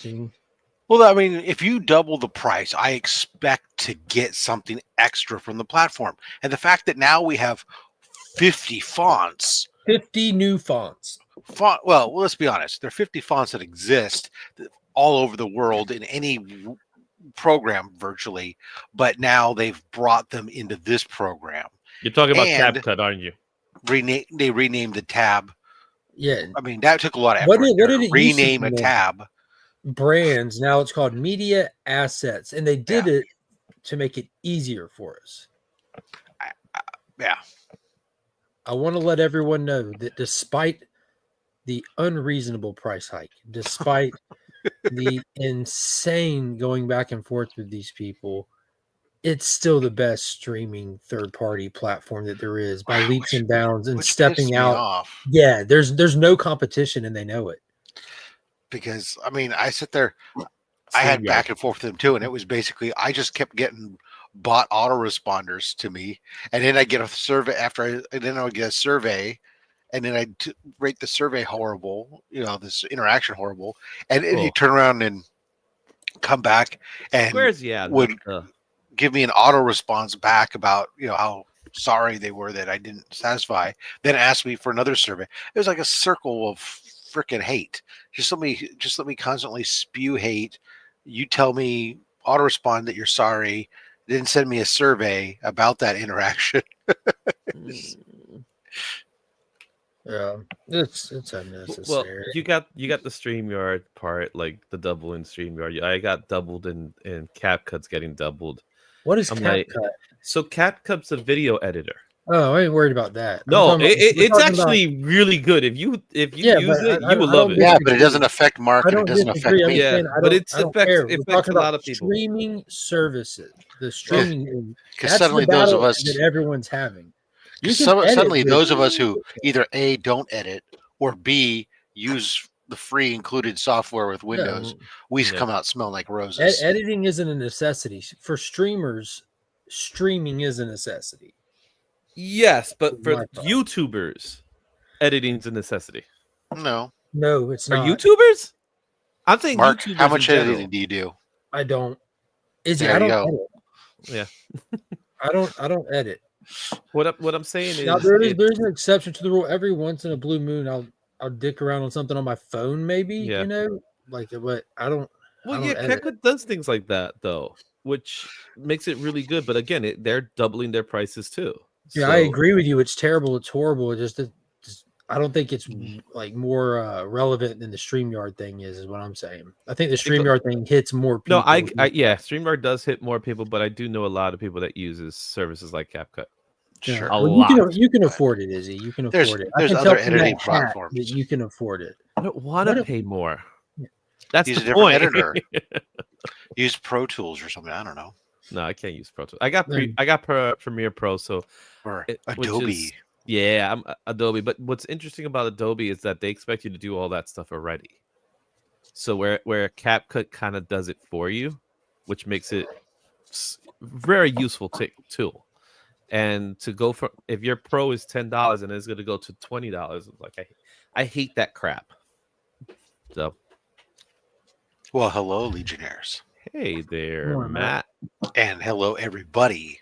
interesting. Well, I mean, if you double the price, I expect to get something extra from the platform. And the fact that now we have 50 fonts. 50 new fonts. Well, let's be honest. There are 50 fonts that exist all over the world in any program virtually, but now they've brought them into this program. You're talking about CapCut, aren't you? They renamed the tab. Yeah. I mean, that took a lot of effort. What did it rename a tab? Brands. Now it's called Media Assets, and they did it to make it easier for us. I want to let everyone know that despite the unreasonable price hike, despite the insane going back and forth with these people, it's still the best streaming third-party platform that there is by leaps and bounds, and stepping out. Yeah, there's no competition, and they know it. Because I mean, I sit there, I had back and forth with them too, and it was basically I just kept getting bot autoresponders to me, and then I get a survey then I would get a survey, and then I'd rate the survey horrible, this interaction horrible, and you turn around and come back and would give me an auto response back about how sorry they were that I didn't satisfy, then ask me for another survey. It was like a circle of freaking hate. Just let me constantly spew hate. You tell me, auto respond that you're sorry, then send me a survey about that interaction. Yeah, it's unnecessary. Well, you got the StreamYard part, like the double in StreamYard. I got doubled in CapCut's getting doubled. What is CapCut? So CapCut's a video editor. Oh, I ain't worried about that. No, it's actually really good. If you use it, you will love it. Yeah, but it doesn't affect Mark. It doesn't affect me. Yeah, but it affects a lot of people. Streaming services, the streaming. Because suddenly those of us that everyone's having. Suddenly those of us who either A, don't edit, or B, use the free included software with Windows, we come out smelling like roses. Editing isn't a necessity. For streamers, streaming is a necessity. Yes, but for YouTubers, editing's a necessity. No, it's not. Are YouTubers? I'm saying Mark, YouTubers how much editing do you do? I don't. I don't edit. Yeah. I don't edit. What I'm saying is now there's an exception to the rule. Every once in a blue moon, I'll dick around on something on my phone, maybe, but I don't. Well, CapCut does things like that though, which makes it really good. But again, they're doubling their prices too. Yeah, I agree with you. It's terrible. It's horrible. I don't think it's like more relevant than the StreamYard thing is what I'm saying. I think the StreamYard thing hits more people. No, StreamYard does hit more people, but I do know a lot of people that uses services like CapCut. Sure, you can afford it, Izzy. You can afford it. There's other editing platforms that you can afford it. I don't want to pay more. That's use the a point. different editor. Use Pro Tools or something. I don't know. No, I can't use Pro Tools. I got Premiere Pro, so or Adobe. I'm Adobe. But what's interesting about Adobe is that they expect you to do all that stuff already. So where CapCut kind of does it for you, which makes it very useful tool. And to go for, if your Pro is $10 and it's going to go to $20, like I hate that crap. So, well, hello, Legionnaires. Hey there, Matt. And hello, everybody.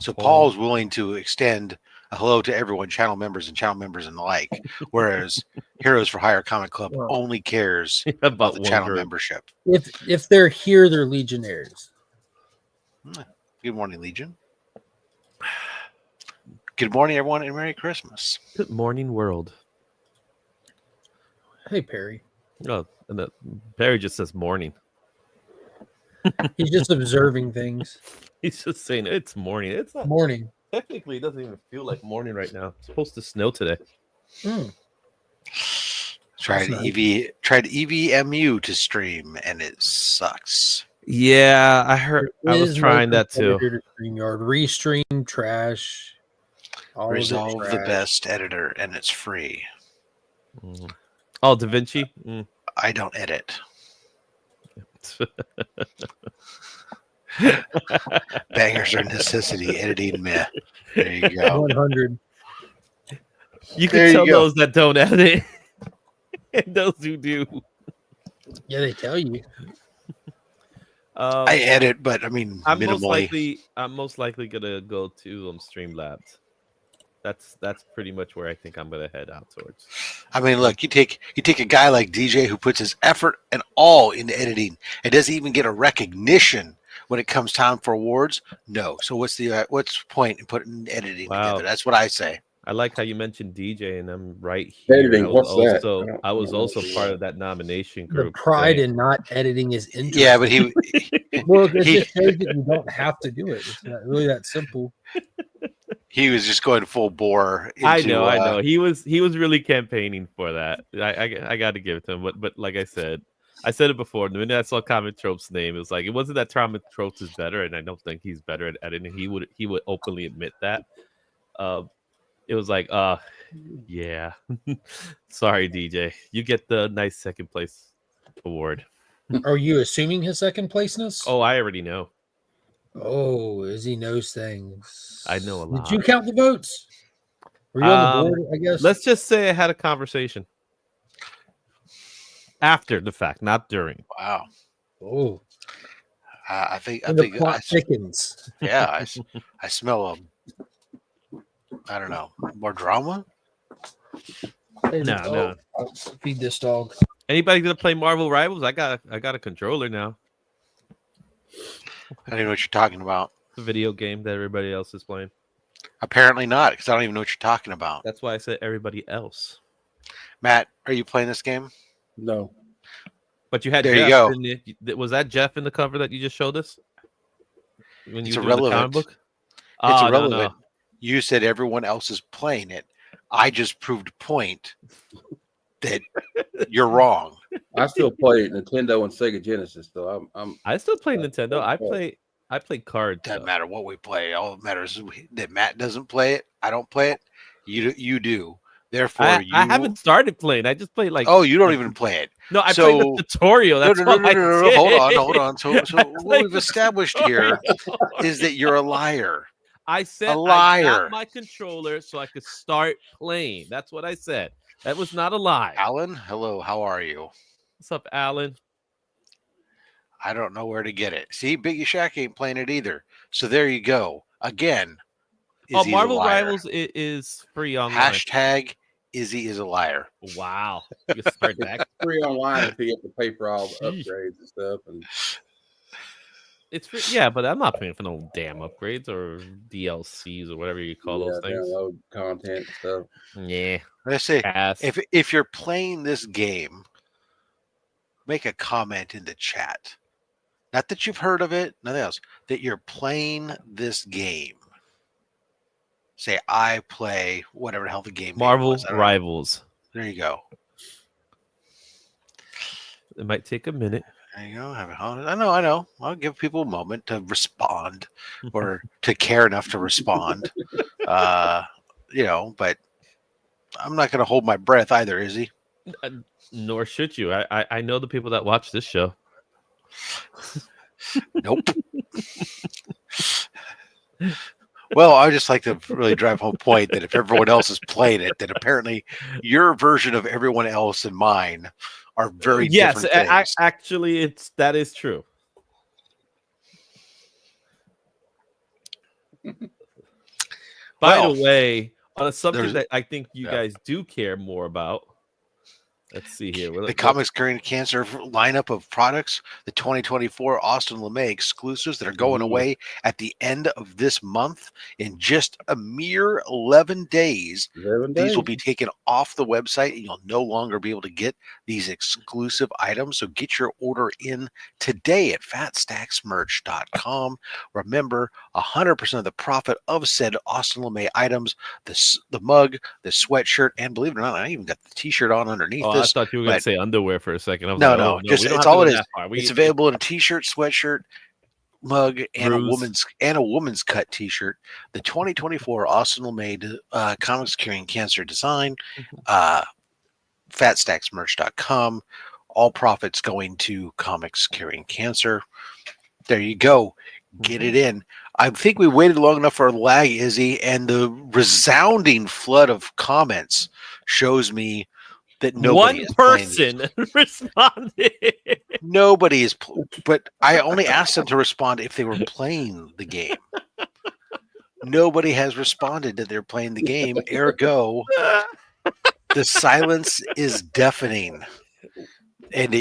So Paul's willing to extend a hello to everyone, channel members and the like, whereas Heroes for Hire Comic Club only cares about the channel membership. If they're here, they're Legionnaires. Good morning, Legion. Good morning, everyone, and Merry Christmas. Good morning, world. Hey, Perry. Oh, and Perry just says morning. He's just observing things. He's just saying it's morning. It's not morning. Technically, it doesn't even feel like morning right now. It's supposed to snow today. Tried EVMU to stream, and it sucks. Yeah, I heard. I was trying that too. StreamYard restream trash. Resolve the best editor, and it's free. Oh, DaVinci. I don't edit. Bangers are necessity. Editing meh. There you go. 100. You can tell those that don't edit and those who do. Yeah, they tell you. I edit, but I mean, I'm minimally. most likely gonna go to Streamlabs. That's pretty much where I think I'm gonna head out towards. I mean, look, you take a guy like DJ who puts his effort and all into editing and doesn't even get a recognition when it comes time for awards. No. So what's the point in putting editing together? That's what I say. I like how you mentioned DJ, and I'm right here. Editing, what's that? I was don't know also what part that of that nomination The group. pride in not editing is interesting. Yeah, but he well, it he- just shows that you don't have to do it. It's not really that simple. he was just going full bore. Into, I know. He was really campaigning for that. I got to give it to him. But like I said it before. The minute I saw Comic Trope's name, it was like it wasn't that Comic Tropes is better, and I don't think he's better at editing. He would openly admit that. It was like, yeah. Sorry, DJ. You get the nice second place award. Are you assuming his second placeness? Oh, I already know. Oh, Izzy knows things. I know a lot. Did you count the votes? Were you on the board, I guess? Let's just say I had a conversation. After the fact, not during. Wow. Oh. I think the plot thickens. Yeah, I smell I don't know, more drama. No. I'll feed this dog. Anybody gonna play Marvel Rivals? I got a controller now. I don't even know what you're talking about. The video game that everybody else is playing. Apparently not, because I don't even know what you're talking about. That's why I said everybody else. Matt, are you playing this game? No. But you had there. Jeff, You go. Was that Jeff in the cover that you just showed us? When it's you were doing the comic irrelevant. book? It's irrelevant. No. You said everyone else is playing it. I just proved a point that you're wrong. I still play Nintendo and Sega Genesis, so I still play Nintendo. I play cards. Doesn't matter what we play. All that matters is that Matt doesn't play it. I don't play it. You do. Therefore, I haven't started playing. I just played Oh, you don't even play it. No, I played the tutorial. That's no. Hold on. So what we've established here is that you're a liar. I said a liar. I got my controller so I could start playing. That's what I said. That was not a lie. Alan, hello. How are you? What's up, Alan? I don't know where to get it. See, Biggie Shack ain't playing it either. So there you go. Again. Marvel Rivals is free online. Hashtag Izzy is a liar. Wow. You can start that. Free online if you have to pay for all the upgrades and stuff. And it's free, yeah, but I'm not paying for no damn upgrades or DLCs or whatever you call those things. Download content and stuff. Yeah. Let's say if you're playing this game, make a comment in the chat. Not that you've heard of it, nothing else. That you're playing this game. Say I play whatever the hell the game Marvel was. Rivals. There you go. It might take a minute. There you go. I know. I'll give people a moment to respond or to care enough to respond. But I'm not going to hold my breath either, is he? Nor should you. I know the people that watch this show. Nope. Well, I just like to really drive home point that if everyone else is playing it, then apparently your version of everyone else and mine are very different things. Yes, actually, that is true. By the way, on a subject that I think you guys do care more about, let's see here. The Comics Curing Cancer lineup of products, the 2024 Austin LeMay exclusives that are going away at the end of this month in just a mere 11 days. These will be taken off the website and you'll no longer be able to get these exclusive items. So get your order in today at fatstacksmerch.com. Remember, 100% of the profit of said Austin LeMay items, the mug, the sweatshirt, and believe it or not, I even got the t-shirt on underneath this. I thought you were going to say underwear for a second. I was no, it's all it is. It's available in a t-shirt, sweatshirt, mug, and a woman's cut t-shirt. The 2024 Austin LeMay Comics Curing Cancer design, fatstacksmerch.com. All profits going to Comics Curing Cancer. There you go. Get it in. I think we waited long enough for a lag, Izzy, and the resounding flood of comments shows me that nobody is playing person responded. Nobody is, but I only asked them to respond if they were playing the game. Nobody has responded that they're playing the game. Ergo, the silence is deafening. And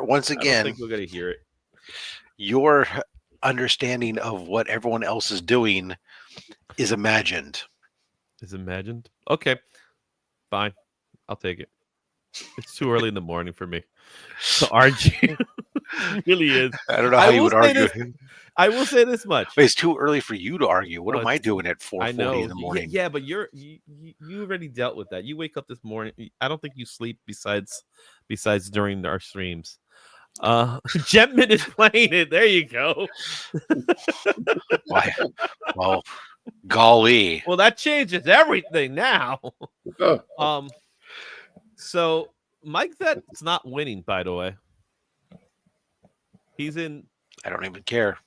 once I don't again, think we're gonna hear it. Your understanding of what everyone else is doing is imagined. Is imagined? Okay, fine. I'll take it. It's too early in the morning for me to argue. It really is. I don't know how you would argue. I will say this much. But it's too early for you to argue. What Well, am I doing at 4:40 in the morning? Yeah, but you already dealt with that. You wake up this morning. I don't think you sleep besides during our streams. Jetman is playing it. There you go. Why? Well, golly. Well, that changes everything now. So Mike Vet's not winning, by the way. He's in. I don't even care.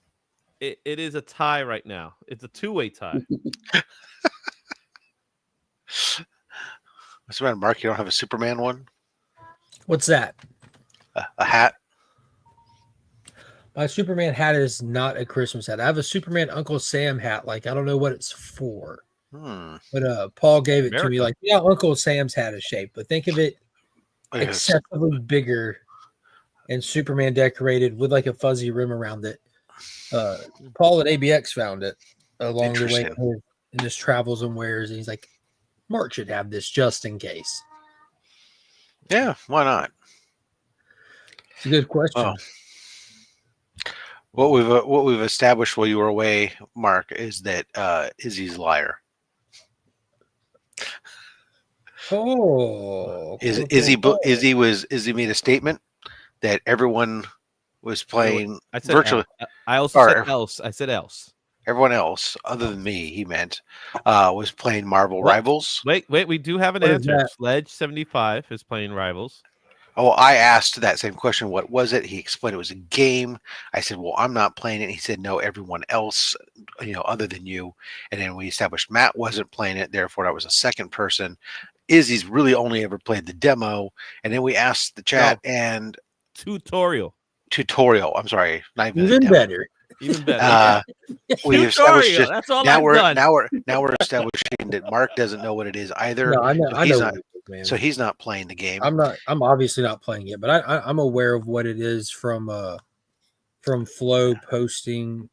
It is a tie right now. It's a two-way tie. What's the matter, Mark? You don't have a Superman one? What's that? A hat? My Superman hat is not a Christmas hat. I have a Superman Uncle Sam hat. Like, I don't know what it's for. But Paul gave it to me. Like, yeah, Uncle Sam's hat is shaped, but think of it excessively bigger and Superman decorated with like a fuzzy rim around it. Paul at ABX found it along the way in his travels and wears. And he's like, Mark should have this just in case. Yeah, why not? It's a good question. What we've established while you were away, Mark, is that Izzy's liar. Izzy made a statement that everyone was playing virtually. I also said else. I said else. Everyone else, other than me, he meant, was playing Marvel Rivals. Wait, we do have an answer. Sledge75 is playing Rivals. Oh, I asked that same question. What was it? He explained it was a game. I said, well, I'm not playing it. He said, no, everyone else, other than you. And then we established Matt wasn't playing it. Therefore, I was a second person. Izzy's really only ever played the demo. And then we asked the chat and tutorial. I'm sorry. Not even better. Even better. We established it. That's all now I've we're done. now we're establishing that Mark doesn't know what it is either. No, I know. So he's not playing the game. I'm obviously not playing it, but I'm aware of what it is from Flo posting.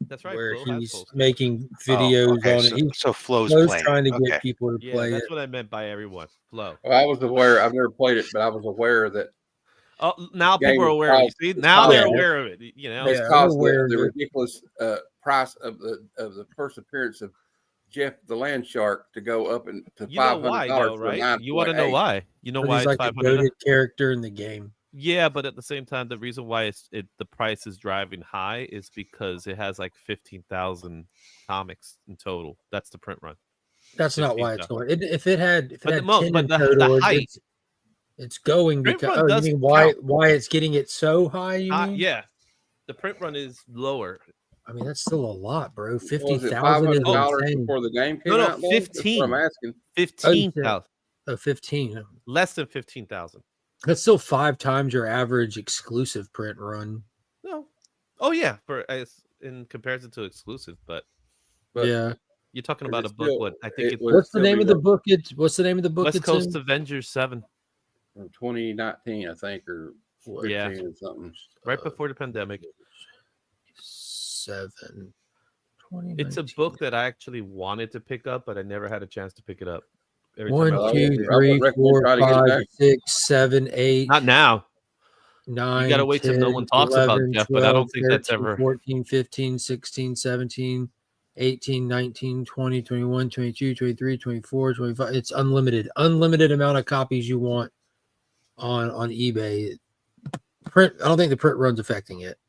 That's right. Where Flo he's making videos on it. So Flo's playing. Trying to get people to play that's it. what I meant by everyone. Flo. Well, I was aware. I've never played it, but I was aware that. Oh, now people are aware. You see, now they're aware of it. It's caused the ridiculous price of the first appearance of Jeff the Land Shark to go up to $500. Right? You want to know why? You know why he's like a goated character in the game. Yeah, but at the same time, the reason why the price is driving high is because it has like 15,000 comics in total. That's the print run. That's not why it's going. If it had 10 in the total, height. It's going because you mean why it's getting it so high? You mean? Yeah, the print run is lower. I mean that's still a lot, bro. 50,000 $500 before the game came out. 15. I'm asking 15,000. Oh, 15. Less than 15,000. That's still 5 times your average exclusive print run. No. Oh yeah, in comparison to exclusive, but yeah. You're talking about a book. What I think what's the name of the book? What's the name of the book? West Coast Avengers 7. 2019, I think, or 13 or something. Right before the pandemic. 7. It's a book that I actually wanted to pick up, but I never had a chance to pick it up. 1, 2, 3, 4, 5, 6, 7, 8. Not now. 9. You gotta wait till no one talks 11, about Jeff, 12, but I don't think 13, that's ever 14, 15, 16, 17, 18, 19, 20, 21, 22, 23, 24, 25. It's unlimited amount of copies you want on eBay. Print. I don't think the print run's affecting it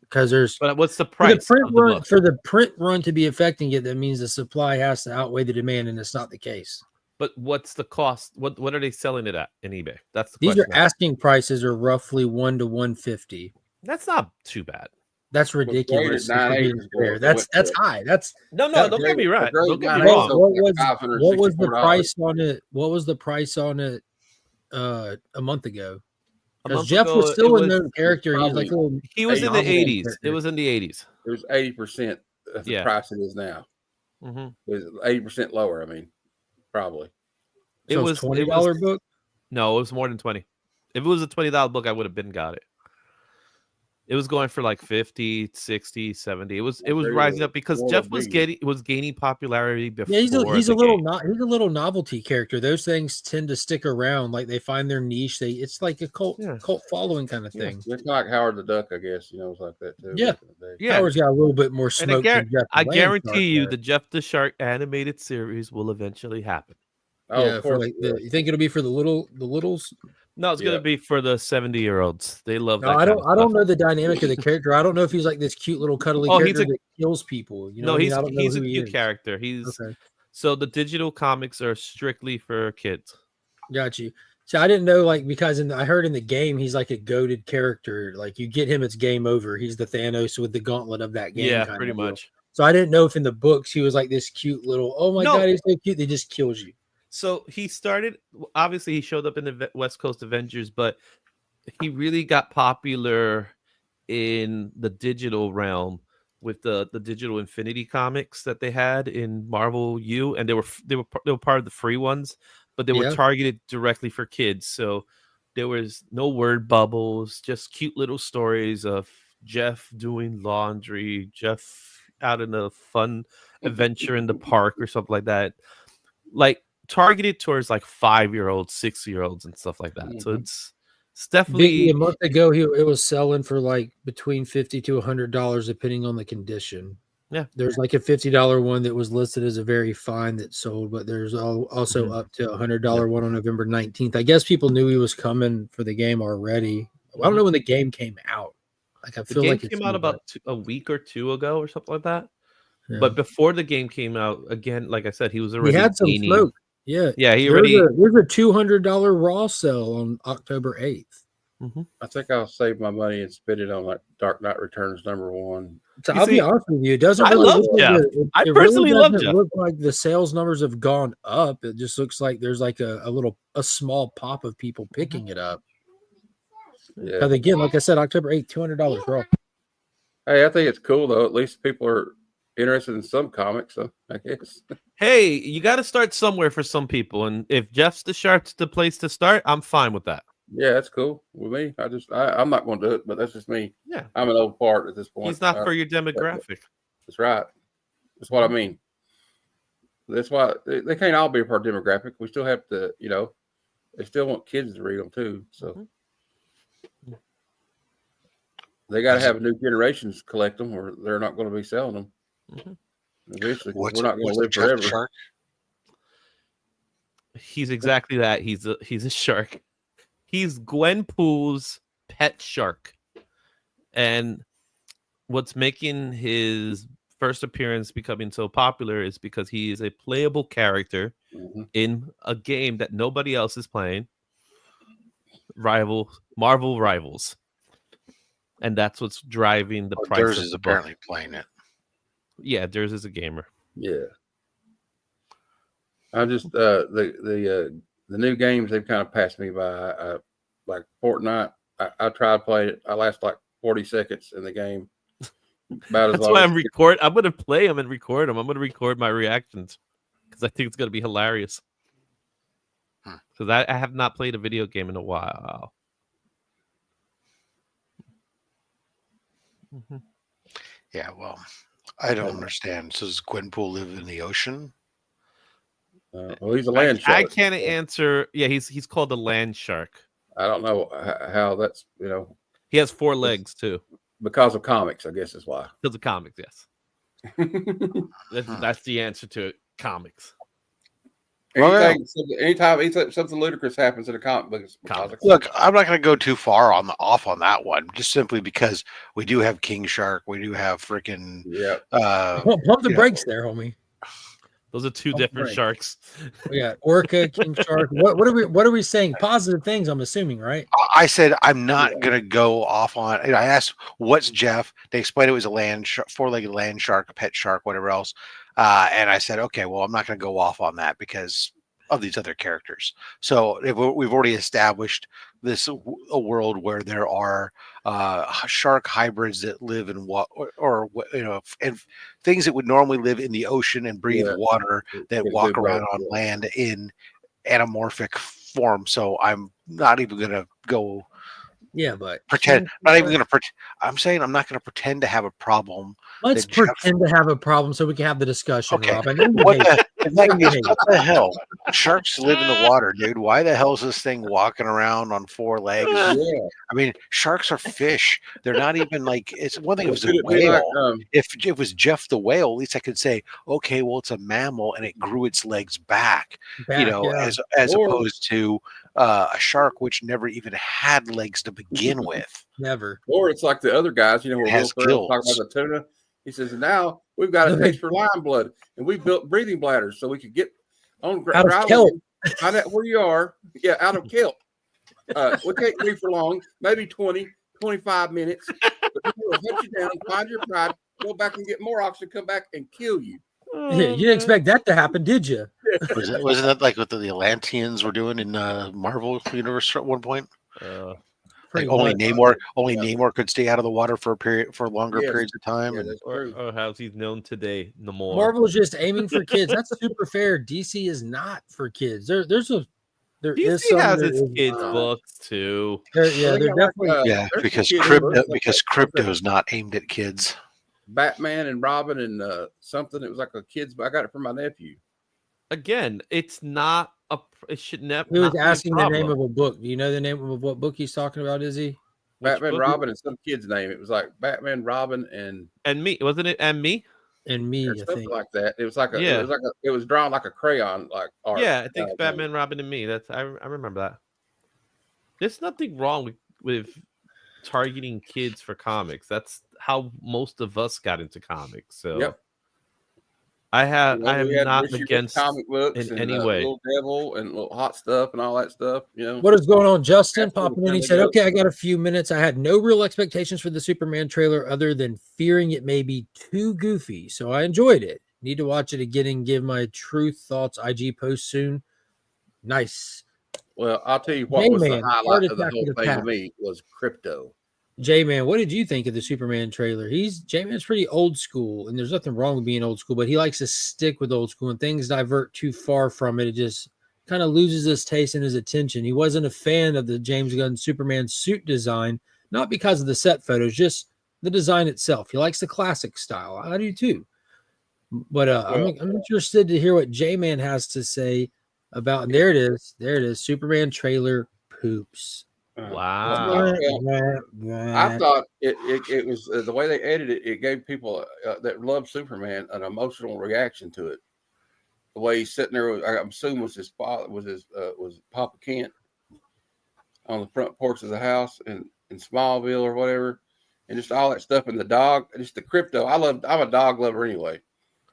because there's. But what's the price for the print run to be affecting it? That means the supply has to outweigh the demand, and it's not the case. But what's the cost? What are they selling it at in eBay? That's the These question. are asking prices are roughly 1 to 150. That's not too bad. That's ridiculous. That's high. That's no. Don't get me right. Don't get me wrong. What was the price on it? What was the price on it a month ago. A Because month Jeff ago, was still it a was known character. He's like a little. he was in the novel 80s. character. It was in the 80s. It was 80% of the price it is now. Mm-hmm. It was 80% lower. I mean, probably. So it was $20 book. No, it was more than 20. If it was a $20 book, I would have been got it. It was going for like 50, 60, 70. It was rising up because Jeff was gaining popularity before. Yeah, he's a little novelty character. Those things tend to stick around. Like they find their niche. It's like a cult following kind of thing. It's like Howard the Duck, I guess. You know, it's like that too. Yeah. Howard's got a little bit more smoke. I guarantee you, the Jeff the Shark animated series will eventually happen. Oh, yeah, of course. You think it'll be for the littles? No, it's gonna be for the 70-year-olds. They love that. I don't know the dynamic of the character. I don't know if he's like this cute little cuddly character that kills people. You know, he's a cute character. So the digital comics are strictly for kids. Got you. So I didn't know, like, because I heard in the game he's like a goated character. Like you get him, it's game over. He's the Thanos with the gauntlet of that game. Yeah, pretty much. So I didn't know if in the books he was like this cute little. Oh my god, he's so cute. They just kills you. So he started, obviously he showed up in the West Coast Avengers, but he really got popular in the digital realm with the digital Infinity comics that they had in Marvel U, and they were part of the free ones, but they were targeted directly for kids. So there was no word bubbles, just cute little stories of Jeff doing laundry, Jeff out in a fun adventure in the park or something like that. Like targeted towards like 5-year-olds, 6-year-olds, and stuff like that. So it's definitely a month ago. It was selling for like between $50 to $100, depending on the condition. Yeah, there's like a $50 one that was listed as a very fine that sold, but there's also up to $100 one on November 19th. I guess people knew he was coming for the game already. I don't know when the game came out. Like I feel like it came out about a week or two ago or something like that. Yeah. But before the game came out, again, like I said, he was already had some smoke. Yeah, there's a $200 raw sale on October 8th. Mm-hmm. I think I'll save my money and spend it on like Dark Knight Returns #1. So I'll be honest with you, it doesn't. I love Jeff. I personally love Jeff. Look like the sales numbers have gone up. It just looks like there's like a small pop of people picking it up. Yeah. Because again, like I said, October 8th, $200 raw. Hey, I think it's cool though. At least people are interested in some comics, so I guess. Hey, you got to start somewhere for some people, and if Jeff's the Shark's the place to start, I'm fine with that. Yeah, that's cool with me. I'm not going to do it, but that's just me. Yeah, I'm an old fart at this point. He's not for your demographic. That's right. That's what I mean. That's why they can't all be for our demographic. We still have to, they still want kids to read them too. So they got to have new generations collect them, or they're not going to be selling them. Eventually, we're not going to live forever. Shark? He's exactly that. He's a shark. He's Gwenpool's pet shark. And what's making his first appearance becoming so popular is because he is a playable character in a game that nobody else is playing. Marvel Rivals. And that's what's driving the price. Durs is apparently playing it. Yeah, Durs is a gamer. Yeah. I just the new games, they've kind of passed me by. Like Fortnite, I tried to play it. I last like 40 seconds in the game. That's why I'm going to play them and record them. I'm going to record my reactions because I think it's going to be hilarious. Because I have not played a video game in a while. Yeah, well, I don't understand. So does Gwenpool live in the ocean? Well, he's a land shark. I can't answer. Yeah, he's called a land shark. I don't know how that's, He has 4 legs too. Because of comics, I guess is why. Because of comics, yes. That's the answer to it. Comics. Anytime something ludicrous happens in a comic book. Look, I'm not going to go too far off on that one, just simply because we do have King Shark, we do have freaking pump the brakes there, homie. Those are 2 different sharks. We got Orca, King Shark. What are we saying? Positive things, I'm assuming, right? I said I'm not going to go off on. I asked, "What's Jeff?" They explained it was a 4-legged land shark, a pet shark, whatever else. And I said, "Okay, well, I'm not going to go off on that because of these other characters. So if we've already established a world where there are shark hybrids that live in or and things that would normally live in the ocean and breathe water that walk around on land in anamorphic form. So I'm not even going to go. Yeah, but pretend. Not even going to pretend. I'm saying I'm not going to pretend to have a problem. Let's pretend to have a problem so we can have the discussion, Okay. Rob. What the hell? Sharks live in the water, dude. Why the hell is this thing walking around on 4 legs? Yeah. I mean, sharks are fish. They're not even like, it's one thing if it was a whale. If it was Jeff the whale, at least I could say, okay, well, it's a mammal and it grew its legs back, as opposed to a shark, which never even had legs to begin with. Never. Or it's like the other guys, where Will Ferrell talking about the tuna. He says, now we've got a taste for lime blood, and we built breathing bladders so we could get on out of kelp. Find out where you are. Yeah, out of kelp. We can't breathe for long, maybe 20, 25 minutes. But we'll hunt you down, find your pride, go back and get more oxygen, come back and kill you. Yeah, you didn't expect that to happen, did you? Wasn't that like what the Atlanteans were doing in Marvel Universe at one point? Like only Namor could stay out of the water for longer periods of time. Yeah, or how he's known today, Namor. Marvel's just aiming for kids. That's super fair. DC is not for kids. There is some has its kids books too. They're definitely because Krypto is not aimed at kids. Batman and Robin and something. It was like a kid's. I got it from my nephew. Again, it's not a. It should never. He was asking the name of a book. Do you know the name of what book he's talking about? Is he Batman, Robin, and some kid's name? It was like Batman, Robin, and me. Wasn't it? And me. And me, or something like that. It was like it was drawn like a crayon, like art. Yeah, I think Batman, Robin, and me. I remember that. There's nothing wrong with targeting kids for comics. That's how most of us got into comics. So I am not against comic books in any way. Little Devil and Little Hot Stuff and all that stuff. What is going on? Justin popping in. He said, "Okay, I got a few minutes. I had no real expectations for the Superman trailer other than fearing it may be too goofy, so I enjoyed it. Need to watch it again and give my true thoughts. IG post soon. Nice." Well, I'll tell you what was the highlight of the whole thing to me was Krypto. J-Man, what did you think of the Superman trailer? J-Man's pretty old school, and there's nothing wrong with being old school, but he likes to stick with old school. When things divert too far from it, it just kind of loses his taste and his attention. He wasn't a fan of the James Gunn Superman suit design, not because of the set photos, just the design itself. He likes the classic style. I do too. But I'm interested to hear what J-Man has to say about, and there it is, Superman trailer poops. Wow. I thought it was the way they edited it. It gave people that love Superman an emotional reaction to it. The way he's sitting there, I'm assuming was his father, was Papa Kent on the front porch of the house in Smallville or whatever, and just all that stuff. And the dog, just the Krypto. I'm a dog lover anyway,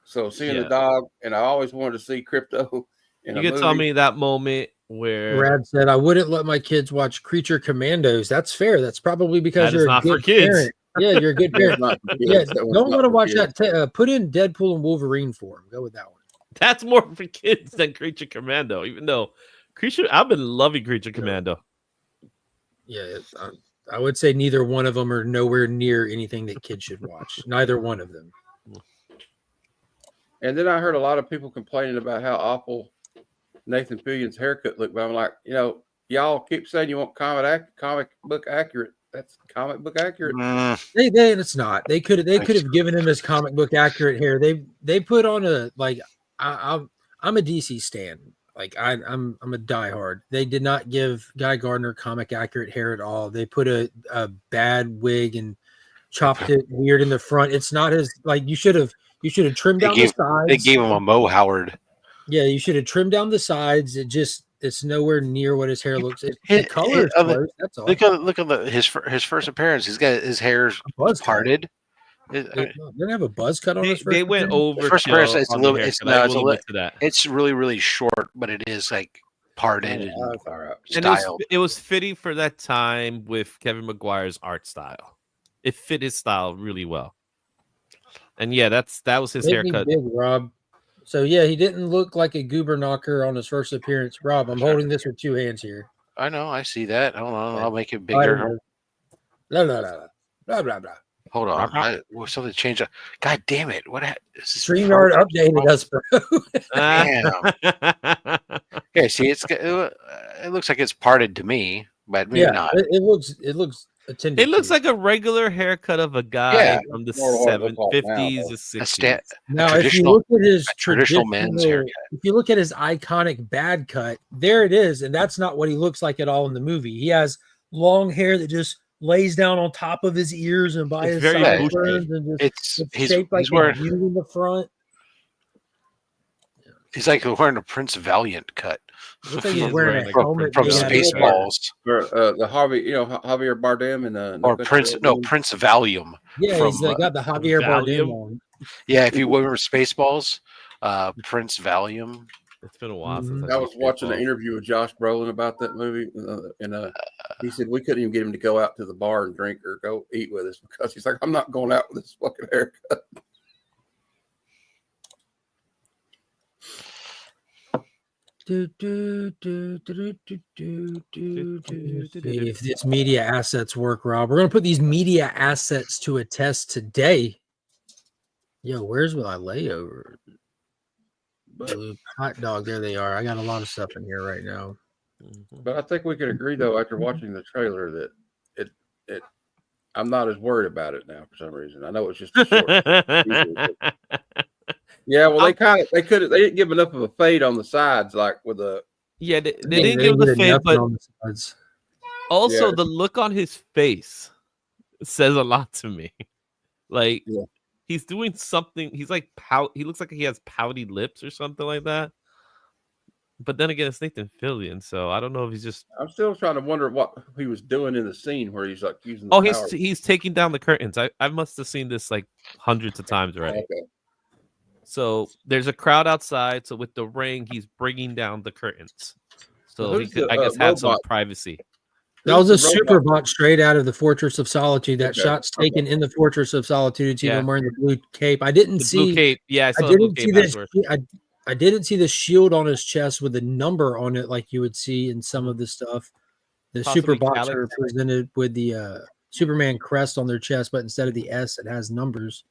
so seeing the dog, and I always wanted to see Krypto. You could tell me that moment where Brad said, "I wouldn't let my kids watch Creature Commandos." That's fair. That's probably because you're a good parent. Yeah, you're a good parent. Don't let them watch that. Put in Deadpool and Wolverine for them. Go with that one. That's more for kids than Creature Commando. Even though I've been loving Creature Commando. Yeah, I would say neither one of them are nowhere near anything that kids should watch. Neither one of them. And then I heard a lot of people complaining about how awful Nathan Fillion's haircut looked. But I'm like, y'all keep saying you want comic book accurate. That's comic book accurate. It's not. They could have given him his comic book accurate hair. They put on a I'm a DC stan. Like I'm a diehard. They did not give Guy Gardner comic accurate hair at all. They put a bad wig and chopped it weird in the front. It's not as you should have trimmed down the sides. They gave him a Mo Howard. Yeah, you should have trimmed down the sides. It's nowhere near what his hair looks. The color is close. That's all. Look at his first appearance. He's got his hair parted. Didn't have a buzz cut on his first. They went over. First appearance. It's a little. It's really, really short, but it is like parted and styled. It was fitting for that time with Kevin Maguire's art style. It fit his style really well. And yeah, that was his haircut. Big, Rob. So yeah, he didn't look like a goober knocker on his first appearance. Rob, I'm holding this with 2 hands here. I know, I see that. Hold on, I'll make it I bigger. know. Blah blah blah blah blah blah. Hold on, something changed. God damn it! StreamYard updated us, bro. Damn. Yeah, see, it looks like it's parted to me, but maybe not. It looks attended. It looks like a regular haircut of a guy from the 50s or 60s. Now, if you look at his traditional men's haircut, if you look at his iconic bad cut, there it is, and that's not what he looks like at all in the movie. He has long hair that just lays down on top of his ears and by his sideburns, and just it's shaped like a U in the front. He's like wearing a Prince Valiant cut. Looks like he's wearing a helmet from Spaceballs. The Javier Bardem and the Prince Valium. Yeah, he's got the Javier Bardem on. Yeah, if you remember Spaceballs, Prince Valium. It's been a while since I was watching an interview with Josh Brolin about that movie, and he said we couldn't even get him to go out to the bar and drink or go eat with us because he's like, I'm not going out with this fucking haircut. If this media assets work, Rob, we're gonna put these media assets to a test today. Yo, where's my layover? Hot dog, there they are. I got a lot of stuff in here right now. But I think we could agree, though, after watching the trailer, that it I'm not as worried about it now for some reason. I know it's just a short. Yeah, well, they didn't give enough of a fade on the sides, like with the. Yeah, they didn't give the fade, but also the look on his face says a lot to me. Like. Yeah. He's doing something. He's like he looks like he has pouty lips or something like that. But then again, it's Nathan Fillion, so I don't know if he's just. I'm still trying to wonder what he was doing in the scene where he's like using. He's taking down the curtains. I must have seen this like hundreds of times already. Okay. So there's a crowd outside. So with the ring, he's bringing down the curtains. So he could, I guess, have some privacy. That was a super bot straight out of the Fortress of Solitude. That shot's taken in the Fortress of Solitude. See him wearing the blue cape. I didn't see blue cape. Yeah, I didn't see this. I didn't see the shield on his chest with a number on it like you would see in some of the stuff. The super bots are presented with the Superman crest on their chest, but instead of the S, it has numbers.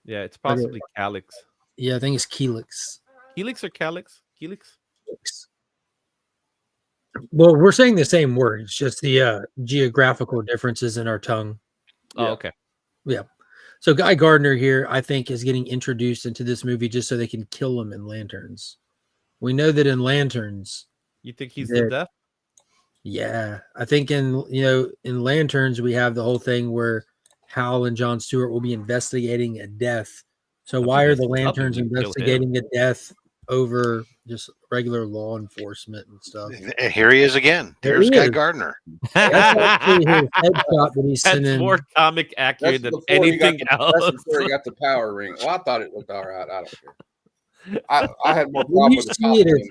Yeah, it's possibly Calyx. Yeah, I think it's Helix. Helix or Calyx? Helix. Well, we're saying the same word. It's just the geographical differences in our tongue. Oh, okay. Yeah. So Guy Gardner here, I think, is getting introduced into this movie just so they can kill him in Lanterns. We know that in Lanterns. You think he's the death? Yeah. I think in Lanterns, we have the whole thing where Hal and Jon Stewart will be investigating a death. So why are the Lanterns investigating a death over just regular law enforcement and stuff? And here he is again. There's Guy Gardner. That's actually his headshot that he sent in. That's more comic accurate than anything else. That's before he got the power ring. Well, I thought it looked all right. I don't care. I had more problem with the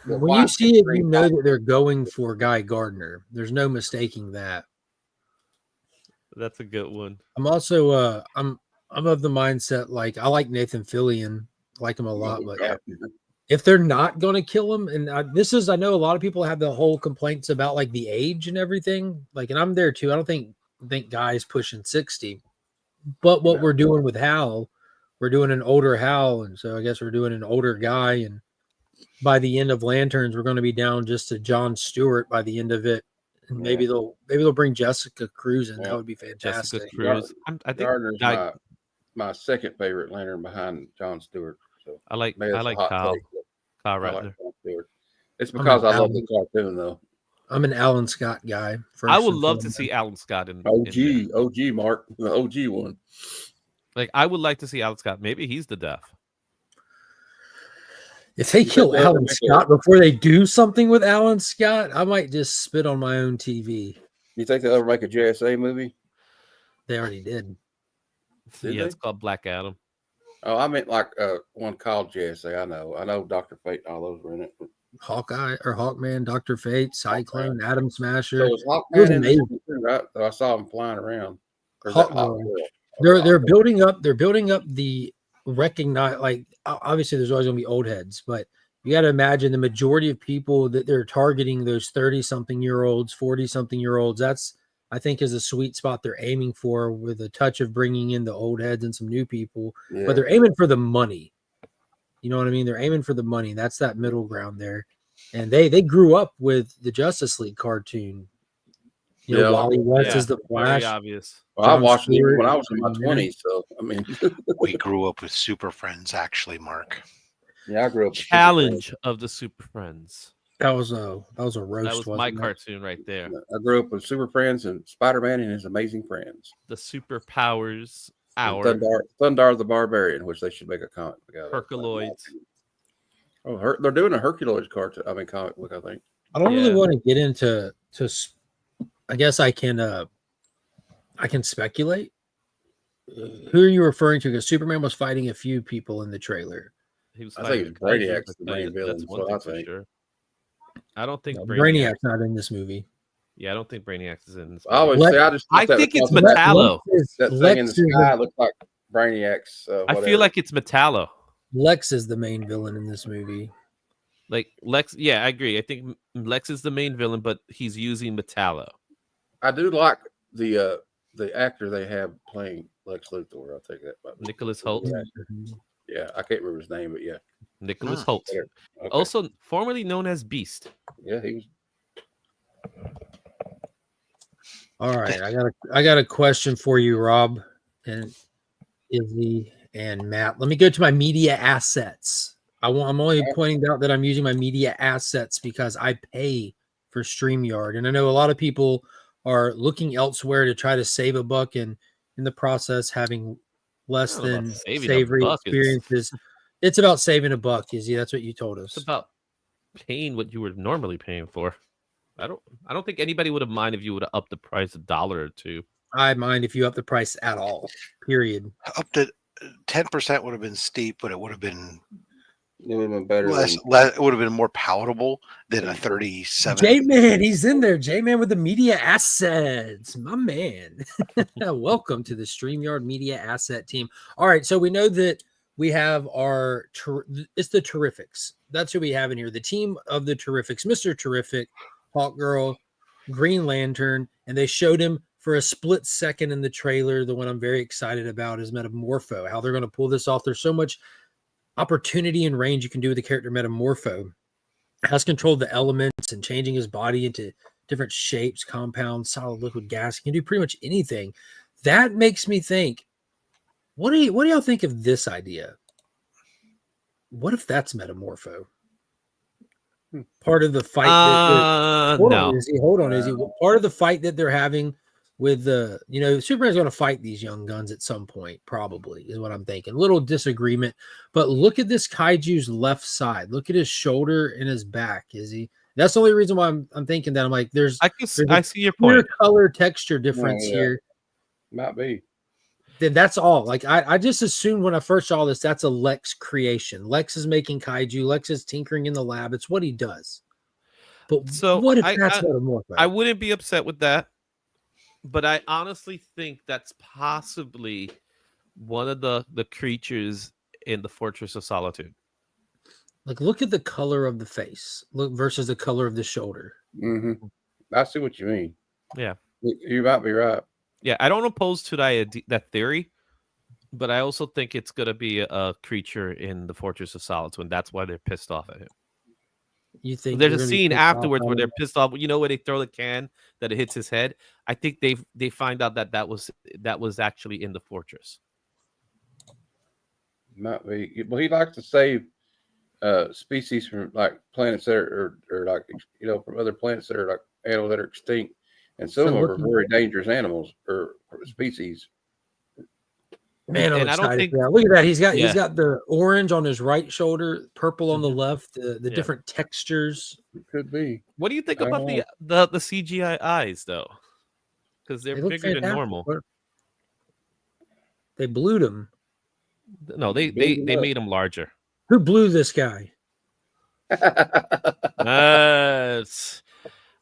when you see it, you know that they're going for Guy Gardner. There's no mistaking that. That's a good one. I'm also I'm of the mindset, like, I like Nathan Fillion. Like him a lot, but if they're not going to kill him, and I know a lot of people have the whole complaints about like the age and everything, like, and I'm there too. I don't think Guy's pushing 60, but what we're doing with Hal, we're doing an older Hal, and so I guess we're doing an older Guy, and by the end of Lanterns, we're going to be down just to Jon Stewart by the end of it, and maybe they'll bring Jessica Cruz in. That would be fantastic. Jessica Cruz. I think Gardner's my second favorite Lantern behind Jon Stewart. So I like Kyle Ratner. It's because I love the cartoon, though. I'm an Alan Scott guy. I would love to see Alan Scott in OG Mark, the OG one. Like, I would like to see Alan Scott. Maybe he's the death. If they kill Alan Scott before they do something with Alan Scott, I might just spit on my own TV. You think they'll ever make a JSA movie? They already did. It's called Black Adam. Oh, I meant like one called JSA. I know Dr. Fate and all those were in it. Hawkeye or Hawkman, Dr. Fate, Cyclone, Atom Smasher. So was Hawkman in there, right? I saw him flying around. They're building up the recognize, like, obviously there's always going to be old heads, but you got to imagine the majority of people that they're targeting, those 30-something-year-olds, 40-something-year-olds, that's, I think, is a sweet spot they're aiming for, with a touch of bringing in the old heads and some new people. Yeah. But they're aiming for the money. You know what I mean? They're aiming for the money. That's that middle ground there. And they grew up with the Justice League cartoon. You know, Wally West is the Flash. Very obvious. Well, I watched it when I was in my 20s. So, I mean, we grew up with Super Friends, actually, Mark. Yeah, I grew up with Challenge of the Super Friends. That was a roast. That was my cartoon right there. I grew up with Super Friends and Spider-Man and his Amazing Friends. The Superpowers Hour. Thundar the Barbarian, which they should make a comic book out of. Herculoids. Oh, they're doing a Herculoids cartoon. I mean, comic book, I think. I don't really want to get into. I guess I can speculate. Who are you referring to? Because Superman was fighting a few people in the trailer. I think Brainiac's the main villain. That's what I think. Sure. I don't think Brainiac's not in this movie. Yeah, I don't think Brainiac is in this movie. I think it's Metallo. That thing in the sky looks like Brainiac's. I feel like it's Metallo. Lex is the main villain in this movie. Like Lex, yeah, I agree. I think Lex is the main villain, but he's using Metallo. I do like the actor they have playing Lex Luthor. I think that Nicholas Hoult. Yeah, I can't remember his name, but yeah, Nicholas Hoult, okay. Also formerly known as Beast. Yeah, he was. All right, I got a question for you, Rob and Izzy and Matt. Let me go to my media assets. I'm only pointing out that I'm using my media assets because I pay for StreamYard, and I know a lot of people are looking elsewhere to try to save a buck, and in the process having less than savory experiences. It's about saving a buck, Izzy. That's what you told us. It's about paying what you were normally paying for. I don't think anybody would have minded if you would have upped the price $1 or $2. I mind if you up the price at all. Period. Up to 10% would have been steep, but it would have been better. Less, it would have been more palatable than a 37. J-Man, he's in there. J-Man with the media assets. My man. Welcome to the StreamYard media asset team. All right, so we know that we have it's the Terrifics. That's who we have in here. The team of the Terrifics, Mr. Terrific, Hawkgirl, Green Lantern, and they showed him for a split second in the trailer. The one I'm very excited about is Metamorpho, how they're going to pull this off. There's so much opportunity and range you can do with the character Metamorpho. Has control of the elements and changing his body into different shapes, compounds, solid, liquid, gas. He can do pretty much anything. That makes me think, what do y'all think of this idea? What if that's Metamorpho? Part of the fight. Hold on, Izzy. Part of the fight that they're having with Superman's going to fight these young guns at some point, probably, is what I'm thinking. A little disagreement, but look at this kaiju's left side. Look at his shoulder and his back, Izzy. That's the only reason why I'm thinking that. I'm like, I see your point. Color texture difference here. Might be. Then that's all. Like I just assumed when I first saw this, that's a Lex creation. Lex is making kaiju. Lex is tinkering in the lab. It's what he does. But so what if that's Metamorpho? I wouldn't be upset with that, but I honestly think that's possibly one of the creatures in the Fortress of Solitude. Like, look at the color of the face. Look versus the color of the shoulder. Mm-hmm. I see what you mean. Yeah, you might be right. Yeah, I don't oppose to that theory, but I also think it's going to be a creature in the Fortress of Solitude, and that's why they're pissed off at him. You think there's a scene afterwards where they're pissed off? You know, where they throw the can that it hits his head. I think they find out that was actually in the fortress. Might be. Well, he likes to save species from like planets that are like from other planets that are like animals that are extinct. And some of them are very dangerous animals or species. Man, I'm excited. Look at that. He's got the orange on his right shoulder, purple on the left, the different textures. It could be. What do you think about the CGI eyes, though? Because they're bigger than normal. They blued him. No, they made him larger. Who blew this guy?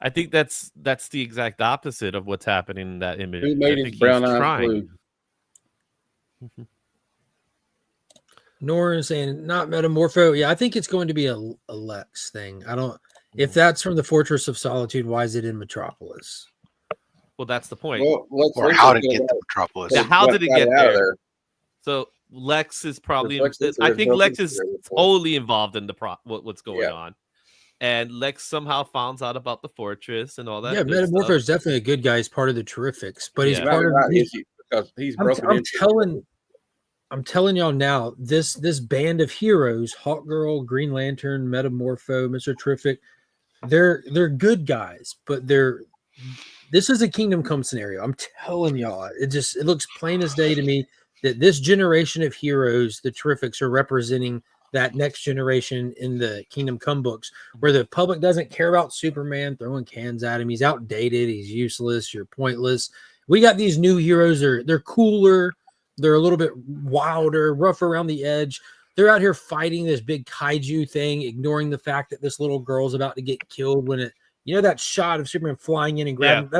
I think that's the exact opposite of what's happening in that image. Who made his brown eyes blue? Nora is saying not Metamorpho. Yeah, I think it's going to be a Lex thing. I don't. If that's from the Fortress of Solitude, why is it in Metropolis? Well, that's the point. Well, Or how to get the Metropolis. Yeah, how did it get out of there? So Lex is probably. Lex Luthor I is think built Lex into is the report. totally involved in the what's going Yeah. on, and Lex somehow finds out about the fortress and all that. Yeah, good Metamorpho stuff. is definitely a good guy. He's part of the Terrifics, but he's Yeah. part of. Because he's broken I'm telling y'all now, this band of heroes, Hawkgirl, Green Lantern, Metamorpho, Mr. Terrific, they're good guys, but this is a Kingdom Come scenario. I'm telling y'all, it looks plain as day to me that this generation of heroes, the Terrifics, are representing that next generation in the Kingdom Come books, where the public doesn't care about Superman, throwing cans at him. He's outdated, he's useless, you're pointless. We got these new heroes, they're cooler, they're a little bit wilder, rough around the edge. They're out here fighting this big kaiju thing, ignoring the fact that this little girl's about to get killed when that shot of Superman flying in and grabbing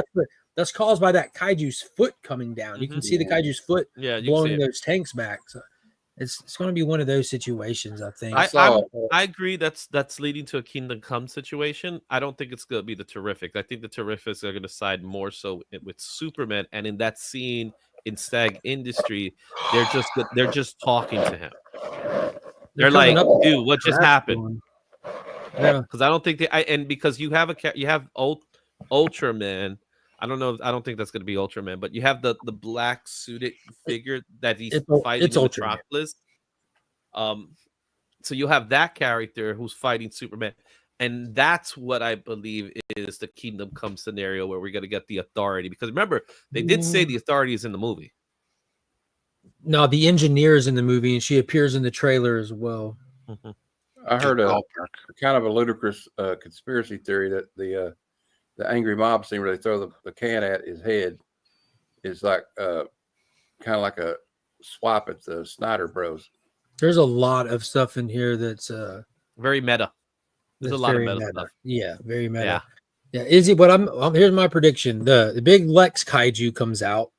that's caused by that kaiju's foot coming down. You can see the kaiju's foot blowing those tanks back. So it's going to be one of those situations, I think. I agree that's leading to a Kingdom Come situation. I don't think it's going to be the Terrifics. I think the Terrifics are going to side more so with Superman, and in that scene in Stag Industry, they're just talking to him. They're like, dude, what just happened? Yeah, because I don't think because you have Ultraman. I don't think that's going to be Ultraman, but you have the black suited figure that he's fighting in Metropolis. So you have that character who's fighting Superman, and that's what I believe is the Kingdom Come scenario where we're going to get the Authority. Because remember, they did say the Authority is in the movie. No, the Engineer is in the movie, and she appears in the trailer as well. Mm-hmm. I heard a kind of a ludicrous conspiracy theory that the angry mob scene where they throw the can at his head is like kind of like a swap at the Snyder Bros. There's a lot of stuff in here that's very meta. There's a lot of meta stuff. Yeah, very meta. Yeah. Izzy, but here's my prediction. The big Lex kaiju comes out.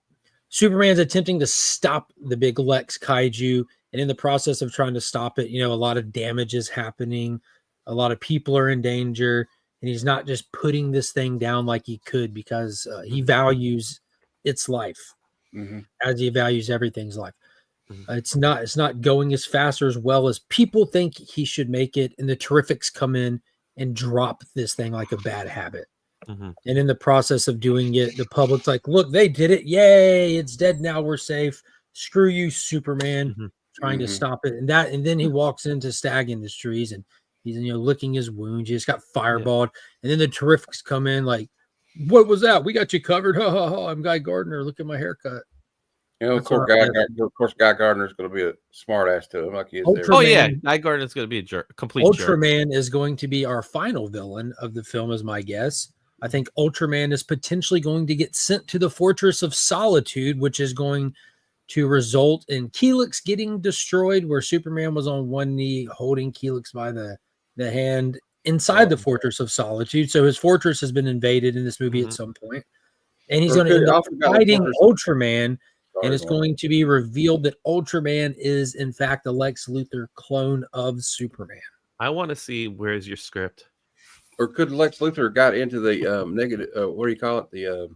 Superman's attempting to stop the big Lex kaiju, and in the process of trying to stop it, a lot of damage is happening. A lot of people are in danger, and he's not just putting this thing down like he could because he values its life as he values everything's life. It's not going as fast or as well as people think he should make it, and the Terrifics come in and drop this thing like a bad habit. And in the process of doing it, the public's like, look, they did it. Yay, it's dead now. We're safe. Screw you, Superman, trying to stop it. And then he walks into Stag Industries and he's licking his wounds. He just got fireballed. And then the Terrifics come in like, what was that? We got you covered. Ha ha ha. I'm Guy Gardner. Look at my haircut. Of course, Guy Gardner's going to be a smart ass to him, like he is. Guy Gardner's going to be a jerk, complete jerk. Ultraman is going to be our final villain of the film, is my guess. I think Ultraman is potentially going to get sent to the Fortress of Solitude, which is going to result in Helix getting destroyed, where Superman was on one knee holding Helix by the hand inside the Fortress of Solitude. So his fortress has been invaded in this movie at some point. And he's going to end up fighting Ultraman, and it's going to be revealed that Ultraman is, in fact, a Lex Luthor clone of Superman. I want to see, where's your script? Or could Lex Luthor got into the negative? What do you call it? The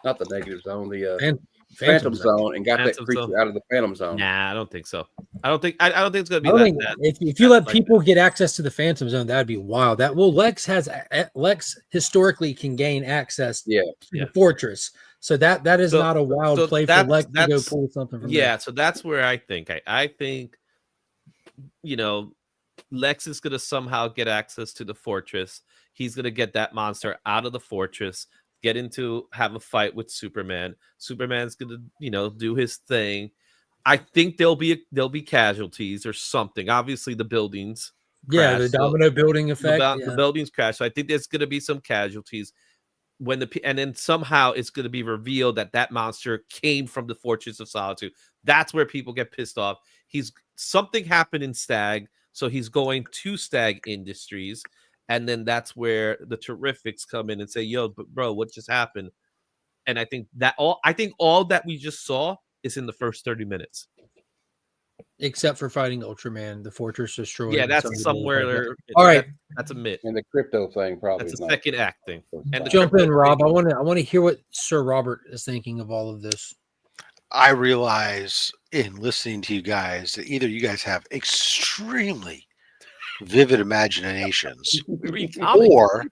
not the negative zone, the Phantom Zone, and got that creature out of the Phantom Zone. Nah, I don't think so. I don't think it's going to be that. If you let people get access to the Phantom Zone, that'd be wild. Lex historically can gain access to the fortress, so that is not a wild play for Lex to go pull something from there. So that's where I think Lex is going to somehow get access to the fortress. He's going to get that monster out of the fortress, have a fight with Superman. Superman's going to, do his thing. I think there'll be casualties or something. Obviously, the buildings crash, the domino building effect. The buildings crash. So I think there's going to be some casualties and then somehow it's going to be revealed that monster came from the Fortress of Solitude. That's where people get pissed off. Something happened in Stag. So he's going to Stag Industries, and then that's where the Terrifics come in and say, "Yo, but bro, what just happened?" And I think all that we just saw is in the first 30 minutes. except for fighting Ultraman, the Fortress Destroyed. Yeah, that's somewhere. All right, that's a myth. And the Krypto thing probably. That's a second act thing. And the jump in, Krypto Rob. thing- I want to hear what Sir Robert is thinking of all of this. I realize in listening to you guys that either you guys have extremely vivid imaginations, or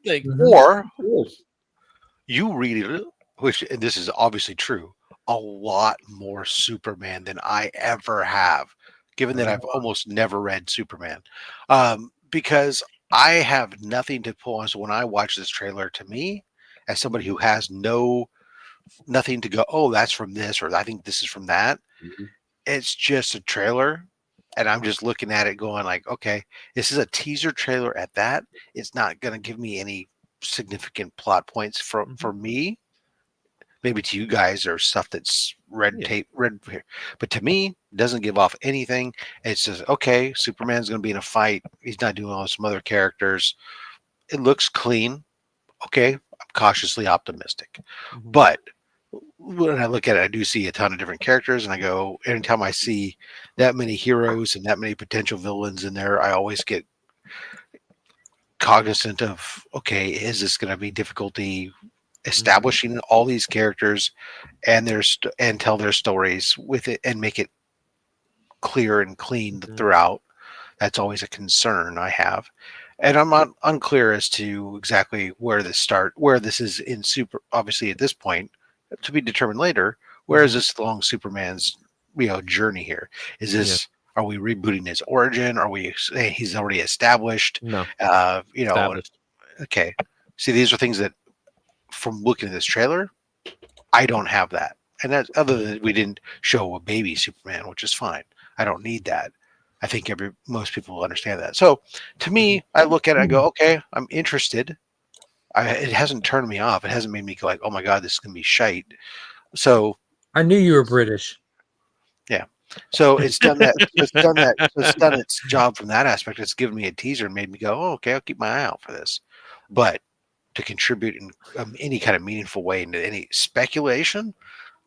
you read it, which, and this is obviously true, a lot more Superman than I ever have, given that I've almost never read Superman. Because I have nothing to pull on. So when I watch this trailer, to me, as somebody who has nothing to go, oh, that's from this, or I think this is from that. It's just a trailer. And I'm just looking at it going like, okay, this is a teaser trailer at that. It's not going to give me any significant plot points for me. Maybe to you guys or stuff that's red tape. But to me, it doesn't give off anything. It's just, okay, Superman's going to be in a fight. He's not doing all some other characters. It looks clean. Okay, I'm cautiously optimistic. But when I look at it, I do see a ton of different characters, and I go, anytime I see that many heroes and that many potential villains in there, I always get cognizant of, okay, is this going to be difficulty establishing all these characters and and tell their stories with it and make it clear and clean throughout? That's always a concern I have. And I'm not unclear as to exactly where this is in obviously at this point, to be determined later. Where is this along Superman's journey here? Is this are we rebooting his origin? Are we saying he's already established? No. Established. Okay. See, these are things that from looking at this trailer, I don't have that. And that's other than we didn't show a baby Superman, which is fine. I don't need that. I think most people will understand that. So to me, I look at it, I go, okay, I'm interested. It hasn't turned me off. It hasn't made me go like, oh my God, this is going to be shite. So I knew you were British. Yeah. So it's done that. It's done its job from that aspect. It's given me a teaser and made me go, oh, okay, I'll keep my eye out for this. But to contribute in any kind of meaningful way into any speculation,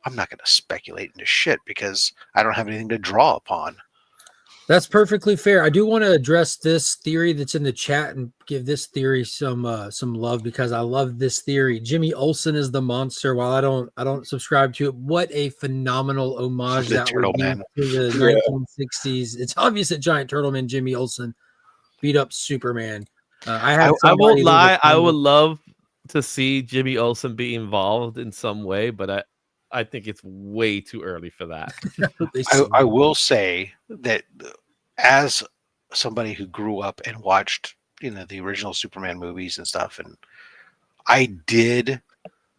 I'm not going to speculate into shit because I don't have anything to draw upon. That's perfectly fair. I do want to address this theory that's in the chat and give this theory some love because I love this theory. Jimmy Olsen is the monster. While I don't subscribe to it, what a phenomenal homage that would be to the 1960s. It's obvious that Giant Turtle Man Jimmy Olsen beat up Superman. I won't lie. I would love to see Jimmy Olsen be involved in some way, but I think it's way too early for that. I will say that as somebody who grew up and watched, the original Superman movies and stuff, and I did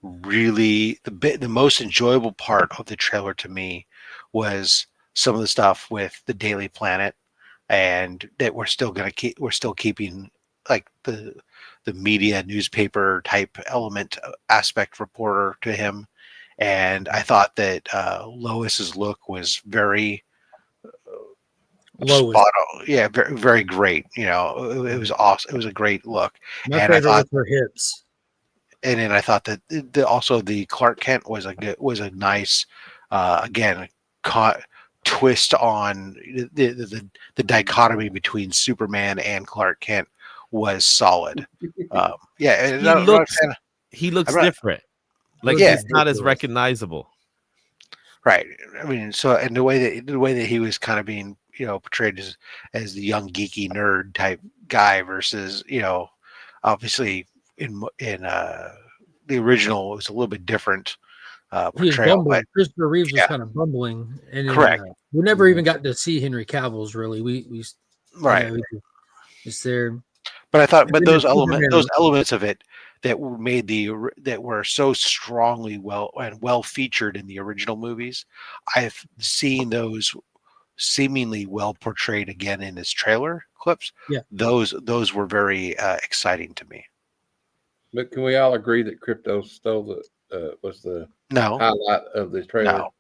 really the most enjoyable part of the trailer to me was some of the stuff with the Daily Planet, and that we're still keeping like the media newspaper type element aspect reporter to him. And I thought that Lois's look was very spot on. Yeah, very, very great. It was awesome. It was a great look. My favorite was her hips. And then I thought that also the Clark Kent was a nice, again, twist on the dichotomy between Superman and Clark Kent was solid. He looks different. Like he's not as recognizable. Right. I mean, so and the way that he was kind of being, portrayed as the young geeky nerd type guy versus, obviously in the original it was a little bit different portrayal. But Christopher Reeves was kind of bumbling, and correct. We never even got to see Henry Cavill's really. We right. It's there. But I thought, those elements of it that were so strongly well featured in the original movies, I've seen those seemingly well portrayed again in this trailer clips. Yeah, those were very exciting to me. But can we all agree that Krypto stole was the highlight of the trailer? No.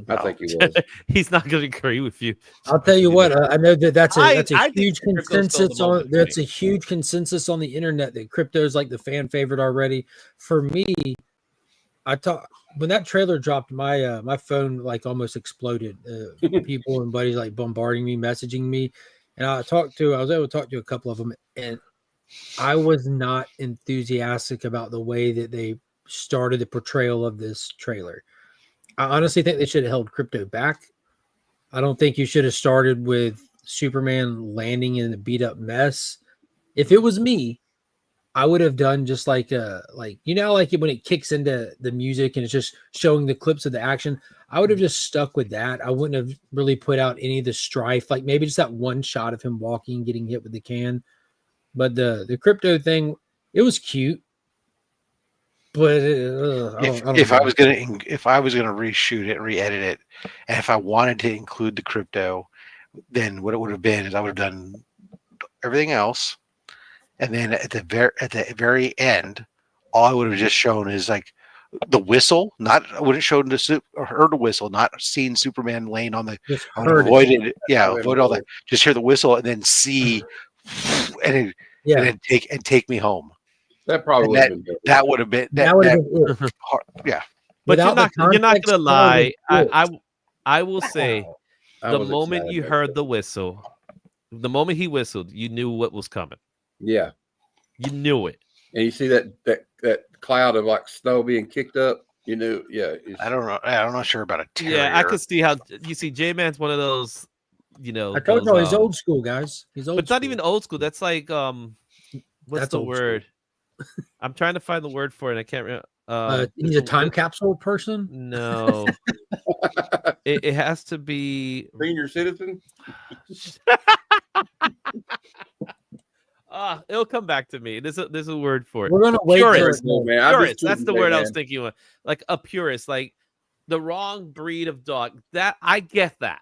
I think he was. He's not going to agree with you. I'll tell you what. I know that's a huge consensus on. That's a huge consensus on the internet that Krypto is like the fan favorite already. For me, when that trailer dropped, my my phone like almost exploded. People and buddies like bombarding me, messaging me, and I was able to talk to a couple of them, and I was not enthusiastic about the way that they started the portrayal of this trailer. I honestly think they should have held Krypto back. I don't think you should have started with Superman landing in a beat up mess. If it was me, I would have done just like when it kicks into the music and it's just showing the clips of the action. I would have just stuck with that. I wouldn't have really put out any of the strife, like maybe just that one shot of him walking, getting hit with the can. But the Krypto thing, it was cute. But if I was gonna reshoot it and re-edit it, and if I wanted to include the Krypto, then what it would have been is I would have done everything else, and then at the very end, all I would have just shown is like the whistle. I wouldn't show or heard the whistle, not seen Superman laying on the. I would have avoided avoid all that. Just hear the whistle and then see, and then take me home. That probably would have been better. That would have been yeah. But you're not gonna lie. I will say the moment you heard the whistle, the moment he whistled, you knew what was coming. Yeah. You knew it. And you see that cloud of like snow being kicked up, you knew, I don't know. I'm not sure about a terrier. Yeah, I could see how you see J-Man's one of those, I told you he's old school, guys. He's old but it's not even old school. That's like what's the word? I'm trying to find the word for it. I can't remember. He's a time capsule person? No. it has to be senior citizen. It'll come back to me. There's a word for it. We're gonna wait. Purist. Purist. That's the word I was thinking of. Like a purist, like the wrong breed of dog. That I get that.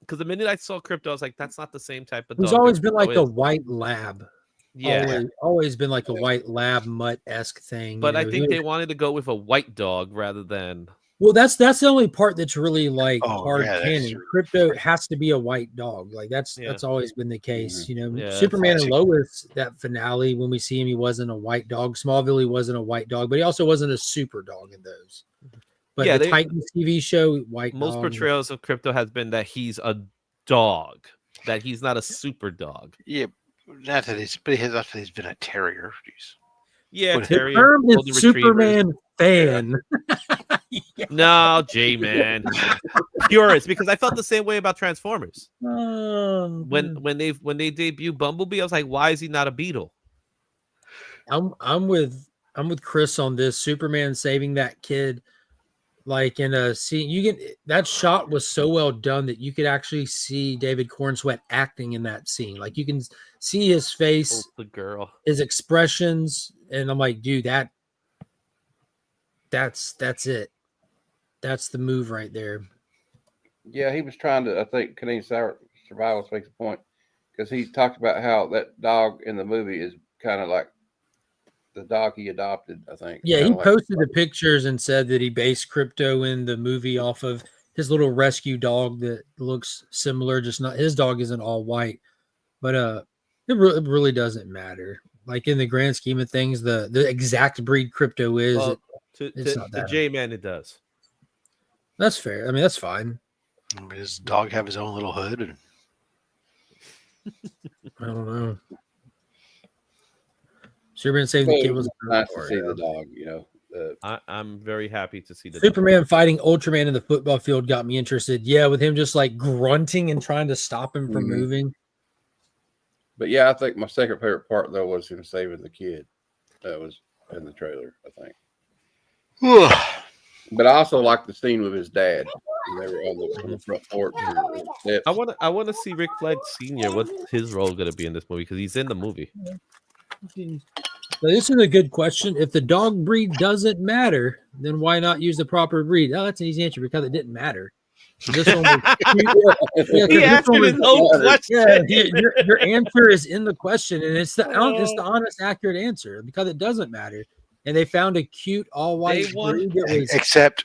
Because the minute I saw Krypto, I was like, that's not the same type of dog. He's always been like a white lab. Yeah, always been like a white lab mutt-esque thing. But I think they wanted to go with a white dog rather than. Well, that's the only part that's really like hard canon. Krypto has to be a white dog. Like that's always been the case. Superman and Lois, that finale when we see him, he wasn't a white dog. Smallville, he wasn't a white dog, but he also wasn't a super dog in those. But the Titans TV show, white most dog. portrayals of Krypto has been that he's a dog, that he's not a super dog. Yeah. Not that he's been a terrier. Jeez. Yeah, terrier. Term is Superman fan. No, J-Man. Purist, because I felt the same way about Transformers. When they debut Bumblebee, I was like, why is he not a beetle? I'm with Chris on this. Superman saving that kid. Like in a scene, that shot was so well done that you could actually see David Cornsweet acting in that scene. Like you can see his face, the girl, his expressions, and I'm like, dude, that's it. That's the move right there. Yeah, he was trying to. I think Canadian Survivalist makes a point because he talked about how that dog in the movie is kind of like the dog he adopted, I think. Yeah, he posted the pictures and said that he based Krypto in the movie off of his little rescue dog that looks similar, just not his dog isn't all white. But it really doesn't matter. Like in the grand scheme of things, the exact breed Krypto is it's not that. To J-Man, it does. That's fair. I mean, that's fine. Does his dog have his own little hood? I don't know. Superman saved the kid was nice to see the dog, I'm very happy to see the Superman dog. Fighting Ultraman in the football field got me interested. Yeah, with him just like grunting and trying to stop him from moving. But yeah, I think my second favorite part though was him saving the kid. That was in the trailer, I think. But I also liked the scene with his dad. They were on the front porch. I want to see Rick Flag Sr. What's his role going to be in this movie? Because he's in the movie. So this is a good question. If the dog breed doesn't matter, then why not use the proper breed? Oh, that's an easy answer because it didn't matter. This one was, he answered his own question. Your answer is in the question, and it's the honest, accurate answer because it doesn't matter. And they found a cute all-white breed that was,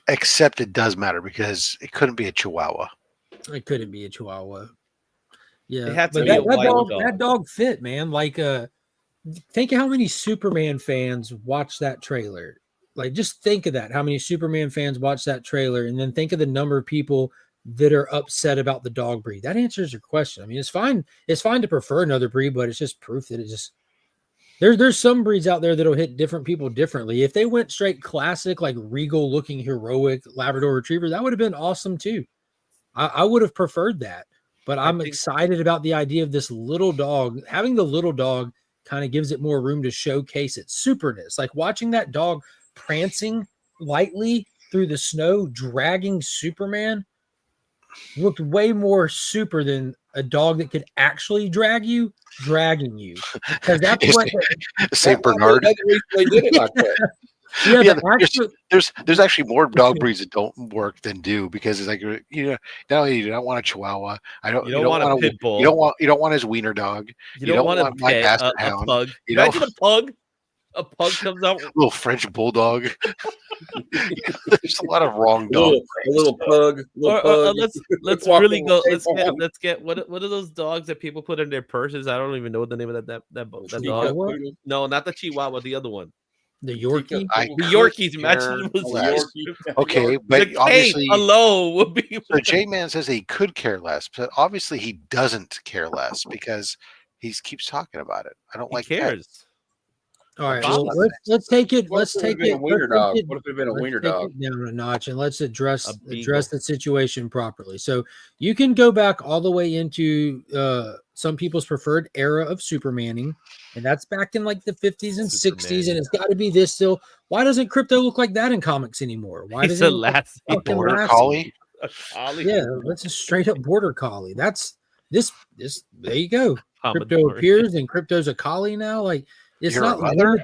except it does matter because it couldn't be a Chihuahua. It couldn't be a Chihuahua. Yeah, it had to be a white dog. That dog fit, man. Like think of how many Superman fans watched that trailer. Like, just think of that. How many Superman fans watch that trailer, and then think of the number of people that are upset about the dog breed. That answers your question. I mean, it's fine. It's fine to prefer another breed, but it's just proof that it just there's some breeds out there that'll hit different people differently. If they went straight classic, like regal looking heroic Labrador Retriever, that would have been awesome too. I would have preferred that. But I'm excited about the idea of this little dog. Having the little dog kind of gives it more room to showcase its superness. Like watching that dog prancing lightly through the snow, dragging Superman, looked way more super than a dog that could actually drag you, dragging you. Because that's what St. Bernard. They did it like that. Yeah, there's actually more dog breeds that don't work than do, because it's like, you know, not only you don't want a Chihuahua, you don't want a pit bull, you don't want his wiener dog, you don't want my basset hound, pug. Imagine a pug. A pug comes out, a little French bulldog. There's a lot of wrong dogs. A little pug. Let's really go. Let's get what are those dogs that people put in their purses? I don't even know what the name of that dog. No, not the Chihuahua. The other one. The Yorkie? The Yorkies. Imagine it was Yorkie. Okay, but obviously, hello would be. So J-Man says he could care less, but obviously he doesn't care less because he keeps talking about it. I don't like cares. That. All right, well, let's take it. Let's take it. What if it had been a wiener dog? Down a notch, and let's address the situation properly. So you can go back all the way into some people's preferred era of Supermaning, and that's back in like the 50s and 60s, and it's got to be this still. Why doesn't Krypto look like that in comics anymore? Why does it look like border collie? Yeah, that's a straight up border collie. That's this. There you go. Krypto appears, and Krypto's a collie now. Like. It's not limited.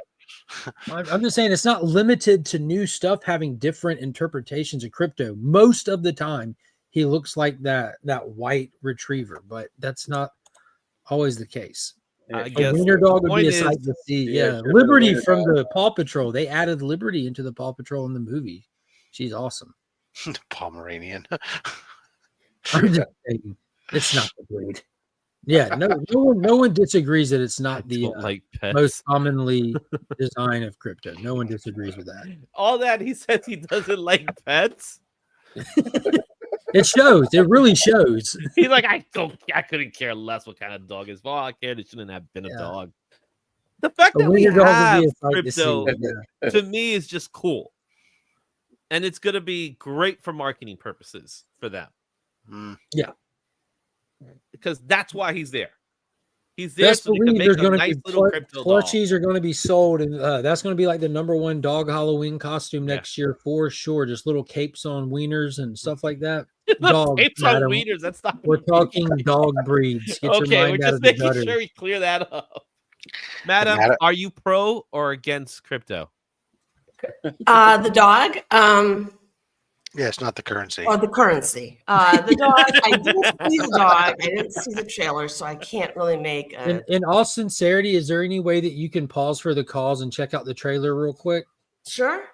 I'm just saying it's not limited to new stuff having different interpretations of Krypto. Most of the time, he looks like that white retriever, but that's not always the case. I guess a wiener dog would be a sight to see. Yeah, Liberty from the Paw Patrol. They added Liberty into the Paw Patrol in the movie. She's awesome. Pomeranian. I'm just saying, it's not the breed. Yeah, no one disagrees that it's not the most commonly design of Krypto. No one disagrees with that. All that he says he doesn't like pets. It shows. It really shows. He's like, I couldn't care less what kind of dog is. Well, I cared. It shouldn't have been a dog. The fact that we have Krypto to me is just cool, and it's gonna be great for marketing purposes for them. Yeah. Because that's why he's there. He's there so he can make a nice little Krypto plushies are going to be sold, and that's going to be like the #1 dog Halloween costume next year for sure. Just little capes on wieners and stuff like that. Dog, capes on wieners. That's not. We're talking dog breeds. Okay, we're just making sure we clear that up. Madam, are you pro or against Krypto? The dog. Yeah, it's not the currency. Or the currency. The dog, I didn't see the dog. I didn't see the trailer, so I can't really make a... In all sincerity, is there any way that you can pause for the calls and check out the trailer real quick? Sure.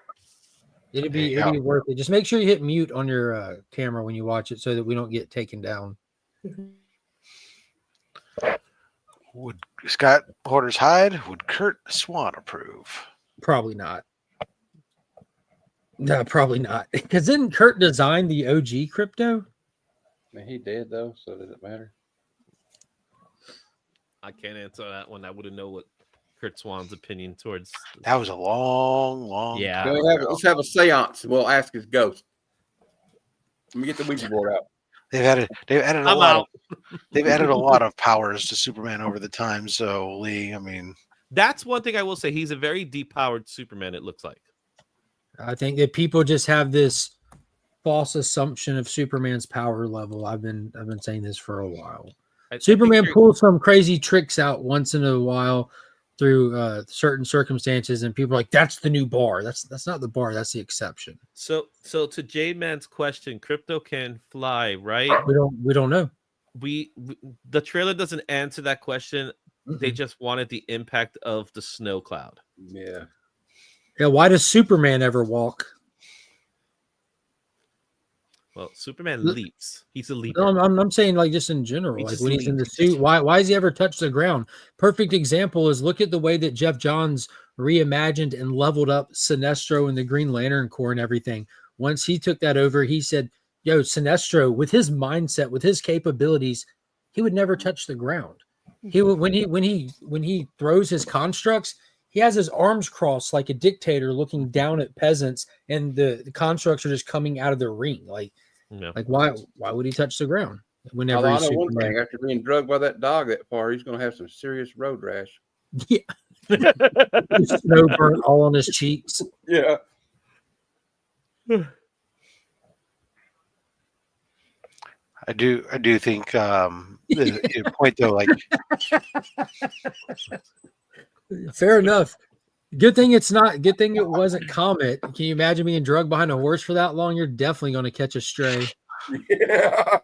It'd be worth it. Just make sure you hit mute on your camera when you watch it so that we don't get taken down. Would Scott Porter's hide? Would Kurt Swan approve? Probably not. No, probably not. Because didn't Kurt design the OG Krypto? I mean, he did though, so does it matter? I can't answer that one. I wouldn't know what Kurt Swan's opinion towards. That was a long. Yeah. Let's have a seance. We'll ask his ghost. Let me get the Ouija board out. They've added They've added a lot of powers to Superman over the time. So Lee, I mean, that's one thing I will say. He's a very deep-powered Superman. It looks like. I think that people just have this false assumption of Superman's power level. I've been saying this for a while. Superman pulls some crazy tricks out once in a while through certain circumstances, and people are like, "That's the new bar." That's not the bar. That's the exception. So to J-Man's question, Krypto can fly, right? We don't know. The trailer doesn't answer that question. Mm-hmm. They just wanted the impact of the snow cloud. Yeah. Yeah, why does Superman ever walk? Well, Superman leaps. He's a leaper. No, I'm saying like just in general. Like when he's in the suit, why does he ever touch the ground? Perfect example is look at the way that Jeff Johns reimagined and leveled up Sinestro and the Green Lantern Corps and everything. Once he took that over, he said, yo, Sinestro, with his mindset, with his capabilities, he would never touch the ground. He would, when he throws his constructs, he has his arms crossed like a dictator looking down at peasants, and the constructs are just coming out of the ring. Like why would he touch the ground? Whenever I know one thing, after being drugged by that dog that far, he's going to have some serious road rash. Yeah. Snow burnt all on his cheeks. Yeah. I do think the point though, like fair enough. Good thing it wasn't Comet. Can you imagine being drugged behind a horse for that long? You're definitely going to catch a stray. Yeah.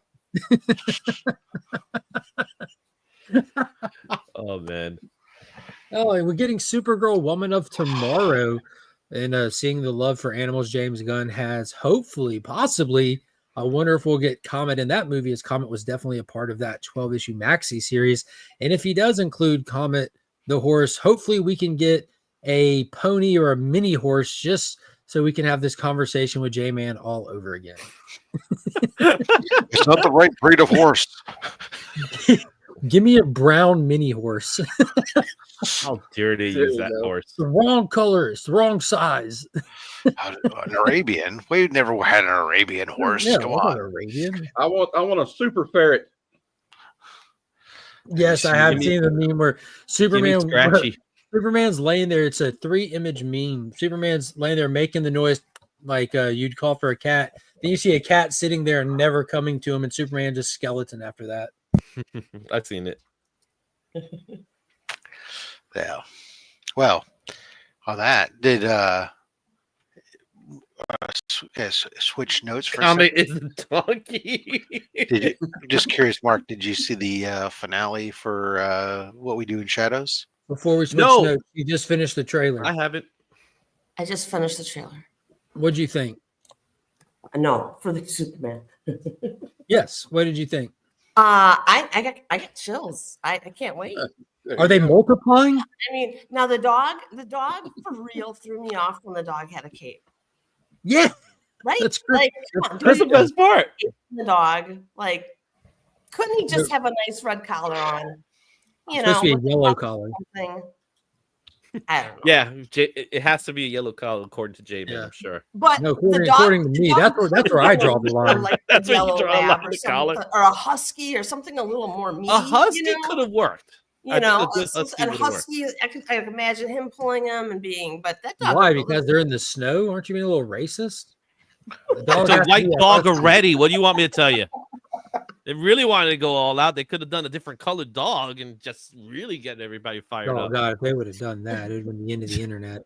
Oh man. Oh, and we're getting Supergirl Woman of Tomorrow, and seeing the love for animals James Gunn has. Hopefully, possibly, I wonder if we'll get Comet in that movie, as Comet was definitely a part of that 12-issue maxi series. And if he does include Comet the horse, hopefully we can get a pony or a mini horse, just so we can have this conversation with J-Man all over again. it's not the right breed of horse. Give me a brown mini horse. How dare they use that horse? The wrong color, it's the wrong size. An Arabian? We've never had an Arabian horse. Yeah, Come on. Arabian. I want a super ferret. Yes, I have seen the meme where Superman's laying there. It's a 3-image meme. Superman's laying there making the noise like you'd call for a cat. Then you see a cat sitting there and never coming to him, and Superman just skeleton after that. I've seen it. Yeah. Well, on that, did switch notes for Comet is a donkey. Just curious, Mark, did you see the finale for What We Do in Shadows? Before we switch notes, you just finished the trailer. I haven't. I just finished the trailer. What'd you think? No, for the Superman. Yes. What did you think? I got chills. I can't wait. Are they multiplying? I mean, now the dog for real threw me off when the dog had a cape. Yeah, right. That's great. Like, that's the best part. The dog, like, couldn't he just have a nice red collar on? You know, supposed to be a yellow collar. Something. I don't know. Yeah, it has to be a yellow collar according to J-Man, I'm sure. But no, according to me, that's where I draw the line. Like that's where you draw the line. The collar, or a husky, or something a little more mean. A husky could have worked. You know, and husky. I can imagine him pulling him and being. But that dog. Why? Because they're in the snow? Aren't you being a little racist? It's a white dog already. What do you want me to tell you? They really wanted to go all out. They could have done a different colored dog and just really get everybody fired up. Oh God, if they would have done that, it would have been the end of the internet.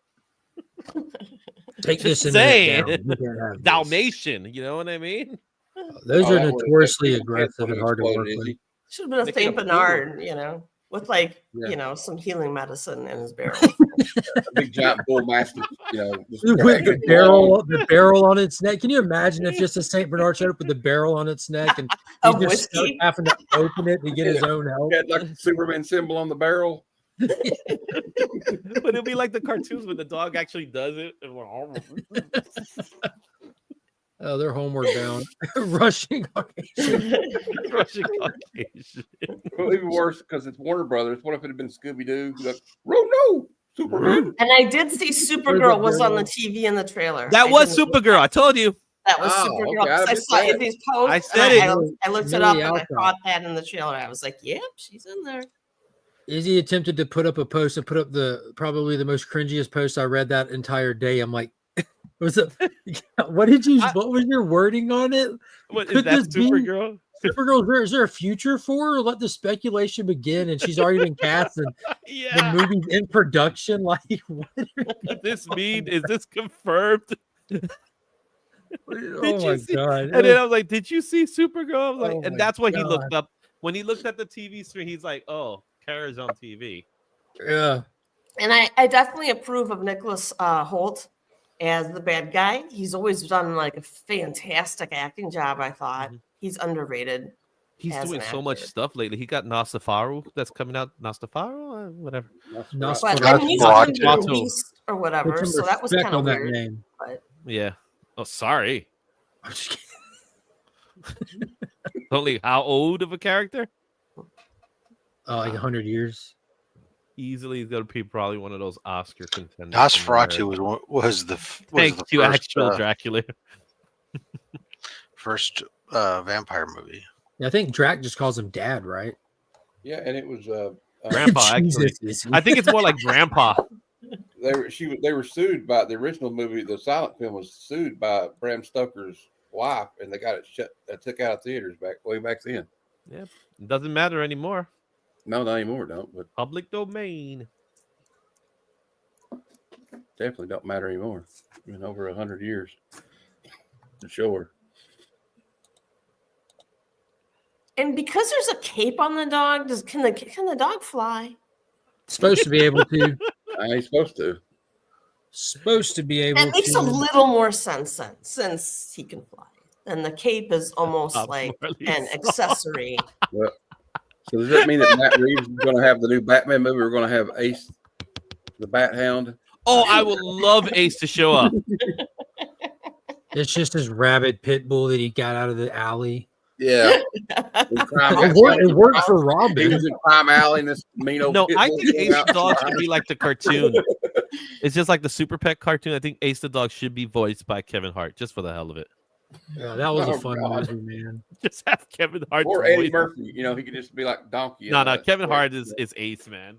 Take just this saying. Dalmatian, you know what I mean? Those are notoriously aggressive and hard to work with. Should have been a Saint Bernard, you know, with you know, some healing medicine in his barrel. A big giant bull mastiff, you know, with the barrel on its neck. Can you imagine if just a Saint Bernard showed up with the barrel on its neck and he just having to open it to get his own help? Got like the Superman symbol on the barrel. But it'll be like the cartoons when the dog actually does it. Oh, they're homeward bound. Rushing Caucasian. Rushing Caucasian. Well, even worse because it's Warner Brothers. What if it had been Scooby-Doo? Like, no, Superman. And I did see Supergirl was on the TV in the trailer. That was Supergirl. I told you. That was Supergirl. Okay, I saw these posts. I said it. I looked it up and I caught that in the trailer. I was like, yep, she's in there. Izzy attempted to put up a post and put up probably the most cringiest post I read that entire day. I'm like, what was your wording on it? What is that, Supergirl? Supergirl, is there a future for her? Let the speculation begin, and she's already been cast, and the movie's in production. Like, what this mean? Is this confirmed? Oh my God! And then I was like, "Did you see Supergirl?" I was like, and that's what he looked up when he looked at the TV screen. He's like, "Oh, Kara's on TV." Yeah, and I definitely approve of Nicholas Hoult as the bad guy. He's always done like a fantastic acting job. I thought he's underrated. He's as doing an so much actor. stuff lately. He got Nostafaru that's coming out. Nostafaru, whatever. But then he's going to be Nosferatu. released or whatever, Put some so that was respect kind of on that weird. name. But Yeah. Oh, sorry. I'm just kidding. Only how old of a character? Like 100 years. Easily, he's gonna be probably one of those Oscar contenders. Nosferatu was the Thank you, first, actual Dracula. first vampire movie. Yeah, I think Drac just calls him Dad, right? Yeah, and it was Grandpa. Actually, Jesus. I think it's more like Grandpa. they were sued by the original movie. The silent film was sued by Bram Stoker's wife, and they got it shut. Took out of theaters way back then. Yeah, it doesn't matter anymore. No, not anymore. Don't. But Public domain. definitely don't matter anymore. It's been over 100 years. For sure. and because there's a cape on the dog, can the dog fly? Supposed to be able to. I ain't supposed to. Supposed to be able That makes to. a little more sense then, since he can fly. And the cape is almost like an accessory. Well, so does that mean that Matt Reeves is going to have the new Batman movie? We're going to have Ace, the Bat Hound. Oh, I would love Ace to show up. It's just his rabid pit bull that he got out of the alley. Yeah, It worked for He Robin. was in Crime Alley, and this mean old. No, pit I bull think came Ace out. the dog should be like the cartoon. It's just like the Super Pet cartoon. I think Ace the dog should be voiced by Kevin Hart, just for the hell of it. Yeah, that was a Oh, fun God. movie, man. Just have Kevin Hart. Or to Eddie voice it. Murphy. You know, he could just be like Donkey. No, Kevin Hart is Ace, man.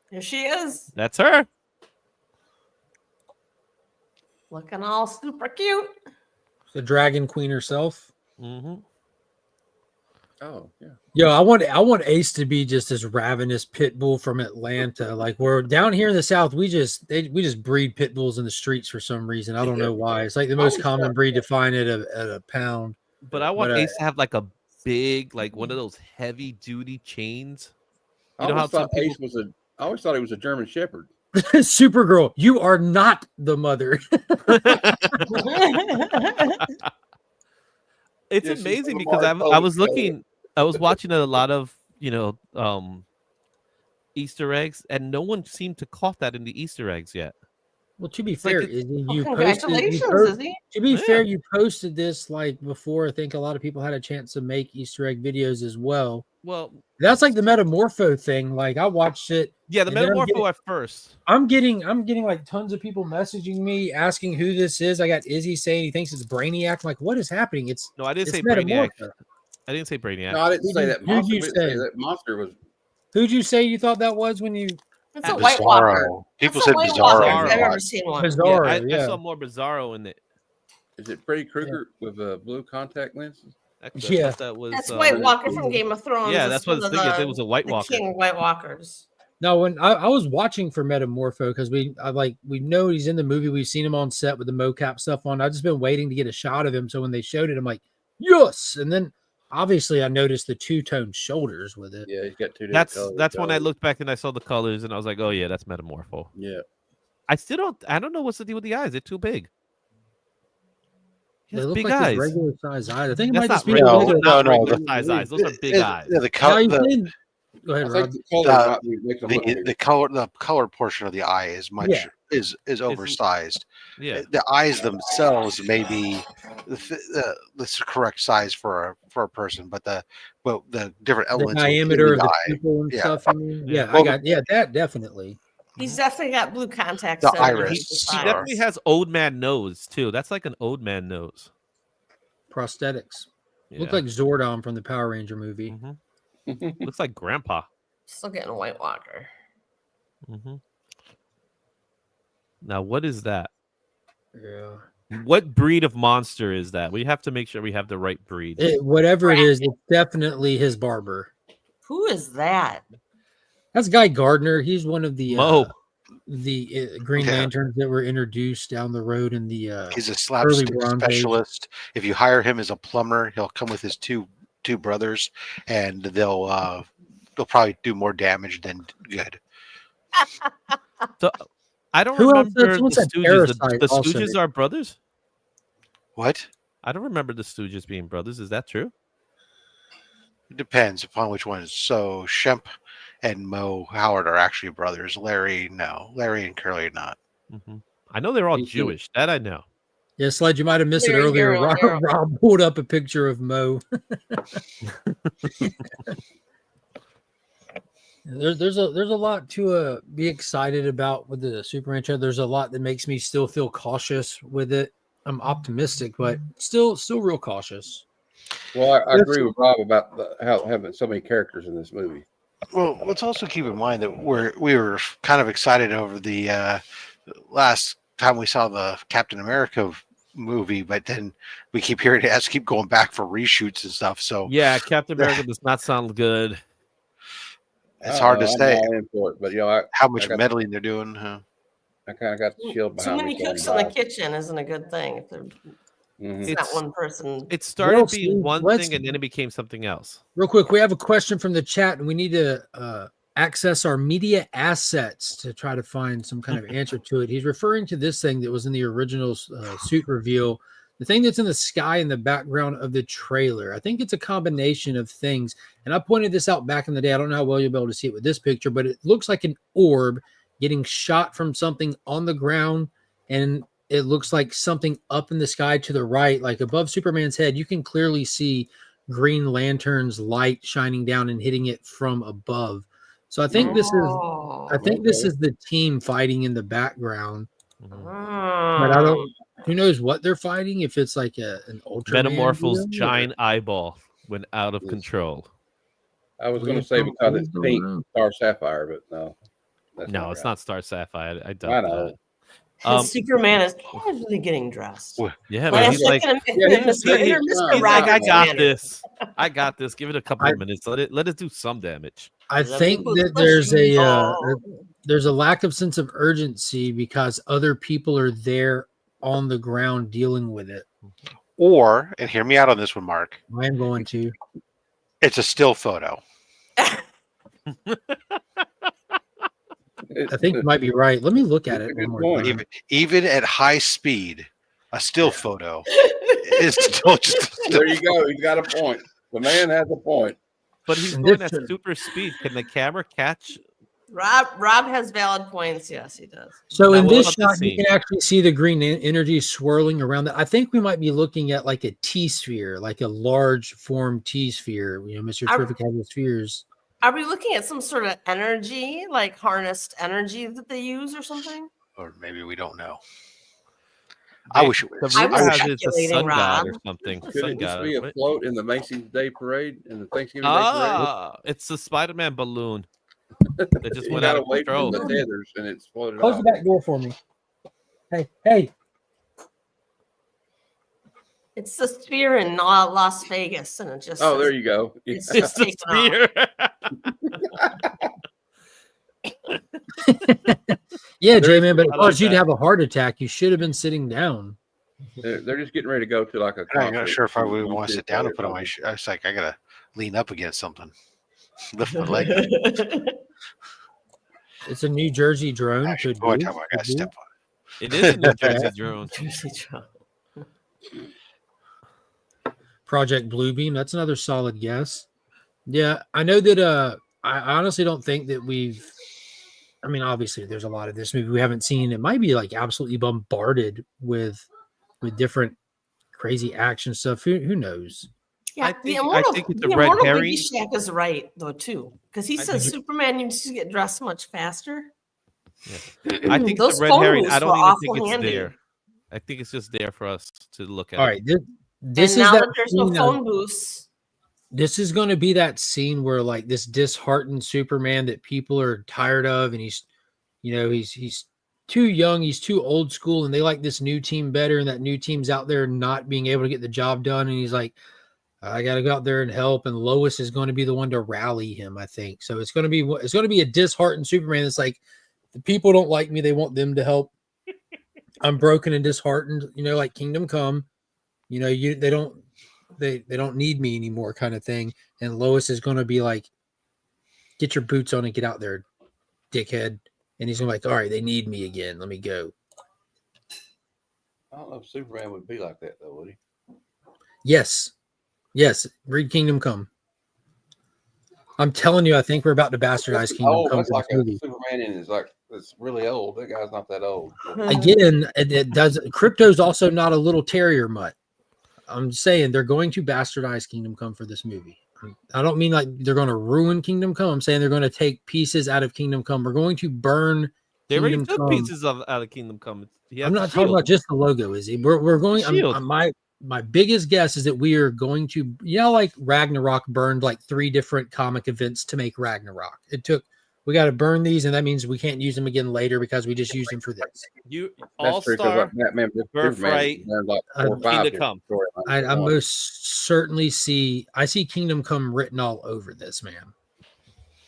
Here she is, That's her. looking all super cute. The Dragon Queen herself. Mm-hmm. Oh, yeah. Yo, I want Ace to be just this ravenous pit bull from Atlanta. Like we're down here in the South, we just breed pit bulls in the streets for some reason. I don't know why. It's like the most common breed to find at a pound. But I want But, Ace to have like a big, like one of those heavy duty chains. I You know how always some thought people... Ace was I always thought he was a German Shepherd. Supergirl, you are not the mother. It's Yeah, she's amazing from because Mark I was Foley. looking, I was watching a lot of Easter eggs, and no one seemed to caught that in the Easter eggs yet. Well, to be like fair, it- Izzy, Well, you congratulations, Izzy. To be Yeah. fair, you posted this like before. I think a lot of people had a chance to make Easter egg videos as well. Well, That's like the Metamorpho thing. Like I watched it. yeah, the And then I'm Metamorpho at first. I'm getting like tons of people messaging me asking who this is. I got Izzy saying he thinks it's Brainiac. I'm like, what is happening? No, I didn't It's say Brainiac. Metamorpho. I didn't say Brainiac. No, I didn't say that Who'd monster. you I didn't say? say that monster was. Who'd you say you thought that was when you It's a White Walker. Bizarro. People That's said a White Walker Bizarro. if I've ever seen one. Bizarro? I Yeah, saw more Bizarro in it. Is it Freddy Krueger with blue contact lenses? Actually, I Yeah. thought that was. That's White Walker from Game of Thrones. Yeah, It's that's what I was one of thinking. It was a White the Walker. King White Walkers. No, when I was watching for Metamorpho because we know he's in the movie. We've seen him on set with the mocap stuff on. I've just been waiting to get a shot of him. So when they showed it, I'm like, yes. And then obviously I noticed the two-tone shoulders with it. Yeah, he's got two different colors. That's when I looked back and I saw the colors and I was like, oh yeah, that's Metamorpho. Yeah. I don't know what's the deal with the eyes. They're too big. He They has look big like his eyes. regular size eyes. I think it That's might just not be regular. the No, way Not no, regular the- size eyes. Those are big eyes. Yeah, Go ahead, I Rob. think the color The- might be making them look bigger. the color portion of the eye is much Yeah. is oversized. Yeah. The eyes themselves may be the correct size for a person, but the different The elements diameter of the eye, pupil and yeah. stuff. I mean, Yeah. yeah, Well, that definitely. He's definitely got blue contacts. The in iris. his He eyes. definitely has old man nose too. That's like an old man nose. Prosthetics. Yeah. Look like Zordon from the Power Ranger movie. Mhm. Looks like Grandpa. Still getting a White Walker. hmm Now, what is that? Yeah. What breed of monster is that? We have to make sure we have the right breed. Whatever it is, it's definitely his barber. Who is that? That's Guy Gardner. He's one of the Mo. Green Yeah. Lanterns that were introduced down the road in the He's a early slapstick Bronze Age. specialist. If you hire him as a plumber, he'll come with his two brothers, and they'll probably do more damage than good. So I don't Who else- remember the someone said Stooges. Parasite The also. Stooges are brothers? What? I don't remember the Stooges being brothers. Is that true? It depends upon which ones. So Shemp and Mo Howard are actually brothers. Larry, no. Larry and Curly are not. I know they're all He's Jewish. That I know. Yeah, Sled, you might have missed it Larry earlier. Harrell, Harrell. Rob pulled up a picture of Mo. There's a lot to be excited about with the Superman show. There's a lot that makes me still feel cautious with it. I'm optimistic, but still real cautious. Well, I agree with Rob about how having so many characters in this movie. Well, let's also keep in mind that we were kind of excited over the last time we saw the Captain America movie, but then we keep hearing it has to keep going back for reshoots and stuff. So Yeah, Captain America does not sound good. it's hard to say I'm all in for it, but how much meddling they're doing. Huh? I kind of got the shield Too behind many me. cooks in the kitchen isn't a good thing. If it's not one person. It started Well, being Steve, one let's- thing and then it became something else. Real quick, we have a question from the chat, and we need to access our media assets to try to find some kind of answer to it. He's referring to this thing that was in the original suit reveal, the thing that's in the sky in the background of the trailer. I think it's a combination of things, and I pointed this out back in the day. I don't know how well you'll be able to see it with this picture, but it looks like an orb getting shot from something on the ground, and it looks like something up in the sky to the right, like above Superman's head. You can clearly see Green Lantern's light shining down and hitting it from above. So I think this is the team fighting in the background. But I don't. Who knows what they're fighting? If it's like an Ultraman Metamorpho's deal, giant eyeball went out of control. I was going to say because it's pink, Star Sapphire, but no. No, it's not Star Sapphire. I I doubt know. that. Superman is casually getting dressed. Yeah, Well, man, he's like, Mr. he's like, Rogers I got manner. this. I got this. Give it a couple of minutes. Let it do some damage. I think that there's a lack of sense of urgency because other people are there on the ground dealing with it. Or, and hear me out on this one, Mark. I am going to. It's a still photo. I think you might be right. Let me look at it one more time. Even at high speed, a still photo is still just. There you go. He's got a point. The man has a point. But he's going at super speed. Can the camera catch? Rob has valid points. Yes, he does. So in this shot, you can actually see the green energy swirling around that. I think we might be looking at like a T-sphere, like a large form T-sphere. You know, Mr. Terrific has the spheres. Are we looking at some sort of energy, like harnessed energy that they use or something? Or maybe we don't know. I wish it was. The rumor has speculating, it's a sun god Rob. or something. Could Sun it just god, be a right? float in the Macy's Day Parade and the Thanksgiving Day Parade? It's the Spider-Man balloon. That just He went got out of away control. from the tethers and it floated Close off. the back door for me. Hey. It's the sphere in Las Vegas, and it just Oh, there you go. It's It's the taken off. Yeah, J-Man, but it I caused like you to that. have a heart attack. You should have been sitting down. They're just getting ready to go to like a concert. I'm not sure if I would want to sit down and put on my. I was like, I gotta lean up against something, lift my leg. It's a New Jersey drone. Actually, Could boy, be. time I gotta step on. It is a New Jersey drone. Project Bluebeam. That's another solid guess. Yeah, I know that. I honestly don't think that we've. I mean, obviously, there's a lot of this movie we haven't seen. It might be like absolutely bombarded with different crazy action stuff. Who knows? Yeah, I the think it's a the red immortal herring. Baby Shack is right though too, because he says Superman needs to get dressed much faster. I think Those it's a red phone herring. booths I don't were even awful think it's handy. there. I think it's just there for us to look at. All right, this And is now that that there's no scene phone booths, this is going to be that scene where like this disheartened Superman that people are tired of, and he's too young, he's too old school, and they like this new team better, and that new team's out there not being able to get the job done, and he's like, I got to go out there and help, and Lois is going to be the one to rally him, I think. So it's going to be a disheartened Superman that's like, the people don't like me, they want them to help. I'm broken and disheartened, like Kingdom Come. They don't need me anymore, kind of thing. And Lois is going to be like, get your boots on and get out there, dickhead. And he's going to be like, all right, they need me again. Let me go. I don't know if Superman would be like that though, would he? Yes. Read Kingdom Come. I'm telling you, I think we're about to bastardize Kingdom Come. That's for like this movie. a Superman in is like it's really old. That guy's not that old. Again, it does. Krypto's also not a little terrier mutt. I'm saying they're going to bastardize Kingdom Come for this movie. I don't mean like they're going to ruin Kingdom Come. I'm saying they're going to take pieces out of Kingdom Come. We're going to burn. They already Kingdom took Come. pieces out of Kingdom Come. I'm not talking about just the logo, is he? We're going. My biggest guess is that we are going to, like Ragnarok burned like 3 different comic events to make Ragnarok. We got to burn these, and that means we can't use them again later because we just used them for this. All-Star, Batman, Birthright, like 4 or 5 Kingdom Come. I most certainly see Kingdom Come written all over this, man.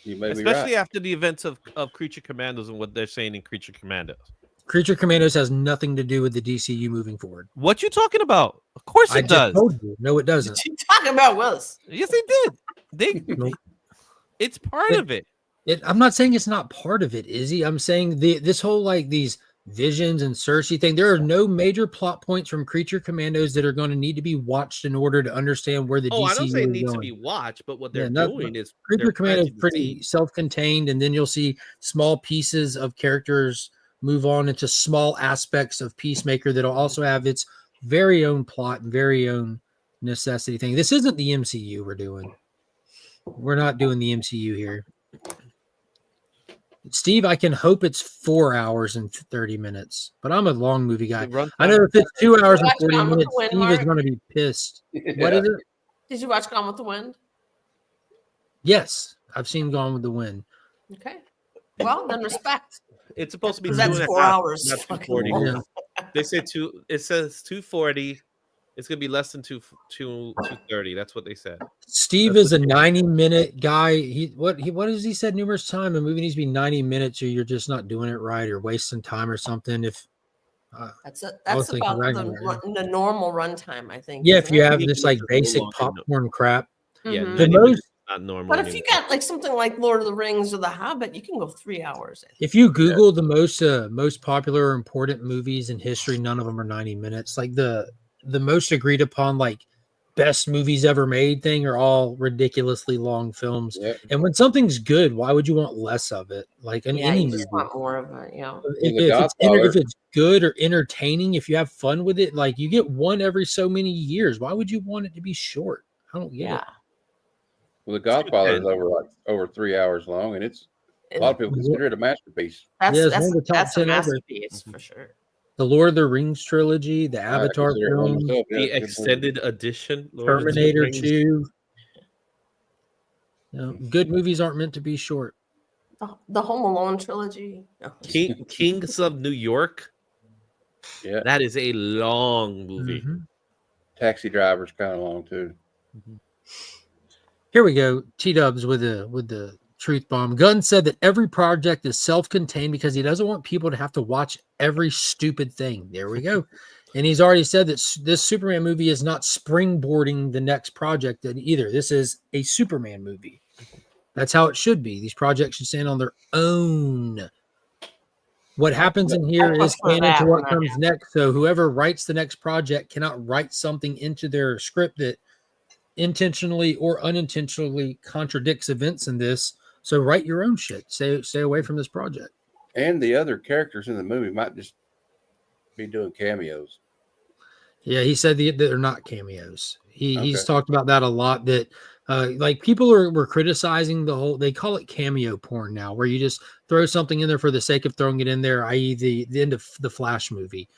You may be Especially right. after the events of Creature Commandos and what they're saying in Creature Commandos. Creature Commandos has nothing to do with the DCU moving forward. What you talking about? Of course it does. Told you. No, it doesn't. What you talking about, Willis? Yes, they did. It's part of it. I'm not saying it's not part of it, Izzy. I'm saying this whole like these Visions and Cersei thing. There are no major plot points from Creature Commandos that are going to need to be watched in order to understand where the DCU I don't say it needs going. to be watched, but what they're doing is Creature Commando is pretty self-contained, and then you'll see small pieces of characters move on into small aspects of Peacemaker that'll also have its very own plot and very own necessity thing. This isn't the MCU we're doing. We're not doing the MCU here. Steve, I can hope it's 4 hours and 30 minutes, but I'm a long movie guy. I know if it's 2 hours and 40 minutes, Steve is going to be pissed. Yeah. What is it? Did you watch Gone with the Wind? Yes, I've seen Gone with the Wind. Okay. Well, then respect. It's supposed to be 2.5 hours. Not 240. Yeah. They say 2. It says 240. It's gonna be less than 230. That's what they said. Steve is a 90-minute guy. What has he said numerous times? A movie needs to be 90 minutes, or you're just not doing it right, or wasting time, or something. If that's about the normal runtime, I think. Yeah, if you have this like basic popcorn crap. Yeah, mm-hmm. The most not normal. But if you got like something like Lord of the Rings or The Hobbit, you can go 3 hours. If you Google the most popular or important movies in history, none of them are 90 minutes. Like the most agreed upon like best movies ever made thing are all ridiculously long films. Yeah. And when something's good, why would you want less of it? Like any movie, want more of it. Yeah. If it's good or entertaining, if you have fun with it, like you get one every so many years. Why would you want it to be short? I don't get it. Well, The Godfather is over 3 hours long, and a lot of people consider it a masterpiece. That's a masterpiece for sure. The Lord of the Rings trilogy, the Avatar film, the extended edition, Terminator 2. Good movies aren't meant to be short. The Home Alone trilogy. Kings of New York. Yeah, that is a long movie. Mm-hmm. Taxi Driver's kind of long too. Mm-hmm. Here we go. T-Dubs with the truth bomb. Gunn said that every project is self-contained because he doesn't want people to have to watch every stupid thing. There we go. And he's already said that this Superman movie is not springboarding the next project either. This is a Superman movie. That's how it should be. These projects should stand on their own. What happens in here is canon to what comes next. So whoever writes the next project cannot write something into their script that intentionally or unintentionally contradicts events in this. So write your own shit. Stay away from this project. And the other characters in the movie might just be doing cameos. Yeah, he said that they're not cameos. He's talked about that a lot. That like people were criticizing the whole. They call it cameo porn now, where you just throw something in there for the sake of throwing it in there. I.e., the end of the Flash movie.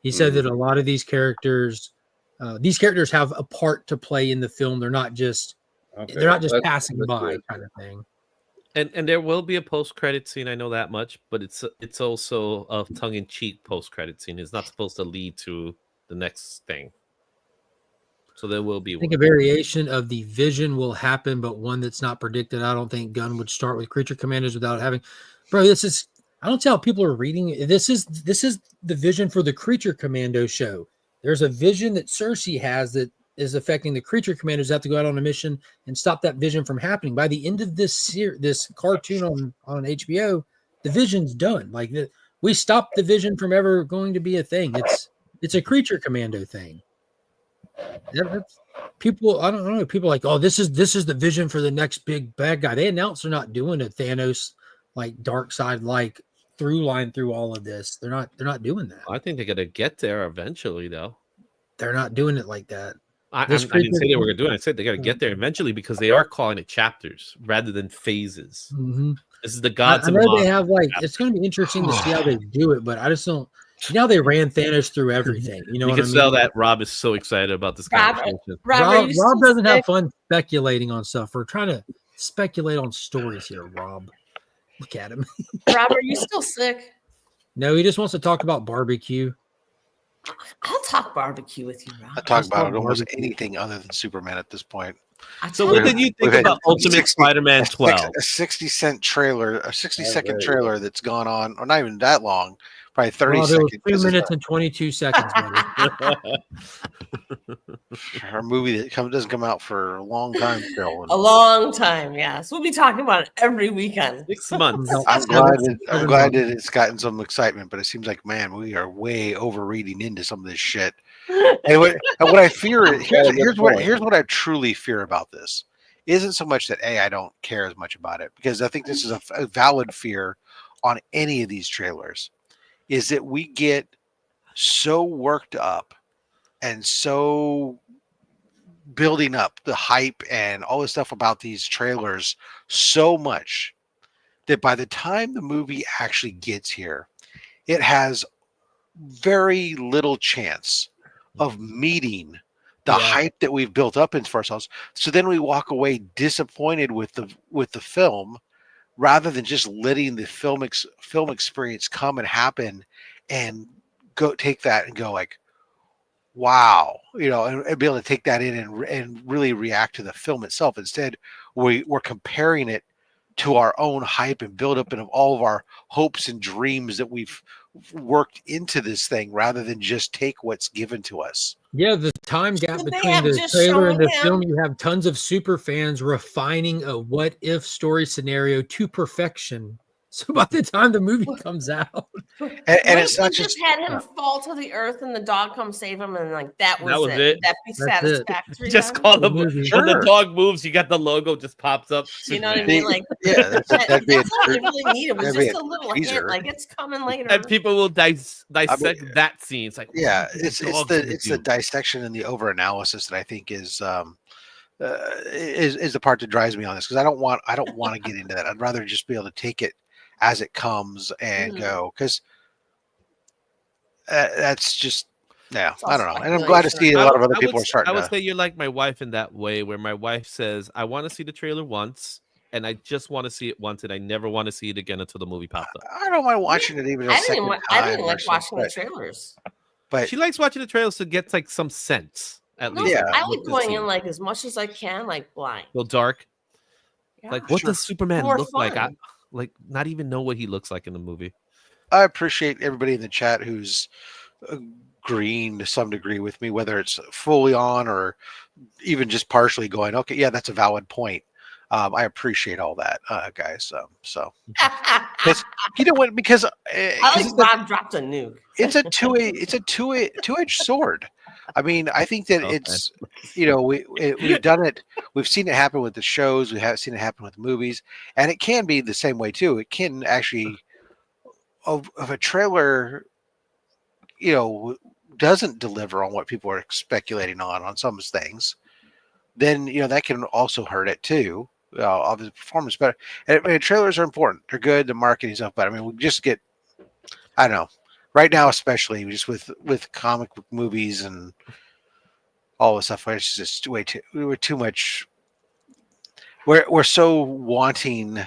He said that a lot of these characters have a part to play in the film. They're not just passing by kind of thing. And there will be a post-credit scene. I know that much, but it's also a tongue-in-cheek post-credit scene. It's not supposed to lead to the next thing. So there will be. I think a variation of the Vision will happen, but one that's not predicted. I don't think Gunn would start with Creature Commandos without having. Bro, this is. I don't see how people are reading. This is the vision for the Creature Commando show. There's a vision that Cersei has that is affecting the Creature Commandos. Have to go out on a mission and stop that vision from happening. By the end of this cartoon on HBO, the Vision's done. Like we stopped the Vision from ever going to be a thing. It's a Creature Commando thing. That's people. I don't know. People are like, oh, this is the vision for the next big bad guy. They announced they're not doing a Thanos like dark side like through line through all of this. They're not doing that. I think they're gonna get there eventually, though. They're not doing it like that. I didn't say they were gonna do it. I said they're gonna get there eventually because they are calling it chapters rather than phases. Mm-hmm. This is the gods. I know they have like it's going to be interesting to see how they do it, but I just don't. Now they ran Thanos through everything. You know, you what can I mean? tell that Rob is so excited about this conversation. Rob doesn't have fun speculating on stuff. We're trying to speculate on stories here, Rob. Look at him. Rob, are you still sick? No, he just wants to talk about barbecue. I'll talk barbecue with you, Rob. I talk about almost anything other than Superman at this point. So what did you think about Ultimate Spider-Man 12? A 60-cent trailer, a 60-second trailer that's gone on, or not even that long, probably 30 seconds. 2 minutes and 22 seconds. Our movie that doesn't come out for a long time still. A long time, yes. We'll be talking about it every weekend. 6 months. I'm glad that it's gotten some excitement, but it seems like, man, we are way overreading into some of this shit. And what I fear is here's what I truly fear about this. Isn't so much that I don't care as much about it, because I think this is a valid fear on any of these trailers, is that we get so worked up and so building up the hype and all this stuff about these trailers so much that by the time the movie actually gets here, it has very little chance of meeting the hype that we've built up into ourselves. So then we walk away disappointed with the film, rather than just letting the film experience come and happen and go take that and go like, wow, and be able to take that in and really react to the film itself. Instead, we're comparing it to our own hype and build up of all of our hopes and dreams that we've worked into this thing, rather than just take what's given to us. Yeah, the time gap between the trailer and the film, you have tons of super fans refining a what if story scenario to perfection. So by the time the movie comes out, and it's not just had him fall to the earth and the dog come save him, and like that was it. That'd be satisfactory. Just call him when the dog moves, you got the logo just pops up. You know what I mean? Like, that's all you really need. It was just a little hint, like it's coming later. And people will dissect that scene. It's like, it's the dissection and the over analysis that I think is the part that drives me on this, because I don't want to get into that. I'd rather just be able to take it as it comes and go, because that's just I don't know. And I'm glad to see a lot of other people are starting. I would say you're like my wife in that way, where my wife says, I want to see the trailer once, and I just want to see it once, and I never want to see it again until the movie pops up. I don't mind watching it even a second time. I didn't like watching the trailers, but she likes watching the trailers to get like some sense. At least, I like going in like as much as I can, like blind. Well, dark. Yeah. Like, what does Superman look like? Like, not even know what he looks like in the movie. I appreciate everybody in the chat who's agreeing to some degree with me, whether it's fully on or even just partially going, okay, yeah, that's a valid point. I appreciate all that, guys. So because you know what? Because I like Rob dropped a nuke. It's a two-edged sword. I mean, I think that it's, we've done it. We've seen it happen with the shows. We have seen it happen with movies, and it can be the same way too. It can actually, of a trailer, doesn't deliver on what people are speculating on some things, then that can also hurt it too. Of the performance, but trailers are important. They're good. The marketing stuff, but I mean, we just get, I don't know. Right now, especially just with comic book movies and all this stuff, it's just we're too much. We're so wanting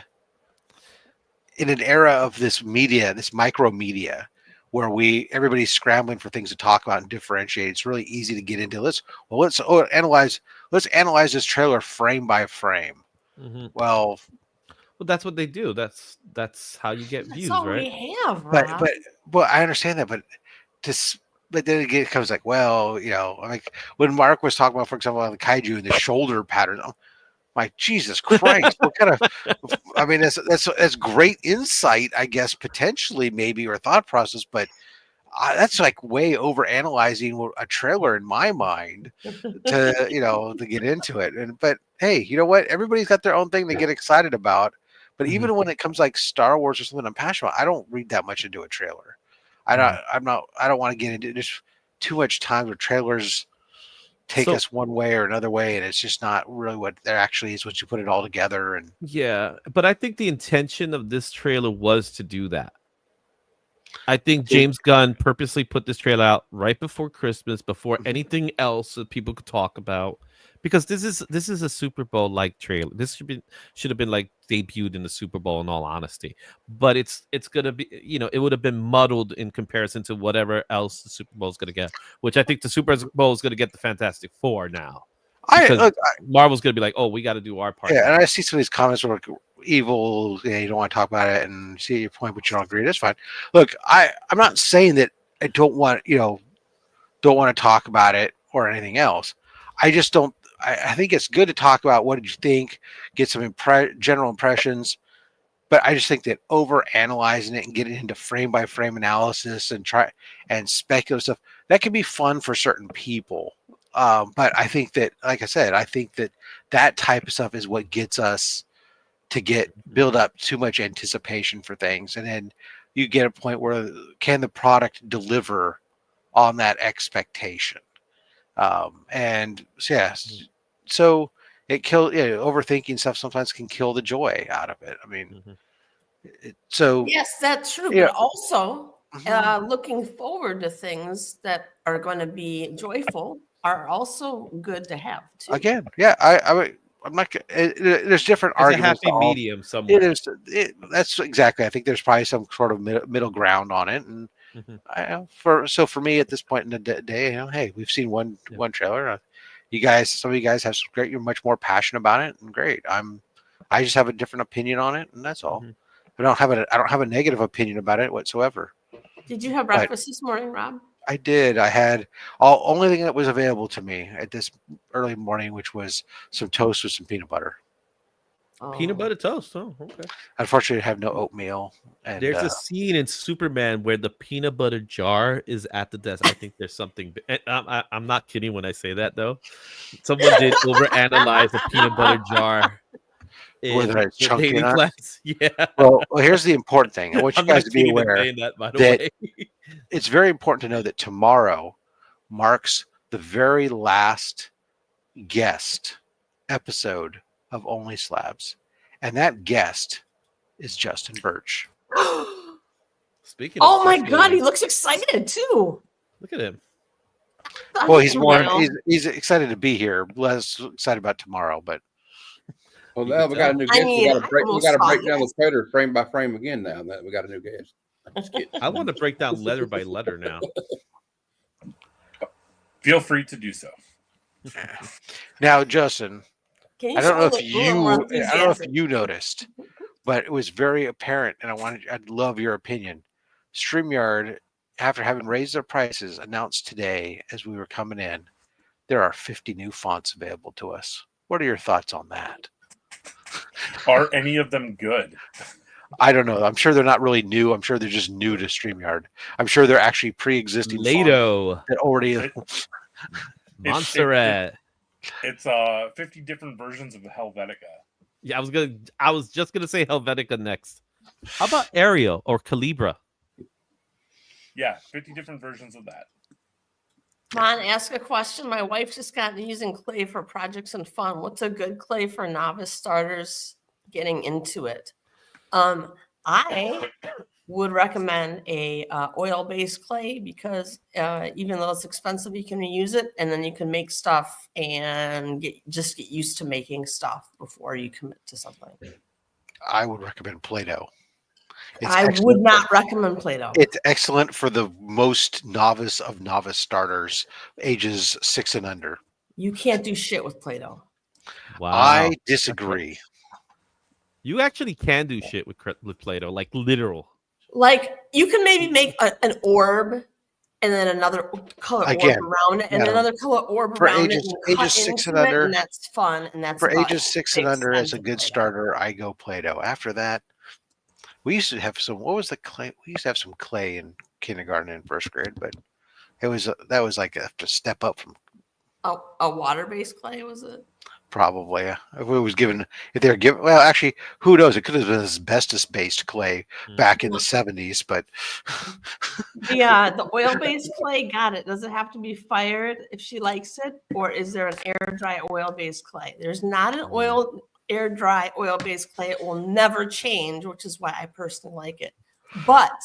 in an era of this media, this micro media, where everybody's scrambling for things to talk about and differentiate. It's really easy to get into. Let's analyze this trailer frame by frame. Mm-hmm. Well, that's what they do. That's how you get views, all right? We have, Rob. But I understand that, but then again, it comes like, well, like when Mark was talking about, for example, on the kaiju and the shoulder pattern. I'm like, Jesus Christ, what kind of? I mean, that's great insight, I guess, potentially, maybe, or thought process, but that's like way over analyzing a trailer in my mind to to get into it. But hey, you know what? Everybody's got their own thing they get excited about. But even when it comes like Star Wars or something I'm passionate about, I don't read that much into a trailer. I don't want to get into just too much time where trailers take us one way or another way, and it's just not really what there actually is once you put it all together. And yeah, but I think the intention of this trailer was to do that. I think James Gunn purposely put this trailer out right before Christmas, before anything else that people could talk about, because this is a Super Bowl like trailer. This should have been like debuted in the Super Bowl, in all honesty. But it's gonna be, it would have been muddled in comparison to whatever else the Super Bowl is gonna get, which I think the Super Bowl is gonna get the Fantastic Four now. Marvel's gonna be like, oh, we got to do our part. Yeah, and I see some of these comments where evil, you don't want to talk about it, and see your point, but you don't agree. That's fine. Look, I'm not saying that I don't want to talk about it or anything else. I just don't. I think it's good to talk about what did you think, get some general impressions, but I just think that over analyzing it and getting into frame by frame analysis and speculative stuff, that can be fun for certain people. But I think that, like I said, that type of stuff is what gets us to build up too much anticipation for things. And then you get a point where can the product deliver on that expectation? And so it overthinking stuff sometimes can kill the joy out of it. I mean, yes, that's true. But also looking forward to things that are going to be joyful are also good to have too. Again, yeah, I'm not. There's different arguments. A happy medium somewhere. That's exactly. I think there's probably some sort of middle ground on it. And for me at this point in the day, hey, we've seen one trailer. Some of you guys have some great. You're much more passionate about it, and great. I just have a different opinion on it, and that's all. I don't have a negative opinion about it whatsoever. Did you have breakfast this morning, Rob? I did. I had only thing that was available to me at this early morning, which was some toast with some peanut butter. Peanut butter toast. Oh, okay. Unfortunately, I have no oatmeal. And there's a scene in Superman where the peanut butter jar is at the desk. I think there's something. I'm not kidding when I say that, though. Someone did overanalyze a peanut butter jar. Whether it's chunky or not. Yeah. Well, here's the important thing. I want you guys to be aware that it's very important to know that tomorrow marks the very last guest episode of Only Slabs, and that guest is Justin Birch. Speaking. Oh my God, he looks excited too. Look at him. Well, he's excited to be here. Less excited about tomorrow, but. Well, now we got a new guest. We got to break down the trailer frame by frame again. Now that we got a new guest. I want to break down letter by letter now. Feel free to do so. Now, Justin, I don't know if you noticed, but it was very apparent, and I'd love your opinion. StreamYard, after having raised their prices, announced today as we were coming in, there are 50 new fonts available to us. What are your thoughts on that? Are any of them good? I don't know. I'm sure they're not really new. I'm sure they're just new to StreamYard. I'm sure they're actually pre-existing Lato that already Montserrat. It's 50 different versions of Helvetica. Yeah, I was just gonna say Helvetica next. How about Arial or Calibra? Yeah, 50 different versions of that. Come on, ask a question. My wife just got using clay for projects and fun. What's a good clay for novice starters getting into it? I would recommend a oil-based clay because even though it's expensive, you can reuse it, and then you can make stuff and get used to making stuff before you commit to something. I would recommend Play-Doh. I would not recommend Play-Doh. It's excellent for the most novice of novice starters, ages 6 and under. You can't do shit with Play-Doh. Wow. I disagree. You actually can do shit with Play-Doh, like literal. Like you can maybe make an orb and then another color orb around it, and another color orb around it. Ages 6 and under, and that's fun. And that's for ages 6 and under as a good starter. I go Play-Doh. After that, we used to have some. What was the clay? We used to have some clay in kindergarten and first grade, but that was like a step up from A water-based clay, was it? probably. If they were given, well, actually, who knows? It could have been asbestos-based clay back in the 70s, but Yeah, the oil-based clay, got it. Does it have to be fired if she likes it, or is there an air dry oil-based clay? There's not an air dry oil-based clay. It will never change, which is why I personally like it. But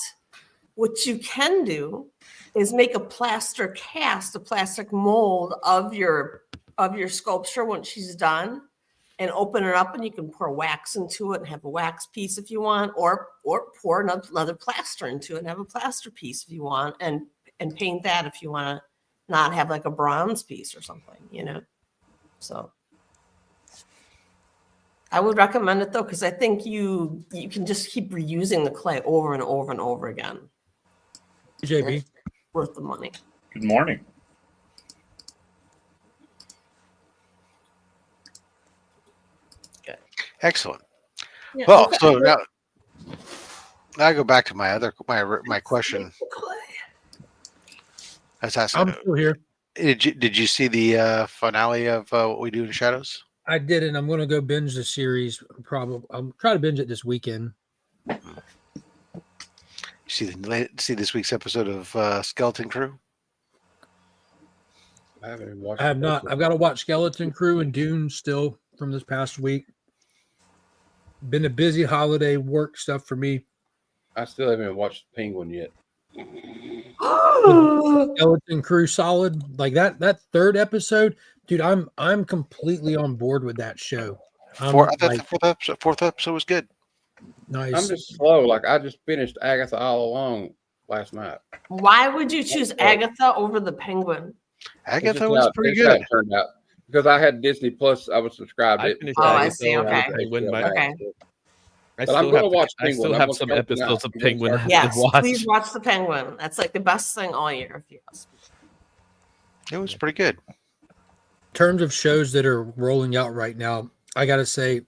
what you can do is make a plaster cast, a plastic mold of your sculpture once she's done, and open it up, and you can pour wax into it and have a wax piece if you want, or pour another plaster into it and have a plaster piece if you want, and paint that if you want to not have like a bronze piece or something, you know. So I would recommend it though, because I think you can just keep reusing the clay over and over and over again. JB, Worth the money. Good morning. excellent. Yeah, Well, okay. so now I go back to my question. I was asking, I'm still here. did you see the finale of What We Do in the Shadows? I did, and I'm going to go binge the series. Probably, I'll try to binge it this weekend. See this week's episode of Skeleton Crew? I haven't even watched. I have not. I've got to watch Skeleton Crew and Dune still from this past week. Been a busy holiday work stuff for me. I still haven't even watched Penguin yet. Skeleton Crew solid. Like that third episode, dude, I'm completely on board with that show. I thought the fourth episode was good. Nice. I'm just slow. Like I just finished Agatha All Along last night. Why would you choose Agatha over the Penguin? Agatha was pretty good. It turned out because I had Disney Plus. I was subscribed. I see. Okay. Okay. But I'm going to watch I Penguin. still have some episodes of Penguin. Yes, to watch. please watch the Penguin. That's like the best thing all year. If you ask me. It was pretty good. In terms of shows that are rolling out right now, I got to say,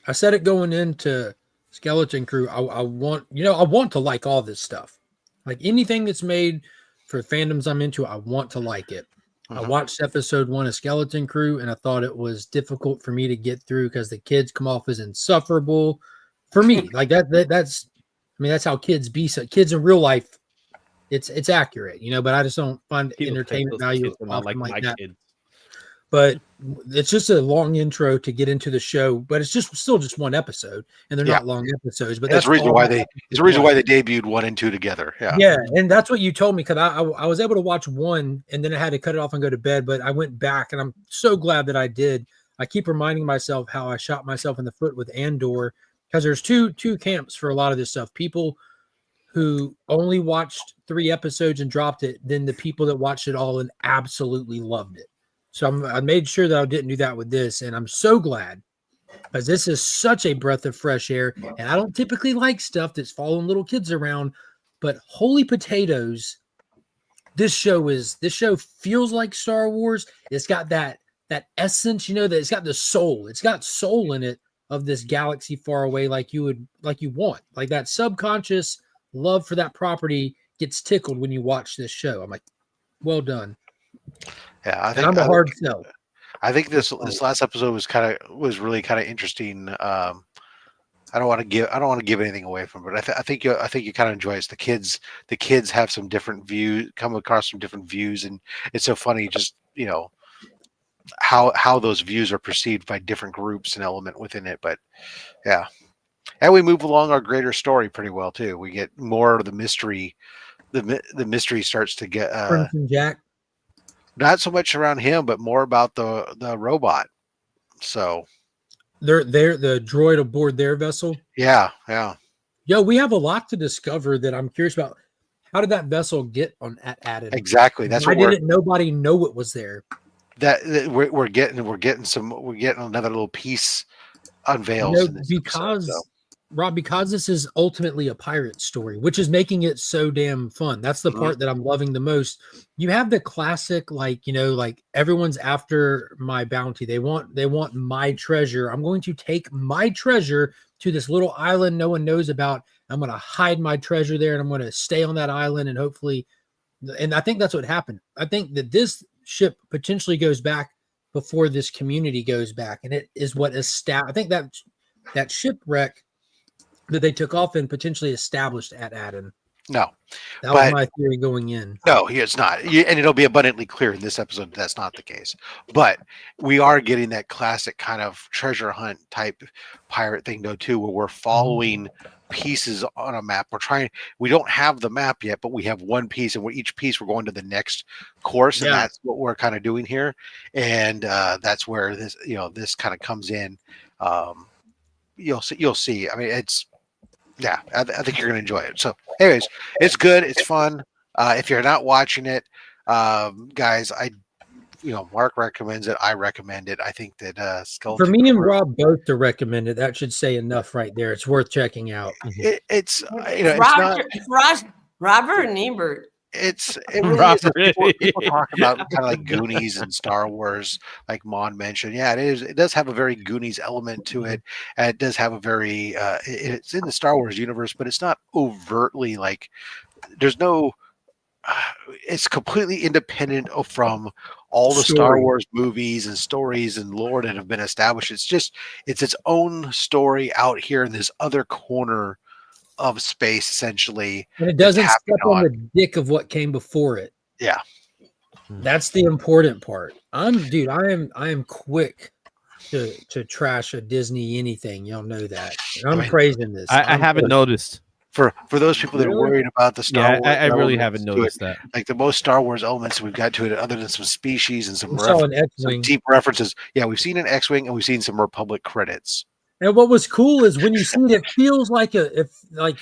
I said it going into Skeleton Crew. I want to like all this stuff. Like anything that's made for fandoms I'm into, I want to like it. I watched episode 1 of Skeleton Crew, and I thought it was difficult for me to get through because the kids come off as insufferable. For me, like that's how kids be. So kids in real life, it's accurate, but I just don't find entertainment value like that. Kids. But it's just a long intro to get into the show. But it's still just one episode, and they're not long episodes. But that's the reason why they debuted 1 and 2 together. Yeah, and that's what you told me because I was able to watch 1, and then I had to cut it off and go to bed. But I went back, and I'm so glad that I did. I keep reminding myself how I shot myself in the foot with Andor. Because there's two camps for a lot of this stuff. People who only watched 3 episodes and dropped it, then the people that watched it all and absolutely loved it. So I made sure that I didn't do that with this, and I'm so glad because this is such a breath of fresh air. And I don't typically like stuff that's following little kids around, but holy potatoes, this show feels like Star Wars. It's got that essence, that it's got the soul. It's got soul in it. Of this galaxy far away, like you want, like that subconscious love for that property gets tickled when you watch this show. I'm like, well done. Yeah, I'm a hard sell. I think this last episode was really kind of interesting. I don't want to give anything away from it, but I think you kind of enjoy it. The kids have some different views, come across some different views, and it's so funny. Just how those views are perceived by different groups and element within it. But yeah, and we move along our greater story pretty well too. We get more of the mystery. The mystery starts to get Crimson Jack. Not so much around him, but more about the robot. So they're the droid aboard their vessel. Yeah. Yo, we have a lot to discover that I'm curious about. How did that vessel get added? Exactly. That's why didn't nobody know it was there? That we're getting another little piece unveiled. Because Rob, because this is ultimately a pirate story, which is making it so damn fun. That's the part that I'm loving the most. You have the classic, like, you know, like everyone's after my bounty. They want my treasure. I'm going to take my treasure to this little island no one knows about. I'm going to hide my treasure there, and I'm going to stay on that island, and hopefully, and I think that's what happened. I think that this ship potentially goes back before this community goes back, and it is what established. I think that shipwreck that they took off in potentially established at Aden. No, that was my theory going in. No, it's not, and it'll be abundantly clear in this episode that's not the case. But we are getting that classic kind of treasure hunt type pirate thing, though, too, where we're following pieces on a map. We don't have the map yet, but we have one piece, and each piece we're going to the next course, and that's what we're kind of doing here. And that's where this kind of comes in. You'll see. I mean, it's. Yeah, I think you're going to enjoy it. So, anyways, it's good. It's fun. If you're not watching it, guys, Mark recommends it. I recommend it. I think that Skeleton. For me and Rob both to recommend it, that should say enough right there. It's worth checking out. It's Robert and Ebert. It really is. People talk about kind of like Goonies and Star Wars, like Mon mentioned. Yeah, it is. It does have a very Goonies element to it. And it does have a very. It's in the Star Wars universe, but it's not overtly like. There's no. It's completely independent from all the Star Wars movies and stories and lore that have been established. It's its own story out here in this other corner of space, essentially, and it doesn't step on the dick of what came before it. Yeah, that's the important part. I am quick to trash a Disney anything. Y'all know that. I'm praising this. I haven't noticed. For those people that are worried about the Star Wars, I really haven't noticed that. Like the most Star Wars elements we've got to it, other than some species and some deep references. Yeah, we've seen an X-wing and we've seen some Republic credits. And what was cool is when you see it, it feels like if all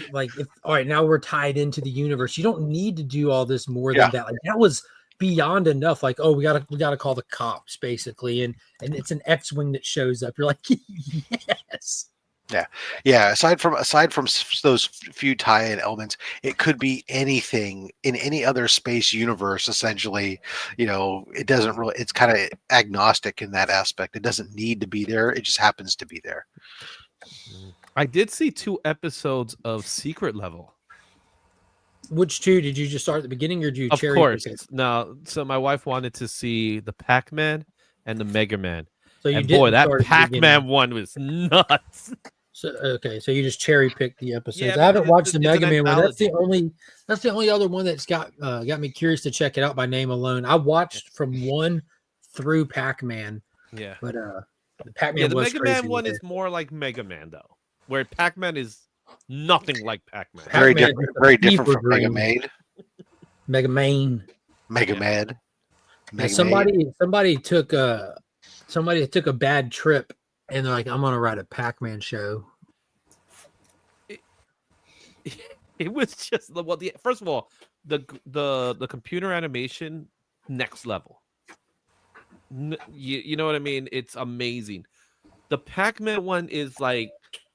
right, now we're tied into the universe. You don't need to do all this more than that. Like that was beyond enough. Like, oh, we gotta call the cops, basically, and it's an X-wing that shows up. You're like, yes. Yeah. Aside from those few tie-in elements, it could be anything in any other space universe. Essentially, it doesn't really. It's kind of agnostic in that aspect. It doesn't need to be there. It just happens to be there. I did see 2 episodes of Secret Level. Which 2 did you just start at the beginning, or did you? Of course. No. So my wife wanted to see the Pac-Man and the Mega Man. So that Pac-Man one was nuts. So so you just cherry picked the episodes. I haven't watched the Mega Man one. That's the only other one that's got me curious to check it out by name alone. I watched from 1 through Pac-Man. Yeah, but the Pac-Man the was Mega crazy Man one is more like Mega Man though, where Pac-Man is nothing like Pac-Man. Very different from Mega Man. Mega Man. Mega Man. Somebody took a bad trip. And they're like, I'm gonna write a Pac-Man show. It was just first of all, the computer animation next level. You know what I mean? It's amazing. The Pac-Man one is like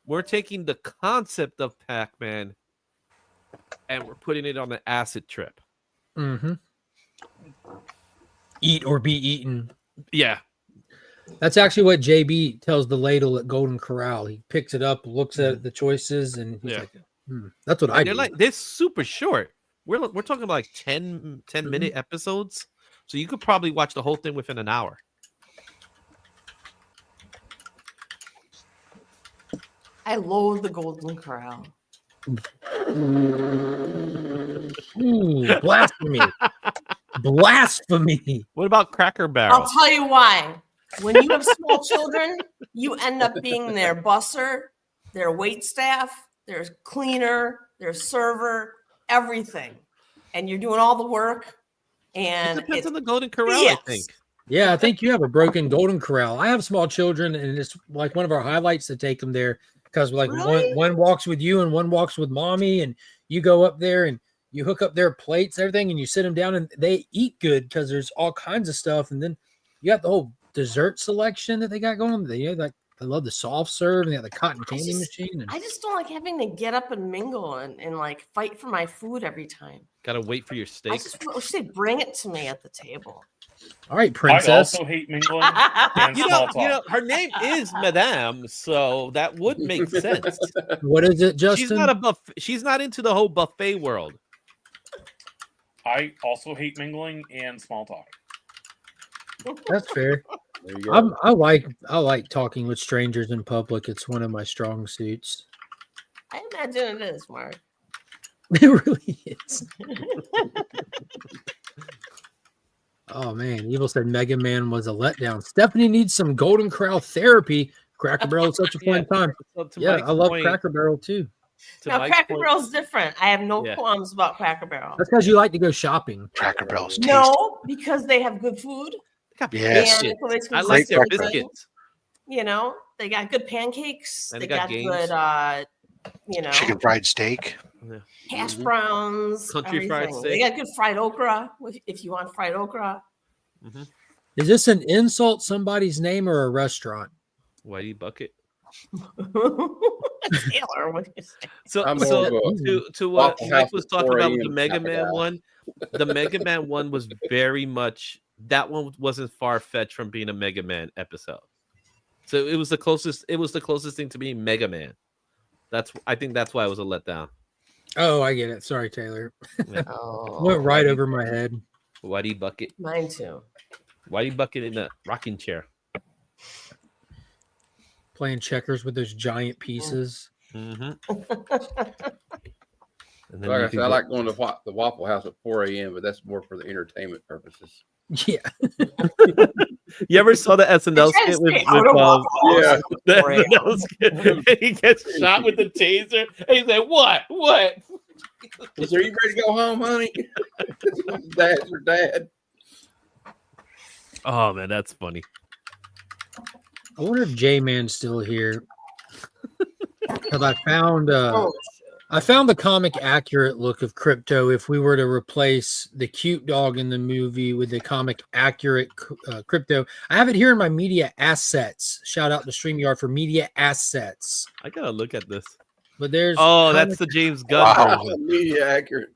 we're taking the concept of Pac-Man and we're putting it on an acid trip. Mm-hmm. Eat or be eaten. Yeah. That's actually what JB tells the ladle at Golden Corral. He picks it up, looks at the choices, and he's like, that's what I do. They're super short. We're talking about like 10 minute episodes. So you could probably watch the whole thing within an hour. I loathe the Golden Corral. Ooh, blasphemy. Blasphemy. What about Cracker Barrel? I'll tell you why. When you have small children, you end up being their busser, their wait staff, their cleaner, their server, everything. And you're doing all the work. And it depends on the Golden Corral, yes. I think. Yeah, I think you have a broken Golden Corral. I have small children, and it's like one of our highlights to take them there because like one walks with you and one walks with mommy, and you go up there and you hook up their plates, everything, and you sit them down and they eat good because there's all kinds of stuff. And then you got the whole dessert selection that they got going on. They like I love the soft serve and they got the cotton candy machine. And I just don't like having to get up and mingle and like fight for my food every time. Gotta wait for your I steak. just wish they'd bring it to me at the table. all right, I princess. also hate mingling and small talk. Her name is Madame, so that would make sense. What is it, Justin? She's not a she's not into the whole buffet world. I also hate mingling and small talk. That's fair. There you go. I like talking with strangers in public. It's one of my strong suits. I imagine it is, Mark. It really is. Oh man, Evil said Mega Man was a letdown. Stephanie needs some Golden Corral therapy. Cracker Barrel is such a fun time. So to Yeah, Mike's I love point- Cracker Barrel too. to Now, Mike's Cracker point- Barrel's different. I have no Yeah. qualms about Cracker Barrel. That's because you like to go shopping. Cracker Barrel's tasty. No, because they have good food. Yes. And it's I like their Great breakfast. biscuits. You know, they got good pancakes. And They they got got games. good, you know, Chicken fried steak. hash browns. Country fried everything. steak. They got good fried okra if you want fried okra. Is this an insult somebody's name or a restaurant? Whitey Bucket. Taylor, what do you say? So, I'm so more of to what Waffle Mike House was at talking 4 about with the a.m. Mega type of Man guy. one, the Mega Man one was very much, that one wasn't far fetched from being a Mega Man episode. So it was the closest thing to being Mega Man. I think that's why it was a letdown. Oh, I get it. Sorry, Taylor. Oh, Went right over my head. Whitey Bucket. mine too. Whitey Bucket in a rocking chair. Playing checkers with those giant pieces. Mm-hmm. And Like I said, I like going to the Waffle House at 4 a.m., but that's more for the entertainment purposes. Yeah. You ever saw the SNL Try to skit with stay out of Waffle House yeah. at the 4 a.m. SNL skit? And he gets shot with the taser. And he's like, "What? What?" So are you ready to go home, honey? Dad's your dad. Oh man, that's funny. I wonder if J-Man's still here. Because I found the comic accurate look of Krypto if we were to replace the cute dog in the movie with the comic accurate Krypto. I have it here in my media assets. Shout out to StreamYard for media assets. I gotta look at this. But there's That's the James Gunn Wow. version. Media accurate.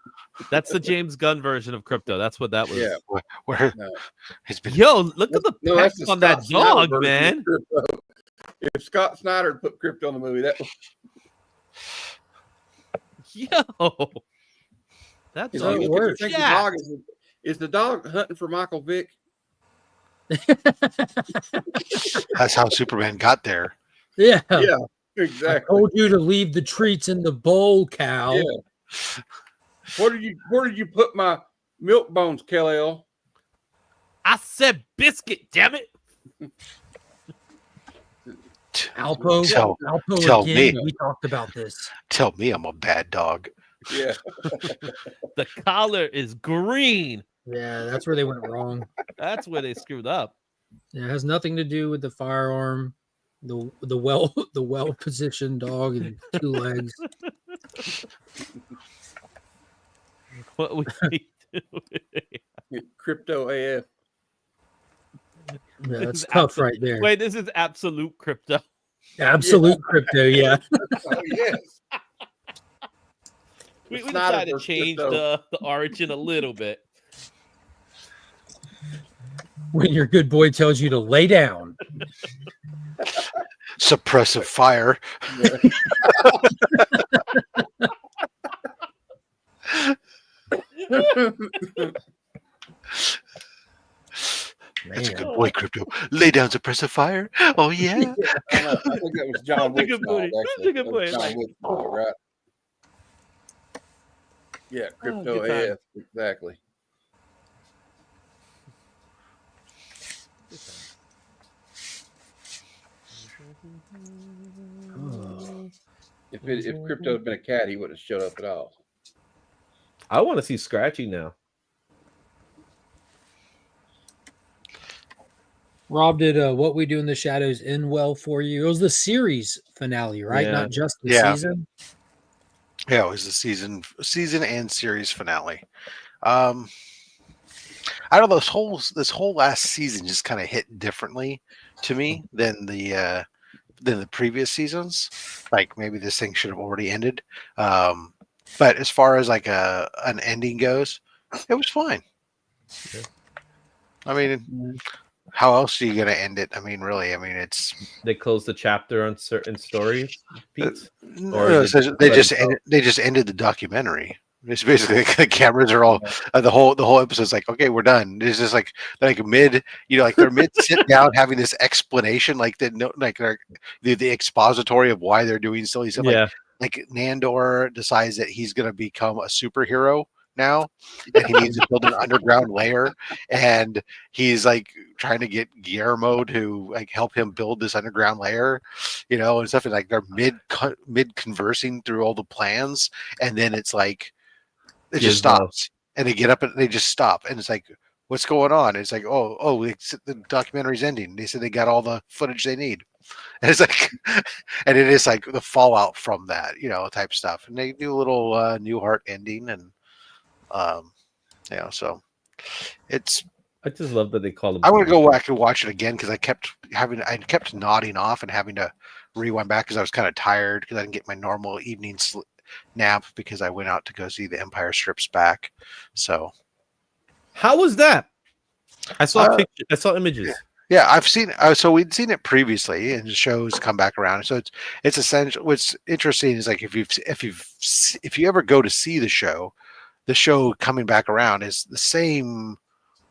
That's the James Gunn version of Krypto. That's what that was. Yeah. Where No. it's been Yo, look at the No, packs that's the on that Scott Snyder dog, version man. of Krypto. If Scott Snyder put Krypto on the movie, that was Yo, that you So dog. it you works. think the Yeah. dog is the dog hunting for Michael Vick? That's how Superman got there. Yeah. Yeah, I exactly. told you to leave the treats in the bowl, cow. Yeah. Where did you put my milk bones, Kal-El? I said biscuit, damn it. Alpo, Tell Alpo again. me. We talked about this. Tell me I'm a bad dog. Yeah. The collar is green. Yeah, that's where they went wrong. That's where they screwed up. Yeah, it has nothing to do with the firearm, the well positioned dog and 2 legs. What we do. Krypto AF. Yeah, that's This is tough right there. Wait, this is absolute Krypto. Absolute crypto, yeah. Oh, yes. We It's not a decided to verse change Krypto. the origin a little bit. When your good boy tells you to lay down. Suppressive fire. That's a Man. good boy, Krypto. Lay down suppressive fire. Oh yeah. I think that was John That's a Wick's good dog, point. That's actually. a good That was point. John Wick's dog, right? Yeah, Krypto good time. AF. Exactly. Oh. If Krypto had been a cat, he wouldn't have showed up at all. I want to see Scratchy now. Rob, did What We Do in the Shadows end well for you? It was the series finale, right? Yeah. Not just the Yeah. season. Yeah, it was the season and series finale. I don't know, this whole last season just kind of hit differently to me than the the previous seasons. Like maybe this thing should have already ended. But as far as like an ending goes, it was fine. Yeah. I mean, how else are you gonna end it? I mean, really, I mean, it's They closed the chapter on certain stories, Pete? Or no, is it they let it go? just ended the documentary. It's basically the cameras are all the whole episode's like, okay, we're done. It's just like mid, like they're mid sit down having this explanation, like the expository of why they're doing silly stuff. Yeah. Like Nandor decides that he's gonna become a superhero now, and he needs to build an underground lair, and he's like trying to get Guillermo to like help him build this underground lair, and stuff. And like they're mid conversing through all the plans, and then it's like it just stops, and they get up and they just stop, and it's like, what's going on? And it's like, the documentary's ending. They said they got all the footage they need, and it's like, and it is like the fallout from that, type stuff. And they do a little Newhart ending, and so it's. I just love that they call them. I want to go back and watch it again because I kept nodding off and having to rewind back because I was kind of tired because I didn't get my normal evening nap because I went out to go see the Empire Strips Back. So, how was that? I saw pictures. I saw images. Yeah, I've seen. So we'd seen it previously, and the shows come back around. So it's essential. What's interesting is like if you ever go to see the show coming back around is the same.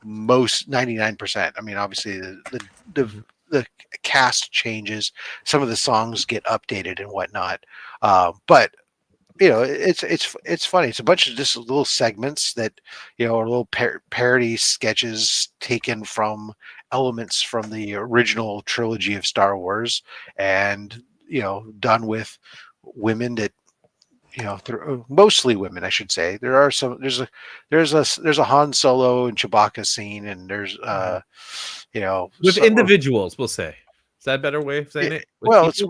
Most 99%. I mean, obviously the cast changes. Some of the songs get updated and whatnot. But it's funny. It's a bunch of just little segments that are little parody sketches taken from elements from the original trilogy of Star Wars, and done with women that. Mostly women, I should say. There are some. There's a Han Solo and Chewbacca scene, and there's with individuals. We'll say, is that a better way of saying it? Well, it's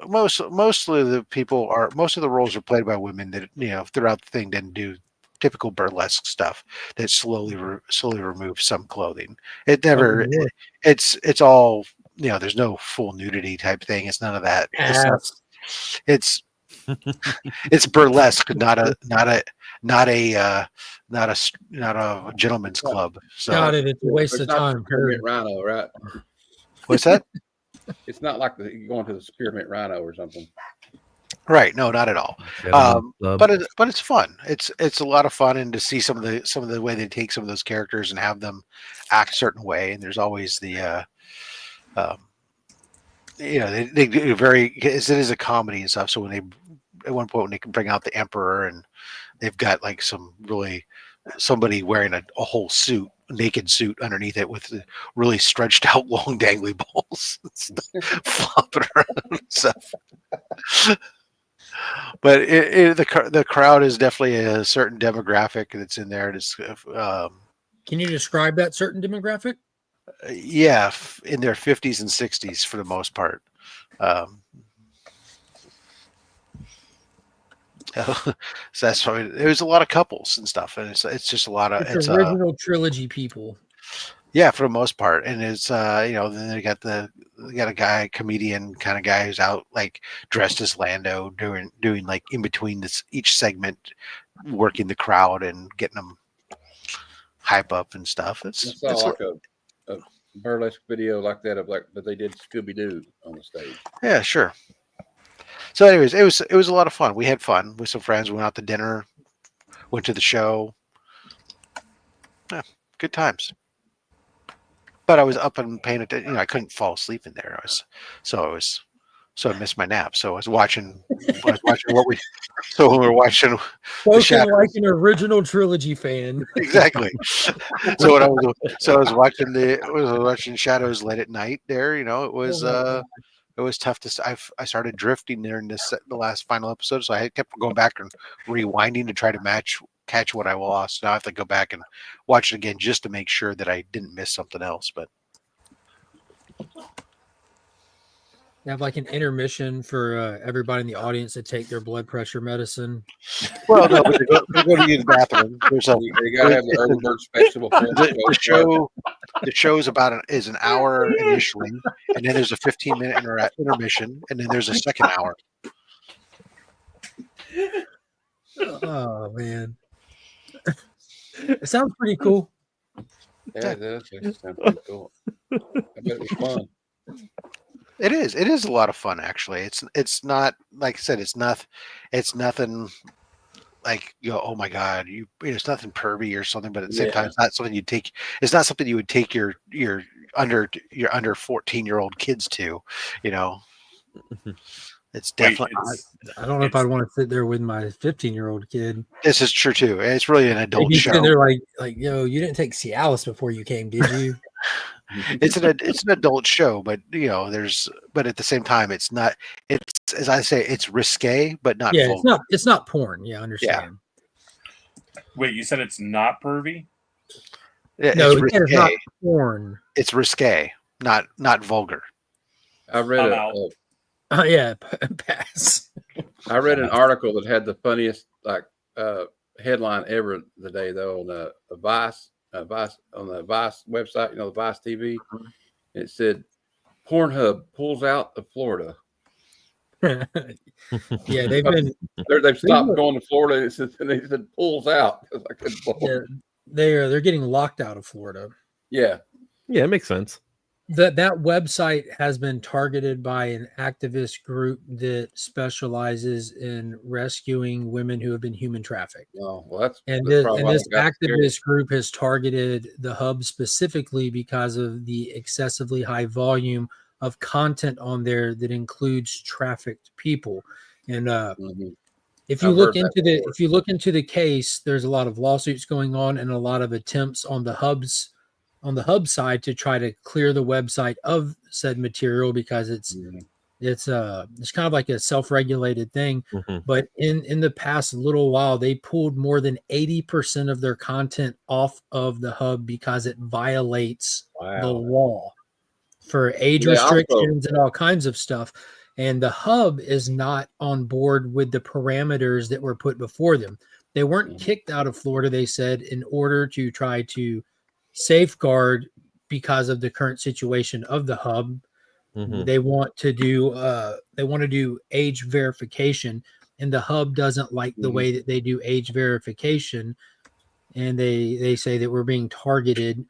mostly most of the roles are played by women that throughout the thing didn't do typical burlesque stuff that slowly remove some clothing. It never. It's all there's no full nudity type thing. It's none of that. It's burlesque, not a gentleman's club. So got it. It's a waste of time. Spearmint Rhino, right? What's that? It's not like you're going to the Spearmint Rhino or something. Right? No, not at all. But it's fun. It's a lot of fun, and to see some of the way they take some of those characters and have them act a certain way. And there's always the they do it is a comedy and stuff. So when at one point when they can bring out the Emperor, and they've got like somebody wearing a whole suit, naked suit underneath it with really stretched out long dangly balls flopping around and stuff. But the crowd is definitely a certain demographic that's in there. Can you describe that certain demographic? Yeah, in their 50s and 60s for the most part. So that's probably there's a lot of couples and stuff, and it's just a lot of it's original trilogy people. Yeah, for the most part, and it's then they got a comedian kind of guy who's out like dressed as Lando doing like in between each segment, working the crowd and getting them hype up and stuff. It's like a burlesque video like that but they did Scooby Doo on the stage. Yeah, sure. So, anyways, it was a lot of fun. We had fun with some friends. We went out to dinner, went to the show. Yeah, good times. But I was up and paying attention. I couldn't fall asleep in there. So I missed my nap. So I was watching what we. So when we were watching, spoken like an original trilogy fan. Exactly. So I was watching Shadows Late at Night. There, it was. It was tough to. I started drifting there in the last final episode, so I kept going back and rewinding to try to catch what I lost. Now I have to go back and watch it again just to make sure that I didn't miss something else. But Have like an intermission for everybody in the audience to take their blood pressure medicine. Well, no, but they go to use the bathroom. There's a You gotta have the early bird special. the show is an hour initially, and then there's a 15-minute intermission, and then there's a second hour. Oh man, it sounds pretty cool. Yeah, it does. It sounds pretty cool. I bet it was fun. It is. It is a lot of fun, actually. It's not, like I said, it's nothing like, oh my God, it's nothing pervy or something, but at the same time, it's not something you take. It's not something you would take your under 14-year-old kids to, It's definitely. I don't know if I'd want to sit there with my 15-year-old kid. This is true too. It's really an adult show. They're like, yo, you didn't take Cialis before you came, did you? It's an adult show, but but at the same time, it's not. It's, as I say, it's risque, but not. Yeah, vulgar. it's not porn. Yeah, I understand. Yeah. Wait, you said it's not pervy? No, it's not porn. It's risque, not vulgar. I read pass. I read an article that had the funniest headline ever today, though, on the Vice on the Vice website, the Vice TV. It said Pornhub pulls out of Florida. Yeah, they've stopped going to Florida, and they said pulls out. Yeah, they're getting locked out of Florida. Yeah, it makes sense. That website has been targeted by an activist group that specializes in rescuing women who have been human trafficked. Oh, well, this activist group has targeted the hub specifically because of the excessively high volume of content on there that includes trafficked people. And if you look into the case, there's a lot of lawsuits going on and a lot of attempts on the hub side to try to clear the website of said material because it's kind of like a self-regulated thing. Mm-hmm. But in the past little while, they pulled more than 80% of their content off of the hub because it violates the law for age restrictions and all kinds of stuff. And the hub is not on board with the parameters that were put before them. They weren't kicked out of Florida, they said, in order to try to safeguard because of the current situation of the hub. Mm-hmm. They want to do age verification, and the hub doesn't like the way that they do age verification, and they say that we're being targeted.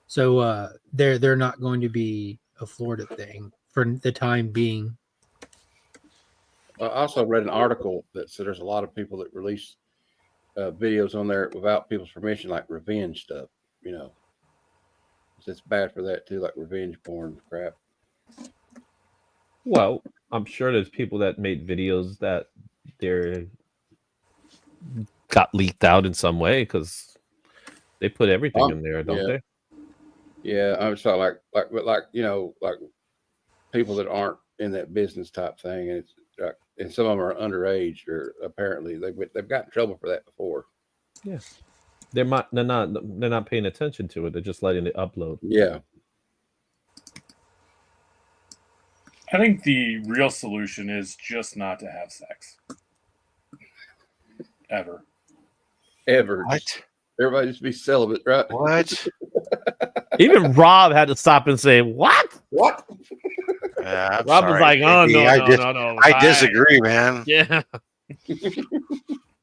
So they're not going to be a Florida thing for the time being. I also read an article that said there's a lot of people that release videos on there without people's permission, like revenge stuff. It's bad for that too, like revenge porn crap. Well, I'm sure there's people that made videos that got leaked out in some way because they put everything in there, don't they? Yeah, I'm sorry, like people that aren't in that business type thing, and it's and some of them are underage, or apparently they've got in trouble for that before. Yeah. They're not paying attention to it. They're just letting it upload. Yeah. I think the real solution is just not to have sex. Ever. What? Everybody just be celibate, right? What? Even Rob had to stop and say, "What? What?" Rob was like, "Oh no, I disagree, man." Yeah.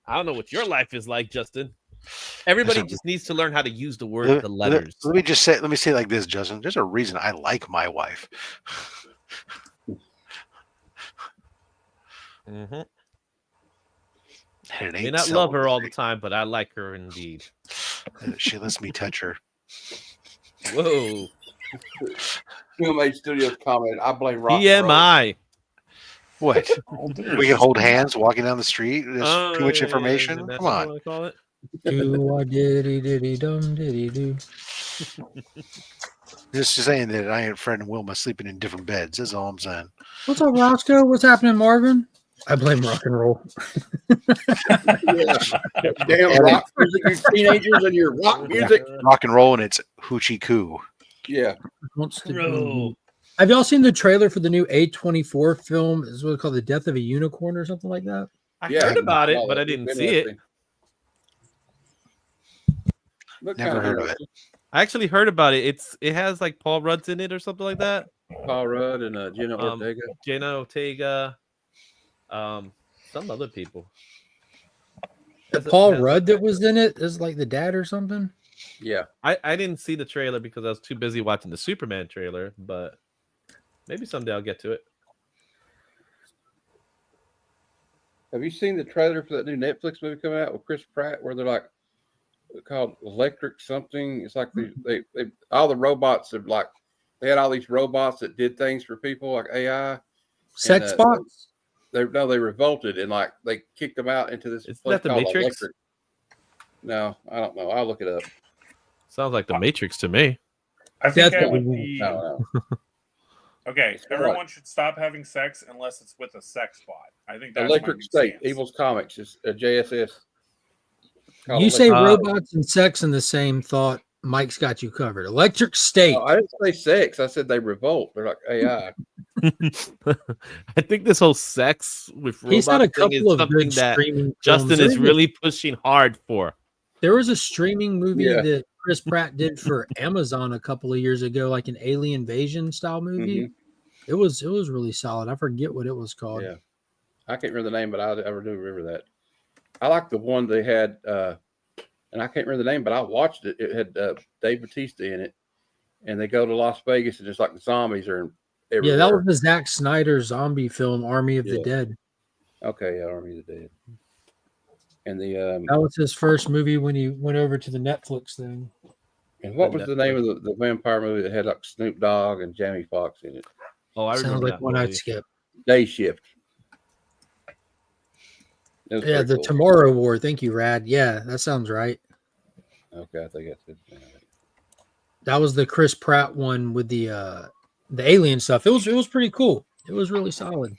I don't know what your life is like, Justin. Everybody just needs to learn how to use the word, the letters. Let me say it like this, Justin. There's a reason I like my wife. Mm-hmm. I may not love her all the time, but I like her indeed. She lets me touch her. Whoa. QMH Studios comment. I blame rock. EMI. What? We can hold hands walking down the street. There's too much information. Come on. Call it? Just saying that I and Fred and Wilma sleeping in different beds. That's all I'm saying. What's up, Roscoe? What's happening, Marvin? I blame rock and roll. Damn rock music, you teenagers and your rock music. Rock and roll, and it's hoochie coo. Yeah. Have y'all seen the trailer for the new A24 film? Is what it's called, The Death of a Unicorn or something like that? I heard about it, but I didn't see it. Never heard of it. I actually heard about it. It has like Paul Rudd's in it or something like that. Paul Rudd and Jenna Ortega. Jenna Ortega. Some other people. The Paul Rudd that was in it is like the dad or something. Yeah. I didn't see the trailer because I was too busy watching the Superman trailer, but maybe someday I'll get to it. Have you seen the trailer for that new Netflix movie coming out with Chris Pratt where they're like called Electric something? It's like they all the robots have like they had all these robots that did things for people like AI. Sex bots? They revolted and like they kicked them out into this. Is that the Matrix? Electric. No, I don't know. I'll look it up. Sounds like the Matrix to me. I think that would be. No. Okay, everyone should stop having sex unless it's with a sex bot. I think that's Electric State, Evil's Comics is a JSS. You say robots and sex in the same thought. Mike's got you covered. Electric State. I didn't say sex. I said they revolt. They're like AI. I think this whole sex with robots had a thing is couple of something good that streaming Justin films. is really pushing hard for. There was a streaming movie that Chris Pratt did for Amazon a couple of years ago, like an alien invasion style movie. Mm-hmm. It was really solid. I forget what it was called. Yeah, I can't remember the name, but I do remember that. I like the one they had, and I can't remember the name, but I watched it. It had Dave Bautista in it, and they go to Las Vegas, and it's like the zombies are everywhere. Yeah, that was the Zack Snyder zombie film, Army of the Dead. Okay, yeah, Army of the Dead. And the that was his first movie when he went over to the Netflix thing. And what was the name of the vampire movie that had like Snoop Dogg and Jamie Foxx in it? Oh, I remember like one I'd skip. Day Shift. Yeah, the Tomorrow War. Thank you, Rad. Yeah, that sounds right. Okay, I think that's it. That was the Chris Pratt one with the alien stuff. It was pretty cool. It was really solid.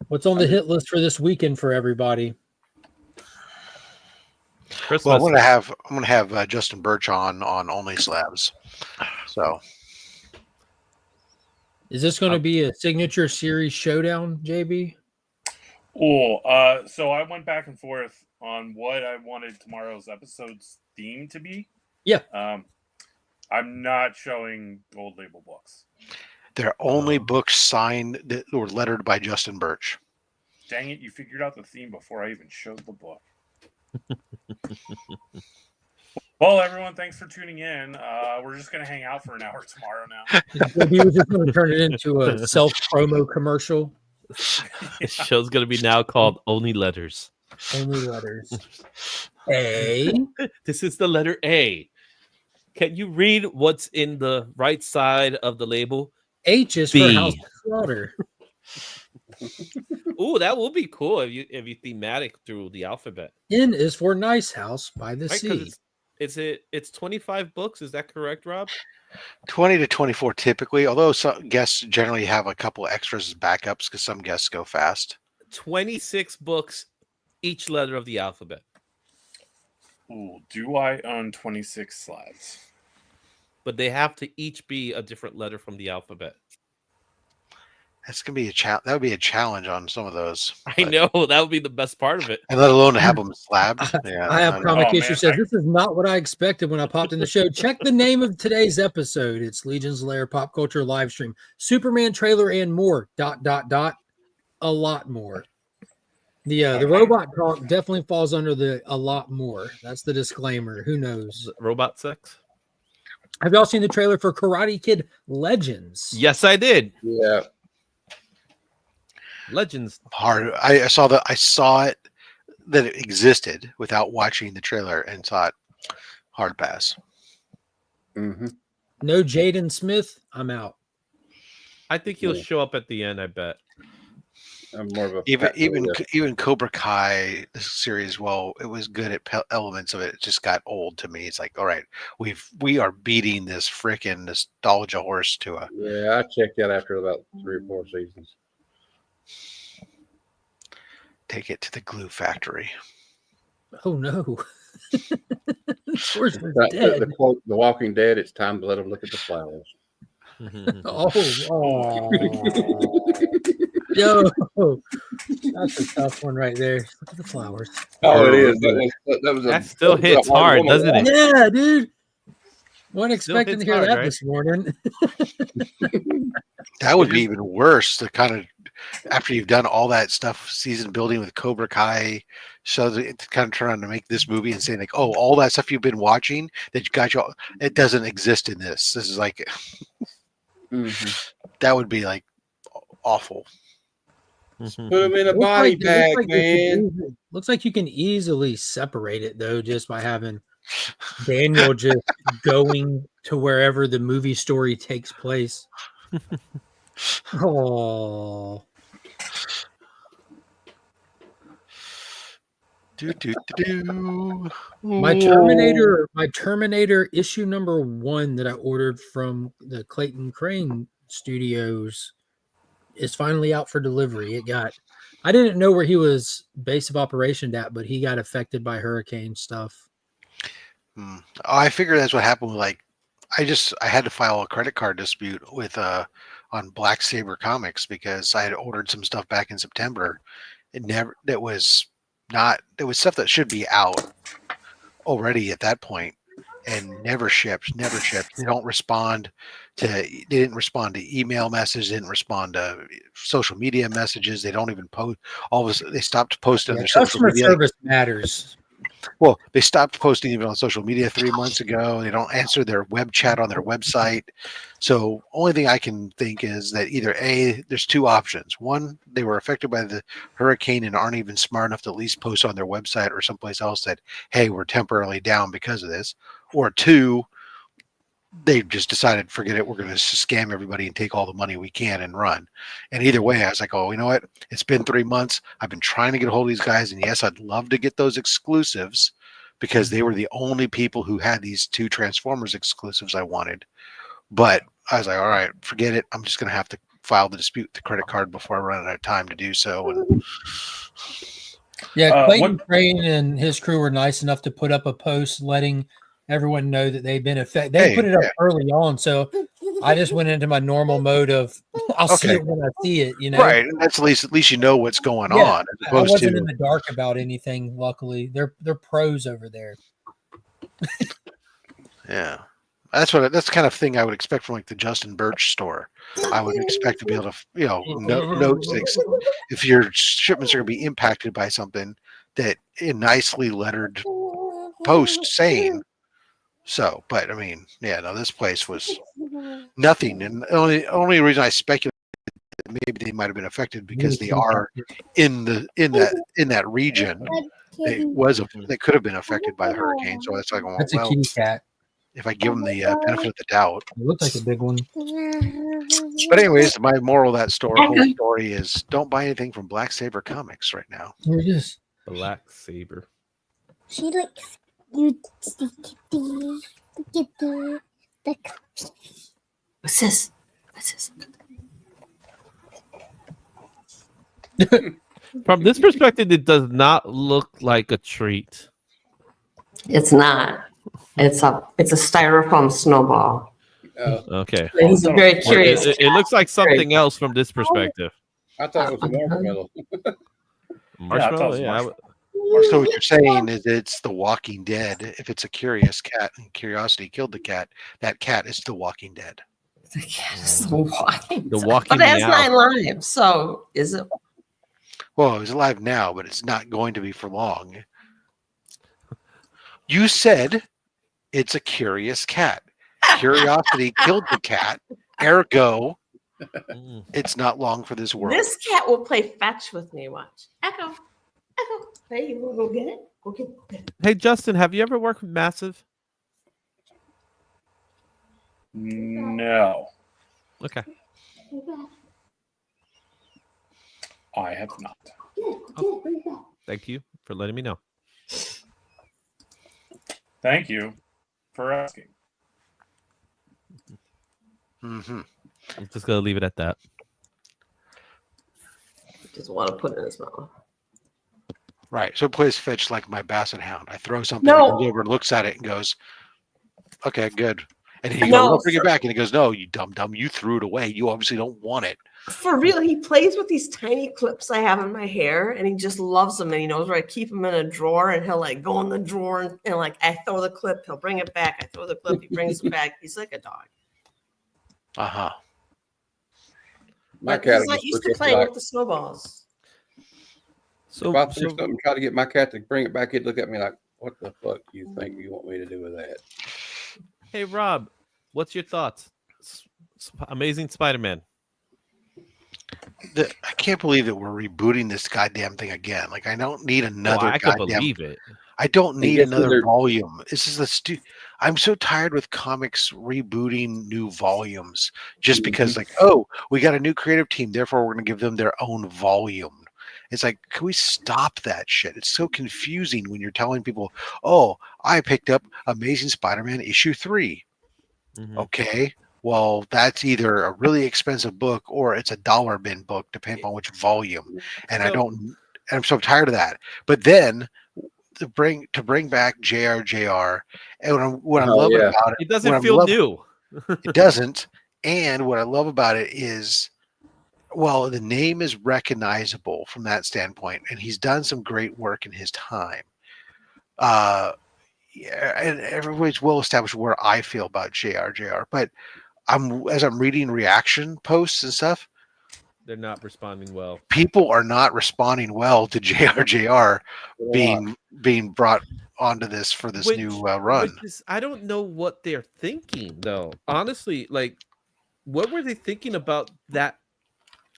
What's on the hit list for this weekend for everybody? Christmas. Well, I'm gonna have Justin Birch on Only Slabs. So, is this going to be a signature series showdown, JB? Cool. So I went back and forth on what I wanted tomorrow's episode's theme to be. Yeah. I'm not showing gold label books. They're only books signed that were lettered by Justin Birch. Dang it, you figured out the theme before I even showed the book. Well, everyone, thanks for tuning in. We're just going to hang out for an hour tomorrow now. He was just going to turn it into a self-promo commercial. This show's going to be now called Only Letters. Only Letters. A. This is the letter A. Can you read what's in the right side of the label? H is B. for House of Slaughter. Ooh, that will be cool if you thematic through the alphabet. N is for Nice House by the Sea. It's 25 books. Is that correct, Rob? 20 to 24 typically, although some guests generally have a couple extras as backups because some guests go fast. 26 books, each letter of the alphabet. Ooh, do I own 26 slabs? But they have to each be a different letter from the alphabet. That's gonna be that would be a challenge on some of those. I know that would be the best part of it, and let alone to have them slabbed. Yeah, I have comic issue says this is not what I expected when I popped in the show. Check the name of today's episode. It's Legions Lair Pop Culture LiveStream, Superman trailer and more. ... A lot more. The robot talk definitely falls under the a lot more. That's the disclaimer. Who knows? Robot sex. Have y'all seen the trailer for Karate Kid Legends? Yes, I did. Yeah. Legends. Hard. I saw it that it existed without watching the trailer and thought hard pass. Mm-hmm. No Jaden Smith. I'm out. I think he'll show up at the end. I bet. I'm more of a even Cobra Kai series. Well, it was good at elements of it. It just got old to me. It's like, all right, we are beating this freaking nostalgia horse to a. Yeah, I checked out after about 3 or 4 seasons. Take it to the glue factory. Oh no. The horse was The, dead. the quote, The Walking Dead, it's time to let them look at the flowers. Yo, that's a tough one right there. Look at the flowers. Oh, it is. That was That still hits hard, doesn't it? Yeah, dude. Wasn't Still expecting to hits hear hard, that right? this morning. That would be even worse to kind of, after you've done all that stuff, season building with Cobra Kai, so to kind of turn on to make this movie and say like, oh, all that stuff you've been watching that you got you, it doesn't exist in this. This is like, that would be like awful. Put them in a body bag, man. Looks like you can easily separate it though, just by having Daniel just going to wherever the movie story takes place. Oh. My Terminator issue number 1 that I ordered from the Clayton Crane Studios is finally out for delivery. I didn't know where he was base of operation at, but he got affected by hurricane stuff. I figured that's what happened with like, I had to file a credit card dispute with on Black Saber Comics because I had ordered some stuff back in September. That was stuff that should be out already at that point and never shipped. They didn't respond to email messages, didn't respond to social media messages. They don't even post. They stopped posting on their social media. Customer service matters. Well, they stopped posting even on social media 3 months ago. They don't answer their web chat on their website. So only thing I can think is that either A, there's 2 options. One, they were affected by the hurricane and aren't even smart enough to at least post on their website or someplace else that, hey, we're temporarily down because of this. Or 2, they've just decided, forget it, we're going to scam everybody and take all the money we can and run. And either way, I was like, oh, you know what? It's been 3 months. I've been trying to get a hold of these guys. And yes, I'd love to get those exclusives because they were the only people who had these 2 Transformers exclusives I wanted. But I was like, all right, forget it. I'm just going to have to file the dispute with the credit card before I run out of time to do so. And yeah, Clayton Crane and his crew were nice enough to put up a post letting everyone know that they've been affected. They put it up early on, so I just went into my normal mode of I'll see it when I see it, you know. Right, and that's at least you know what's going on. As opposed I wasn't in the dark about anything. Luckily, they're pros over there. Yeah, that's the kind of thing I would expect from like the Justin Birch store. I would expect to be able to, note if your shipments are going to be impacted by something that a nicely lettered post saying. So, but I mean, yeah, no, this place was nothing. And the only reason I speculate that maybe they might have been affected because they are in that region. They could have been affected by the hurricane. So it's like, that's a kitty cat. If I give them the benefit of the doubt, it looks like a big one. But anyways, my moral of that whole story is don't buy anything from Black Saber Comics right now. Here it is. Black Saber. She likes you. What's this? From this perspective, it does not look like a treat. It's not. It's a styrofoam snowball. Okay. He's a very curious. It looks like something else from this perspective. I thought it was a marshmallow. Marshmallow, yeah. So what you're saying is it's The Walking Dead. If it's a curious cat and curiosity killed the cat, that cat is The Walking Dead. The cat is The Walking. The Walking. But it has 9 lives, so is it? Well, it's alive now, but it's not going to be for long. You said it's a curious cat. Curiosity killed the cat. Ergo, it's not long for this world. This cat will play fetch with me. Watch. Echo. Hey, you want to go get it? Go get it. Hey, Justin, have you ever worked with Massive? No. Okay. I have not. Oh, thank you for letting me know. Thank you for asking. Mm-hmm. I'm just going to leave it at that. Just want to put it in his mouth. Right. So it plays fetch like my basset hound. I throw something, No. he goes over and looks at it and goes, "Okay, good." And he No, goes, "Bring it back." And he goes, "No, you dumb. You threw it away. You obviously don't want it." For real, he plays with these tiny clips I have in my hair, and he just loves them. And he knows where I keep them in a drawer, and he'll like go in the drawer and like I throw the clip, he'll bring it back. I throw the clip, he brings it back. He's like a dog. Uh-huh. My But cat he's not just used look to at me playing like, with the snowballs. if I threw something, try to get my cat to bring it back, he'd look at me like, "What the fuck do you think you want me to do with that?" Hey Rob, what's your thoughts? Amazing Spider-Man. I can't believe that we're rebooting this goddamn thing again. Like, I don't need another I could goddamn. believe it. I don't need guess another they're- volume. This is the I'm so tired with comics rebooting new volumes just because, like, oh, we got a new creative team, therefore we're going to give them their own volume. It's like, can we stop that shit? It's so confusing when you're telling people, "Oh, I picked up Amazing Spider-Man issue 3." Okay, well, that's either a really expensive book or it's a dollar bin book, depending on which volume. And I'm so tired of that. But then to bring back JRJR, and what I'm loving about it, it doesn't feel new. It doesn't. And what I love about it is, well, the name is recognizable from that standpoint, and he's done some great work in his time. Yeah, and everybody's well established where I feel about JRJR, but as I'm reading reaction posts and stuff, they're not responding well. People are not responding well to JRJR being brought onto this for this new run. I don't know what they're thinking, though. Honestly, like, what were they thinking about that?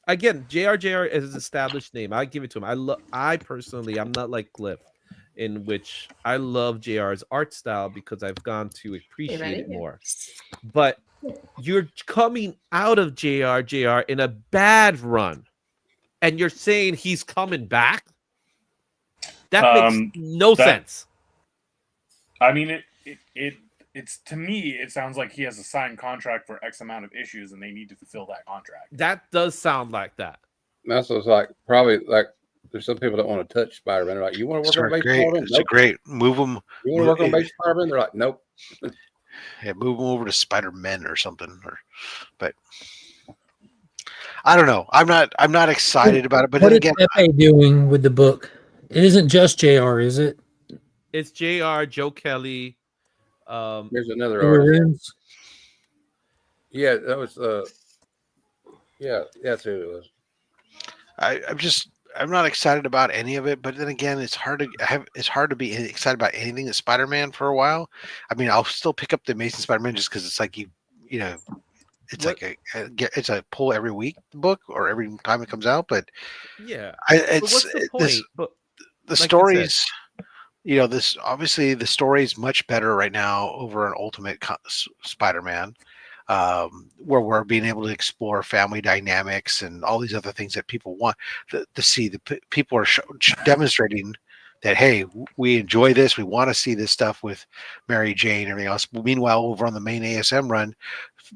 Again, JRJR is an established name. I give it to him. I personally, I'm not like Cliff, in which I love JR's art style because I've gone to appreciate it more. But you're coming out of JRJR in a bad run, and you're saying he's coming back? That makes no sense. I mean, it's to me, it sounds like he has a signed contract for X amount of issues, and they need to fulfill that contract. That does sound like that. That's what's like. Probably like there's some people that want to touch Spider-Man. They're like, "You want to work on Amazing Spider-Man? It's a great move them. You want to work on Amazing Spider-Man?" They're like, "Nope." Yeah, move them over to Spider-Man or something. But I don't know. I'm not excited about it. But what then is again, Pepe doing with the book? It isn't just JR, is it? It's JR, Joe Kelly. There's another artist. Yeah, that was. Yeah, that's who it was. I'm not excited about any of it. But then again, it's hard to be excited about anything that's Spider-Man for a while. I mean, I'll still pick up the Amazing Spider-Man just because it's like you know. It's like it's a pull every week book or every time it comes out, but yeah, what's the point? The stories, this obviously the story is much better right now over an Ultimate Spider-Man, where we're being able to explore family dynamics and all these other things that people want to see. The people are demonstrating that, hey, we enjoy this. We want to see this stuff with Mary Jane and everything else. Meanwhile, over on the main ASM run,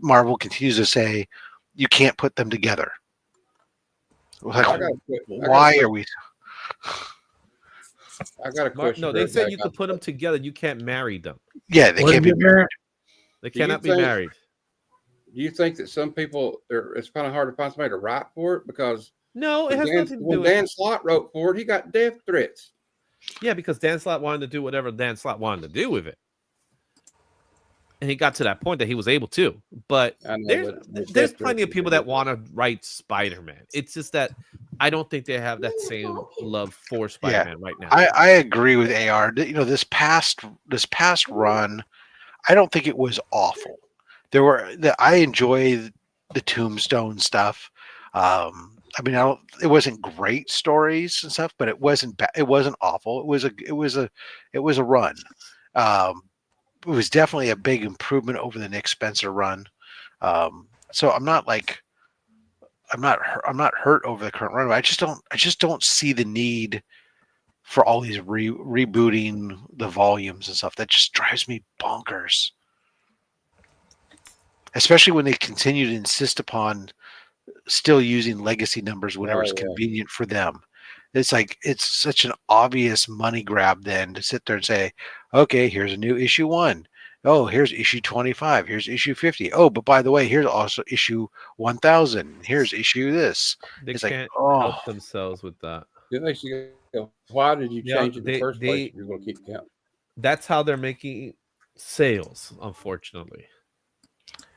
Marvel continues to say, you can't put them together. Like, why are we? I got a question. No, they said you could put them together. You can't marry them. Yeah, they can't be married. They cannot be married. Do you think that some people, it's kind of hard to find somebody to write for it? Because no, it has nothing to do with it. When Dan Slott wrote for it, he got death threats. Yeah, because Dan Slott wanted to do whatever Dan Slott wanted to do with it. And he got to that point that he was able to. But there's plenty of people that want to write Spider-Man. It's just that I don't think they have that same love for Spider-Man right now. I agree with AR. This past run, I don't think it was awful. I enjoy the Tombstone stuff. I mean, it wasn't great stories and stuff, but it wasn't bad. It wasn't awful. It was a run. It was definitely a big improvement over the Nick Spencer run. So I'm not hurt over the current run. I just don't see the need for all these rebooting the volumes and stuff. That just drives me bonkers. Especially when they continue to insist upon still using legacy numbers whenever it's convenient for them. It's like it's such an obvious money grab then to sit there and say, okay, here's a new issue 1. Oh, here's issue 25. Here's issue 50. Oh, but by the way, here's also issue 1000. Here's issue this. They It's can't like, help themselves with that. Then they should go, why did you Yeah, change it in the first place they if you're going to keep counting? that's how they're making sales, unfortunately.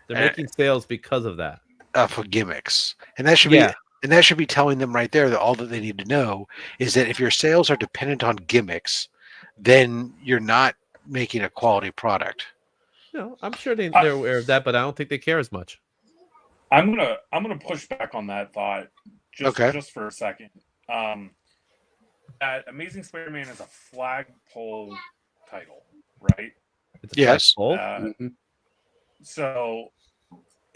They're Uh, making sales because of that. for gimmicks, and that should Yeah. be. And that should be telling them right there that all that they need to know is that if your sales are dependent on gimmicks, then you're not making a quality product. No, I'm sure they're aware of that, but I don't think they care as much. I'm gonna push back on that thought just for a second. That Amazing Spider-Man is a flagpole title, right? It's a Yes. flagpole. So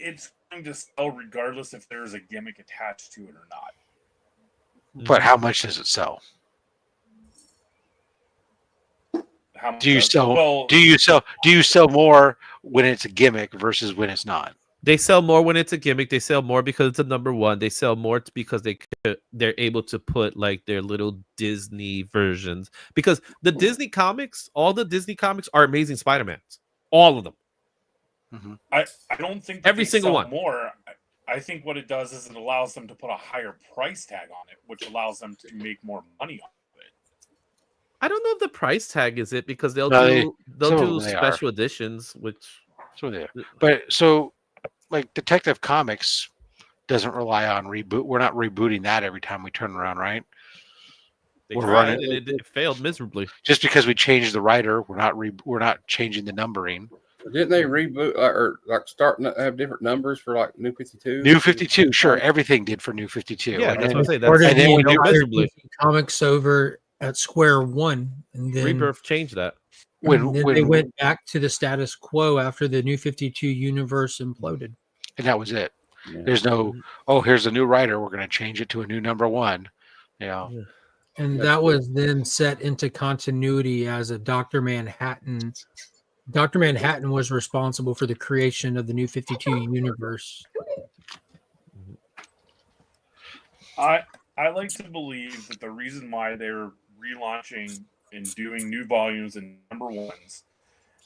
it's going to sell regardless if there's a gimmick attached to it or not. But how much does it sell? How much Do you does- sell? well, Do you sell more when it's a gimmick versus when it's not? They sell more when it's a gimmick. They sell more because it's a number 1. They sell more because they're able to put like their little Disney versions. Because the Disney comics, all the Disney comics are Amazing Spider-Mans. All of them. I don't think that Every they single sell one. more. I think what it does is it allows them to put a higher price tag on it, which allows them to make more money on it. I don't know if the price tag is it because they'll No, do some of them they special editions, which So there. But so like Detective Comics doesn't rely on reboot. We're not rebooting that every time we turn around, right? they We're tried running- and it failed miserably. Just because we changed the writer, we're not changing the numbering. Didn't they reboot or like start have different numbers for like New 52? New 52, sure, everything did for New 52. Yeah, and that's then, what I'm saying. Started and then the when you- entire miserably. DC Comics over at Square One, and then, Rebirth changed that. and then they went back to the status quo after the New 52 universe imploded. and that was it. Yeah. There's no, oh, here's a new writer. We're going to change it to a new number 1. Yeah. And That's that true. was then set into continuity as a Dr. Manhattan. Dr. Manhattan was responsible for the creation of the New 52 universe. I like to believe that the reason why they're relaunching and doing new volumes and number 1s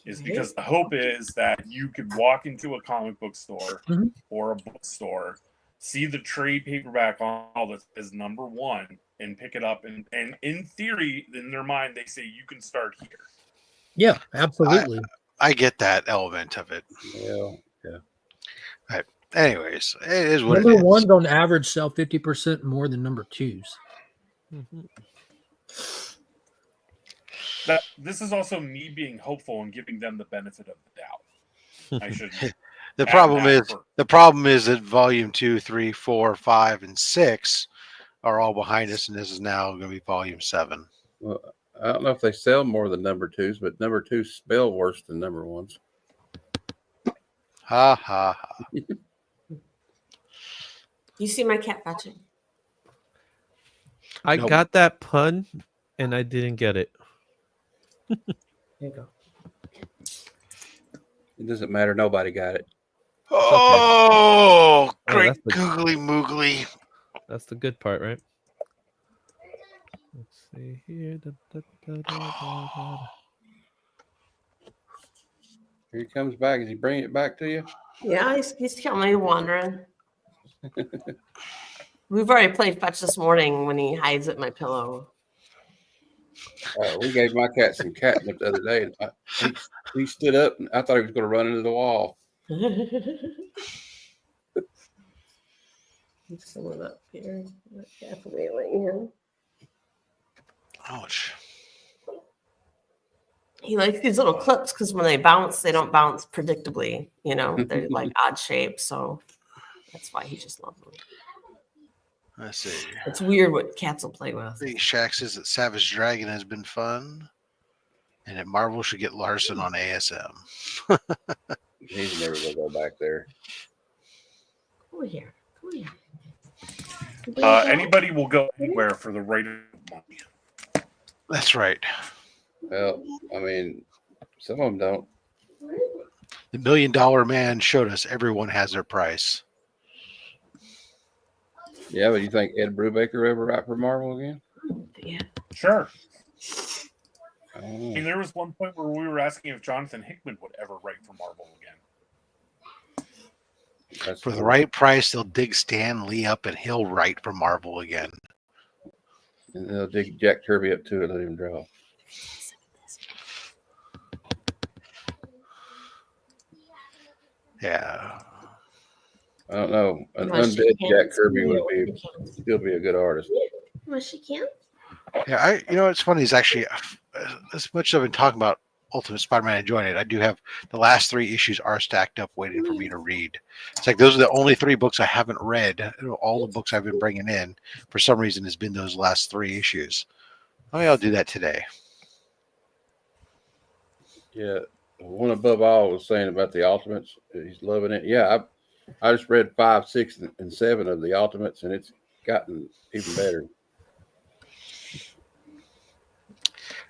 is because the hope is that you could walk into a comic book store Mhm. or a bookstore, see the trade paperback on all that is number 1, and pick it up. And in theory, in their mind, they say you can start here. Yeah, absolutely. I get that element of it. Yeah. Anyways, it is what Number it is. ones on average sell 50% more than number 2s. That this is also me being hopeful and giving them the benefit of the doubt. I should. The add problem that is that volume 2, 3, 4, 5, and 6 are all behind us, and this is now going to be volume 7. Well, I don't know if they sell more than number 2s, but number 2s spell worse than number 1s. Ha ha ha. You see my cat fetching? I Nope. got that pun and I didn't get it. There you go. It doesn't matter. Nobody got it. Oh, great that's the- googly moogly. That's the good part, right? Let's see here. Here he comes back. Is he bringing it back to you? Yeah, he's got me wandering. We've already played fetch this morning when he hides at my pillow. We gave my cat some catnip the other day. And he stood up, and I thought he was going to run into the wall. Someone up here. Definitely. Ouch. He likes these little clips because when they bounce, they don't bounce predictably. They're like odd shapes. So that's why he just loves them. Let's see. It's weird what cats will play with. The Shaq says that Savage Dragon has been fun, and that Marvel should get Larson on ASM. He's never going to go back there. Come here. Anybody will go anywhere for the right money. That's right. Well, I mean, some of them don't. The $1 Million Man showed us everyone has their price. Yeah, but you think Ed Brubaker ever write for Marvel again? Yeah. Sure. I mean, there was one point where we were asking if Jonathan Hickman would ever write for Marvel again. For the right price, they'll dig Stan Lee up and he'll write for Marvel again. And they'll dig Jack Kirby up too and let him draw. Yeah. I don't know. An Well, she undead can't. Jack Kirby would still be a good artist. Well, she can't. Yeah, you know what's funny is actually, as much as I've been talking about Ultimate Spider-Man enjoying it, I do have the last 3 issues are stacked up waiting for me to read. It's like those are the only 3 books I haven't read. All the books I've been bringing in, for some reason, has been those last 3 issues. Maybe I'll do that today. Yeah, one above all was saying about the Ultimates. He's loving it. Yeah, I just read 5, 6, and 7 of the Ultimates, and it's gotten even better.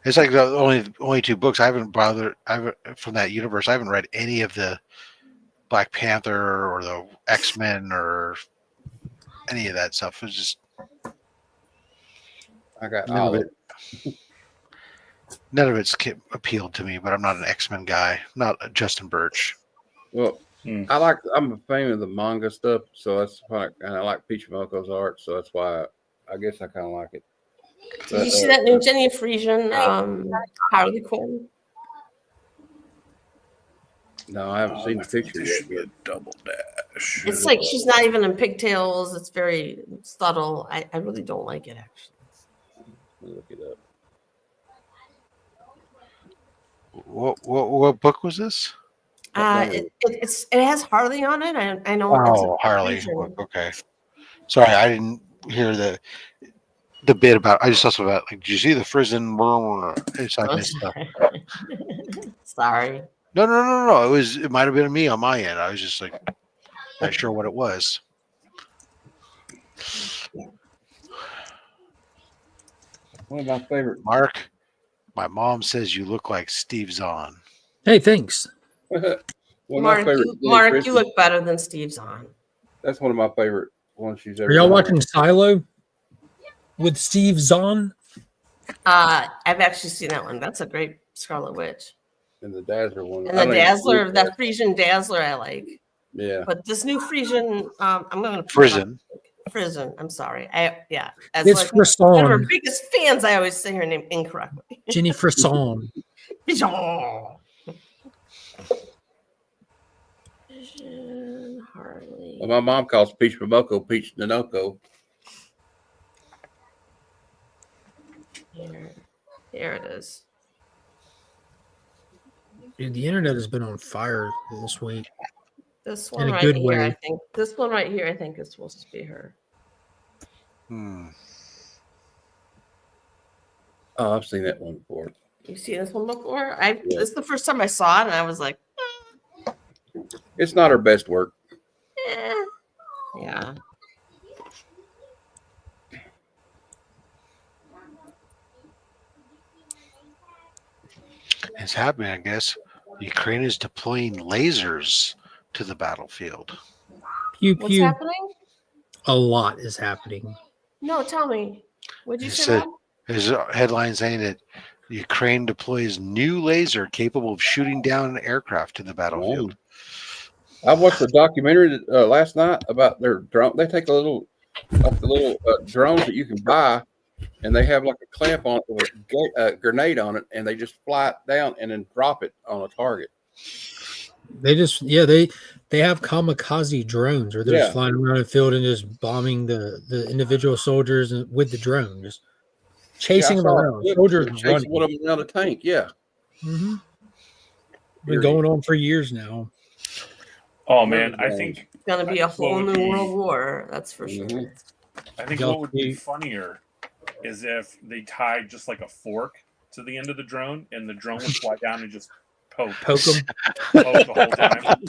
It's like the only 2 books I haven't bothered. From that universe. I haven't read any of the Black Panther or the X-Men or any of that stuff. It's just I got all of it. None of it's appealed to me, but I'm not an X-Men guy. I'm not a Justin Birch. Well, I'm a fan of the manga stuff, so that's why I like Peach Moko's art, so that's why I guess I kind of like it. Did you see that new Jenny Frisian Harley Quinn? No, I haven't seen the picture yet. Double dash. It's like she's not even in pigtails. It's very subtle. I really don't like it, actually. Let me look it up. What book was this? It has Harley on it. I know. Oh, Harley. Okay. Sorry, I didn't hear the bit about. I just saw something about like. Did you see the Frisian? It's like this stuff. Sorry. No. It might have been me on my end. I was just like not sure what it was. One of my favorite. Mark, my mom says you look like Steve Zahn. Hey, thanks. Mark, you look better than Steve Zahn. That's one of my favorite ones she's ever. Are y'all watching Silo with Steve Zahn? I've actually seen that one. That's a great Scarlet Witch. And the Dazzler one. And the Dazzler, that Frisian Dazzler, I like. Yeah. But this new Frisian, I'm going to Frisian. I'm sorry. It's like Frisson. one of her biggest fans. I always say her name incorrectly. Jenny Frisson. Harley. Well, my mom calls Peach Momoko Peach Nanoko. Here it is. Dude, the internet has been on fire this week. This one In a right good here, way. I think. This one right here, I think is supposed to be her. Oh, I've seen that one before. You've seen this one before? This is the first time I saw it, and I was like, It's not her best work. yeah. It's happening, I guess. Ukraine is deploying lasers to the battlefield. Pew What's pew. happening? A lot is happening. No, tell me. What'd you say? There's a headline saying that Ukraine deploys new laser capable of shooting down an aircraft to the battlefield. I watched a documentary last night about their drone. They take the little drones that you can buy, and they have like a clamp on it with a grenade on it, and they just fly it down and then drop it on a target. They have kamikaze drones where they're just flying around the field and just bombing the individual soldiers with the drone, just chasing them around. Soldiers chasing one of them around a tank. Yeah. Mm-hmm. Been going on for years now. Oh man, I think it's gonna be a whole new world war. That's for sure. I think what would be funnier is if they tied just like a fork to the end of the drone, and the drone would fly down and just poke them the whole time.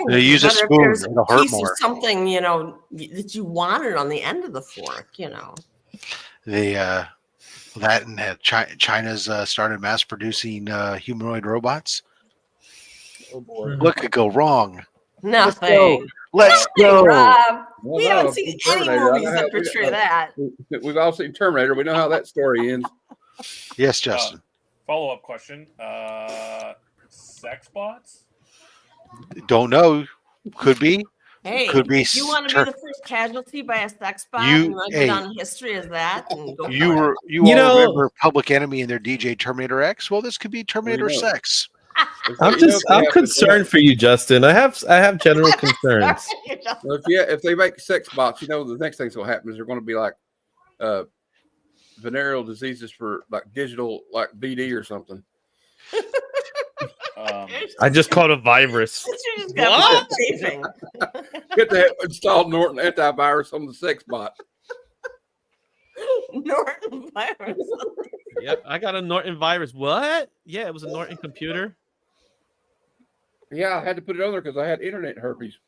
They use a spoon. It'll hurt more. Something that you wanted on the end of the fork. That and China's started mass producing humanoid robots. Oh boy! What could go wrong? Nothing. Let's go. Rob. Well, We no, haven't seen any movies that portray that. We've all seen Terminator. We know how that story ends. Yes, Justin. Follow-up question. Sex bots? Don't know. Could be. Hey, Could be. you want to be the first casualty by a sex bot? You want to go down in history as that? And go you all remember Public Enemy and their DJ Terminator X? Well, this could be Terminator Sex. I'm concerned for you, Justin. I have general concerns. Well, if they make sex bots, the next thing's gonna happen is they're gonna be like venereal diseases for like digital, like BD or something. I just called a virus. You just got Get to install Norton antivirus on the sex bot. Norton virus. Yep, I got a Norton virus. What? Yeah, it was a Norton computer. Yeah, I had to put it on there because I had internet herpes.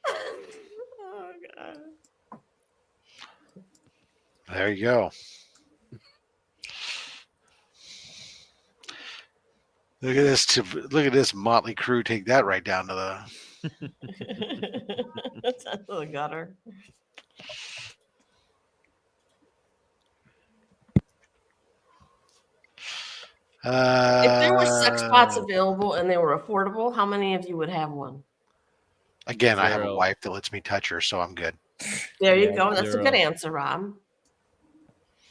Oh God. There you go. Look at this motley crew take that right down to the That's the gutter. If there were sex bots available and they were affordable, how many of you would have one? Again, I have a wife that lets me touch her, so I'm good. There you go. That's a good answer, Rob.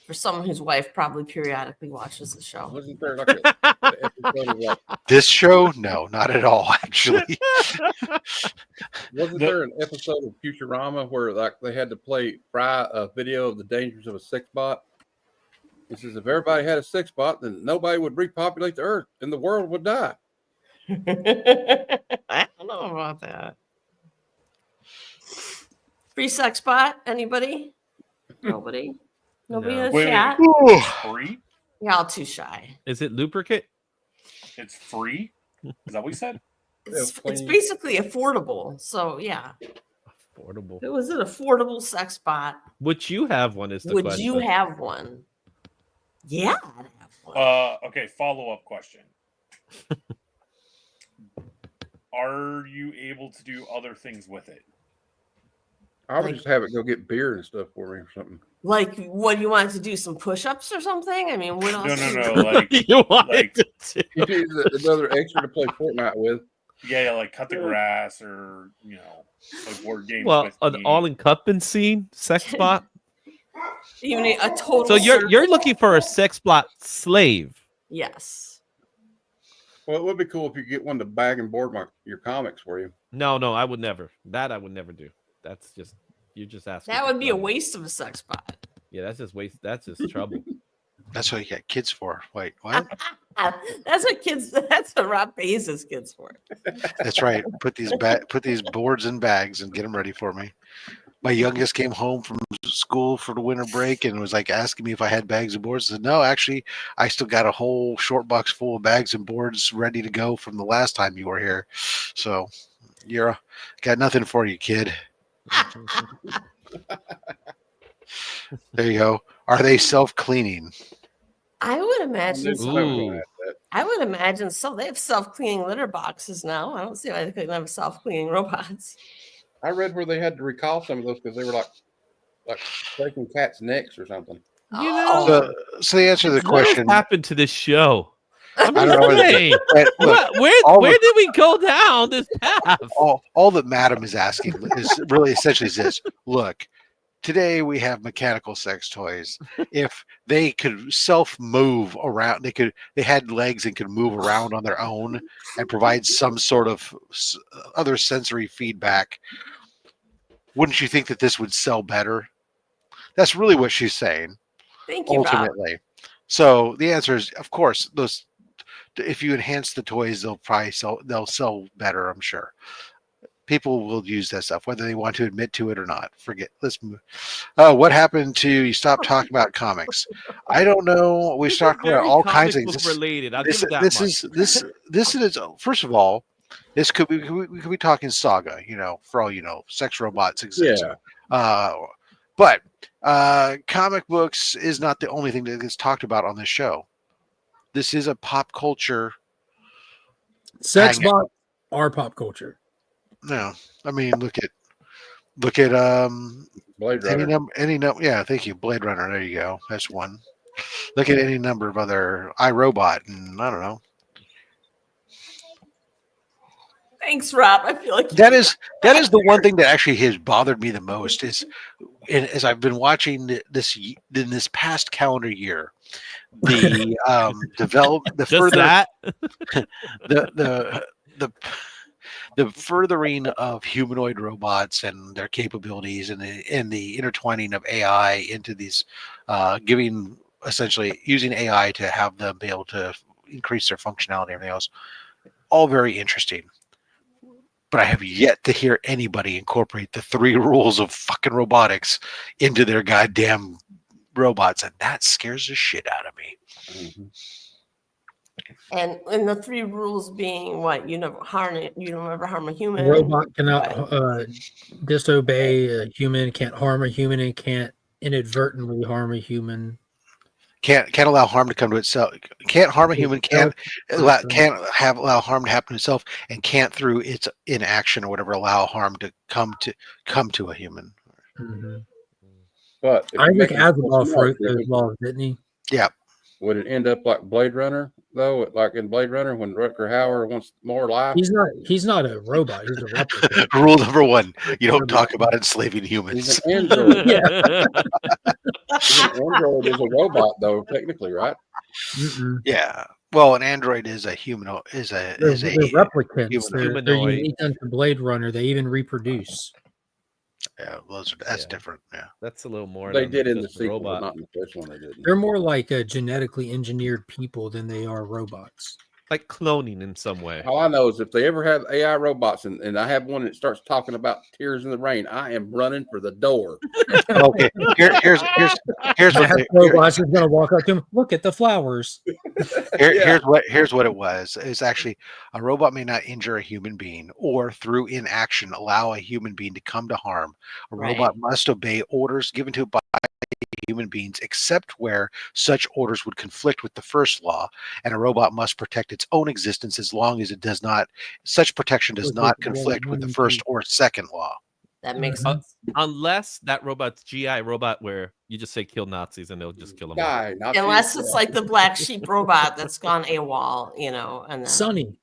For someone whose wife probably periodically watches the show. Wasn't there like an episode of like, this show? No, not at all, actually. Wasn't there an episode of Futurama where like they had to fry a video of the dangers of a sex bot? It says if everybody had a sex bot, then nobody would repopulate the earth and the world would die. I don't know about that. Free sex bot? Anybody? Nobody? Nobody in the chat? It's free? Y'all too shy. Is it lubricant? It's free? Is that what you said? It's basically affordable. So, yeah. Affordable. It was an affordable sex bot. Would you have one? Is the question. Would you have one? Yeah, I'd have one. Okay, follow-up question. Are you able to do other things with it? I would just have it go get beer and stuff for me or something. Like, what do you want to do? Some push-ups or something? I mean, what else? No. Like, you want like, to You need another extra to play Fortnite with. yeah, like cut the grass or like board games. Well, with an me. all-encompassing sex bot. You need a total. So you're looking for a sex bot slave. Yes. Well, it would be cool if you get one to bag and board your comics for you. No, I would never. That I would never do. That's just you're just asking. That would be a waste of a sex bot. Yeah, that's just waste. That's just trouble. That's what you got kids for. Wait, what? That's what Rob pays his kids for. That's right. Put these boards in bags and get them ready for me. My youngest came home from school for the winter break and was like asking me if I had bags and boards. I said, no, actually, I still got a whole short box full of bags and boards ready to go from the last time you were here. So got nothing for you, kid. There you go. Are they self-cleaning? I would imagine so. Ooh. I would imagine so. They have self-cleaning litter boxes now. I don't see why they couldn't have self-cleaning robots. I read where they had to recall some of those because they were like breaking cats' necks or something. You know, So the answer to the question. What happened to this show? I don't know. Where did we go down this path? All that Madam is asking is really essentially this. Look, today we have mechanical sex toys. If they could self-move around, they had legs and could move around on their own and provide some sort of other sensory feedback. Wouldn't you think that this would sell better? That's really what she's saying. Thank you, ultimately. Rob. So the answer is, of course, those. If you enhance the toys, they'll sell better, I'm sure. People will use that stuff, whether they want to admit to it or not. Let's move. What happened to you? Stop talking about comics. I don't know. We talked about all kinds of things. Related. This is first of all, this we could be talking Saga. For all you know, sex robots exist. Yeah. But comic books is not the only thing that gets talked about on this show. This is a pop culture. Sex bots are pop culture. No, I mean, look at Look at Blade any Runner. number. Yeah, thank you, Blade Runner. There you go. That's one. Look at any number of other iRobot, and I don't know. Thanks, Rob. I feel like That is the one thing that actually has bothered me the most is, as I've been watching this in this past calendar year, the the Just further that. the furthering of humanoid robots and their capabilities and the intertwining of AI into these, giving essentially using AI to have them be able to increase their functionality and everything else, all very interesting. But I have yet to hear anybody incorporate the 3 rules of fucking robotics into their goddamn robots, and that scares the shit out of me. Mm-hmm. And the 3 rules being what? You never harm a human. A robot cannot disobey a human, can't harm a human, and can't inadvertently harm a human. Can't allow harm to come to itself. Can't harm a human. Can't allow harm to happen to itself, and can't through its inaction or whatever allow harm to come to a human. Mm-hmm. But Isaac Asimov wrote those laws, didn't he? Yeah. Would it end up like Blade Runner though? Like in Blade Runner, when Rutger Hauer wants more life. He's not a robot. He's a replicant. Rule number 1: you don't talk about enslaving humans. He's an android. Yeah. An android is a robot, though, technically, right? Mm-mm. Yeah. Well, an android is a human. They're replicants. They're humanoid. unique unto Blade Runner. They even reproduce. Yeah, that's different. Yeah, that's a little more. They did in the just sequel, robot. but not in the first one. They didn't. They're more like genetically engineered people than they are robots. Like cloning in some way. All I know is if they ever have AI robots and I have one that starts talking about tears in the rain, I am running for the door. Okay, here's what robots is going to walk up to him. Look at the flowers. Here's what it was. It's actually a robot may not injure a human being or through inaction allow a human being to come to harm. A robot must obey orders given to it by human beings except where such orders would conflict with the first law, and a robot must protect its own existence as long as it does not. Such protection does not conflict with the first or second law. That makes sense. Unless that robot's GI robot where you just say kill Nazis and they'll just kill them all. Unless it's like the black sheep robot that's gone AWOL, and then Sonny.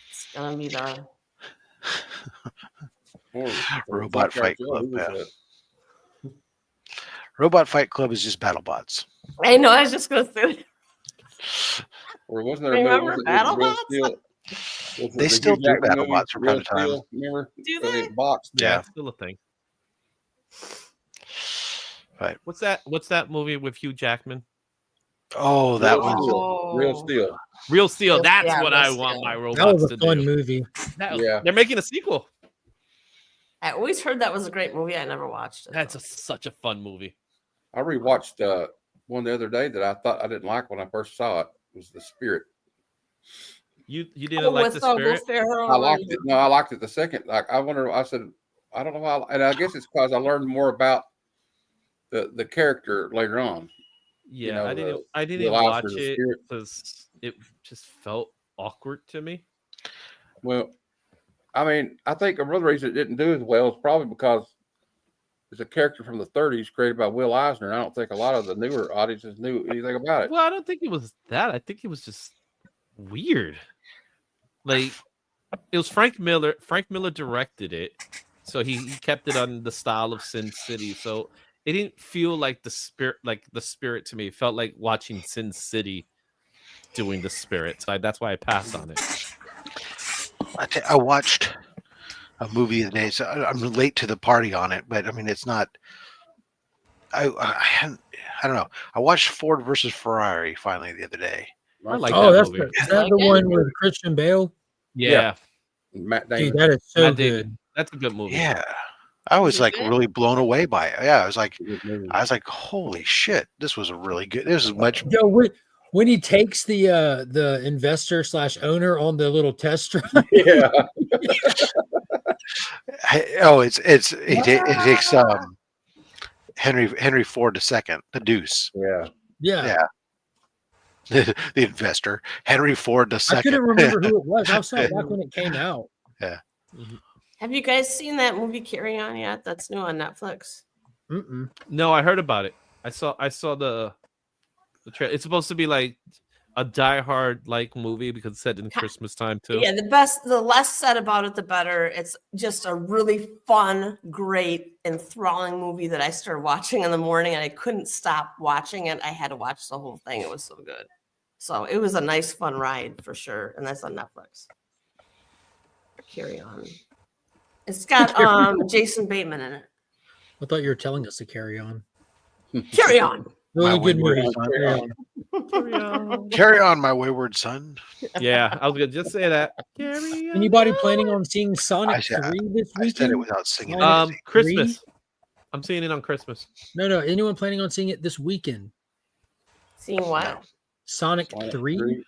It's gonna be the Robot Fight Club. Robot Fight Club is just BattleBots. I know. I was just gonna say. Or wasn't there Remember BattleBots? They still do BattleBots from time to time. Remember? Do they? Box. Yeah, it's still a thing. Right. What's that movie with Hugh Jackman? Oh, that was Real Steel. Real Steel. That's what I Real want Steel. my robots That was to a fun do. movie. They're making a sequel. I always heard that was a great movie. I never watched it. That's such a fun movie. I rewatched one the other day that I thought I didn't like when I first saw it. It was The Spirit. You didn't like The Spirit? I liked it. No, I liked it the second. Like I said, I don't know why, and I guess it's because I learned more about the character later on. Yeah, I didn't watch it because it just felt awkward to me. Well, I mean, I think another reason it didn't do as well is probably because it's a character from the 30s created by Will Eisner. And I don't think a lot of the newer audiences knew anything about it. Well, I don't think it was that. I think it was just weird. Like, it was Frank Miller. Frank Miller directed it, so he kept it on the style of Sin City. So it didn't feel like the spirit to me. It felt like watching Sin City doing the Spirit. So that's why I passed on it. I watched a movie today, so I'm late to the party on it, but I mean, it's not. I don't know. I watched Ford versus Ferrari finally the other day. I like that movie. Is that the one with Christian Bale? Yeah. Matt Damon. Dude, that is so Matt good. Damon. That's a good movie. Yeah, I was like really blown away by it. Yeah, I was like, holy shit, this was a really good. This is much. Yo, when he takes the investor / owner on the little test drive. Yeah. It takes Henry Ford II, the Deuce. Yeah. The investor, Henry Ford II. I couldn't remember who it was. I saw it back when it came out. Yeah. Have you guys seen that movie Carry On yet? That's new on Netflix. No, I heard about it. I saw the trailer. It's supposed to be like a Die Hard like movie because it's set in Christmas time too. Yeah, the less said about it, the better. It's just a really fun, great, enthralling movie that I started watching in the morning and I couldn't stop watching it. I had to watch the whole thing. It was so good. So it was a nice, fun ride for sure. And that's on Netflix. Carry On. It's got Jason Bateman in it. I thought you were telling us to carry on. Carry On. Really My good wayward movie. son. Carry on. Carry on, my wayward son. Yeah, I was gonna just say that. Anybody planning on seeing Sonic I said- 3 this I said it weekend? without singing. Sonic it. Christmas. I'm seeing it on Christmas. No. Anyone planning on seeing it this weekend? Seeing what? Sonic 3?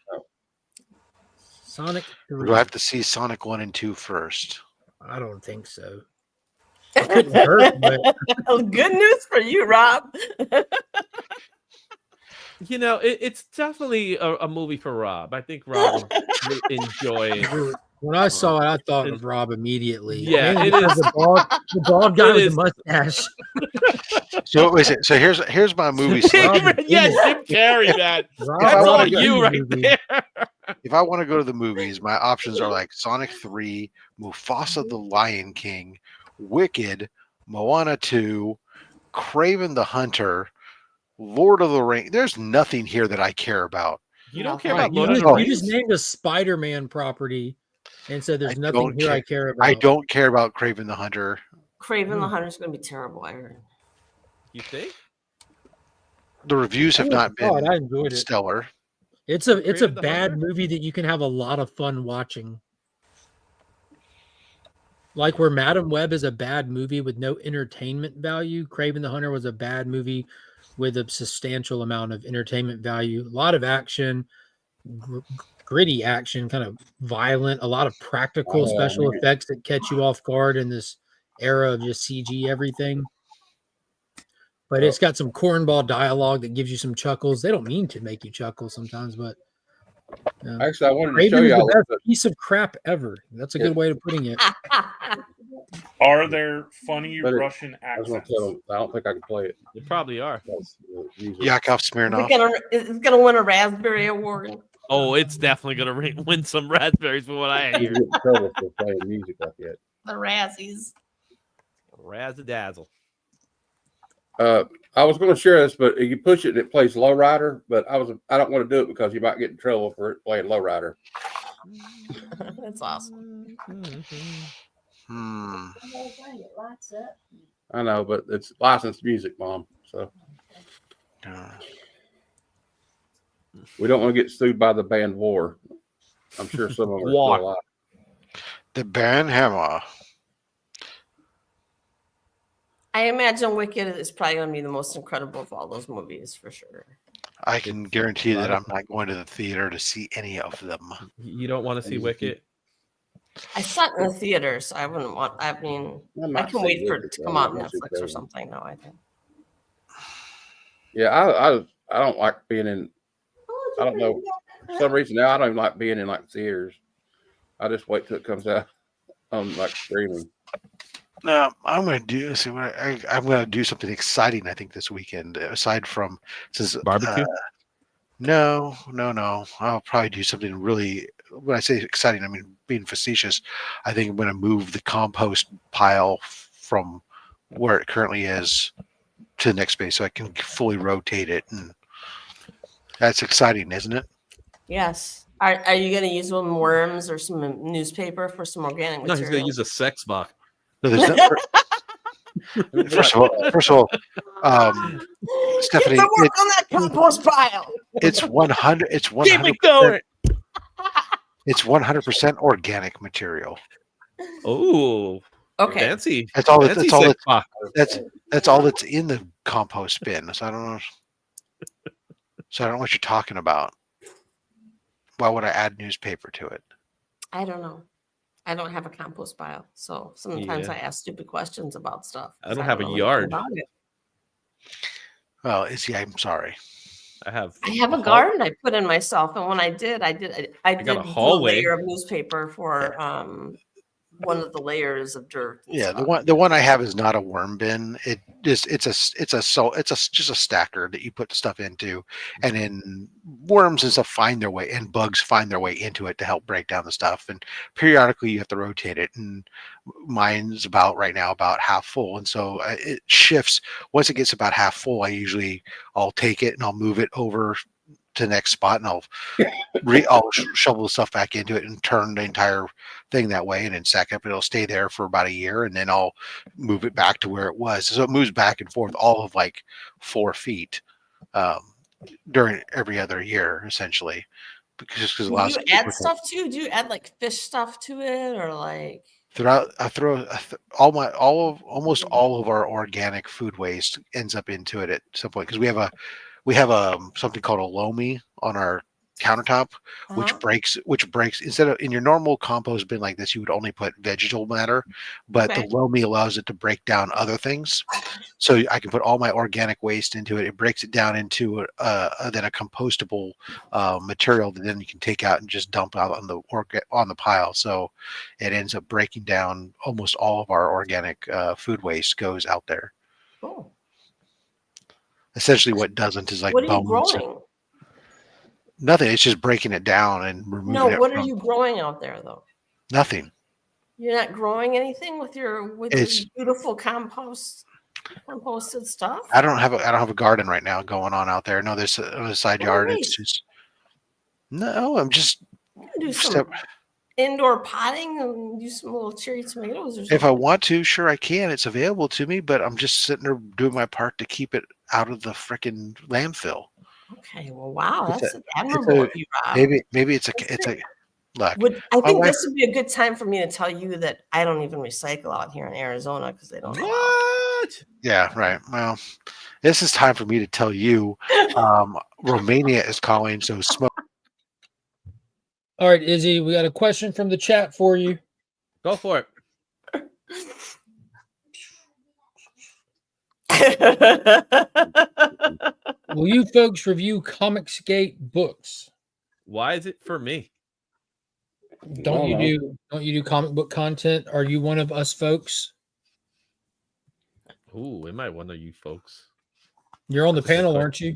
Sonic 3. Do I have to see Sonic 1 and 2 first? I don't think so. It couldn't hurt, but Good news for you, Rob. You know, it's definitely a movie for Rob. I think Rob would enjoy it. when I saw it, I thought of Rob immediately. Yeah, Mainly it because is. The bald guy It with is. the mustache. So is it? So here's my movie slate. Rob- Yeah, Jim Carrey, man. Rob That's I all wanna Zombie you right movie. there. If I want to go to the movies, my options are like Sonic 3, Mufasa the Lion King, Wicked, Moana 2, Craven the Hunter, Lord of the Rings. There's nothing here that I care about. You don't care Right, about You Lord of just, the you just Rings? named a Spider-Man property and said there's I nothing don't here care. I care about. I don't care about Craven the Hunter. Craven the Hunter is going to be terrible, I heard. You think? The reviews have not Oh, been I enjoyed it. stellar. It's a Craven the bad Hunter? movie that you can have a lot of fun watching. Like where Madam Web is a bad movie with no entertainment value, Craven the Hunter was a bad movie with a substantial amount of entertainment value. A lot of action, gritty action, kind of violent, a lot of practical special effects that catch you off guard in this era of just CG everything. But it's got some cornball dialogue that gives you some chuckles. They don't mean to make you chuckle sometimes, but Actually, I wanted to show Craven is y'all. the best piece of crap ever. That's a good way of putting it. Are there funny But Russian I was going accents? to tell them. I don't think I can play it. You probably are. Yakov Smirnoff. It's gonna win a Raspberry Award. Oh, it's definitely gonna win some raspberries for what I You hear. get in trouble for playing music like that. The Razzies. Razzadazzle. I was going to share this, but you push it and it plays lowrider. But I don't want to do it because you might get in trouble for it playing lowrider. That's awesome. I know, but it's licensed music, Mom. So we don't want to get sued by the band War. I'm sure some of them are still War. alive. The Band Hammer. I imagine Wicked is probably going to be the most incredible of all those movies for sure. I can guarantee that I'm not going to the theater to see any of them. You don't want to see Wicket? I saw it in the theater, so I wouldn't want. I mean, I can wait for it to come out on Netflix or something. No, I think. Yeah, I don't like being in. I don't know. For some reason now I don't even like being in like theaters. I just wait till it comes out on like streaming. No, I'm going to do. See what I'm going to do something exciting. I think this weekend, aside from Barbecue. No. I'll probably do something really. When I say exciting, I mean being facetious. I think I'm going to move the compost pile from where it currently is to the next space, so I can fully rotate it, and that's exciting, isn't it? Yes. Are you going to use some worms or some newspaper for some organic No, material? he's gonna use a sex box. No, there's no, first of all, Stephanie, Get to work on that compost pile. it's 100. It's Keep 100. it going. It's 100% organic material. Oh, Okay. fancy. That's all. Fancy That's all. sex box. That's all that's in the compost bin. So I don't know. So I don't know what you're talking about. Why would I add newspaper to it? I don't know. I don't have a compost pile, so sometimes Yeah. I ask stupid questions about stuff. I don't have a know anything yard. about it. Well, I'm sorry. I have a garden I put in myself, and when I did got a do hallway. a layer of newspaper for one of the layers of dirt. Yeah, the one I have is not a worm bin. It's just a stacker that you put stuff into, and then worms and stuff find their way, and bugs find their way into it to help break down the stuff. And periodically you have to rotate it. And mine's right now about half full, and so it shifts. Once it gets about half full, I'll take it and I'll move it over to the next spot, and I'll shovel the stuff back into it and turn the entire thing that way, and then sack up. It'll stay there for about a year, and then I'll move it back to where it was. So it moves back and forth all of like 4 feet during every other year, essentially. Because a lot do you add stuff too? Do you add like fish stuff to it, or like? I throw almost all of our organic food waste ends up into it at some point, because we have something called a loamy on our countertop, which breaks instead of in your normal compost bin like this, you would only put vegetable matter, but the loamy allows it to break down other things. So I can put all my organic waste into it. It breaks it down into then a compostable material that then you can take out and just dump out on the pile. So it ends up breaking down. Almost all of our organic food waste goes out there. Cool. Essentially, what doesn't is like what are you bones. growing? Nothing. It's just breaking it down and removing it. No, what are you growing out there though? Nothing. You're not growing anything with your beautiful composted stuff. I don't have a garden right now going on out there. No, there's a side yard. Nice. It's just no. I'm just do some indoor potting and do some little cherry tomatoes or something. If I want to, sure I can. It's available to me, but I'm just sitting there doing my part to keep it out of the freaking landfill. Okay, well, wow, that's admirable of you, Rob. Maybe it's a look. I think this would be a good time for me to tell you that I don't even recycle out here in Arizona because they don't. What? Yeah, right. Well, this is time for me to tell you. Romania is calling, so smoke. All right, Izzy, we got a question from the chat for you. Go for it. Will you folks review Comicsgate books? Why is it for me? Don't you do comic book content? Are you one of us folks? Ooh, am I one of you folks? You're on the panel, aren't you?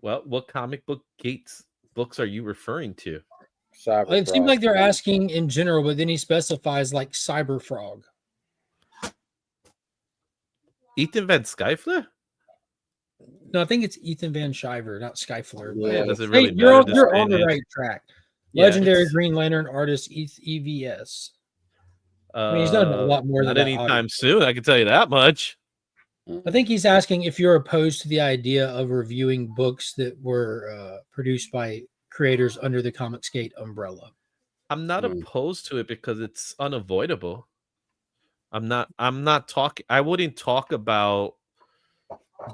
Well, what comic book gates books are you referring to? It seems like they're asking in general, but then he specifies like Cyberfrog. Ethan Van Skyfler? No, I think it's Ethan Van Sciver, not Skyfler. Yeah, but does it really you're matter? on the right track. Yeah, Legendary Green Lantern artist EVS. I mean, he's done a lot more than that. Not anytime soon, I can tell you that much. I think he's asking if you're opposed to the idea of reviewing books that were produced by creators under the Comicsgate umbrella. I'm not opposed to it because it's unavoidable. I'm not talking. I wouldn't talk about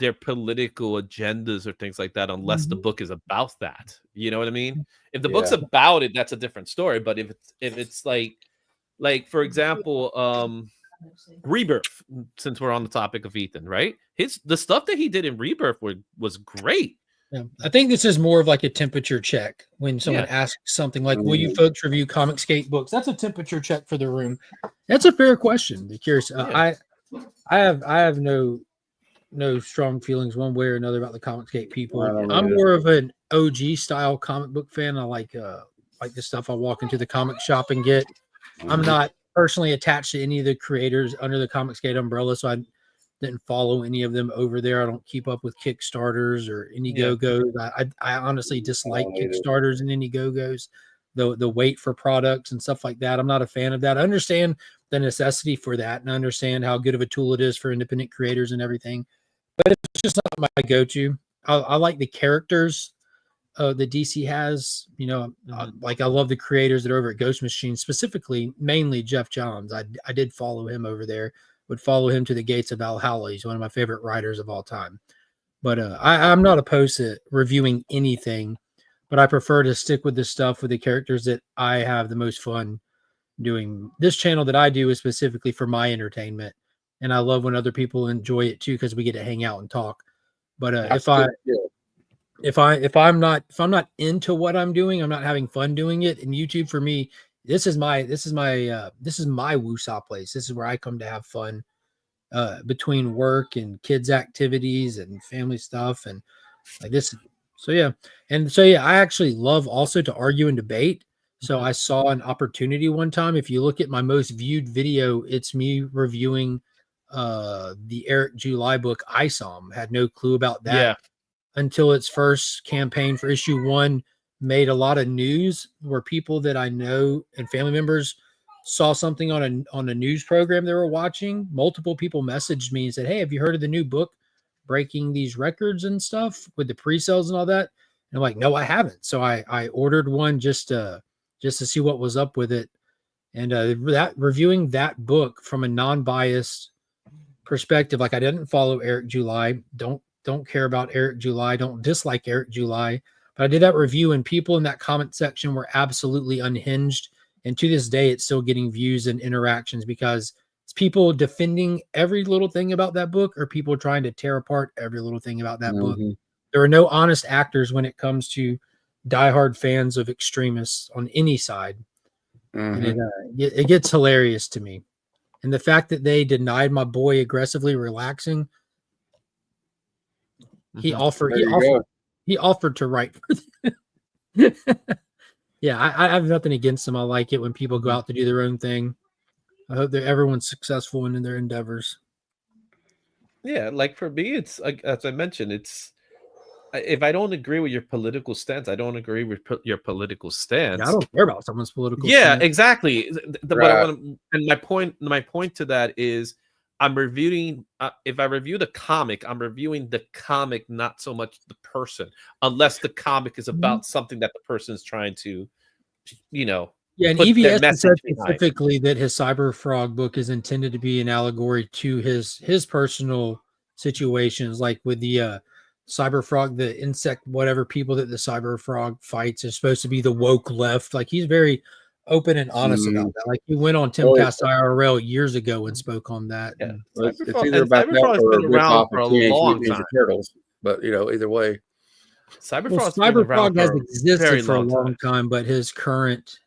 their political agendas or things like that unless the book is about that. You know what I mean? If the book's about it, that's a different story. But if it's like for example, Rebirth, since we're on the topic of Ethan, right? The stuff that he did in Rebirth was great. Yeah. I think this is more of like a temperature check when someone asks something like, will you folks review Comicsgate books? That's a temperature check for the room. That's a fair question. Be curious. I have no strong feelings one way or another about the Comicsgate people. I'm more of an OG style comic book fan. I like the stuff I walk into the comic shop and get. I'm not personally attached to any of the creators under the Comicsgate umbrella, so I didn't follow any of them over there. I don't keep up with Kickstarters or Indiegogos. I honestly dislike Kickstarters and Indiegogos. The wait for products and stuff like that. I'm not a fan of that. I understand the necessity for that, and I understand how good of a tool it is for independent creators and everything. But it's just not my go-to. I like the characters that DC has. You know, I love the creators that are over at Ghost Machine, specifically, mainly Jeff Johns. I did follow him over there. Would follow him to the gates of Valhalla. He's one of my favorite writers of all time. But I'm not opposed to reviewing anything, but I prefer to stick with the stuff with the characters that I have the most fun doing. This channel that I do is specifically for my entertainment, and I love when other people enjoy it too because we get to hang out and talk. But if I'm not into what I'm doing, I'm not having fun doing it. And YouTube for me this is my woosah place. This is where I come to have fun between work and kids activities and family stuff and like this. So yeah. I actually love also to argue and debate. So I saw an opportunity one time. If you look at my most viewed video, it's me reviewing the Eric July book ISOM. Had no clue about that until its first campaign for issue 1 made a lot of news, where people that I know and family members saw something on a news program they were watching. Multiple people messaged me and said, "Hey, have you heard of the new book breaking these records and stuff with the pre-sales and all that?" And I'm like, "No, I haven't." So I ordered one just to see what was up with it. And that reviewing that book from a non-biased perspective, like I didn't follow Eric July, don't care about Eric July, don't dislike Eric July, but I did that review and people in that comment section were absolutely unhinged. And to this day, it's still getting views and interactions because it's people defending every little thing about that book or people trying to tear apart every little thing about that book. There are no honest actors when it comes to diehard fans of extremists on any side. And it gets hilarious to me. And the fact that they denied my boy aggressively relaxing, he offered to write for them. Yeah, I have nothing against them. I like it when people go out to do their own thing. I hope that everyone's successful in their endeavors. Yeah, like for me, it's like, as I mentioned, it's if I don't agree with your political stance, I don't agree with your political stance. Yeah, I don't care about someone's political stance. Exactly. And my point to that is I'm reviewing if I review the comic, I'm reviewing the comic, not so much the person, unless the comic is about something that the person is trying to, Yeah, and EVS said specifically that his Cyber Frog book is intended to be an allegory to his personal situations, like with the Cyber Frog, the insect, whatever people that the Cyber Frog fights is supposed to be the woke left. Like he's very open and honest about that. Like he went on Timcast IRL years ago and spoke on that. Yeah. It's either about that or been around for a long time. Turtles, but either way. Cyber Frog has existed for a long time, but his current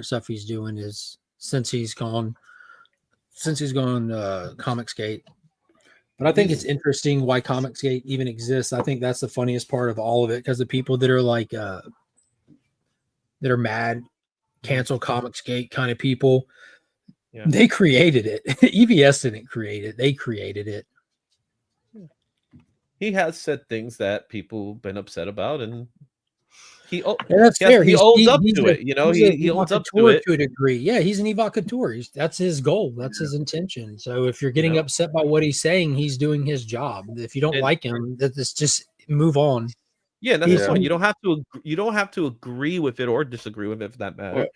stuff he's doing is since he's gone Comicsgate. But I think it's interesting why Comicsgate even exists. I think that's the funniest part of all of it, because the people that are like that are mad, cancel Comicsgate kind of people, they created it. EVS didn't create it; they created it. He has said things that people have been upset about, and that's fair. He owns up to it. He owns up to it to a degree. Yeah, he's an evocateur. That's his goal. That's his intention. So if you're getting upset by what he's saying, he's doing his job. If you don't like him, that's just move on. Yeah, that's the point. You don't have to agree with it or disagree with it for that matter.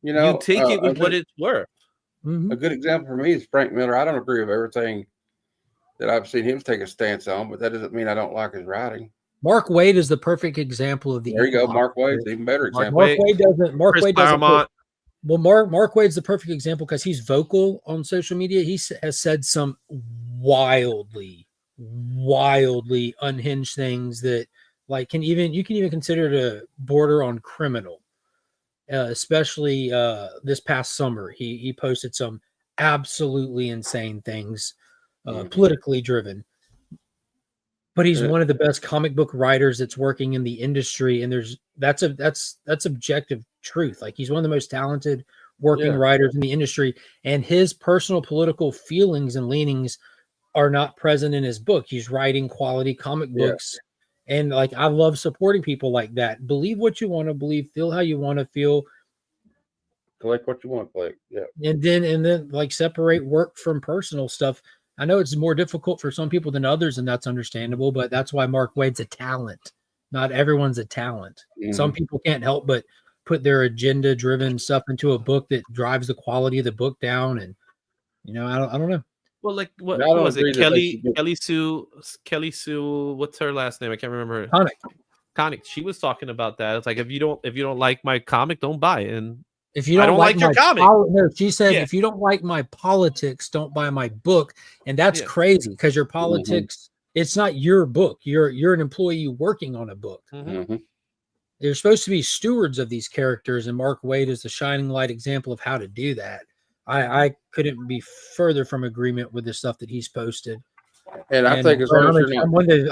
Well, you take it with what it's worth. A good example for me is Frank Miller. I don't agree with everything that I've seen him take a stance on, but that doesn't mean I don't like his writing. Mark Waid is the perfect example of the. There you go, Mark Waid's even better example. Mark Waid doesn't. Mark Waid's the perfect example because he's vocal on social media. He has said some wildly unhinged things that you can even consider to border on criminal. Especially this past summer, he posted some absolutely insane things, politically driven. But he's one of the best comic book writers that's working in the industry, and that's objective truth. Like he's one of the most talented working writers in the industry, and his personal political feelings and leanings are not present in his book. He's writing quality comic books, and I love supporting people like that. Believe what you want to believe, feel how you want to feel, collect what you want to collect. Yeah, and then separate work from personal stuff. I know it's more difficult for some people than others, and that's understandable, but that's why Mark Waid's a talent. Not everyone's a talent. Some people can't help but put their agenda-driven stuff into a book that drives the quality of the book down, and I don't know. Well, what was it? Kelly Sue, what's her last name? I can't remember. Connick. She was talking about that. It's like if you don't like my comic, don't buy it. And if you don't like your comic, she said, if you don't like my politics, don't buy my book. And that's crazy because your politics, it's not your book. You're an employee working on a book. they're supposed to be stewards of these characters, and Mark Waid is the shining light example of how to do that. I couldn't be further from agreement with the stuff that he's posted. And I think as long as you're not,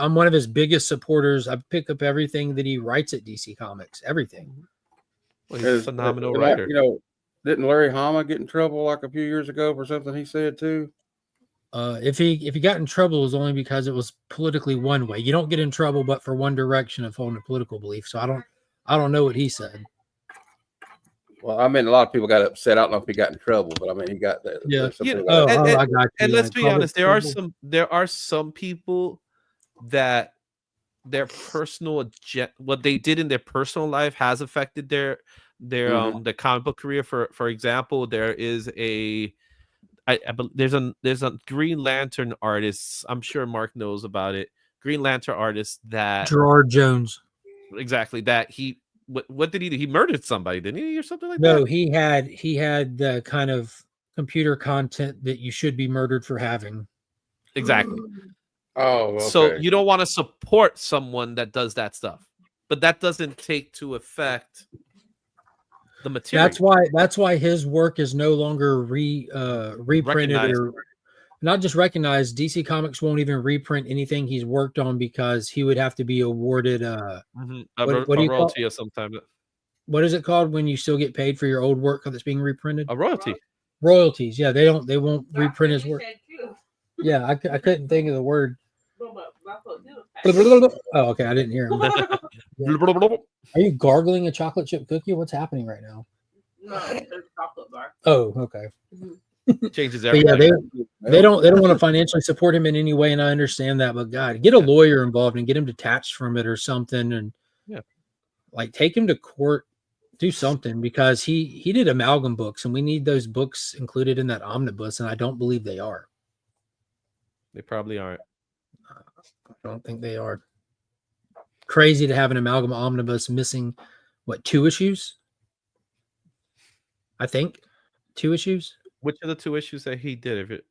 I'm one of his biggest supporters. I pick up everything that he writes at DC Comics, everything. Well, he's a phenomenal writer. You know, didn't Larry Hama get in trouble like a few years ago for something he said too? If he got in trouble, it was only because it was politically one way. You don't get in trouble but for one direction of holding a political belief. So I don't know what he said. Well, I mean, a lot of people got upset. I don't know if he got in trouble, but I mean, he got that. Yeah. I got you. And let's Like, be honest, there are some people that their personal what they did in their personal life has affected their comic book career. For example, there is there's a Green Lantern artist. I'm sure Mark knows about it. Green Lantern artist that Gerard Jones. Exactly. That he what did he do? He murdered somebody, didn't he, or something like that? No, he had the kind of computer content that you should be murdered for having. Exactly. Oh, okay. So you don't want to support someone that does that stuff, but that doesn't take to affect the material. That's why his work is no longer reprinted or not just recognized. DC Comics won't even reprint anything he's worked on because he would have to be awarded a royalty or something. What is it called when you still get paid for your old work that's being reprinted? A royalty. Royalties. Yeah, they won't reprint his work. Yeah, I couldn't think of the word. Oh, okay, I didn't hear him. Are you gargling a chocolate chip cookie? What's happening right now? No, it's a chocolate bar. Oh, okay. Changes everything. Yeah, they don't want to financially support him in any way, and I understand that. But God, get a lawyer involved and get him detached from it or something, and like take him to court, do something, because he did amalgam books, and we need those books included in that omnibus, and I don't believe they are. They probably aren't. I don't think they are. Crazy to have an amalgam omnibus missing, what, 2 issues? I think 2 issues. Which are the 2 issues that he did? If it,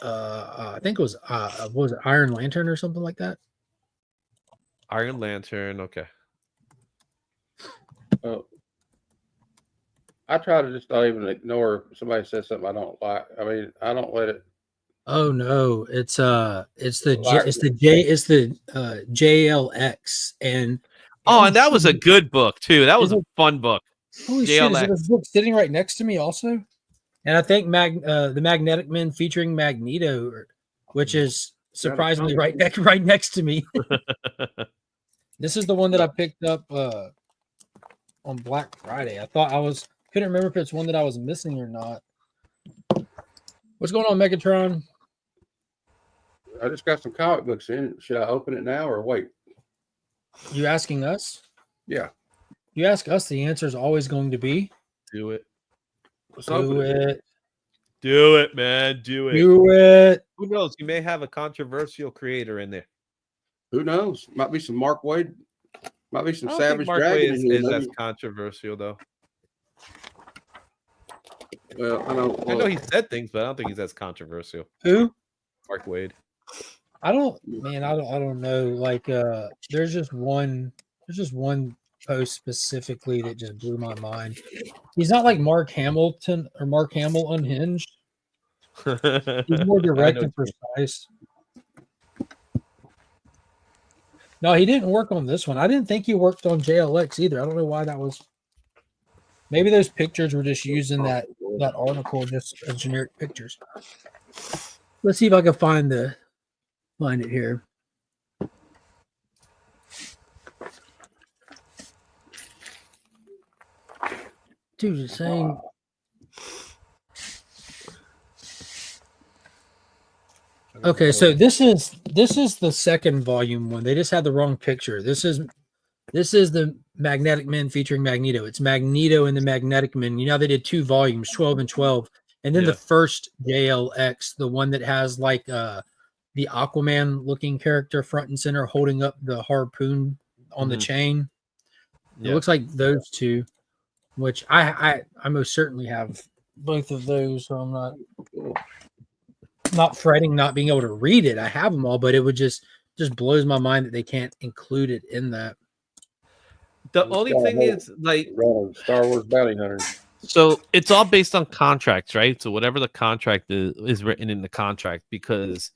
I think it was what was it, Iron Lantern or something like that. Iron Lantern, okay. I try to just not even ignore if somebody says something I don't like. I mean, I don't let it. Oh no, it's the JLX and and that was a good book too. That was a fun book. Holy shit! Is there a book sitting right next to me also? And I think the Magnetic Men featuring Magneto, which is surprisingly right next to me. This is the one that I picked up on Black Friday. Couldn't remember if it's one that I was missing or not. What's going on, Megatron? I just got some comic books in. Should I open it now or wait? You asking us? Yeah. You ask us, the answer is always going to be do it. Do it. Do it, man. Do it. Do it. Who knows? You may have a controversial creator in there. Who knows? Might be some Mark Waid. Might be some Savage Mark Dragon. Waid is as controversial, though. Well, I Oh. know he said things, but I don't think he's as controversial. Who? Mark Waid. I don't know. Like, there's just one post specifically that just blew my mind. He's not like Mark Hamilton or Mark Hamill unhinged. He's more direct and precise. No, he didn't work on this one. I didn't think he worked on JLX either. I don't know why that was. Maybe those pictures were just using that article, just as generic pictures. Let's see if I can find it here. Dude, it's saying. Okay, so this is the second volume one. They just had the wrong picture. This is the Magnetic Men featuring Magneto. It's Magneto and the Magnetic Men. You know, they did 2 volumes, 12 and 12. And then the first JLX, the one that has like the Aquaman looking character front and center holding up the harpoon on the chain. It looks like those 2, which I most certainly have both of those. So I'm not fretting not being able to read it. I have them all, but it would just blows my mind that they can't include it in that. The only thing is, like, Star Wars bounty hunter. so it's all based on contracts, right? So whatever the contract is written in the contract, because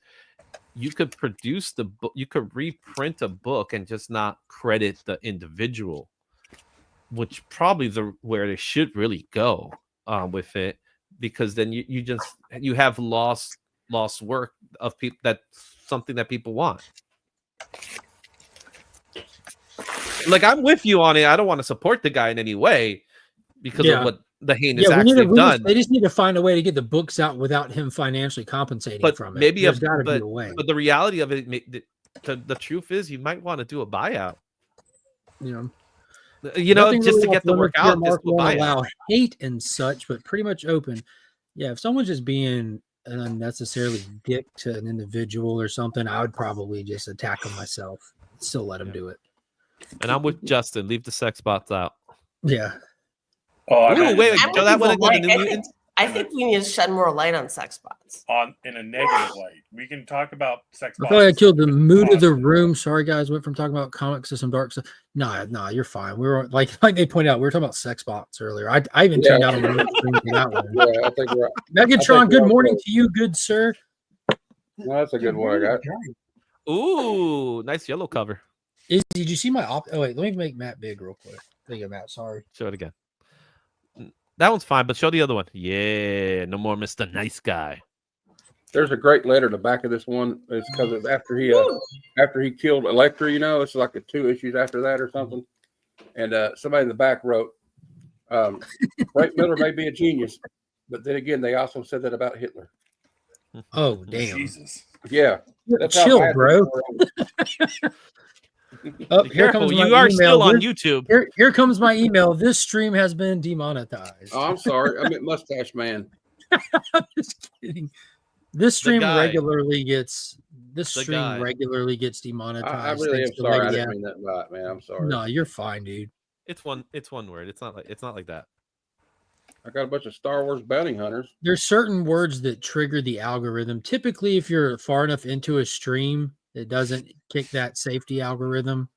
you could produce the book, you could reprint a book and just not credit the individual, which probably where they should really go with it, because then you have lost work of people, that's something that people want. Like, I'm with you on it. I don't want to support the guy in any way because of what the heinous acts they've done. They just need to find a way to get the books out without him financially compensating from it. Maybe there's got to be a way. But the reality of it, the truth is, you might want to do a buyout. You know, just to get the work out. Just allow hate and such, but pretty much open. Yeah, if someone's just being an unnecessarily dick to an individual or something, I would probably just attack them myself. Still let them do it. And I'm with Justin. Leave the sex bots out. Yeah. Oh, wait. Joe, that one again. I think we need to shed more light on sex bots. In a negative light. We can talk about sex bots. I thought I killed the mood of the room. Sorry, guys. Went from talking about comics to some dark stuff. Nah, you're fine. We were like they pointed out, we were talking about sex bots earlier. I even turned out on the screen for that one. Yeah, I think we're Megatron, good morning to you, good sir. No, that's a good one I got. Ooh, nice yellow cover. Did you see my oh wait, let me make Matt big real quick. Thank you, Matt. Sorry. Show it again. That one's fine, but show the other one. Yeah, no more Mr. Nice Guy. There's a great letter in the back of this one. It's because after he killed Elektra, it's like 2 issues after that or something. And somebody in the back wrote, Frank Miller may be a genius, but then again, they also said that about Hitler. Oh, damn. Jesus. Yeah. That's chill, bro. Oh, here comes you are still on YouTube. Here comes my email. This stream has been demonetized. Oh, I'm sorry. I meant Mustache Man. I'm just kidding. This stream regularly gets demonetized. I really am sorry. I didn't mean that right, man. I'm sorry. No, you're fine, dude. It's one word. It's not like that. I got a bunch of Star Wars bounty hunters. There's certain words that trigger the algorithm. Typically, if you're far enough into a stream, it doesn't kick that safety algorithm.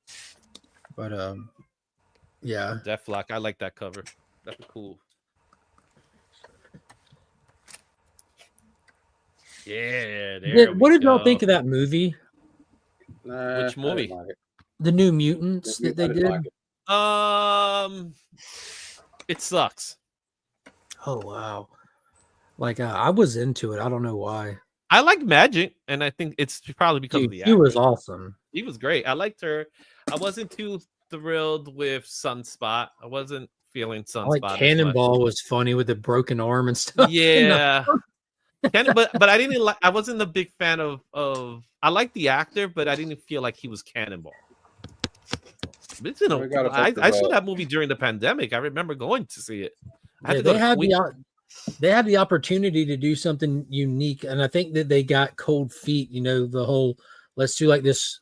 But yeah. Deathlock. I like that cover. That's cool. Yeah. What did y'all think of that movie? Which movie? The New Mutants that they did. It sucks. Oh wow! Like I was into it. I don't know why. I like Magic, and I think it's probably because of the actor. He was awesome. He was great. I liked her. I wasn't too thrilled with Sunspot. I wasn't feeling Sunspot. Like Cannonball was funny with the broken arm and stuff. Yeah. But I didn't like. I wasn't a big fan of. I liked the actor, but I didn't feel like he was Cannonball. I saw that movie during the pandemic. I remember going to see it. They had the opportunity to do something unique, and I think that they got cold feet. The whole let's do like this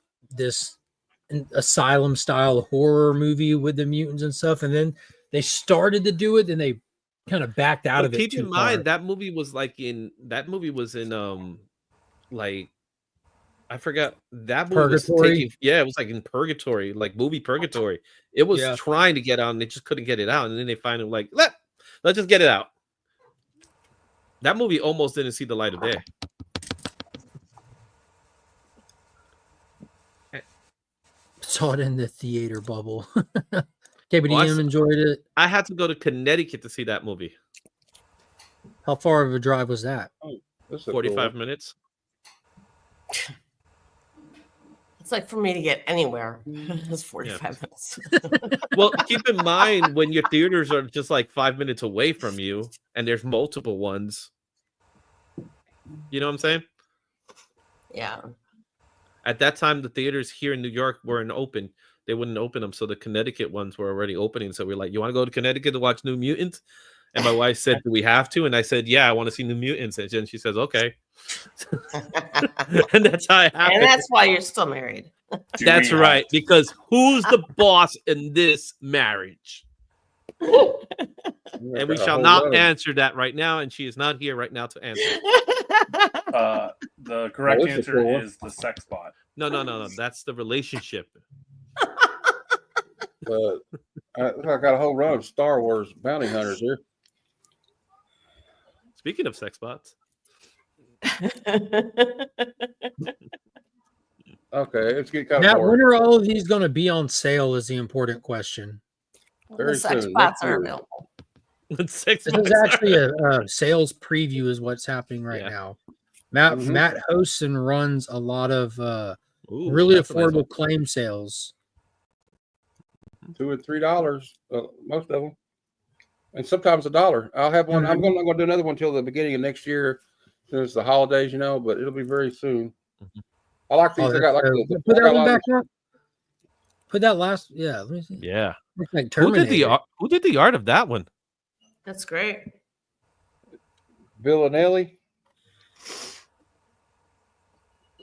asylum style horror movie with the mutants and stuff, and then they started to do it, and they kind of backed out of it. Keep in mind that movie was in like I forgot that movie Purgatory. It was like in purgatory, like movie purgatory. It was trying to get out, and they just couldn't get it out, and then they finally like let's just get it out. That movie almost didn't see the light of day. Saw it in the theater bubble. KBDM enjoyed it. I had to go to Connecticut to see that movie. How far of a drive was that? 45 minutes. It's like for me to get anywhere. It's 45 minutes. Well, keep in mind when your theaters are just like 5 minutes away from you and there's multiple ones. You know what I'm saying? Yeah. At that time, the theaters here in New York weren't open. They wouldn't open them. So the Connecticut ones were already opening. So we're like, you want to go to Connecticut to watch New Mutants? And my wife said, do we have to? And I said, yeah, I want to see New Mutants. And then she says, okay. And that's how it happened. And that's why you're still married. That's right. Because who's the boss in this marriage? And we shall not answer that right now. And she is not here right now to answer. The correct answer is the sex bot. No. That's the relationship. I got a whole run of Star Wars bounty hunters here. Speaking of sex bots. Okay, it's getting kind Matt, of when boring. are all of these going to be on sale is the important question. Very the sex soon, bots next are year. available. Sex This bots is are- actually a sales preview is what's happening right Yeah. now. Matt Mhm. Matt hosts and runs a lot of Ooh, really that's a nice affordable one. claim sales. $2 or $3, most of them, and sometimes $1. I'll have one. I'm not going to do another one until the beginning of next year, since it's the holidays, but it'll be very soon. I like these. Oh, I got like that's, the put that one Carolina- back up. Put that last. Yeah, let me see. Yeah. Looks like Who did the Terminator. who did the art of that one? That's great.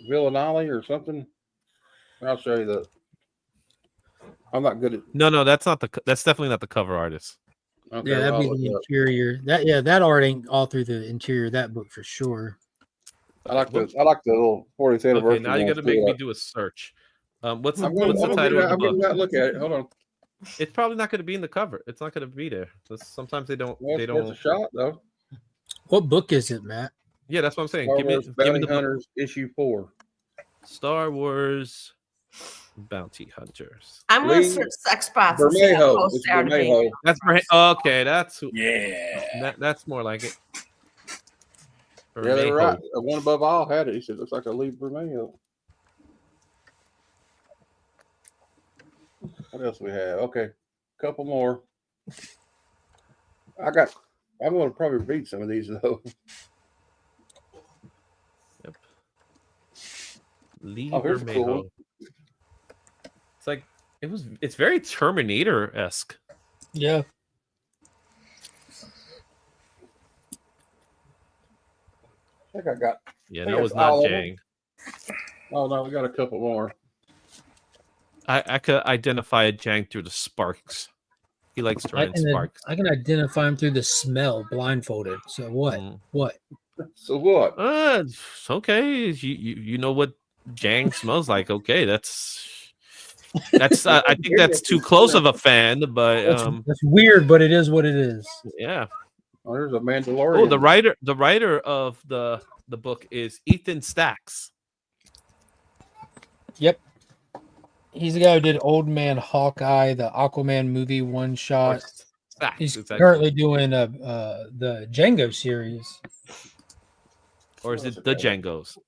Villanelli or something. I'll show you the. I'm not good at. No, that's not that's definitely not the cover artist. Okay, Yeah, that'd well, be I'll the look it up. interior. That art ain't all through the interior of that book for sure. I like the little 40th anniversary. Okay, now you got to make me do a search. What's the title of the I'm book? going to look at it. Hold on. It's probably not going to be in the cover. It's not going to be there. Sometimes they don't. Well, They it's worth don't. a shot though. What book is it, Matt? Yeah, that's what I'm saying. Star Give me Wars the Bounty book. Hunters issue 4. Star Wars Bounty Hunters. I'm going to Lee search sex bots and see that Bermejo. post It's there to be. Bermejo. That's okay. That's who. Yeah. That's more like it. Yeah, they're Bermejo. right. One above all had it. He said, "Looks like a Lee Bermejo." What else we have? Okay, couple more. I'm going to probably read some of these though. Yep. Lee Oh, here's a cool Bermejo. one. It's like it's very Terminator-esque. Yeah. I think I got. Yeah, I that think was it's not all of them. Jang. Oh no, we got a couple more. I could identify a Jang through the sparks. He likes to run sparks. I can identify him through the smell blindfolded. So what? Mm. What? So what? It's okay. You know what Jang smells like. Okay, that's I think that's too close of a fan, but That's weird, but it is what it is. yeah. Oh, there's a Mandalorian. Oh, the writer of the book is Ethan Stacks. Yep. He's the guy who did Old Man Hawkeye, the Aquaman movie one shot. Stacks, He's exactly. currently doing the Django series. Or is it the Django's?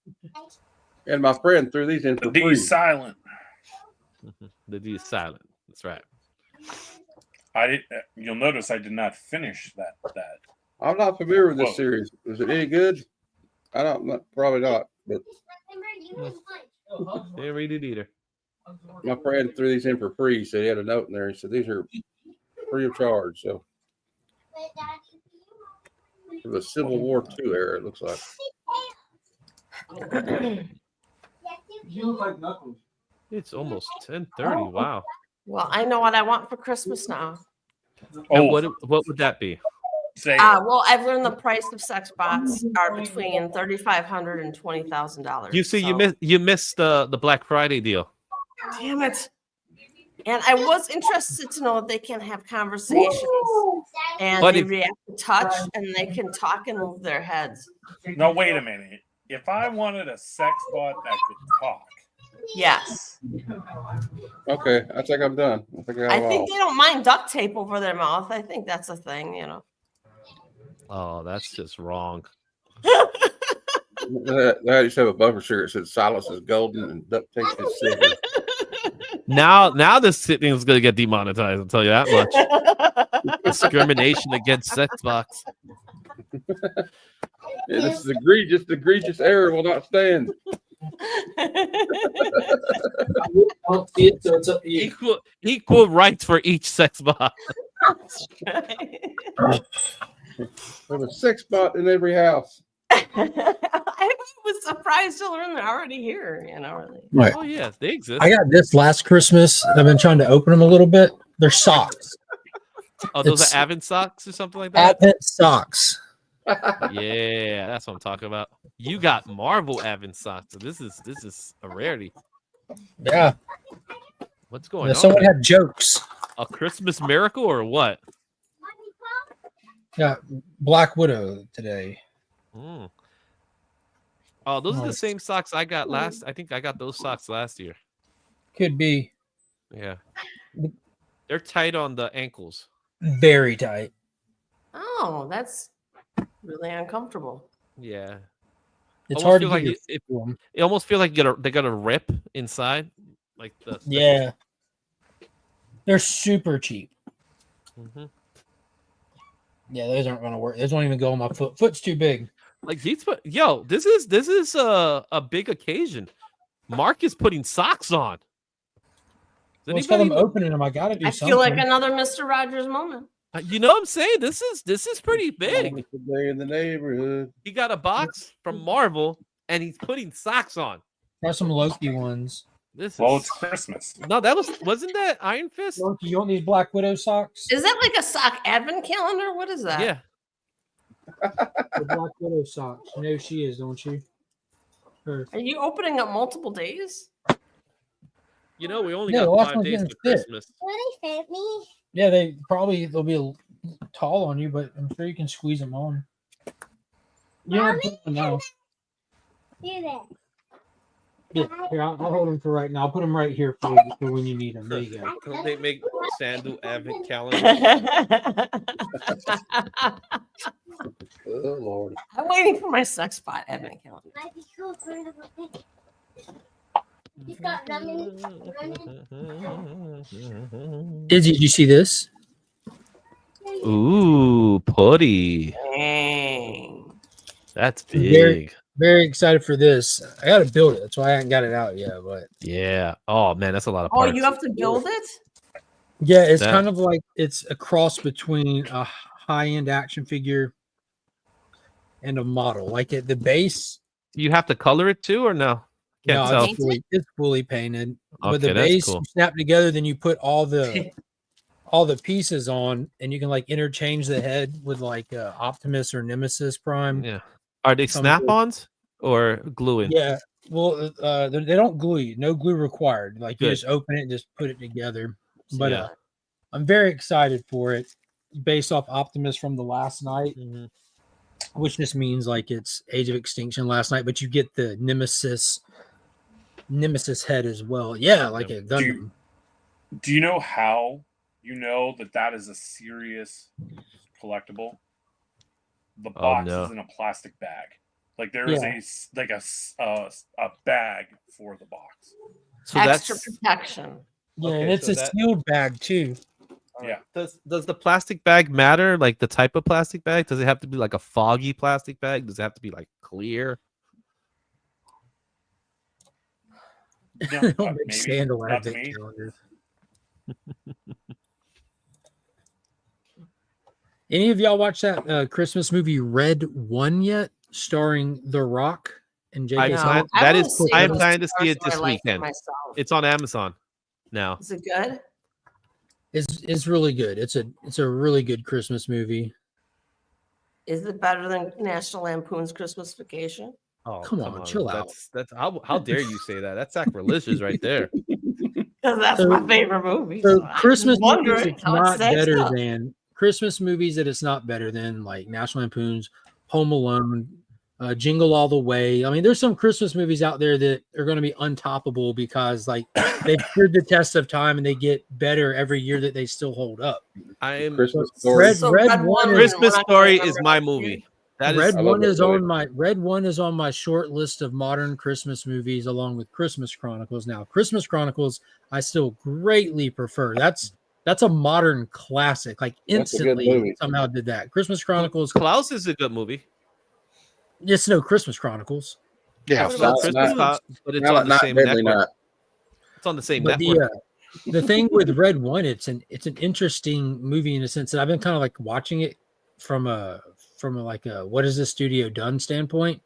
And my friend threw these in The for D free. is silent. The D is silent. That's right. I did. You'll notice I did not finish that. I'm not familiar with this Whoa. series. Is it any good? I don't. Probably not. But Didn't read it either. my friend threw these in for free. He said he had a note in there. He said these are free of charge. So for the Civil War II era, it looks like. You look like Knuckles. It's almost 10:30. Wow. Well, I know what I want for Christmas now. And Oh, what would that be? say Well, I've learned the price of sex bots are between $3,500 and $20,000. You see, so- you missed the Black Friday deal. Damn it. And I was interested to know if they can have conversations and But they if- react to touch and they can talk and move their heads. no. Wait a minute. If I wanted a sex bot that could talk, Yes. Okay, I think I'm done. I think I I have think all. they don't mind duct tape over their mouth. I think that's a thing, you know. Oh, that's just wrong. They just have a bumper sticker that says "Silence is golden" and duct tape is silver. Now this thing is going to get demonetized. I'll tell you that much. Discrimination against sex bots. Yeah, this is egregious error will not stand. Don't see it, so it's up to you. Equal rights for each sex bot. There's a sex bot in every house. I was surprised to learn they're already here, you know. Really. Right. Oh yeah, they exist. I got this last Christmas. I've been trying to open them a little bit. They're socks. Oh, those it's- are Avon socks or something like that. Advent socks. Yeah, that's what I'm talking about. You got Marvel Avon socks. So this is a rarity. Yeah. What's going on? Someone had jokes. A Christmas miracle or what? Got Black Widow today. Mm. Oh, those are the same socks I got last. I think I got those socks last year. Could be Yeah. They're tight on the ankles. very tight. Oh, that's really uncomfortable. Yeah. It's Almost hard to feel get like your feet warm. It almost feel like they got a rip inside. Like the Yeah. They're super cheap. Mhm. Yeah, those aren't going to work. Those won't even go on my foot. Foot's too big. Like these, yo, this is a big occasion. Mark is putting socks on. Well, it's because I'm opening them. I got to do I something. feel like another Mr. Rogers moment. You know what I'm saying? This is pretty big. In the neighborhood. He got a box from Marvel and he's putting socks on. Try some Loki ones. Well, it's Christmas. No, wasn't that Iron Fist? Loki, you want these Black Widow socks? Is that like a sock advent calendar? What is that? Yeah. The Black Widow socks. You know she is, don't you? Her. Are you opening up multiple days? You know, we only Yeah, the got last 5 one's days getting for fit. Christmas. Will they fit me? Yeah, they'll be tall on you, but I'm sure you can squeeze them on. Yeah, no. Do that. Yeah, here, I'll hold them for right now. I'll put them right here for you for when you need them. There you go. Don't they make Sandu advent calendar? Oh Lord. I'm waiting for my sex spot advent calendar. Might be cool for a little bit. He's got lemon. Izzy, did you see this? Ooh, putty. Dang. That's big. Very excited for this. I got to build it. That's why I haven't got it out yet. But Yeah. Oh man, that's a lot of Oh, parts. you have to build it? yeah, it's That- kind of like it's a cross between a high-end action figure and a model. Like at the base, You have to color it too, or no? Can't tell. it's fully painted. But the Okay, that's base cool. you snap together, then you put all the pieces on, and you can like interchange the head with like Optimus or Nemesis Prime. Yeah. Are they Some snap-ons or gluing? Yeah. Well, they don't glue you. No glue required. Like you Good. just open it and just put it together. But Yeah. I'm very excited for it, based off Optimus from the last night, Mhm. which just means like it's Age of Extinction last night. But you get the Nemesis head as well. Yeah, like a Gundam. Do you know how you know that is a serious collectible? The box no. is in a plastic bag. Like there is a bag for the box. So Extra that's protection. Yeah, Okay, and it's so a that- sealed bag too. Yeah. Does the plastic bag matter? Like the type of plastic bag? Does it have to be like a foggy plastic bag? Does it have to be like clear? No, They don't make maybe. sandal Not to advent me. calendars. Any of y'all watch that Christmas movie Red One yet, starring The Rock and J.K. I'm Simmons? I That wanna is, see I am those planning to see stars it so I this like them weekend. myself. It's on Amazon now. Is it good? It's really good. It's a really good Christmas movie. Is it better than National Lampoon's Christmas Vacation? Oh, Come on, chill out. That's how dare you say that? That's sacrilegious right there. Because that's So- my favorite movie. So I'm Christmas movies wondering it's how it not stacks better up. than Christmas movies that it's not better than like National Lampoon's Home Alone, Jingle All the Way. I mean, there's some Christmas movies out there that are going to be untoppable because like they've stood the test of time and they get better every year that they still hold up. I'm Christmas story. Red So One Red is- One Christmas when I Story remember is my that movie. That Red is I love One that is movie. on my short list of modern Christmas movies, along with Christmas Chronicles. Now, Christmas Chronicles, I still greatly prefer. That's a modern classic. Like That's a good instantly movie. somehow did that. Christmas Chronicles. Klaus is a good movie. Yes, no Christmas Chronicles. Yeah. What about Not- Christmas not- Klaus? But it's Not, on the not same deadly network. not. It's on the same But network. the thing with Red One, it's an interesting movie in a sense that I've been kind of like watching it from a what is the studio done standpoint,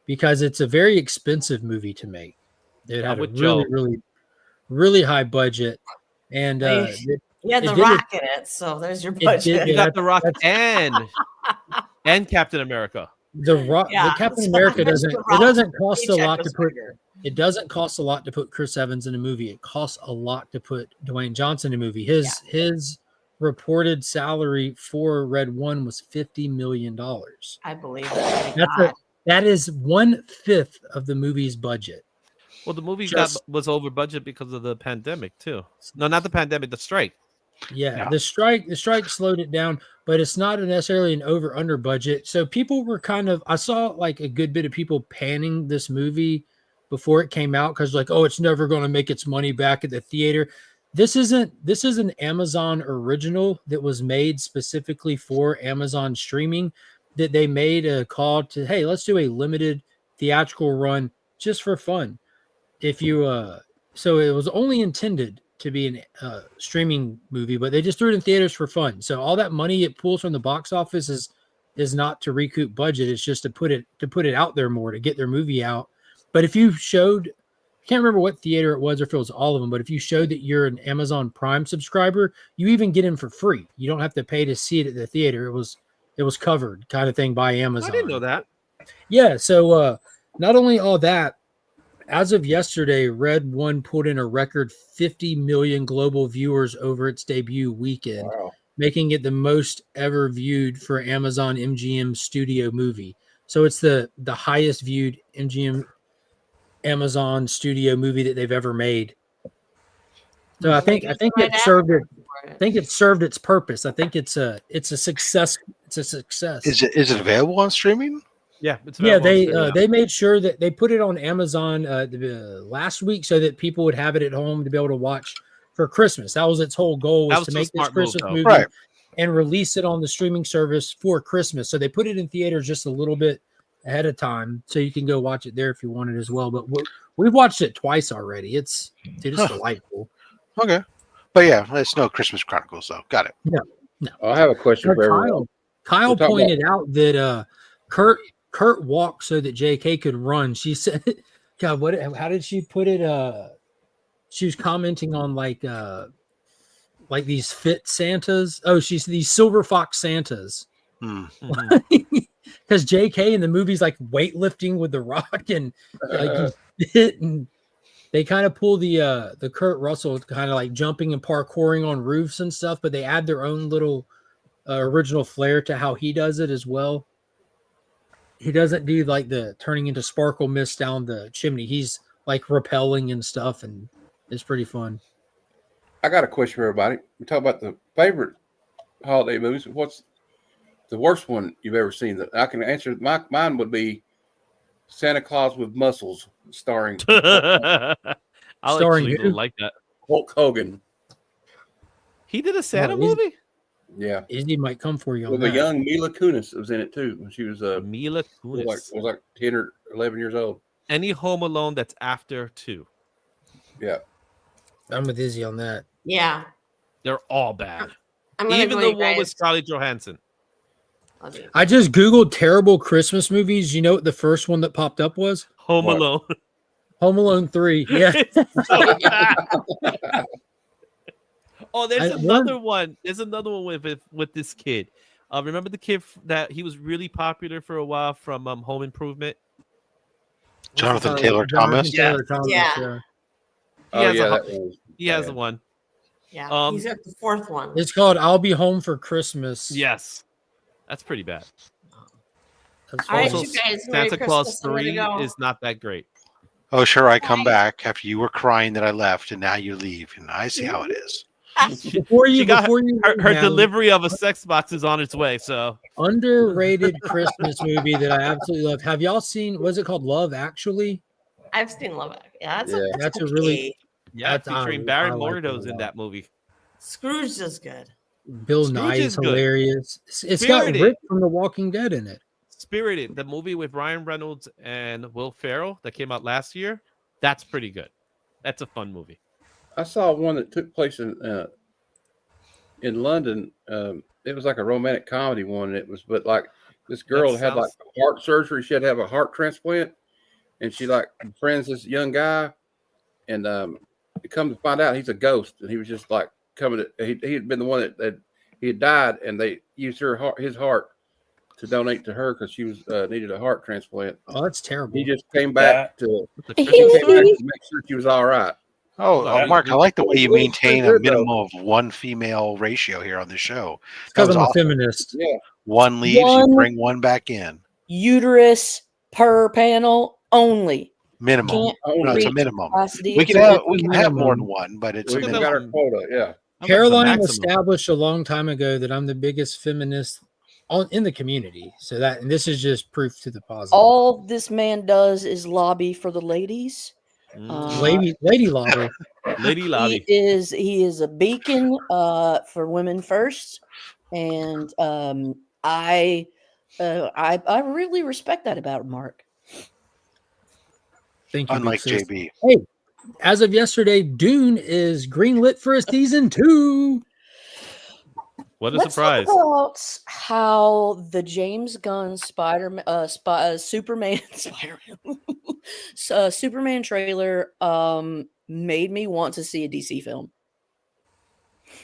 because it's a very expensive movie to make. It had a with really, Joe. really, really high budget, and Nice. You had it The did Rock in it, so there's your budget. did- You yeah, got The Rock that's- and Captain America. the Captain America doesn't cost a lot to put. It doesn't cost a lot to put Chris Evans in a movie. It costs a lot to put Dwayne Johnson in a movie. His reported salary for Red One was $50 million. I believe that. That is 1/5 of the movie's budget. Well, the movie was over budget because of the pandemic too. No, not the pandemic, the strike. Yeah, the strike slowed it down, but it's not necessarily an over under budget. So people were I saw like a good bit of people panning this movie before it came out because like, oh, it's never going to make its money back at the theater. This is an Amazon original that was made specifically for Amazon streaming, that they made a call to, hey, let's do a limited theatrical run just for fun. If you so it was only intended to be a streaming movie, but they just threw it in theaters for fun. So all that money it pulls from the box office is not to recoup budget. It's just to put it out there more, to get their movie out. But if you showed, I can't remember what theater it was or if it was all of them, but if you showed that you're an Amazon Prime subscriber, you even get in for free. You don't have to pay to see it at the theater. It was covered kind of thing by Amazon. I didn't know that. Yeah. So not only all that, as of yesterday, Red One pulled in a record 50 million global viewers over its debut weekend, making it the most ever viewed for Amazon MGM studio movie. So it's the highest viewed MGM Amazon studio movie that they've ever made. So I think it served it. I think it served its purpose. I think it's a success. It's a success. Is it available on streaming? Yeah, they made sure that they put it on Amazon last week so that people would have it at home to be able to watch for Christmas. That was its whole goal, was to make this Christmas movie and release it on the streaming service for Christmas. So they put it in theaters just a little bit ahead of time, so you can go watch it there if you want it as well. But we've watched it twice already. It's delightful. Okay, but yeah, it's no Christmas Chronicles though. Got it. No. I have a question for everyone. Kyle pointed out that Kurt walked so that JK could run. She said, God, how did she put it? She was commenting on like these fit Santas. Oh, she's these silver fox Santas. Because JK in the movie's like weightlifting with the Rock and like fit, and they kind of pull the Kurt Russell kind of like jumping and parkouring on roofs and stuff, but they add their own little original flair to how he does it as well. He doesn't do like the turning into sparkle mist down the chimney. He's like rappelling and stuff, and it's pretty fun. I got a question for everybody. We talk about the favorite holiday movies. What's the worst one you've ever seen? That I can answer. Mine would be Santa Claus with Muscles, starring I actually like that. Hulk Hogan. He did a Santa movie? Yeah, Izzy might come for you on with that. a young Mila Kunis was in it too. When she was Mila Kunis was like 10 or 11 years old. Any Home Alone that's after 2. Yeah, I'm with Izzy on that. Yeah, they're all bad. Even the one with Scarlett Johansson. I just Googled terrible Christmas movies. You know what the first one that popped up was? Home Alone. Home Alone 3. Yeah. Oh, there's another one. There's another one with this kid. Remember the kid that he was really popular for a while from Home Improvement? Jonathan Taylor Thomas. Yeah. He has one. Yeah, he's at the fourth one. It's called I'll Be Home for Christmas. Yes. That's pretty bad. Also, Santa Claus 3 is not that great. Oh, sure. I come back after you were crying that I left, and now you leave, and I see how it is. Her delivery of a sex box is on its way. So underrated Christmas movie that I absolutely love. Have y'all seen? Was it called Love Actually? I've seen Love Actually. Yeah, that's a really featuring Barry Mordo's in that movie. Scrooge is good. Bill Nye is hilarious. It's got Rick from The Walking Dead in it. Spirited, the movie with Ryan Reynolds and Will Ferrell that came out last year, that's pretty good. That's a fun movie. I saw one that took place in London. It was like a romantic comedy one. But like this girl had like heart surgery. She had to have a heart transplant, and she like befriends this young guy, and come to find out he's a ghost, and he was just like coming to. He had been the one that he had died, and they used his heart to donate to her because she was needed a heart transplant. Oh, that's terrible. He just came back to The make Christmas sure she was all right. Oh, Mark, I like the way you It was maintain pretty a good, though. minimum of one female ratio here on the show. Because was I'm a awesome. feminist. Yeah. One leaves, you bring one back in. Uterus per panel only. Minimum. Can't No, it's a reach minimum. capacity. We It's can a have more minimum. than one, but it's We a got minimum. our quota. Yeah. Caroline established a long time ago that I'm the biggest feminist in the community. So and this is just proof to the positive. All this man does is lobby for the ladies. Lady lobby. Lady lobby. He is a beacon for women first, and I really respect that about Mark. Thank you. Unlike JB. Hey, as of yesterday, Dune is greenlit for a season 2. What a Let's surprise! talk about how the James Gunn Superman Superman trailer made me want to see a DC film.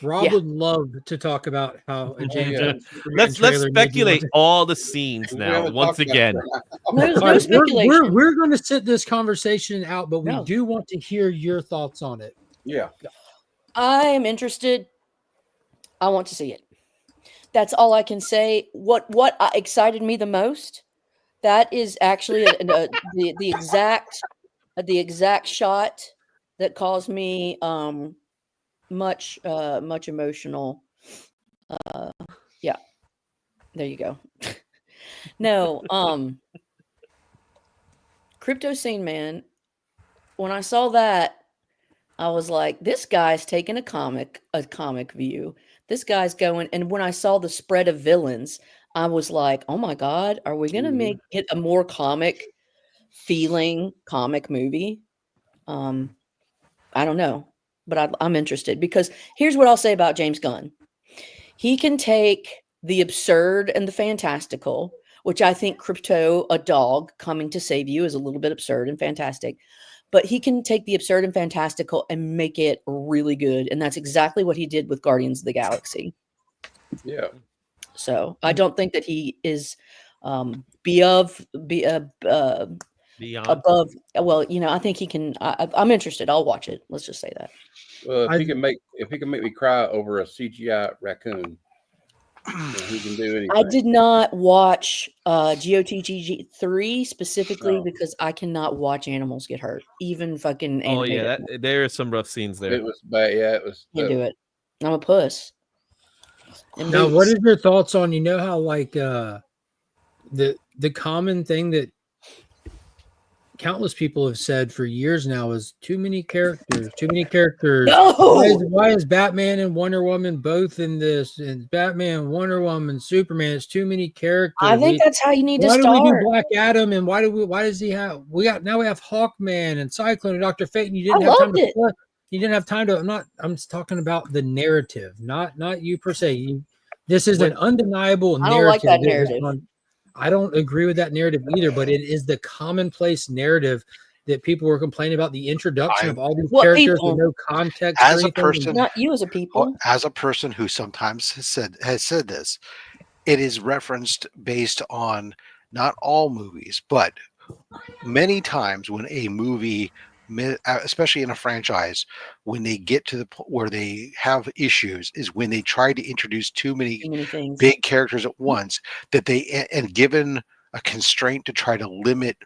Rob would love to talk about how a James Gunn Let's trailer speculate all the scenes now once again. No speculation. We're going to sit this conversation out, but we No. do want to hear your thoughts on it. Yeah. I am interested. I want to see it. That's all I can say. What excited me the most? That is actually the exact shot that caused me much emotional. Yeah, there you go. No, Krypto Scene Man. When I saw that, I was like, this guy's taking a comic view. This guy's going, and when I saw the spread of villains, I was like, oh my God, are we going to make it a more comic feeling comic movie? I don't know, but I'm interested because here's what I'll say about James Gunn. He can take the absurd and the fantastical, which I think Krypto, a dog coming to save you, is a little bit absurd and fantastic. But he can take the absurd and fantastical and make it really good. And that's exactly what he did with Guardians of the Galaxy. Yeah. So I don't think that he is above. Well, I think he can. I'm interested. I'll watch it. Let's just say that. If he can make me cry over a CGI raccoon, he can do anything. I did not watch GOTG 3 specifically because I cannot watch animals get hurt, even fucking animated. Oh yeah, there are some rough scenes there. It was bad. Yeah, it was. Can't do it. I'm a puss. Now, what is your thoughts on how like the common thing that countless people have said for years now is too many characters. No! Why is Batman and Wonder Woman both in this? And Batman, Wonder Woman, Superman, it's too many characters. I think that's how you need to start. Why do we do Black Adam and why does he have we have Hawkman and Cyclone and Dr. Fate and you didn't have time to I'm just talking about the narrative, not you per se. This is an undeniable narrative. I don't like that narrative. I don't agree with that narrative either, but it is the commonplace narrative that people were complaining about, the introduction of all these characters with no context. As a person, not you as a people. As a person who sometimes has said this, it is referenced based on not all movies, but many times when a movie, especially in a franchise, when they get to the point where they have issues, is when they try to introduce too many big characters at once, that and given a constraint to try to limit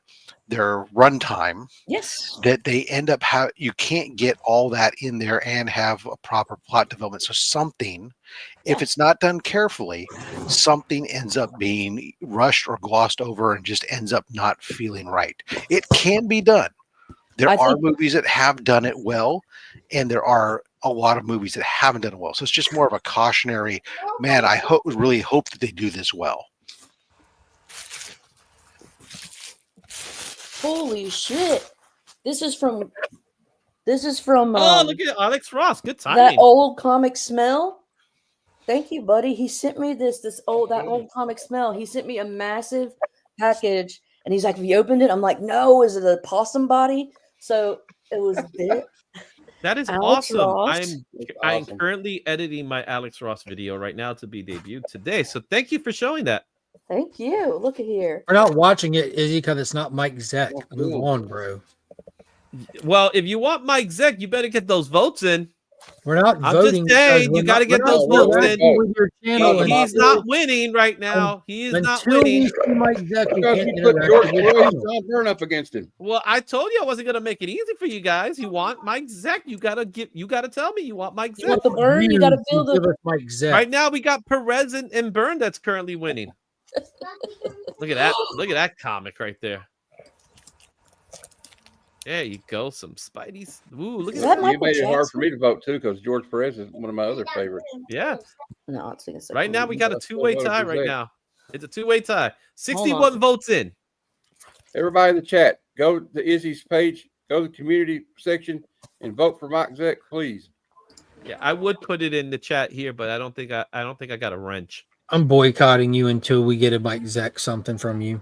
their runtime, yes, that they end up you can't get all that in there and have a proper plot development. So something, if it's not done carefully, something ends up being rushed or glossed over and just ends up not feeling right. It can be done. There are movies that have done it well, and there are a lot of movies that haven't done it well. So it's just more of a cautionary, man, I really hope that they do this well. Holy shit. This is from oh, look at Alex Ross. Good timing. That old comic smell. Thank you, buddy. He sent me that old comic smell. He sent me a massive package and he's like, have you opened it? I'm like, no, is it a possum body? So it was this. That is Alex awesome. Ross. I'm currently editing my Alex Ross video right now to be debuted today. So thank you for showing that. Thank you. Look at here. We're not watching it, Izzy, because it's not Mike Zeck. Oh, Move cool. on, bro. Well, if you want Mike Zeck, you better get those votes in. We're not I'm voting. just saying, because you got to get we're not those votes in. interacting with your channel He's until- not winning right now. He is not until winning. we see Mike Zeck, we Because can't you put interact George with your Floyd and channel. John Byrne up against him. Well, I told you I wasn't gonna make it easy for you guys. You want Mike Zeck? You gotta tell me you want Mike You want Zeck. the burn? You got to feel give the. us Mike Zeck. Right now we got Perez and Byrne that's currently winning. Look at that! Look at that comic right there. There you go, some Spideys. Ooh, look Is at that that! Michael You made it hard Jackson? for me to vote too, because George Perez is one of my other favorites. Yeah. No, it's gonna say Right now we got a That's two-way what tie. voted Right Zeck. now, it's a two-way tie. on. 61 votes in. Everybody in the chat, go to Izzy's page, go to the community section, and vote for Mike Zeck, please. Yeah, I would put it in the chat here, but I don't think I got a wrench. I'm boycotting you until we get a Mike Zeck something from you.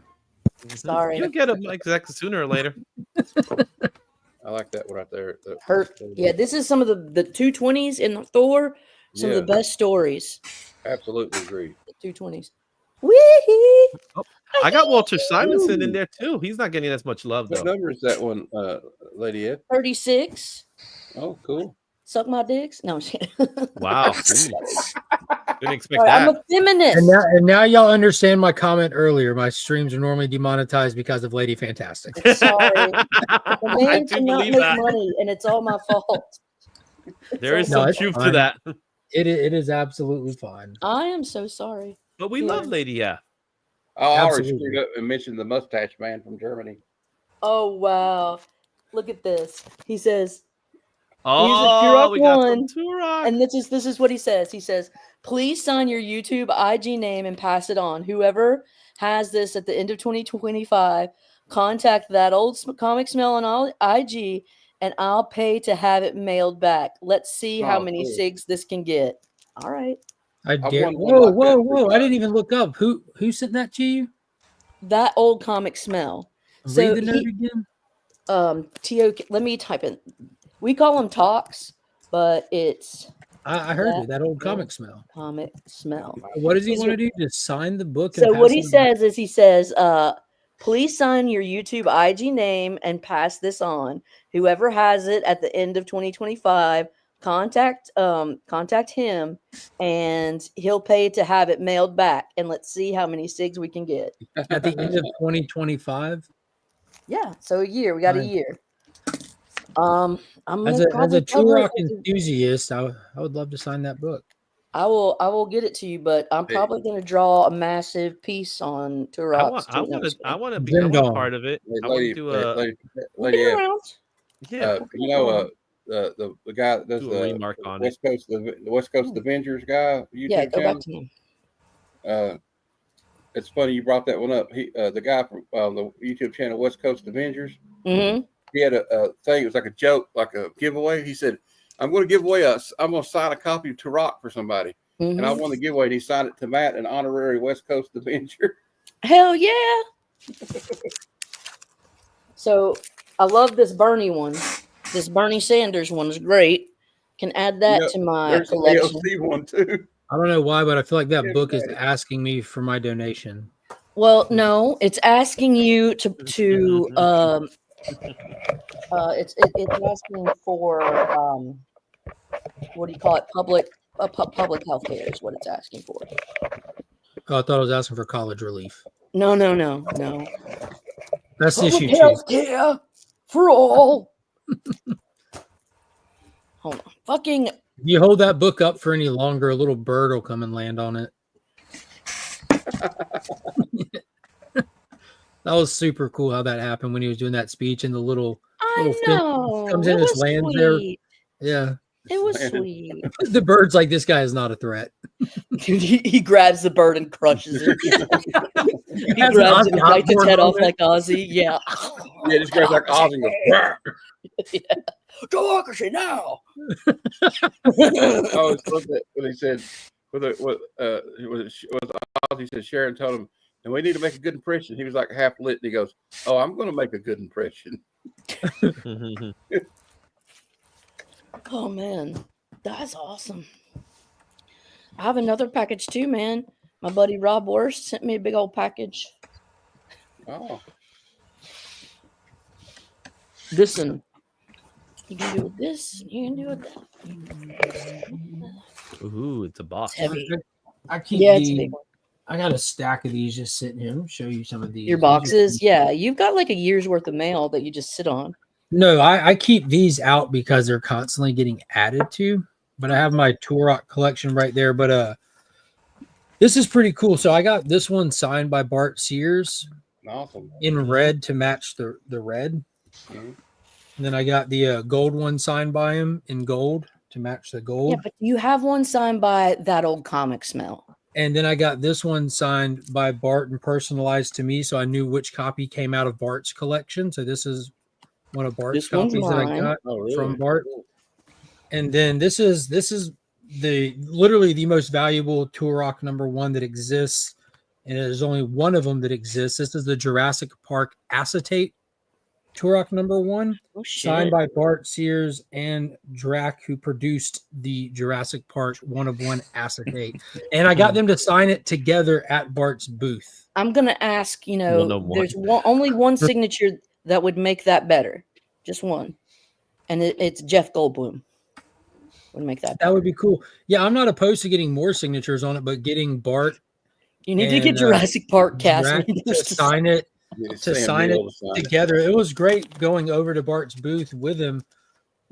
Sorry. You'll get a Mike Zeck sooner or later. I like that one right there. Hurt. Yeah, this is some of the 220s in Thor. Some of the best stories. Absolutely agree. The 220s. Wee! I got Walter Simonson in there too. He's not getting as much love What though. number is that one, Lady Ed? 36. Oh, cool. Suck my dicks. No, I'm just kidding. Wow. Didn't expect Sorry, I'm that. a feminist. And now y'all understand my comment earlier. My streams are normally demonetized because of Lady Fantastic. Sorry. The I man do cannot believe make that. money, and it's all my fault. There is No, some it's truth to fine. that. It is absolutely fine. I am so sorry. But we Yeah. love Lady F. I already Absolutely. screwed up and mentioned the mustache man from Germany. Oh wow! Look at this. He says, Oh, Turok we got one. some Turok. and this is what he says. He says, "Please sign your YouTube IG name and pass it on. Whoever has this at the end of 2025, contact that old comic smell on IG, and I'll pay to have it mailed back. Let's see how Oh, many cool. SIGs this can get." All right, I dare. won one Whoa, like whoa, that whoa! three I didn't even look up who sent that to you. that old comic smell. So Read the note he- again. TOK. Let me type in. We call them talks, but it's I heard that it. That old comic smell. comic smell. What does he These want are- to do? Just sign the book. And So pass what he it on? says is he says, please sign your YouTube IG name and pass this on. Whoever has it at the end of 2025, contact him and he'll pay to have it mailed back. And let's see how many SIGs we can get. At the end of 2025. Yeah, so a year. We got a Nice. year. I'm As gonna a probably cover Turok it with- enthusiast, I would love to sign that book. I will get it to you, but I'm Hey. probably gonna draw a massive piece on Turok's. I want to be Jim Dong. part of it. I want to Lady, do a Lady Ed, yeah. you know, the guy that does Do a the remark on it. West Coast, the West Coast Avengers guy YouTube Yeah, go channel. back to him. It's funny you brought that one up. He, the guy from the YouTube channel West Coast Avengers, Mm-hmm. he had a thing. It was like a joke, like a giveaway. He said, "I'm going to give away I'm going to sign a copy of Turok for somebody." And I won the giveaway, and he signed it to Matt, an honorary West Coast Avenger. Hell yeah! So I love this Bernie one. This Bernie Sanders one is great. Can add that Yeah, to my There's an collection. AOC one too. I don't know why, but I feel like that Yeah, book is got it. asking me for my donation. Well, no, it's asking you to it's asking for what do you call it? Public health care is what it's asking for. Oh, I thought I was asking for college relief. No. That's the issue Public too. health care for all. Hold on. Fucking If you hold that book up for any longer, a little bird will come and land on it. That was super cool how that happened when he was doing that speech and the little I fin know. comes in It and was lands there. sweet. Yeah. It was Man. sweet. The bird's like, this guy is not a threat. he grabs the bird and crushes it. He Has grabs it Ozzy and bites its Osbourne head on off it. like Ozzy. Yeah. Yeah, this guy's like Ozzy. Goes, "Rah!" Democracy now. I always loved that when he said, Ozzy said, Sharon told him, and we need to make a good impression. He was like half lit, and he goes, "Oh, I'm going to make a good impression." Oh man, that's awesome. I have another package too, man. My buddy Rob Worst sent me a big old package. Oh, Listen, you can do it this, you can do it that. Ooh, it's a It's box. heavy. I keep Yeah, it's a big one. I got a stack of these just sitting here. I'll show you some of these. Your These are- boxes, yeah. You've got like a year's worth of mail that you just sit on. No, I keep these out because they're constantly getting added to. But I have my Turok collection right there. But this is pretty cool. So I got this one signed by Bart Sears awesome. in red to match the red. Mhm. And then I got the gold one signed by him in gold to match the gold. Yeah, but you have one signed by that old comic smell. And then I got this one signed by Bart and personalized to me, so I knew which copy came out of Bart's collection. So this is one of Bart's This one's copies that I mine. got Oh, really? from Bart. And then this is the literally the most valuable Turok #1 that exists, and there's only one of them that exists. This is the Jurassic Park acetate Turok #1. Oh shit! Signed by Bart Sears and Drac, who produced the Jurassic Park 1/1 acetate. And I got them to sign it together at Bart's booth. I'm gonna ask. You know, 101. there's only one signature that would make that better, just one, and it's Jeff Goldblum. Would make that. That would be cool. Yeah, I'm not opposed to getting more signatures on it, but getting Bart You need to and, get Jurassic Park cast Drac to members to sign it Yeah, to Sam sign it Neill to sign it. together. It was great going over to Bart's booth with him,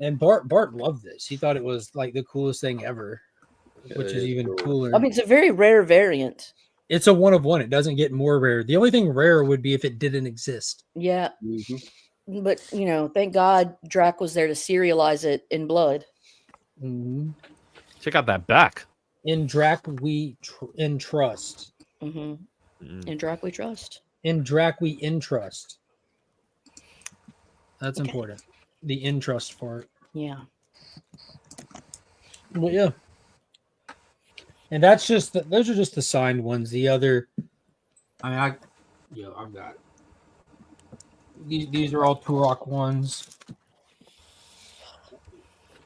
and Bart loved this. He thought it was like the coolest thing ever, which is even cool. cooler. I mean, it's a very rare variant. It's a 1/1. It doesn't get more rare. The only thing rare would be if it didn't exist. Yeah, Mhm. but you know, thank God Drac was there to serialize it in blood. Mm-hmm. Check out that back. In Drac, we entrust. Mm-hmm. Mm. In Drac we trust. In Drac, we entrust. That's Okay. important. The entrust part. Yeah. Well, yeah. And that's just those are just the signed ones. The other, I've got these are all Turok ones.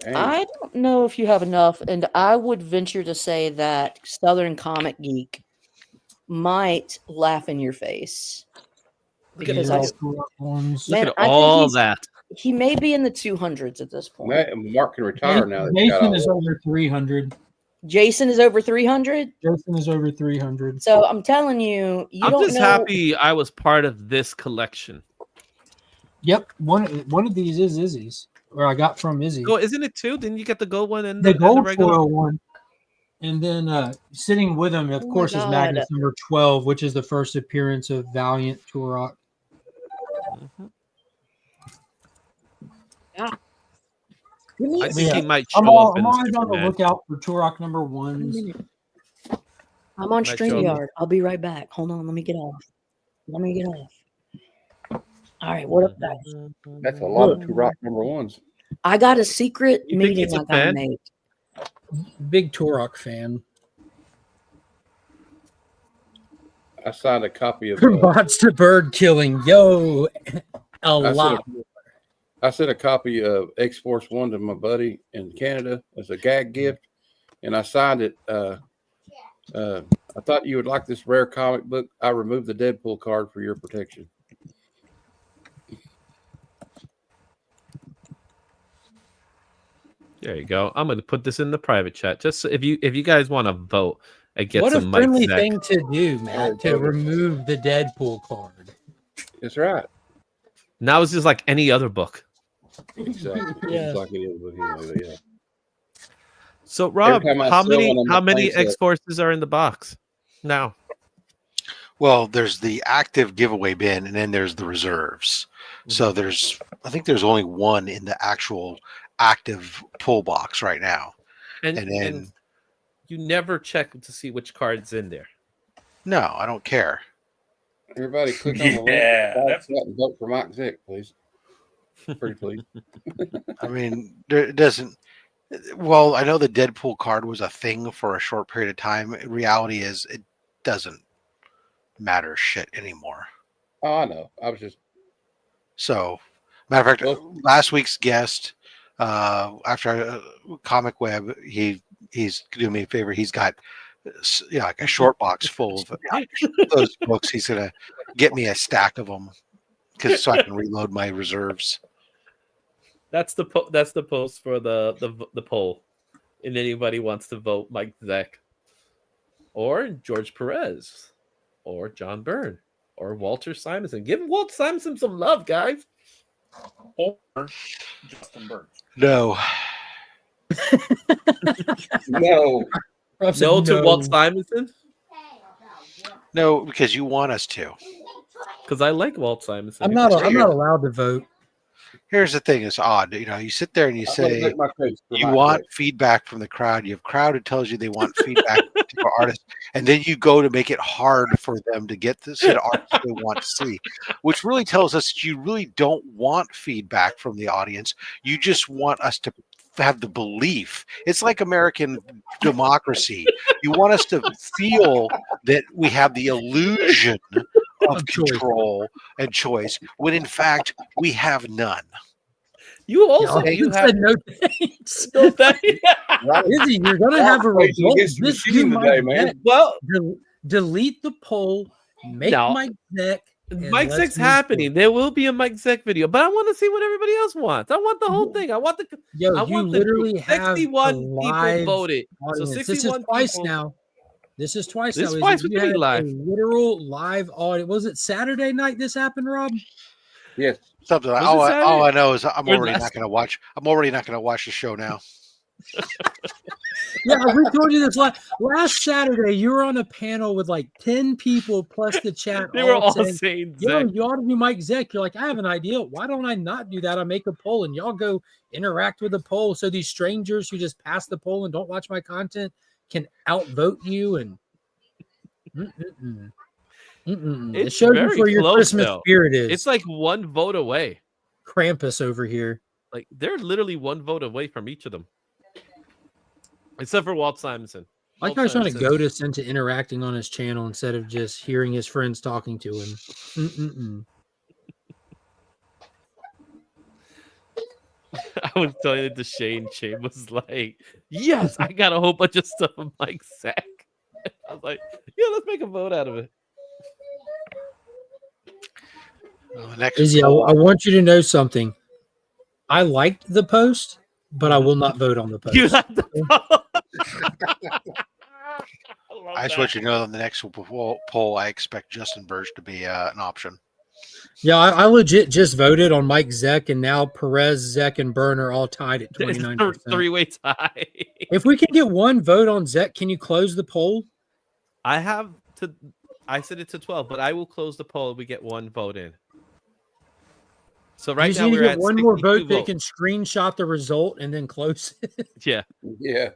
Dang. I don't know if you have enough, and I would venture to say that Southern Comic Geek might laugh in your face. Because These are I, all Turok ones. Man, Look I at think all he's- that. he may be in the 200s at this point. Mark can retire now. that he got Jason all is that. over 300. Jason is over 300. Jason is over 300. So I'm telling you, you I'm don't just know. happy I was part of this collection. Yep, one of these is Izzy's, or I got from Izzy. Oh, isn't it two? Didn't you get the gold one and The and gold regular? foil one. And then sitting with him, of Oh my course, is God. Magnus #12, which is the first appearance of Valiant Turok. Mhm. Give me I a think he Yeah. might show I'm up in always on the Superman. lookout for Turok #1s. minute. I'm on Might show up. StreamYard. I'll be right back. Hold on. Let me get off. All right. What up, guys? That's a lot of Turok #1s. I got a secret You think meeting he's a I got fan? made. Big Turok fan. I signed a copy of. Bots to bird killing. Yo, a lot. I sent a copy of X Force 1 to my buddy in Canada as a gag gift, and I signed it. I thought you would like this rare comic book. I removed the Deadpool card for your protection. There you go. I'm going to put this in the private chat. Just so if you guys want to vote and get What a some friendly Mike thing to do, man, to remove the Deadpool card. That's right. Now it's just like any other book. Exactly. Yeah. It's like it is with him. Yeah. So Rob, time I how sell many one on the plane X set- Forces are in the box now? Well, there's the active giveaway bin, and then there's the reserves. So I think there's only one in the actual active pull box right now. And And then and you never check to see which card's in there. no, I don't care. Everybody click on the link. Yeah, Follow that's- that and vote for Mike Zick, please. Pretty please. I mean, it doesn't. Well, I know the Deadpool card was a thing for a short period of time. Reality is, it doesn't matter shit anymore. Oh, I know. I was just So, matter of fact, Well- last week's guest, after Comic Web, he's doing me a favor. He's got like a short box full of those books. He's gonna get me a stack of them so I can reload my reserves. That's the post for the poll, and anybody wants to vote Mike Zeck, or George Perez, or John Byrne, or Walter Simonson. Give Walt Simonson some love, guys. Or Justin Byrne. No. No. No to Walt Simonson? No, because you want us to. Because I like Walt Simonson. I'm not allowed to vote. Here's the thing: it's odd. You sit there and you say you want feedback from the crowd. You have a crowd who tells you they want feedback from artists, and then you go to make it hard for them to get this artist they want to see, which really tells us that you really don't want feedback from the audience. You just want us to have the belief. It's like American democracy. You want us to feel that we have the illusion of control and choice, when in fact we have none. You also you have said no thanks. no thanks. Izzy, you're gonna have a result. This you today, might man. get. Well, delete the poll. Make Mike Zeck. Mike Zeck's happening. There will be a Mike Zeck video, but I want to see what everybody else wants. I want the whole thing. I want the. Yo, I you want literally have 61 people voted. Audience. So 61 this is twice people. now. This is twice This now. is twice You we can be had live. a literal live audience. Was it Saturday night this happened, Rob? Yes. Something like, Was it all I Saturday? know is I'm Or already last- not going to watch. I'm already not going to watch the show now. Yeah, we told you this last Saturday. You were on a panel with like 10 people plus the chat. They were all saying, saying "Yo, Zeck. you ought to do Mike Zeck." You're like, I have an idea. Why don't I not do that? I make a poll and y'all go interact with the poll. So these strangers who just pass the poll and don't watch my content can outvote you. And it It's shows you very where your close, Christmas though. spirit is. It's like one vote away. Krampus over here. Like they're literally one vote away from each of them, except for Walt Simonson. Like Walt I was trying to Simonson- goad us into interacting on his channel instead of just hearing his friends talking to him. I was telling it to Shane. Shane was like, "Yes, I got a whole bunch of stuff on Mike Zeck." I was like, "Yeah, let's make a vote out of it." The next Izzy, I poll, want you to know something. I liked the post, but I will not vote on the post. You have to vote. I just want you to know on the next poll, I expect Justin Birch to be an option. Yeah, I legit just voted on Mike Zeck, and now Perez, Zeck, and Byrne are all tied at It's 29%. a three-way tie. If we can get one vote on Zeck, can you close the poll? I set it to 12, but I will close the poll if we get one vote in. So You right just now need to we're get at one more 62 vote that votes. can screenshot the result and then close it. Yeah, Yeah.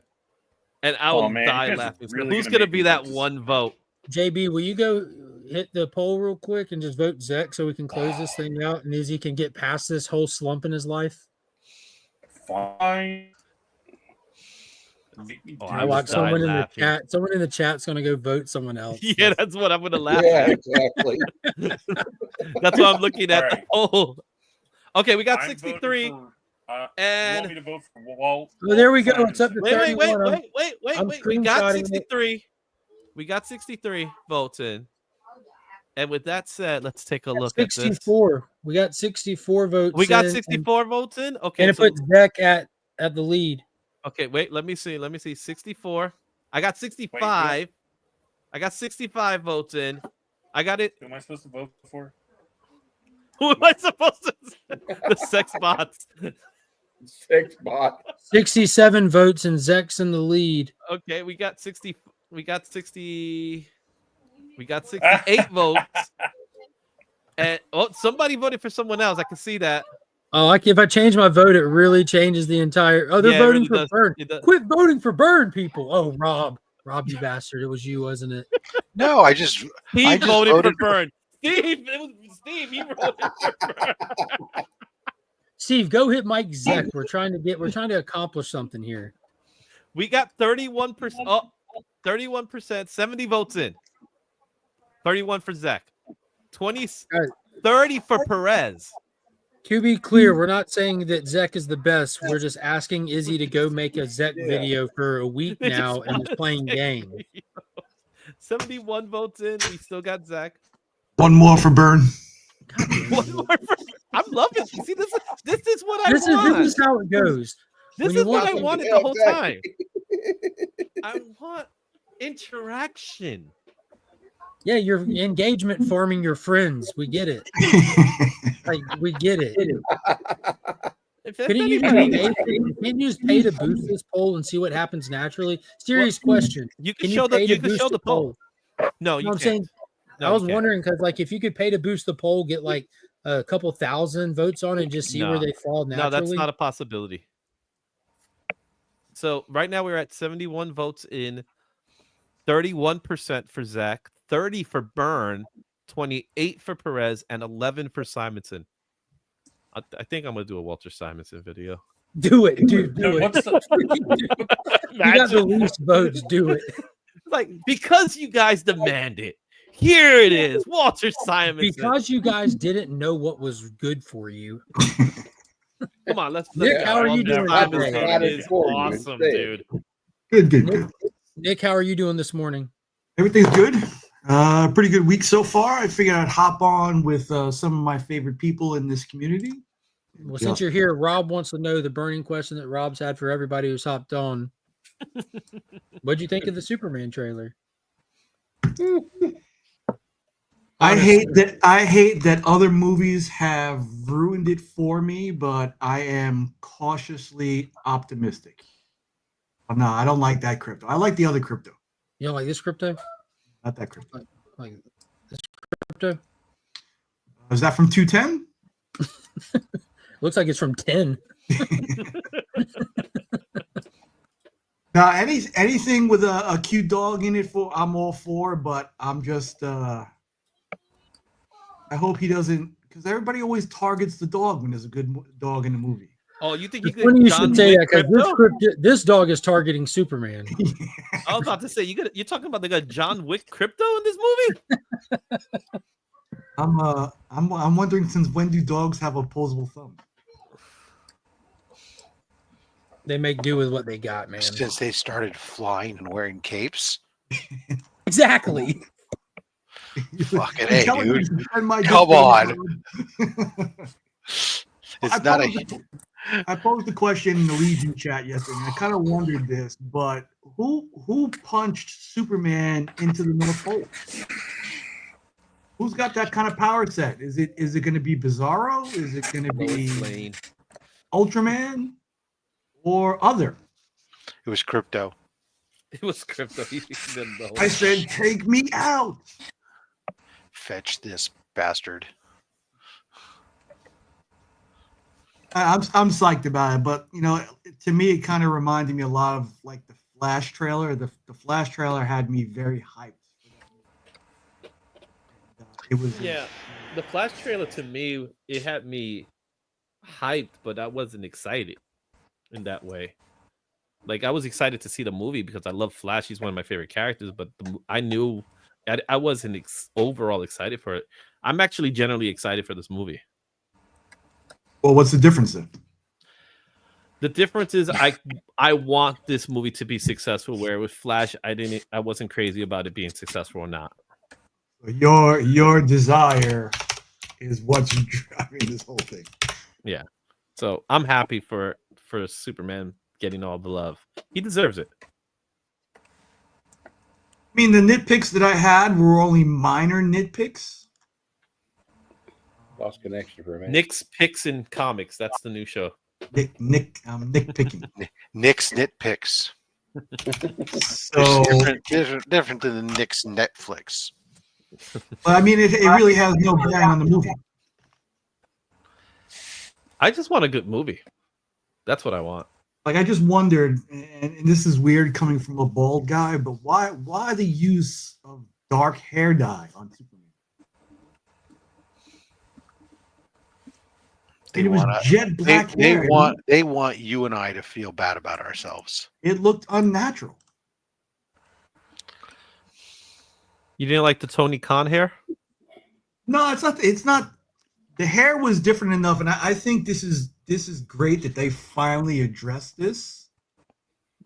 and I will man, die you guys laughing. are really Who's gonna gonna make be me that vote. one vote? JB, will you go hit the poll real quick and just vote Zeck so we can close this thing out and Izzy can get past this whole slump in his life? Fine. I watch someone in the chat. Someone in the chat's gonna go vote someone else. Yeah, that's what I'm gonna laugh Yeah, at. exactly. That's why I'm looking at the All right. poll. Okay, we got I'm 63. voting for, you And want me to vote for Walt? Oh, there we go. It's up to wait. 31. I'm We got screenshotting it. 63. We got 63 votes in. And with that said, let's take a look at this. 64. We got 64 votes. We got in, 64 votes in. Okay, and it so, puts Zeck at the lead. okay, wait. Let me see. 64. I got 65. I got 65 votes in. I got it. Who am I supposed to vote for? Who am I supposed to? The sex bots. Sex bot. 67 votes and Zeck's in the lead. Okay, we got 60. We got 68 votes. And somebody voted for someone else. I can see that. Oh, if I change my vote, it really changes the entire. Oh, they're Yeah, it voting really for does. Byrne. It does. Quit voting for Byrne, people. Oh, Rob, you bastard! It was you, wasn't it? No, I just He just voted for voted- Byrne. Steve, it was Steve. He voted for Byrne. Steve, go hit Mike Zeck. We're trying to accomplish something here. We got 31%. Oh, 31%, 70 votes in. 31 for Zach. 30 for Perez. To be clear, we're not saying that Zeck is the best. We're just asking Izzy to go make a Zeck video for a week They just now and is playing games. 71 votes in. We still got Zach. One more for Burn. One more. I'm loving. See, this is what I This want. is how it goes. This is what I wanted the whole time. I want interaction. Yeah, your engagement farming your friends. We get it. Like, we get it. Couldn't you just pay to boost this poll and see what happens naturally? Serious question. You can show the poll. No, you I'm can't. saying, No, I was you can't. wondering because, like, if you could pay to boost the poll, get like a couple thousand votes on it, and just see where they fall naturally. No, that's not a possibility. So right now we're at 71 votes in, 31% for Zach, 30 for Byrne, 28 for Perez, and 11 for Simonson. I think I'm gonna do a Walter Simonson video. Do it, dude. Do it. You got the least votes. Do it. Like, because you guys demand it. Here it is, Walter Simonson. Because you guys didn't know what was good for you. Come on, let's Nick, how are you doing? It is awesome, dude. Good. Nick, how are you doing this morning? Everything's good. Pretty good week so far. I figured I'd hop on with some of my favorite people in this community. Well, since you're here, Rob wants to know the burning question that Rob's had for everybody who's hopped on. What'd you think of the Superman trailer? I hate that other movies have ruined it for me, but I am cautiously optimistic. No, I don't like that Krypto. I like the other Krypto. You don't like this Krypto? Not that Krypto. Like this Krypto? Is that from 210? Looks like it's from 10. Now, anything with a cute dog in it, I'm all for, but I'm just I hope he doesn't, because everybody always targets the dog when there's a good dog in the movie. Oh, you think you could? Funny you should say that, because this dog is targeting Superman. I was about to say you're talking about they got John Wick Krypto in this movie. I'm wondering, since when do dogs have opposable thumbs? They make do with what they got, man. Since they started flying and wearing capes. Exactly. Fucking hey, dude. Come on. It's not I posed the question in the Legion chat yesterday, and I kind of wondered this, but who punched Superman into the North Pole? Who's got that kind of power set? Is it going to be Bizarro? Is it going to be Ultraman or other? It was Krypto. It was Krypto. I said, take me out. Fetch this bastard. I'm psyched about it, but to me, it kind of reminded me a lot of like the Flash trailer. The Flash trailer had me very hyped. It was the Flash trailer to me, it had me hyped, but I wasn't excited in that way. Like, I was excited to see the movie because I love Flash. He's one of my favorite characters, but I knew I wasn't overall excited for it. I'm actually generally excited for this movie. Well, what's the difference then? The difference is I want this movie to be successful, where with Flash I wasn't crazy about it being successful or not. Your desire is what's driving this whole thing. Yeah. So I'm happy for Superman getting all the love. He deserves it. I mean, the nitpicks that I had were only minor nitpicks. Lost connection for a minute. Nick's Picks in Comics. That's the new show. Nick picking. Nick's nitpicks. So different than the Nick's Netflix. But I mean, it really has no bearing on the movie. I just want a good movie. That's what I want. Like, I just wondered, and this is weird coming from a bald guy, but why the use of dark hair dye on Superman? It was jet black hair. They want you and I to feel bad about ourselves. It looked unnatural. You didn't like the Tony Khan hair? No, it's not. The hair was different enough, and I think this is great that they finally addressed this.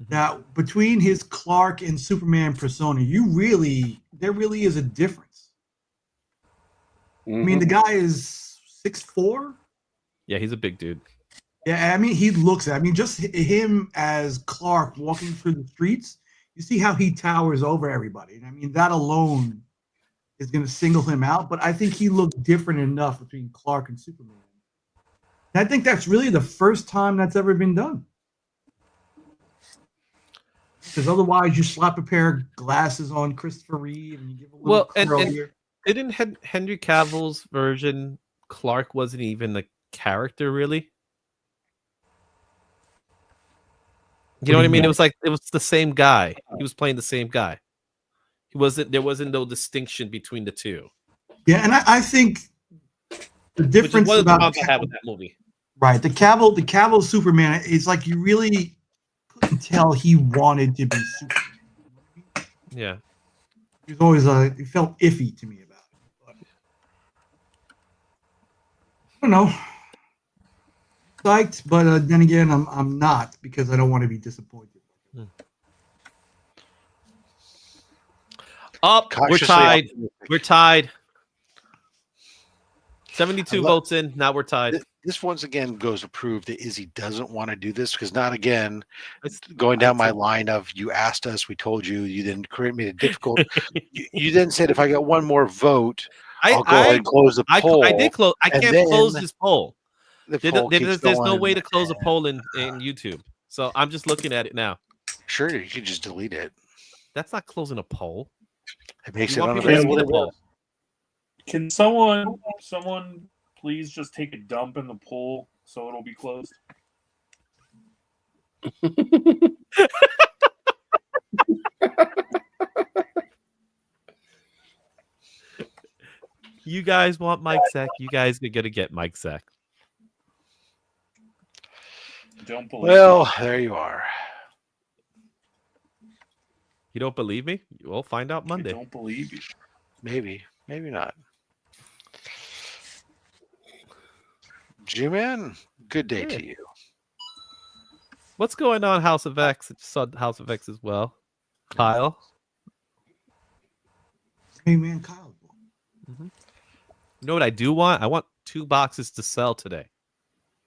Now, between his Clark and Superman persona, you really there really is a difference. Mm-hmm. I mean, the guy is 6'4". Yeah, he's a big dude. Yeah, I mean, he looks. I mean, just him as Clark walking through the streets. You see how he towers over everybody. And I mean, that alone is going to single him out. But I think he looked different enough between Clark and Superman. And I think that's really the first time that's ever been done. Because otherwise, you slap a pair of glasses on Christopher Reeve and you give a little curl here. Didn't Henry Cavill's version, Clark wasn't even a character, really? You know what I mean? It was like it was the same guy. He was playing the same guy. There wasn't no distinction between the two. Yeah, and I think the difference about that movie. Right, the Cavill Superman is like you really couldn't tell he wanted to be Superman. Yeah, he was always it felt iffy to me about it. But, I don't know. Psyched, but then again, I'm not because I don't want to be disappointed. Up, we're tied. We're tied. 72 votes in. Now we're tied. This once again goes to prove that Izzy doesn't want to do this because not again. It's going down my line of you asked us, we told you, you then made it difficult. you then said if I got one more vote, I'll go ahead and close the poll. I did close. I can't close this poll. There's no way to close a poll in YouTube. So I'm just looking at it now. Sure, you can just delete it. That's not closing a poll. It makes it unavailable. Can someone please just take a dump in the pool so it'll be closed? You guys want Mike Sack? You guys are gonna get Mike Sack. Don't believe well, there you are. You don't believe me? We'll find out Monday. I don't believe you. Maybe not. G-Man, good day to you. What's going on, House of X? I just saw House of X as well. Kyle. Hey, man, Kyle. Mm-hmm. You know what I do want? I want 2 boxes to sell today.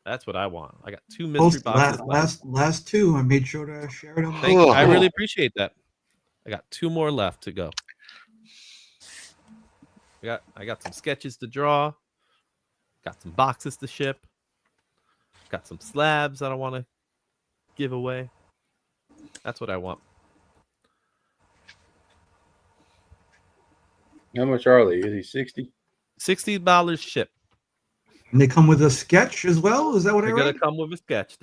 That's what I want. I got 2 mystery boxes. Last 2. I made sure to share it on. Thank you. I really appreciate that. I got 2 more left to go. I got some sketches to draw. Got some boxes to ship. Got some slabs that I want to give away. That's what I want. How much are they? Is he 60? $60 ship. And they come with a sketch as well? Is that what They're going to come with a sketch.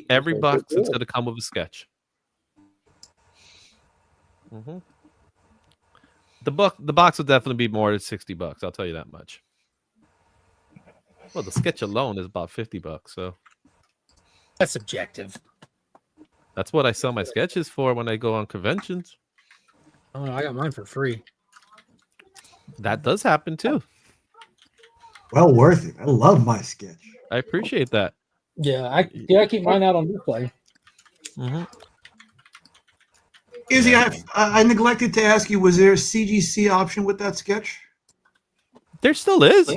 Every box is going to come with a sketch. Mm-hmm. The box will definitely be more than $60. I'll tell you that much. Well, the sketch alone is about $50. So that's subjective. That's what I sell my sketches for when I go on conventions. Oh, no, I got mine for free. That does happen too. Well worth it. I love my sketch. I appreciate that. Yeah, I keep mine out on display. Mm-hmm. Izzy, I neglected to ask you, was there a CGC option with that sketch? There still is.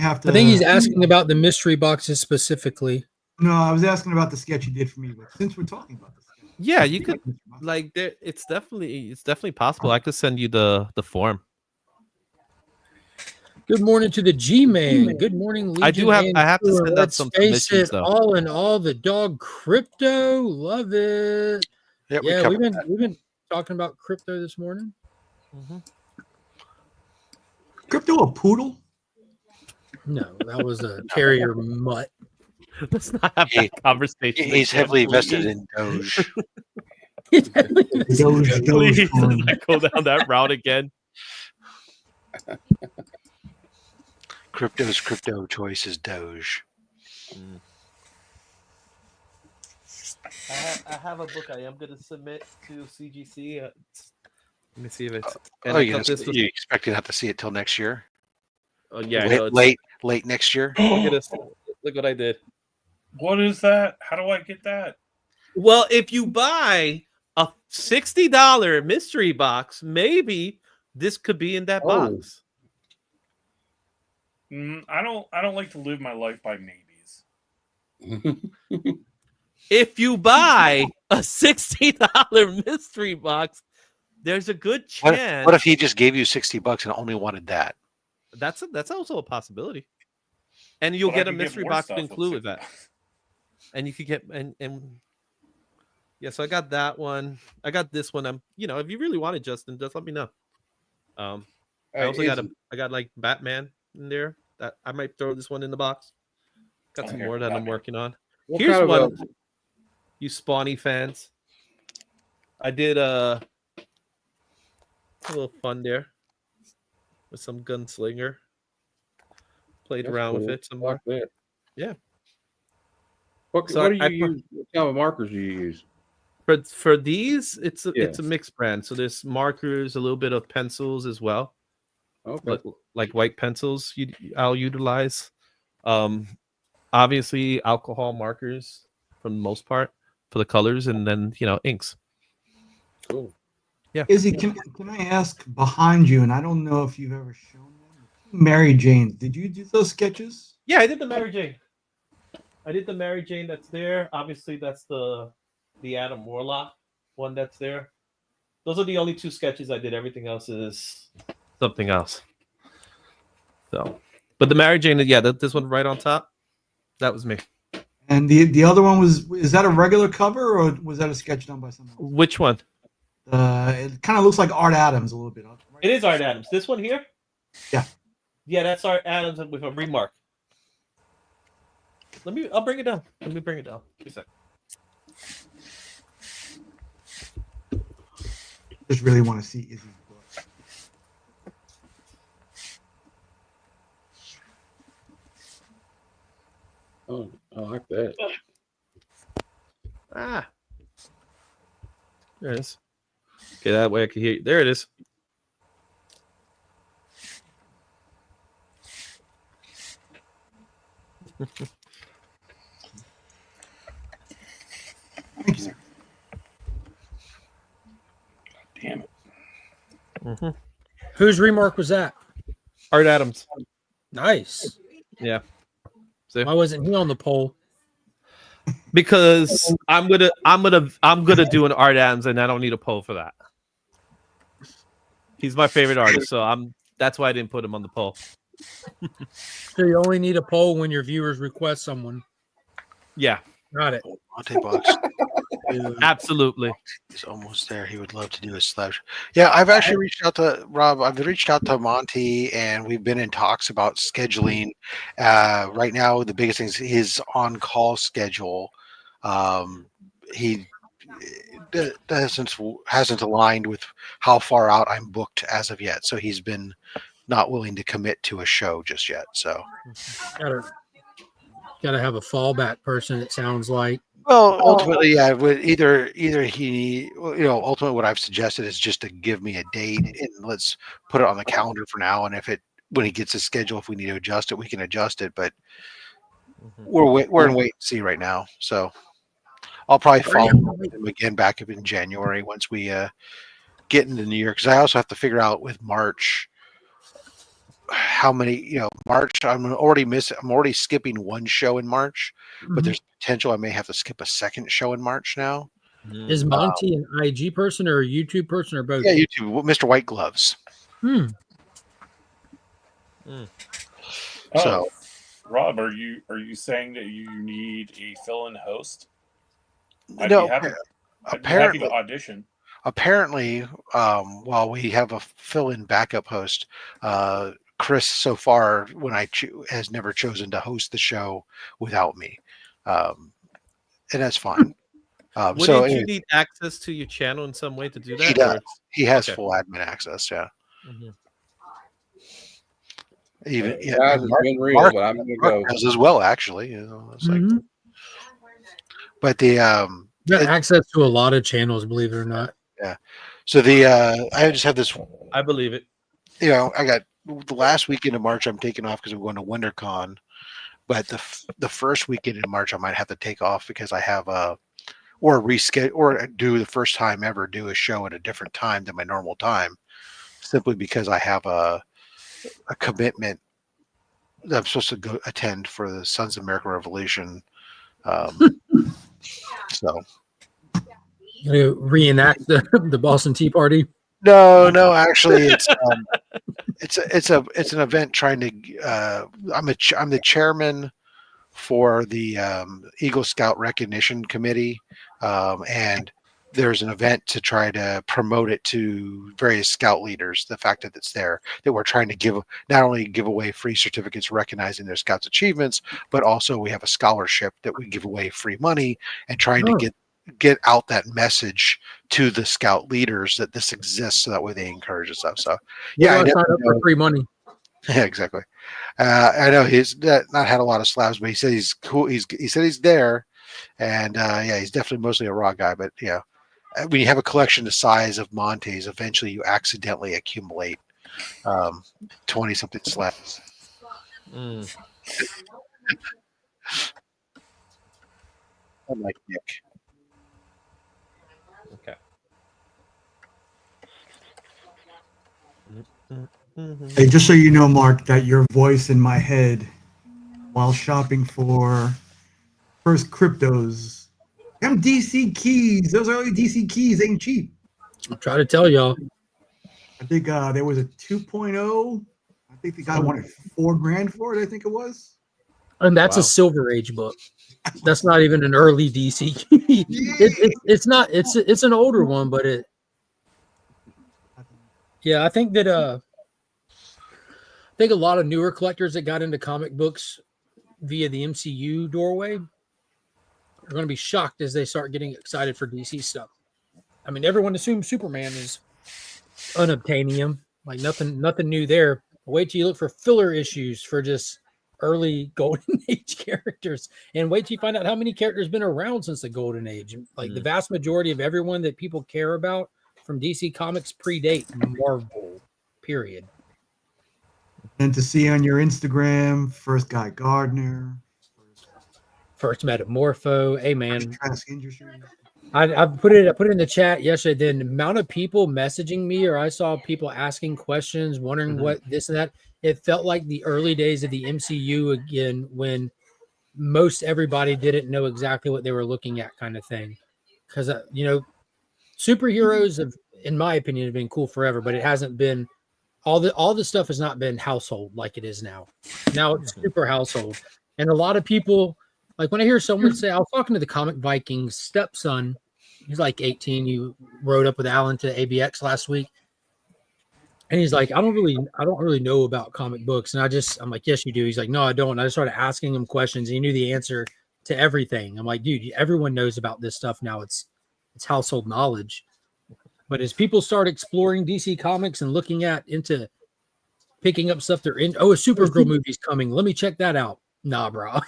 I think he's asking about the mystery boxes specifically. No, I was asking about the sketch you did for me. But since we're talking about this, yeah, you could like there. It's definitely possible. I could send you the form. Good morning to the G-Man. Good morning, Legion. I have to send out some submissions, though. All in all, the dog Krypto, love it. Yeah, we've been talking about Krypto this morning. Mm-hmm. Krypto a poodle? No, that was a terrier mutt. Let's not have that conversation. He's heavily invested in Doge. Please, let's not go down that route again. Krypto's crypto choice is Doge. I have a book I am going to submit to CGC. Let me see if it's. You expect to have to see it till next year? Oh yeah, late next year. Look at this. Look what I did. What is that? How do I get that? Well, if you buy a $60 mystery box. Maybe this could be in that box. I don't like to live my life by maybes. If you buy a $60 mystery box, there's a good chance. What if he just gave you $60 and only wanted that? That's also a possibility. And you'll get a mystery box to include with that. And you could get and yeah, so I got that one. I got this one. If you really want it, Justin, just let me know. I also got like Batman in there. That I might throw this one in the box. Got some more that I'm working on. Here's one, you Spawny fans. I did a little fun there with some gunslinger. Played around with it some more. Yeah. What do you use? What kind of markers do you use? For these, it's a mixed brand. So there's markers, a little bit of pencils as well. Okay. Like white pencils, I'll utilize. Obviously, alcohol markers for the most part for the colors, and then inks. Cool. Yeah. Izzy, can I ask behind you? And I don't know if you've ever shown them. Mary Jane, did you do those sketches? Yeah, I did the Mary Jane. That's there. Obviously, that's the Adam Warlock one that's there. Those are the only two sketches I did. Everything else is something else. So, but the Mary Jane, this one right on top, that was me. And the other one is that a regular cover or was that a sketch done by someone else? Which one? It kind of looks like Art Adams a little bit. Right? It is Art Adams. This one here? Yeah. Yeah, that's Art Adams with a remark. I'll bring it down. Let me bring it down. Give me a sec. Just really want to see Izzy's book. Oh, I like that. There it is. Okay, that way I can hear you. There it is. Thank you, sir. Damn it. Mm-hmm. Whose remark was that? Art Adams. Nice. Yeah. See? Why wasn't he on the poll? Because I'm gonna do an Art Adams, and I don't need a poll for that. He's my favorite artist, so that's why I didn't put him on the poll. So you only need a poll when your viewers request someone. Yeah. Got it. Monte Box. Absolutely. He's almost there. He would love to do a slash. Yeah, I've actually reached out to Rob. I've reached out to Monty, and we've been in talks about scheduling. Right now, the biggest thing is his on-call schedule. He hasn't aligned with how far out I'm booked as of yet. So he's been not willing to commit to a show just yet. So gotta have a fallback person. It sounds like. Well, ultimately, yeah. Either he, ultimately, what I've suggested is just to give me a date and let's put it on the calendar for now. And when he gets his schedule, if we need to adjust it, we can adjust it. But we're in wait and see right now. So I'll probably follow him again back up in January once we get into New Year, because I also have to figure out with March how many. March. I'm already skipping one show in March, but there's potential I may have to skip a second show in March now. Is Monty an IG person or a YouTube person or both? Yeah, YouTube. Mr. White Gloves. So, Rob, are you saying that you need a fill-in host? I'd no. be happy to audition. Apparently, while we have a fill-in backup host, Chris so far has never chosen to host the show without me, and that's fine. Wouldn't you need access to your channel in some way to do that? He does. He has full admin access. Yeah. Mm-hmm. Even Mark but I'm gonna go does as well. Actually, it's like. But got access to a lot of channels, believe it or not. Yeah. So I just have this. I believe it. I got the last weekend of March. I'm taking off because I'm going to WinterCon. But the first weekend in March, I might have to take off because I have or reschedule or do the first time ever do a show at a different time than my normal time, simply because I have a commitment that I'm supposed to go attend for the Sons of American Revolution. So You reenact the Boston Tea Party. no, actually, it's an event trying to. I'm the chairman for the Eagle Scout Recognition Committee, and there's an event to try to promote it to various scout leaders. The fact that it's there, that we're trying to not only give away free certificates recognizing their scouts' achievements, but also we have a scholarship that we give away free money, and trying to get out that message to the scout leaders that this exists, so that way they encourage us stuff. So yeah, I sign up for free money. Yeah, exactly. I know he's not had a lot of slabs, but he said he's cool. He said he's there, and yeah, he's definitely mostly a raw guy. But yeah, when you have a collection the size of Monte's, eventually you accidentally accumulate 20-something slabs. Mm. Unlike Nick. Okay. Hey, just so you know, Mark, that your voice in my head while shopping for first cryptos. Them DC keys, those early DC keys ain't cheap. I'll try to tell y'all. I think there was a 2.0. I think the guy wanted $4,000 for it. I think it was. And that's a Silver Age book. That's not even an early DC key. It's not. It's an older one, but it. Yeah, I think that a lot of newer collectors that got into comic books via the MCU doorway are going to be shocked as they start getting excited for DC stuff. I mean, everyone assumes Superman is unobtainium, like nothing new there. Wait till you look for filler issues for just early Golden Age characters, and wait till you find out how many characters been around since the Golden Age. Like the vast majority of everyone that people care about from DC Comics predate Marvel, period. And to see on your Instagram, first Guy Gardner, first Metamorpho. Hey man, I put it in the chat yesterday. The amount of people messaging me, or I saw people asking questions, wondering what this and that. It felt like the early days of the MCU again, when most everybody didn't know exactly what they were looking at, kind of thing. Because superheroes have, in my opinion, have been cool forever, but it hasn't been all the stuff has not been household like it is now. Now it's super household, and a lot of people. Like when I hear someone say, I was talking to the Comic Vikings stepson, he's like 18. You rode up with Alan to ABX last week. And he's like, I don't really know about comic books. And I'm like, yes, you do. He's like, no, I don't. And I just started asking him questions. And he knew the answer to everything. I'm like, dude, everyone knows about this stuff now. It's household knowledge. But as people start exploring DC Comics and looking into picking up stuff they're in, a Supergirl movie's coming. Let me check that out. Nah, bro.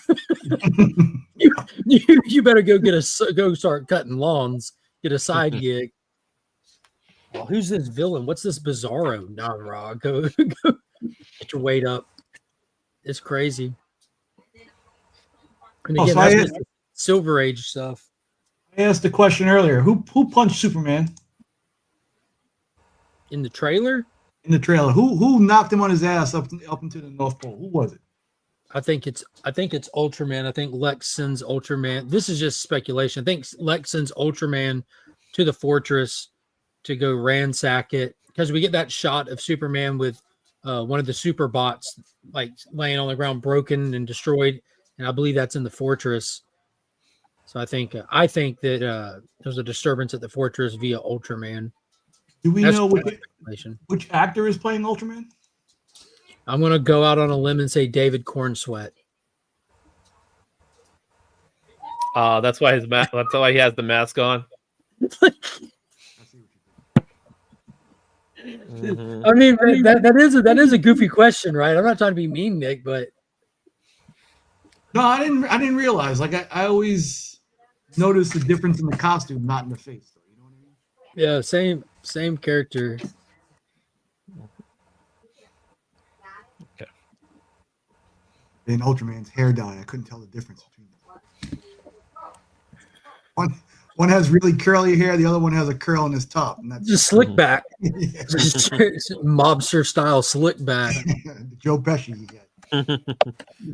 you better go start cutting lawns, get a side gig. Oh, who's this villain? What's this Bizarro? Nah, bro. Go get your weight up. It's crazy. And again, that's Silver Age stuff. I asked the question earlier. Who punched Superman? In the trailer? In the trailer. Who knocked him on his ass up into the North Pole? Who was it? I think it's Ultraman. I think Lex sends Ultraman. This is just speculation. I think Lex sends Ultraman to the fortress to go ransack it, because we get that shot of Superman with one of the super bots like laying on the ground, broken and destroyed, and I believe that's in the fortress. So I think that there's a disturbance at the fortress via Ultraman. Do we know which actor is playing Ultraman? I'm gonna go out on a limb and say David Cornsweat. That's why that's why he has the mask on. I mean, that is a goofy question, right? I'm not trying to be mean, Nick, but no, I didn't realize. Like I always notice the difference in the costume, not in the face. Though, you know what I mean? Yeah, same character. Okay. In Ultraman's hair dye, I couldn't tell the difference between them. One has really curly hair. The other one has a curl in his top. And that's Just slick back. Yeah. Mobster style slick back. Joe Pesci.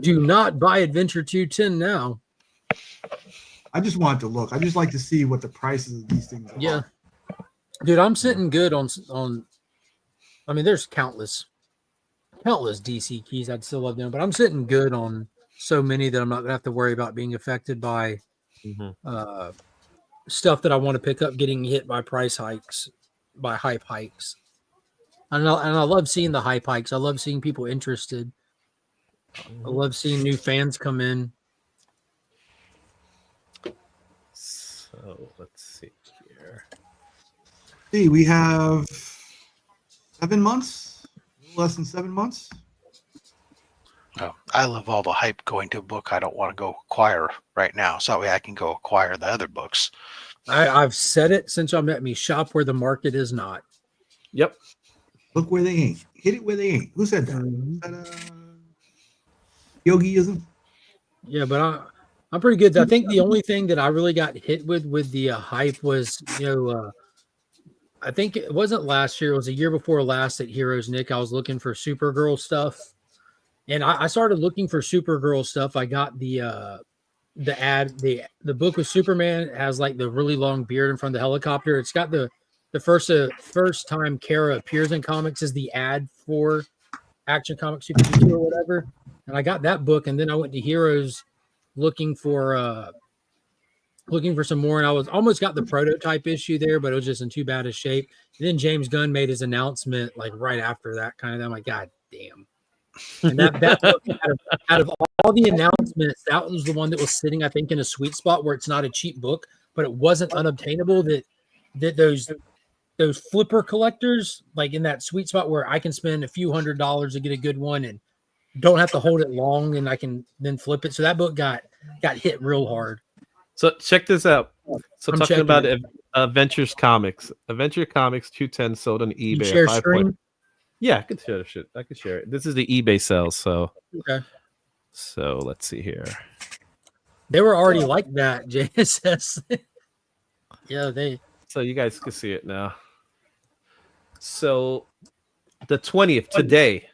Do not buy Adventure 210 now. I just want to look. I just like to see what the prices of these things are. Yeah. Dude, I'm sitting good on I mean, there's countless DC keys I'd still love them, but I'm sitting good on so many that I'm not gonna have to worry about being affected by stuff that I want to pick up getting hit by price hikes, by hype hikes. And I love seeing the hype hikes. I love seeing people interested. I love seeing new fans come in. So let's see here. See, we have 7 months, a little less than 7 months. Oh, I love all the hype going to a book I don't want to go acquire right now. So that way I can go acquire the other books. I've said it since y'all met me. Shop where the market is not. Yep. Look where they ain't. Hit it where they ain't. Who said that? Mhm. Was that Yogiism? Yeah, but I'm pretty good. I think the only thing that I really got hit with the hype was, I think it wasn't last year. It was a year before last at Heroes, Nick. I was looking for Supergirl stuff. And I started looking for Supergirl stuff. I got the book with Superman. It has like the really long beard in front of the helicopter. It's got the first time Kara appears in comics is the ad for Action Comics Super 2 or whatever. And I got that book, and then I went to Heroes looking for some more, and I was almost got the prototype issue there, but it was just in too bad a shape. And then James Gunn made his announcement like right after that kind of. I'm like, God damn. And that book, out of all the announcements, that was the one that was sitting, I think, in a sweet spot where it's not a cheap book, but it wasn't unobtainable. That those flipper collectors, like in that sweet spot where I can spend a few $100s to get a good one and don't have to hold it long, and I can then flip it. So that book got hit real hard. So check this out. So I'm talking about it. Adventures Comics. Adventure Comics 210 sold on You eBay. share at 5 stream? Yeah, I could share the shit. I could share it. This is the eBay sales. So Okay. So let's see here. They were already like that, JSS. Yeah, So you guys can see it now. So the 20th today,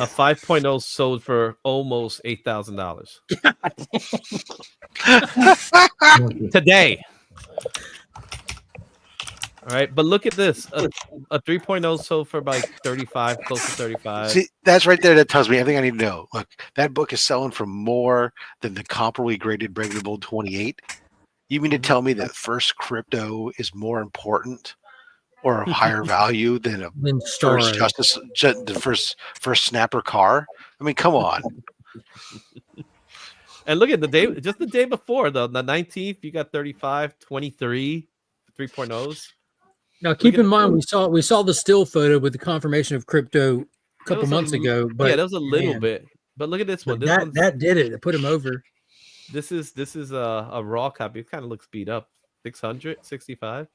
a 5.0 sold for almost $8,000 today. All right, but look at this. A 3.0 sold for like 35, close to 35. See, that's right there. That tells me everything I need to know. Look, that book is selling for more than the comparably graded Regular Bull 28. You mean to tell me that first Krypto is more important or of higher value than a first first Snapper car? I mean, come on. And look at the day before, though, the 19th, you got 35, 23, 3.0s. Now, keep in mind, we saw the still photo with the confirmation of Krypto a couple months ago. But yeah, that was a little bit. But look at this one. That did it. It put him over. This is a raw copy. It kind of looks beat up. 665.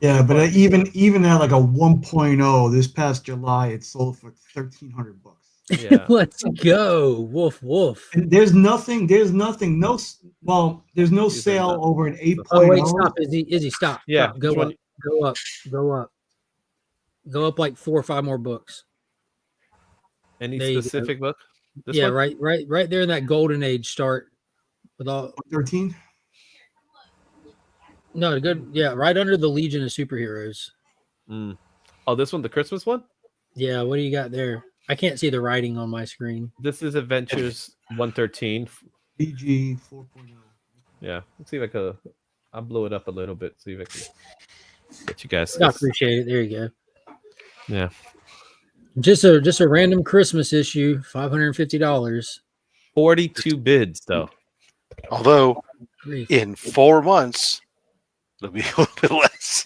Yeah, but even at like a 1.0 this past July, it sold for $1,300. Yeah. Let's go. Woof woof. And there's no sale over an 8.0. Oh wait, stop. Izzy, stop. Yeah. Stop. Go up like 4 or 5 more books. Any specific book? This yeah, one? right there in that golden age start with all 13. No, good. Yeah, right under the Legion of Superheroes. Oh, this one, the Christmas one? Yeah, what do you got there? I can't see the writing on my screen. This is Adventures 113. BG 4.0. Yeah, let's see if I could. I'll blow it up a little bit. See if I can get you guys. I appreciate it. There you go. Yeah. Just a random Christmas issue, $550. 42 bids though. Although in 4 months it'll be a little bit less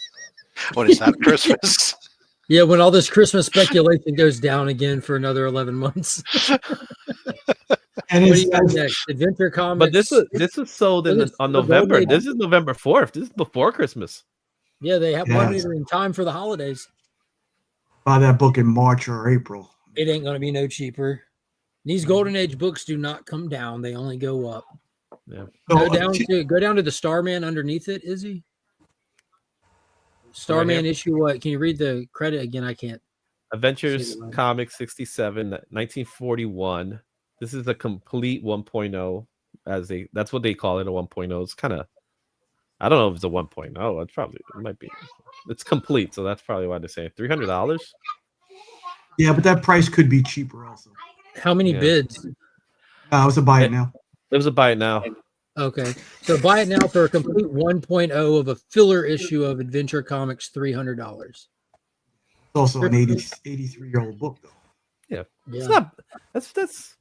when it's not Christmas. Yeah, when all this Christmas speculation goes down again for another 11 months. And what do you got next? Adventure Comics. But this is sold on November. This is November 4th. This is before Christmas. Yeah, they have one in time for the holidays. Buy that book in March or April. It ain't going to be no cheaper. These Golden Age books do not come down. They only go up. Yeah. Go down to the Starman underneath it, Izzy. Starman issue what? Can you read the credit again? I can't. Adventures Comics 67, 1941. This is a complete 1.0 that's what they call it, a 1.0. It's kind of, I don't know if it's a 1.0. It might be. It's complete, so that's probably why they say $300. Yeah, but that price could be cheaper also. How many bids? No, it's a buy it now. It was a buy it now. Okay, so buy it now for a complete 1.0 of a filler issue of Adventure Comics, $300. It's also an 83-year-old book, though. Yeah, it's not. That's.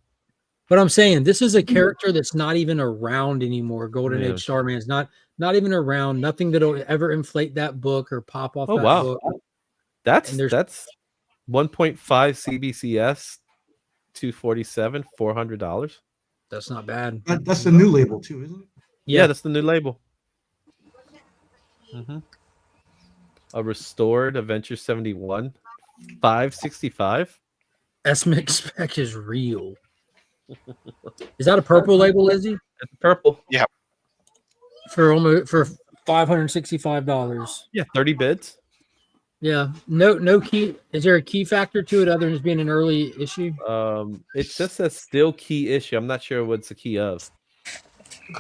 But I'm saying this is a character that's not even around anymore. Golden Age Starman's not even around. Nothing that'll ever inflate that book or pop off that book. That's 1.5 CBCS, 247, $400. That's not bad. That's the new label too, isn't it? Yeah, that's the new label. A restored Adventure 71, $565. Esmic Spec is real. Is that a purple label, Izzy? It's purple. Yeah. For $565. Yeah, 30 bids. Yeah. No key. Is there a key factor to it other than just being an early issue? It just says still key issue. I'm not sure what's the key of.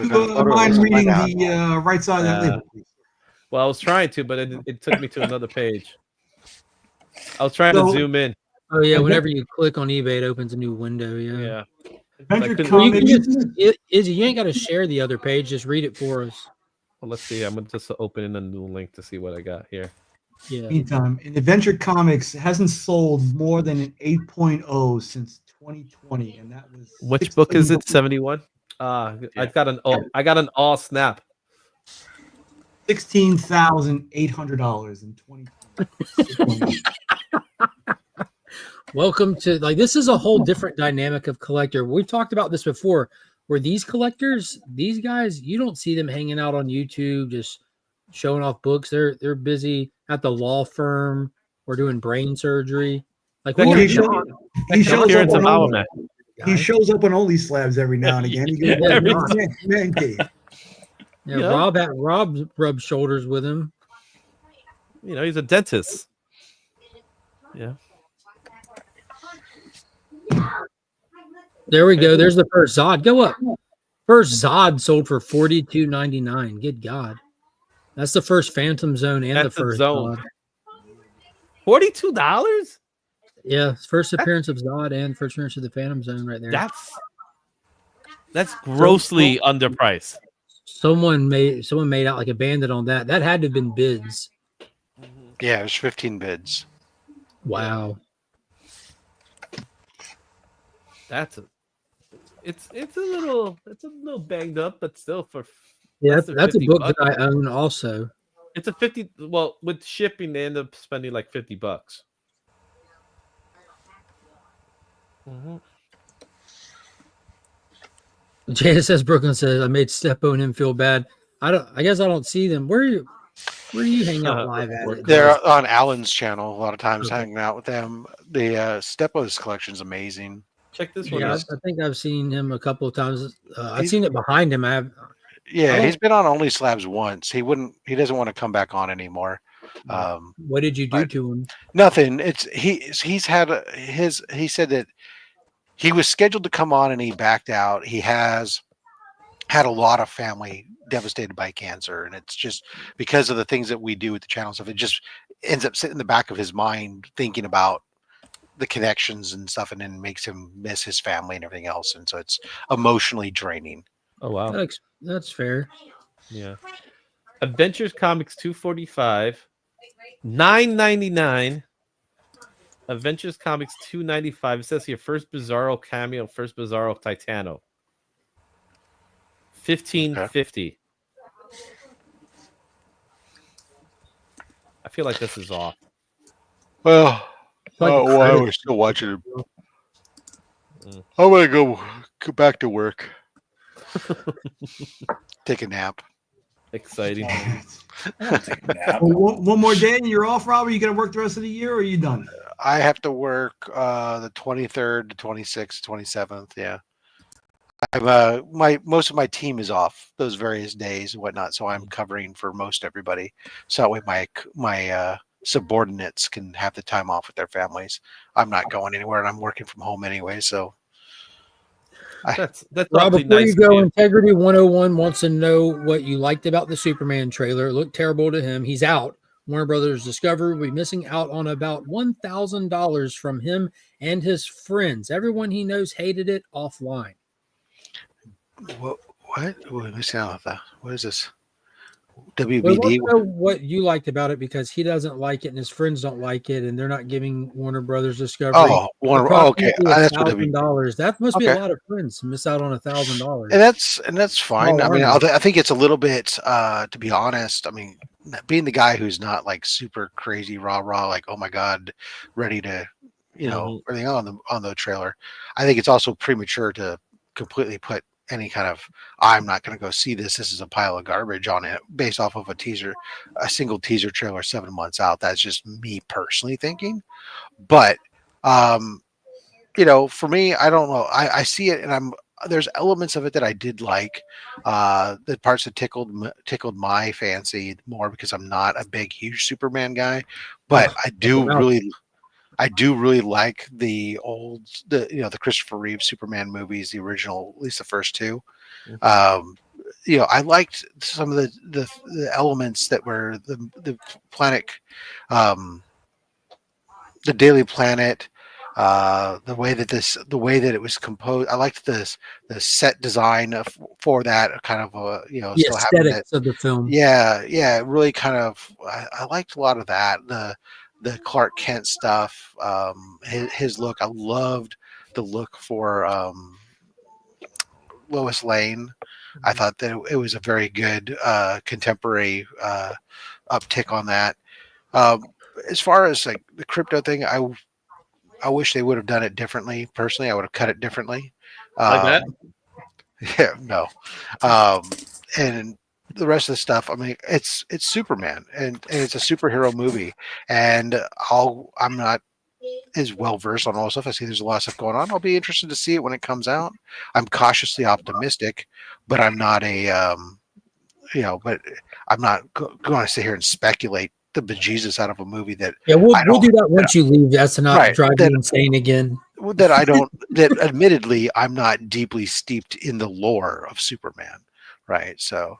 Mind reading the right side of that label, please. Well, I was trying to, but it took me to another page. I was trying to zoom in. Oh yeah, whenever you click on eBay, it opens a new window. Yeah. Izzy, you ain't got to share the other page. Just read it for us. Well, let's see. I'm gonna just open in a new link to see what I got here. Yeah. Meantime, in Adventure Comics, it hasn't sold more than an 8.0 since 2020, and that was which book is it? 71. I got an all snap. $16,800 in 2020. Welcome to this is a whole different dynamic of collector. We've talked about this before, where these collectors, these guys, you don't see them hanging out on YouTube just showing off books. They're busy at the law firm or doing brain surgery. He shows up on Only Slabs every now and again. He goes, man cave. Yeah, Rob rubs shoulders with him. You know, he's a dentist. Yeah. There we go. There's the first Zod. Go up. First Zod sold for $42.99. Good God. That's the first Phantom Zone and the first Zod. $42? Yeah, first appearance of Zod and first appearance of the Phantom Zone right there. That's grossly underpriced. Someone made out like a bandit on that. That had to have been bids. Yeah, it was 15 bids. Wow. It's a little banged up, but still that's a book that I own also. It's a 50. Well, with shipping, they end up spending like $50. JSS Brooklyn says I made Steppo and him feel bad. I guess I don't see them. Where do you hang out live at? They're on Alan's channel a lot of times, hanging out with them. The Steppo's collection is amazing. Check this one out. I think I've seen him a couple of times. I've seen it behind him. He's been on Only Slabs once. He doesn't want to come back on anymore. What did you do to him? Nothing. He said that he was scheduled to come on and he backed out. He has had a lot of family devastated by cancer, and it's just because of the things that we do with the channel stuff. It just ends up sitting in the back of his mind, thinking about the connections and stuff, and then makes him miss his family and everything else, and so it's emotionally draining. Oh wow, that's fair. Yeah. Adventures Comics 245, $9.99. Adventures Comics 295. It says here first Bizarro cameo, first Bizarro Titano. $15.50. I feel like this is off. Well, I was still watching it. I'm gonna go back to work. Take a nap. Exciting. Take a nap. One more day and you're off, Rob? Are you gonna work the rest of the year, or are you done? I have to work the 23rd, the 26th, 27th. Yeah. most of my team is off those various days and whatnot, so I'm covering for most everybody. So that way my subordinates can have the time off with their families. I'm not going anywhere, and I'm working from home anyway. So That's Rob, awfully before nice you of go, you. Integrity 101 wants to know what you liked about the Superman trailer. It looked terrible to him. He's out. Warner Brothers Discovery will be missing out on about $1,000 from him and his friends. Everyone he knows hated it offline. what? Let me see that. What is this? Well, WBD. I know what you liked about it because he doesn't like it and his friends don't like it, and they're not giving Warner Brothers Discovery Oh, okay. approximately That's what $1,000. That must be a Okay. lot of friends to miss out on $1,000. And that's fine. I mean, I think it's a little bit. To be honest, I mean, being the guy who's not like super crazy rah, like, oh my god, ready to, everything on the trailer. I think it's also premature to completely put any kind of I'm not going to go see this. This is a pile of garbage on it based off of a single teaser trailer 7 months out. That's just me personally thinking. But for me, I don't know. I see it, and there's elements of it that I did like. The parts that tickled my fancy more because I'm not a big, huge Superman guy, but I do really like the Christopher Reeve Superman movies, the original, at least the first two. I liked some of the elements that were the planet, the Daily Planet. The way that it was composed, I liked the set design for that kind of the still aesthetics of the film. Yeah, really kind of. I liked a lot of that. The Clark Kent stuff, his look. I loved the look for Lois Lane. I thought that it was a very good contemporary uptick on that. As far as like the Krypto thing, I wish they would have done it differently. Personally, I would have cut it differently. Like that? Yeah, no. And the rest of the stuff, I mean, it's Superman and it's a superhero movie. And I'm not as well versed on all the stuff. I see there's a lot of stuff going on. I'll be interested to see it when it comes out. I'm cautiously optimistic, but I'm not but I'm not going to sit here and speculate the bejesus out of a movie that we'll do that once you leave. That's to not drive you insane again. That admittedly I'm not deeply steeped in the lore of Superman, right? So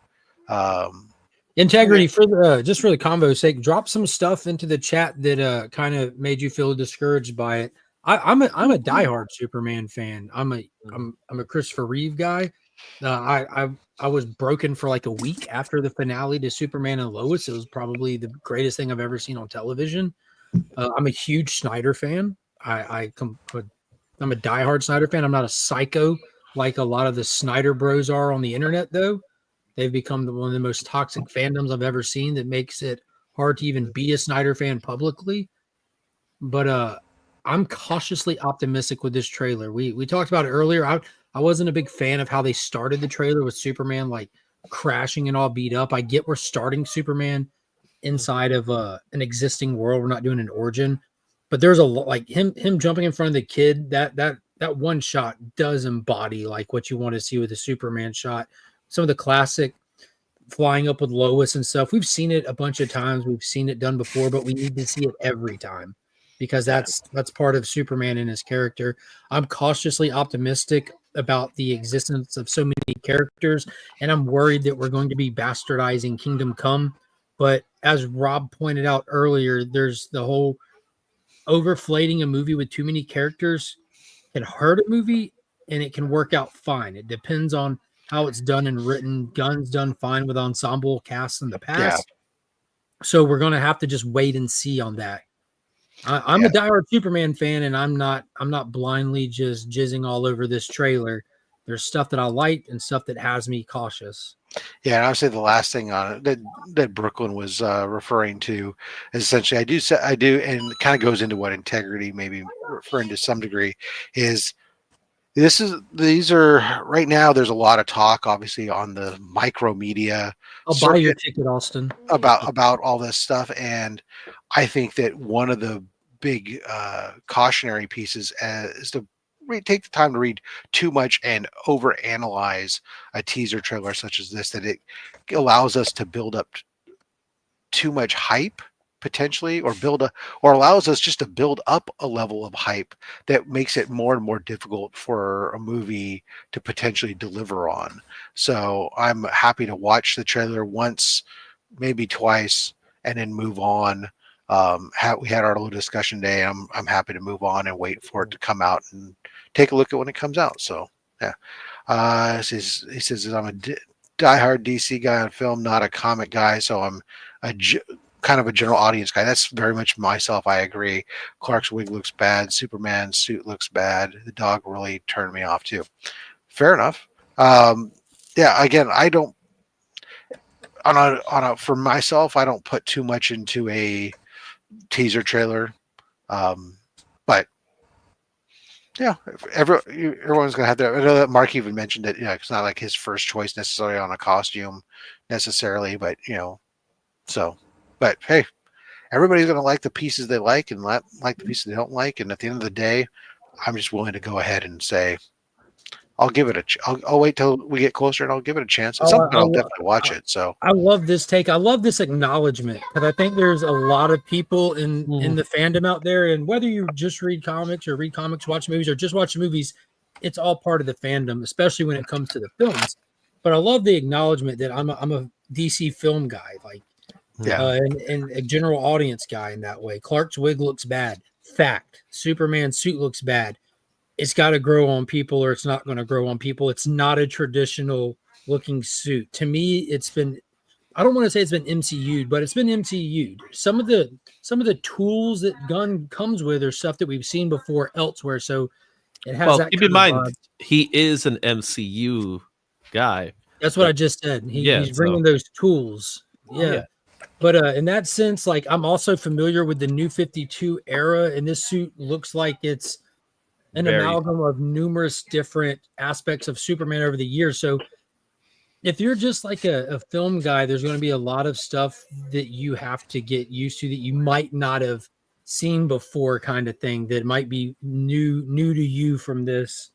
Integrity, for just for the convo's sake, drop some stuff into the chat that kind of made you feel discouraged by it. I'm a diehard Superman fan. I'm a Christopher Reeve guy. I was broken for like a week after the finale to Superman and Lois. It was probably the greatest thing I've ever seen on television. I'm a huge Snyder fan. I'm a diehard Snyder fan. I'm not a psycho like a lot of the Snyder bros are on the internet, though. They've become one of the most toxic fandoms I've ever seen that makes it hard to even be a Snyder fan publicly. But I'm cautiously optimistic with this trailer. We talked about it earlier. I wasn't a big fan of how they started the trailer with Superman like crashing and all beat up. I get we're starting Superman inside of an existing world. We're not doing an origin, but there's a lot like him jumping in front of the kid. That one shot does embody like what you want to see with a Superman shot. Some of the classic flying up with Lois and stuff. We've seen it a bunch of times. We've seen it done before, but we need to see it every time because that's part of Superman and his character. I'm cautiously optimistic about the existence of so many characters, and I'm worried that we're going to be bastardizing Kingdom Come. But as Rob pointed out earlier, there's the whole overflating a movie with too many characters can hurt a movie, and it can work out fine. It depends on how it's done and written. Gunn's done fine with ensemble casts in the past. Yeah. So we're going to have to just wait and see on that. I'm a diehard Superman fan, and I'm not blindly just jizzing all over this trailer. There's stuff that I like and stuff that has me cautious. Yeah, and I would say the last thing on it that Brooklyn was referring to is essentially I do, and it kind of goes into what Integrity maybe referring to some degree is. These are right now. There's a lot of talk, obviously, on the micro media. I'll buy your ticket, Austin. About all this stuff, and I think that one of the big cautionary pieces is to take the time to read too much and overanalyze a teaser trailer such as this, that it allows us to build up too much hype potentially, or allows us just to build up a level of hype that makes it more and more difficult for a movie to potentially deliver on. So I'm happy to watch the trailer once, maybe twice, and then move on. We had our little discussion day. I'm happy to move on and wait for it to come out and take a look at when it comes out. So yeah, he says I'm a diehard DC guy on film, not a comic guy. So I'm kind of a general audience guy. That's very much myself. I agree. Clark's wig looks bad. Superman's suit looks bad. The dog really turned me off too. Fair enough. Yeah. Again, I don't. For myself, I don't put too much into a teaser trailer, but yeah, everyone's gonna have their. I know that Mark even mentioned that. It's not like his first choice necessarily on a costume necessarily, but so. But hey, everybody's gonna like the pieces they like and like the pieces they don't like, and at the end of the day, I'm just willing to go ahead and say, I'll give it I'll wait till we get closer and I'll give it a chance. At some point, I'll definitely watch it. So I love this take. I love this acknowledgement, because I think there's a lot of people in the fandom out there, and whether you just read comics, watch movies, or just watch movies, it's all part of the fandom, especially when it comes to the films. But I love the acknowledgement that I'm a DC film guy, like and a general audience guy in that way. Clark's wig looks bad. Fact. Superman's suit looks bad. It's got to grow on people, or it's not going to grow on people. It's not a traditional looking suit. To me, it's been, I don't want to say it's been MCU'd, but it's been MCU'd. Some of the tools that gun comes with are stuff that we've seen before elsewhere. So it has that. Keep in mind, he is an MCU guy. That's what I just said. He's bringing those tools. Yeah. But in that sense, like, I'm also familiar with the New 52 era, and this suit looks like it's an amalgam of numerous different aspects of Superman over the years. So if you're just like a film guy, there's going to be a lot of stuff that you have to get used to that you might not have seen before, kind of thing, that might be new to you from this,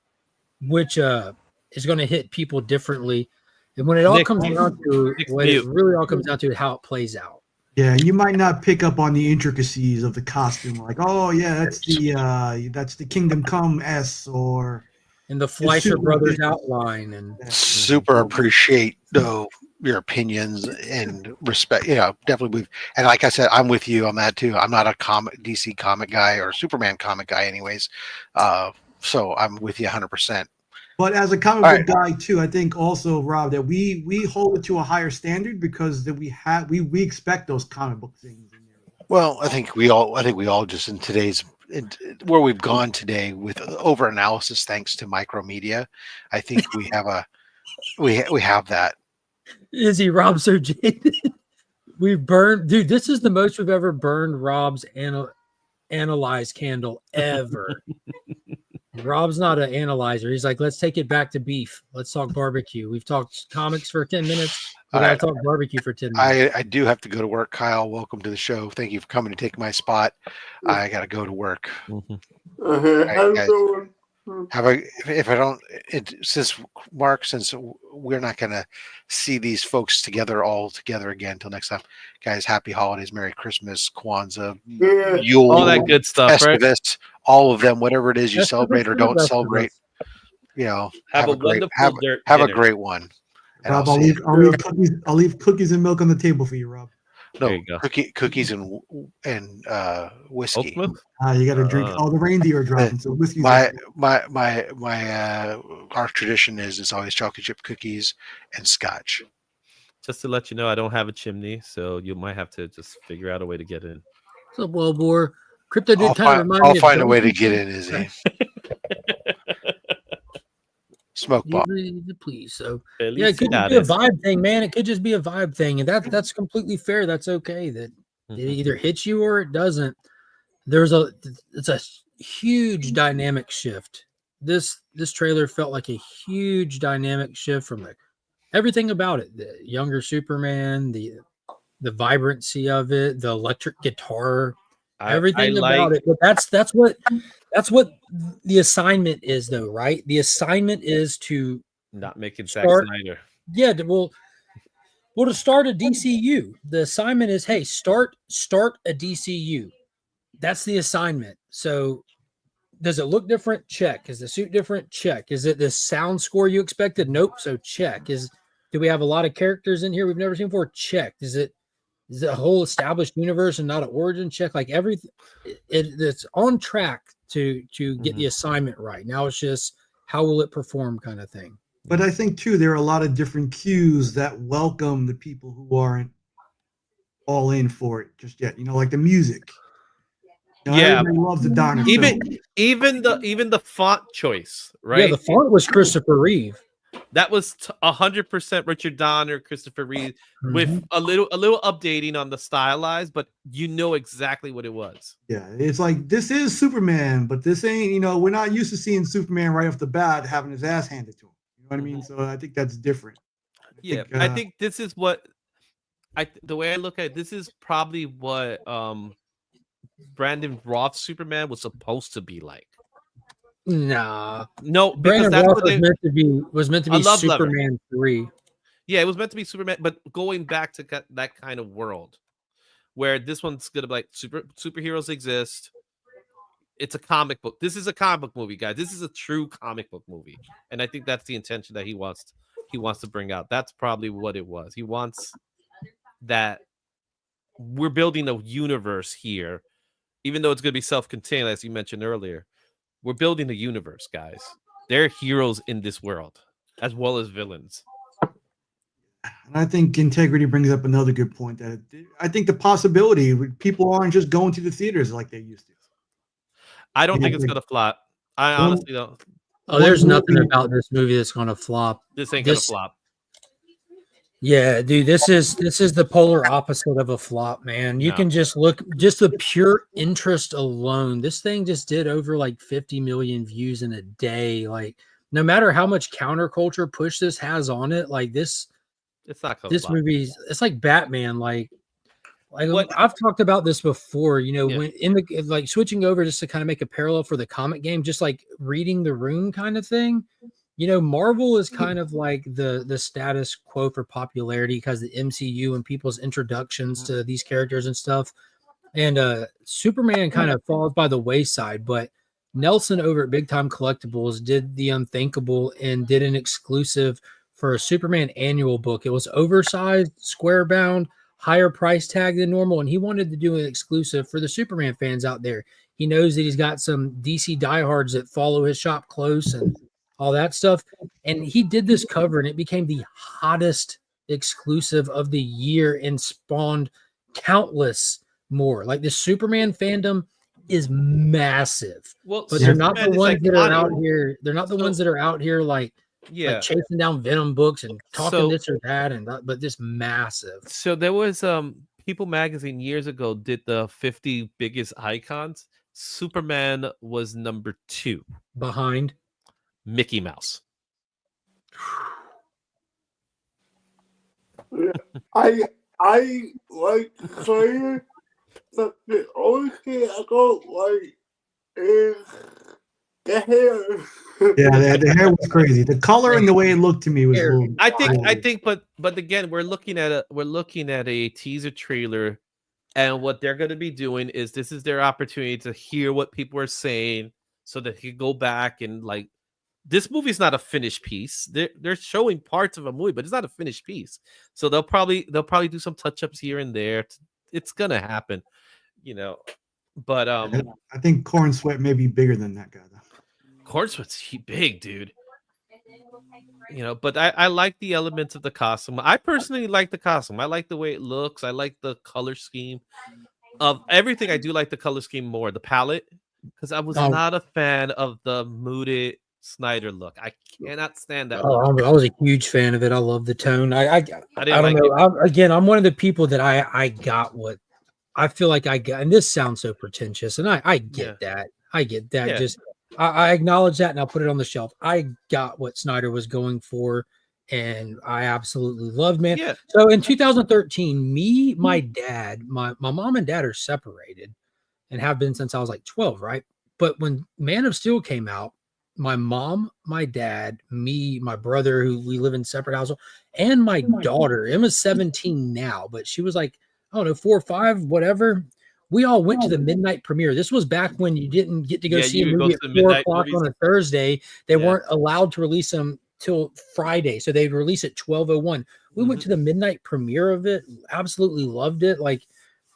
which is going to hit people differently. And when it all comes down to it really all comes down to how it plays out. Yeah, you might not pick up on the intricacies of the costume, like, oh yeah, that's the Kingdom Come S, or and the Fleischer Brothers outline, and super appreciate your opinions and respect. Definitely. And like I said, I'm with you on that too. I'm not a DC comic guy or Superman comic guy, anyways. So I'm with you 100%. But as a comic book guy too, I think also, Rob, that we hold it to a higher standard, because that we expect those comic book things in there. Well, I think we all just in today's where we've gone today with over analysis, thanks to micromedia, I think we have we have that. Izzy, Rob, so jaded. We've burned, dude. This is the most we've ever burned Rob's analyzed candle ever. Rob's not an analyzer. He's like, let's take it back to beef. Let's talk barbecue. We've talked comics for 10 minutes. We got to talk barbecue for 10 minutes. I do have to go to work. Kyle, welcome to the show. Thank you for coming to take my spot. I got to go to work. Since we're not going to see these folks all together again until next time, guys, happy holidays, Merry Christmas, Kwanzaa, Yule, all that good stuff, Festivus, right? All of them, whatever it is you celebrate or don't celebrate, have a great one. And Rob, I'll leave cookies and milk on the table for you, Rob. No, cookies and whiskey. You got to drink all the reindeer dropping. So whiskey. Our tradition is it's always chocolate chip cookies and scotch. Just to let you know, I don't have a chimney, so you might have to just figure out a way to get in. What's up, Wellbore? Krypto did kind of remind me. I'll find a way to get in, Izzy. Smoke bomb. Please. So yeah, it could just be a vibe thing, man. It could just be a vibe thing, and that's completely fair. That's okay. That it either hits you or it doesn't. It's a huge dynamic shift. This trailer felt like a huge dynamic shift from everything about it. The younger Superman, the vibrancy of it, the electric guitar everything about it. But that's what the assignment is, though, right? The assignment is to not making Zack Snyder. Yeah, well, to start a DCU, the assignment is, hey, start a DCU. That's the assignment. So, does it look different? Check. Is the suit different? Check. Is it the sound score you expected? Nope. So check. Do we have a lot of characters in here we've never seen before? Check. Is it a whole established universe and not an origin? Check. Like everything, it's on track to get the assignment right. Now it's just how will it perform, kind of thing. But I think too there are a lot of different cues that welcome the people who aren't all in for it just yet. Like the music. Everybody loves the Donner even the font choice, right? Yeah, the font was Christopher Reeve. That was 100% Richard Donner, Christopher Reeve, with a little updating on the stylized, but you know exactly what it was. Yeah, it's like this is Superman, but this ain't. We're not used to seeing Superman right off the bat having his ass handed to him. You know what I mean? So I think that's different. I think this is what the way I look at it, this is probably what Brandon Roth's Superman was supposed to be like. No, because Brandon Roth was meant to be Superman 3. Yeah, it was meant to be Superman, but going back to that kind of world where this one's gonna be like superheroes exist. It's a comic book. This is a comic book movie, guys. This is a true comic book movie, and I think that's the intention that he wants to bring out. That's probably what it was. He wants that we're building a universe here, even though it's going to be self-contained, as you mentioned earlier. We're building a universe, guys. They're heroes in this world, as well as villains. And I think integrity brings up another good point. That I think the possibility people aren't just going to the theaters like they used to. I don't think it's going to flop. I honestly don't. Oh, there's nothing about this movie that's going to flop. This ain't going to flop. Yeah, dude, this is the polar opposite of a flop, man. You can just look, just the pure interest alone. This thing just did over like 50 million views in a day. Like, no matter how much counterculture push this has on it, like it's not this movie. It's like Batman. Like I've talked about this before. When in the like switching over just to kind of make a parallel for the comic game, just like reading the room kind of thing. Marvel is kind of like the status quo for popularity because the MCU and people's introductions to these characters and stuff. And Superman kind of falls by the wayside, but Nelson over at Big Time Collectibles did the unthinkable and did an exclusive for a Superman annual book. It was oversized, square bound, higher price tag than normal, and he wanted to do an exclusive for the Superman fans out there. He knows that he's got some DC diehards that follow his shop close and all that stuff. And he did this cover and it became the hottest exclusive of the year and spawned countless more. Like the Superman fandom is massive. Well, but they're not the ones that are out here. They're not the ones that are out here like chasing down Venom books and talking this or that, but this massive. So there was People Magazine years ago did the 50 biggest icons. Superman was number 2 behind Mickey Mouse. I like saying that the only thing I don't like is the hair. Yeah, the hair was crazy. The color and the way it looked to me was. I think, but again, we're looking at a teaser trailer, and what they're going to be doing is this is their opportunity to hear what people are saying, so that he can go back and like. This movie's not a finished piece. They're showing parts of a movie, but it's not a finished piece. So they'll probably do some touch-ups here and there. It's gonna happen, But I think Corn Sweat may be bigger than that guy though. Corn Sweat's big, dude. But I like the elements of the costume. I personally like the costume. I like the way it looks. I like the color scheme of everything. I do like the color scheme more, the palette, because I was not a fan of the muted Snyder look. I cannot stand that. I was a huge fan of it. I love the tone. I don't know. I'm one of the people that I got what I feel like I got, and this sounds so pretentious, and I get that. I get that. Yeah. Just I acknowledge that, and I'll put it on the shelf. I got what Snyder was going for, and I absolutely loved, man. Yeah. So in 2013, my dad, my mom and dad are separated. and have been since I was like 12, right? But when Man of Steel came out, my mom, my dad, me, my brother, who we live in separate households, and my daughter, Emma's 17 now, but she was like, I don't know, 4 or 5, whatever. We all went to the midnight premiere. This was back when you didn't get to go see a movie at 4 o'clock on a Thursday. They weren't allowed to release them till Friday, so they'd release at 12:01. We went to the midnight premiere of it. Absolutely loved it. Like,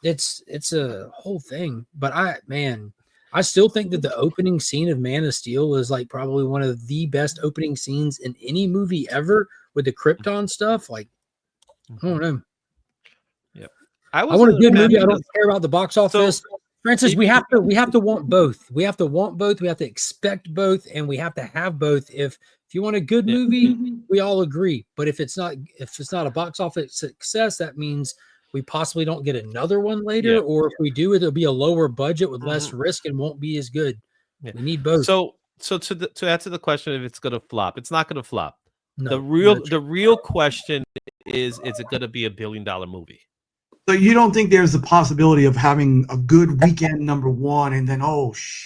it's a whole thing. But I still think that the opening scene of Man of Steel is like probably one of the best opening scenes in any movie ever with the Krypton stuff. Like, I don't know. Yep. I want a good movie. I don't care about the box office. So, Francis, we have to want both. We have to want both. We have to expect both, and we have to have both. If you want a good movie, we all agree. But if it's not a box office success, that means we possibly don't get another one later, or if we do, it'll be a lower budget with less risk and won't be as good. We need both. So to answer the question, if it's going to flop, it's not going to flop. No, the real question is it going to be $1 billion movie? So you don't think there's a possibility of having a good weekend #1 and then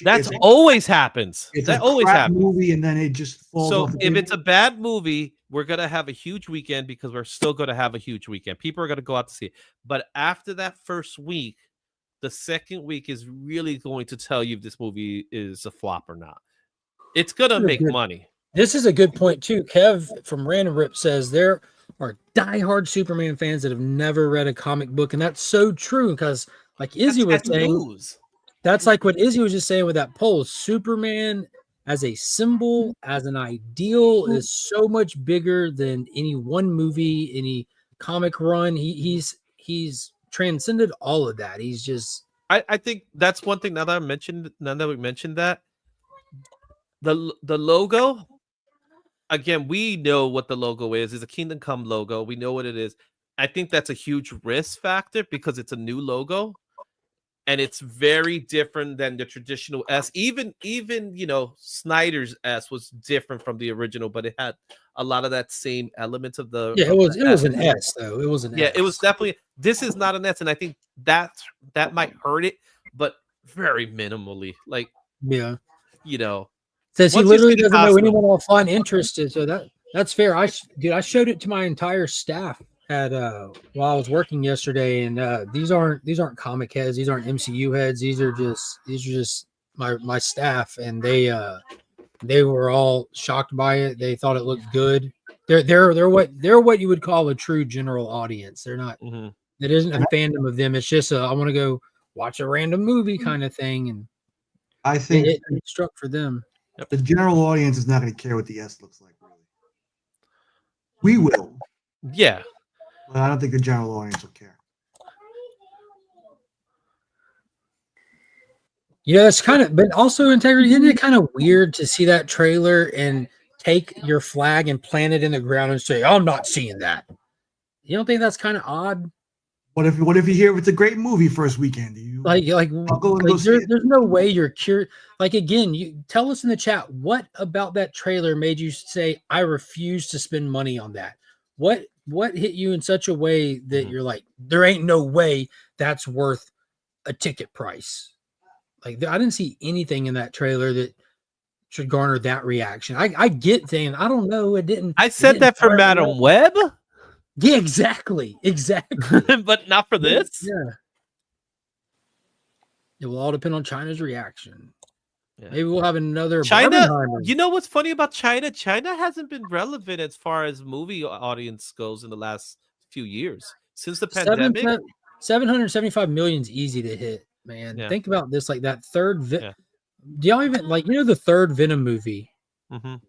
that's always happens. That always happens. Movie and then it just falls off. So if it's a bad movie, we're gonna have a huge weekend because we're still gonna have a huge weekend. People are gonna go out to see it. But after that first week, the second week is really going to tell you if this movie is a flop or not. It's gonna make money. This is a good point too. Kev from Random Rip says there are diehard Superman fans that have never read a comic book, and that's so true because, like Izzy was saying, that's like what Izzy was just saying with that poll. Superman as a symbol, as an ideal, is so much bigger than any one movie, any comic run. He's transcended all of that. He's just. I think that's one thing. Now that we mentioned that, the logo. Again, we know what the logo is. It's a Kingdom Come logo. We know what it is. I think that's a huge risk factor because it's a new logo, and it's very different than the traditional S. Even Snyder's S was different from the original, but it had a lot of that same element of the. Yeah, it was an S though. It was an S. Yeah, it was definitely. This is not an S, and I think that might hurt it, but very minimally. Like, Says he literally doesn't know anyone will find interested, so that's fair. I showed it to my entire staff at while I was working yesterday, and these aren't comic heads, these aren't MCU heads, these are just my staff, and they were all shocked by it. They thought it looked good. They're what you would call a true general audience. They're not. It isn't a fandom of them. It's just I want to go watch a random movie kind of thing, and I think it struck for them. The general audience is not going to care what the S looks like, really. We will. Yeah. But I don't think the general audience will care. Yeah, it's kind of, but also Integrity, isn't it kind of weird to see that trailer and take your flag and plant it in the ground and say, I'm not seeing that? You don't think that's kind of odd? What if you hear it's a great movie first weekend? There's no way you're curious. Like, again, you tell us in the chat, what about that trailer made you say, I refuse to spend money on that? What hit you in such a way that you're like, there ain't no way that's worth a ticket price? Like, I didn't see anything in that trailer that should garner that reaction. I get saying, I don't know. It didn't. I said that for Madam Web. Yeah, exactly. But not for this. Yeah. It will all depend on China's reaction. Yeah. Maybe we'll have another China. You know what's funny about China? China hasn't been relevant as far as movie audience goes in the last few years since the pandemic. 775 million is easy to hit, man. Yeah. Think about this, like that third. Do y'all even the third Venom movie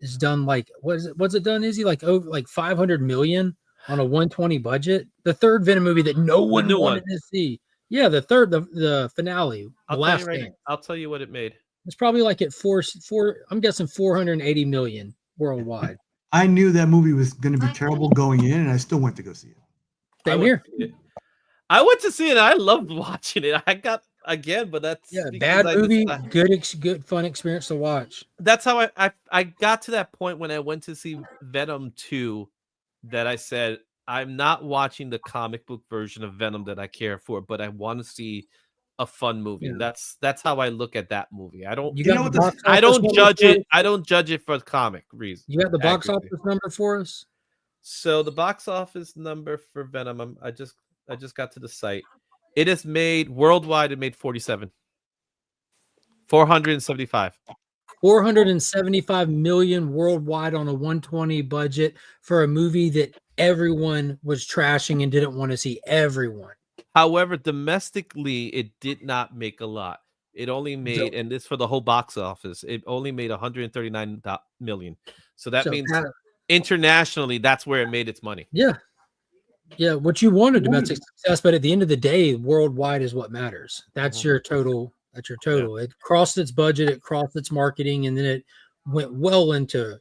is done like what's it done? Is he like over like 500 million on a 120 budget? The third Venom movie that no one wanted to see. Yeah, the finale. I'll tell you what it made. It's probably like at four. I'm guessing 480 million worldwide. I knew that movie was going to be terrible going in, and I still went to go see it. Same here. I went to see it. I loved watching it. I got again, but that's bad movie. Good fun experience to watch. That's how I got to that point when I went to see Venom 2. That I said, I'm not watching the comic book version of Venom that I care for, but I want to see a fun movie. Yeah. That's how I look at that movie. I don't. You You got know the what the- box I office don't number judge for it. us? I don't judge it for comic reasons. You got the box accuracy. office number for us? So the box office number for Venom, I just got to the site. It has made worldwide. It made 475. 475 million worldwide on a 120 budget for a movie that everyone was trashing and didn't want to see. Everyone. However, domestically, it did not make a lot. It only made, and this for the whole box office, it only made 139 million. So that means internationally, that's where it made its money. Yeah. Yeah. What you want a domestic success, but at the end of the day, worldwide is what matters. That's your total. That's your total. It crossed its budget, it crossed its marketing, and then it went well into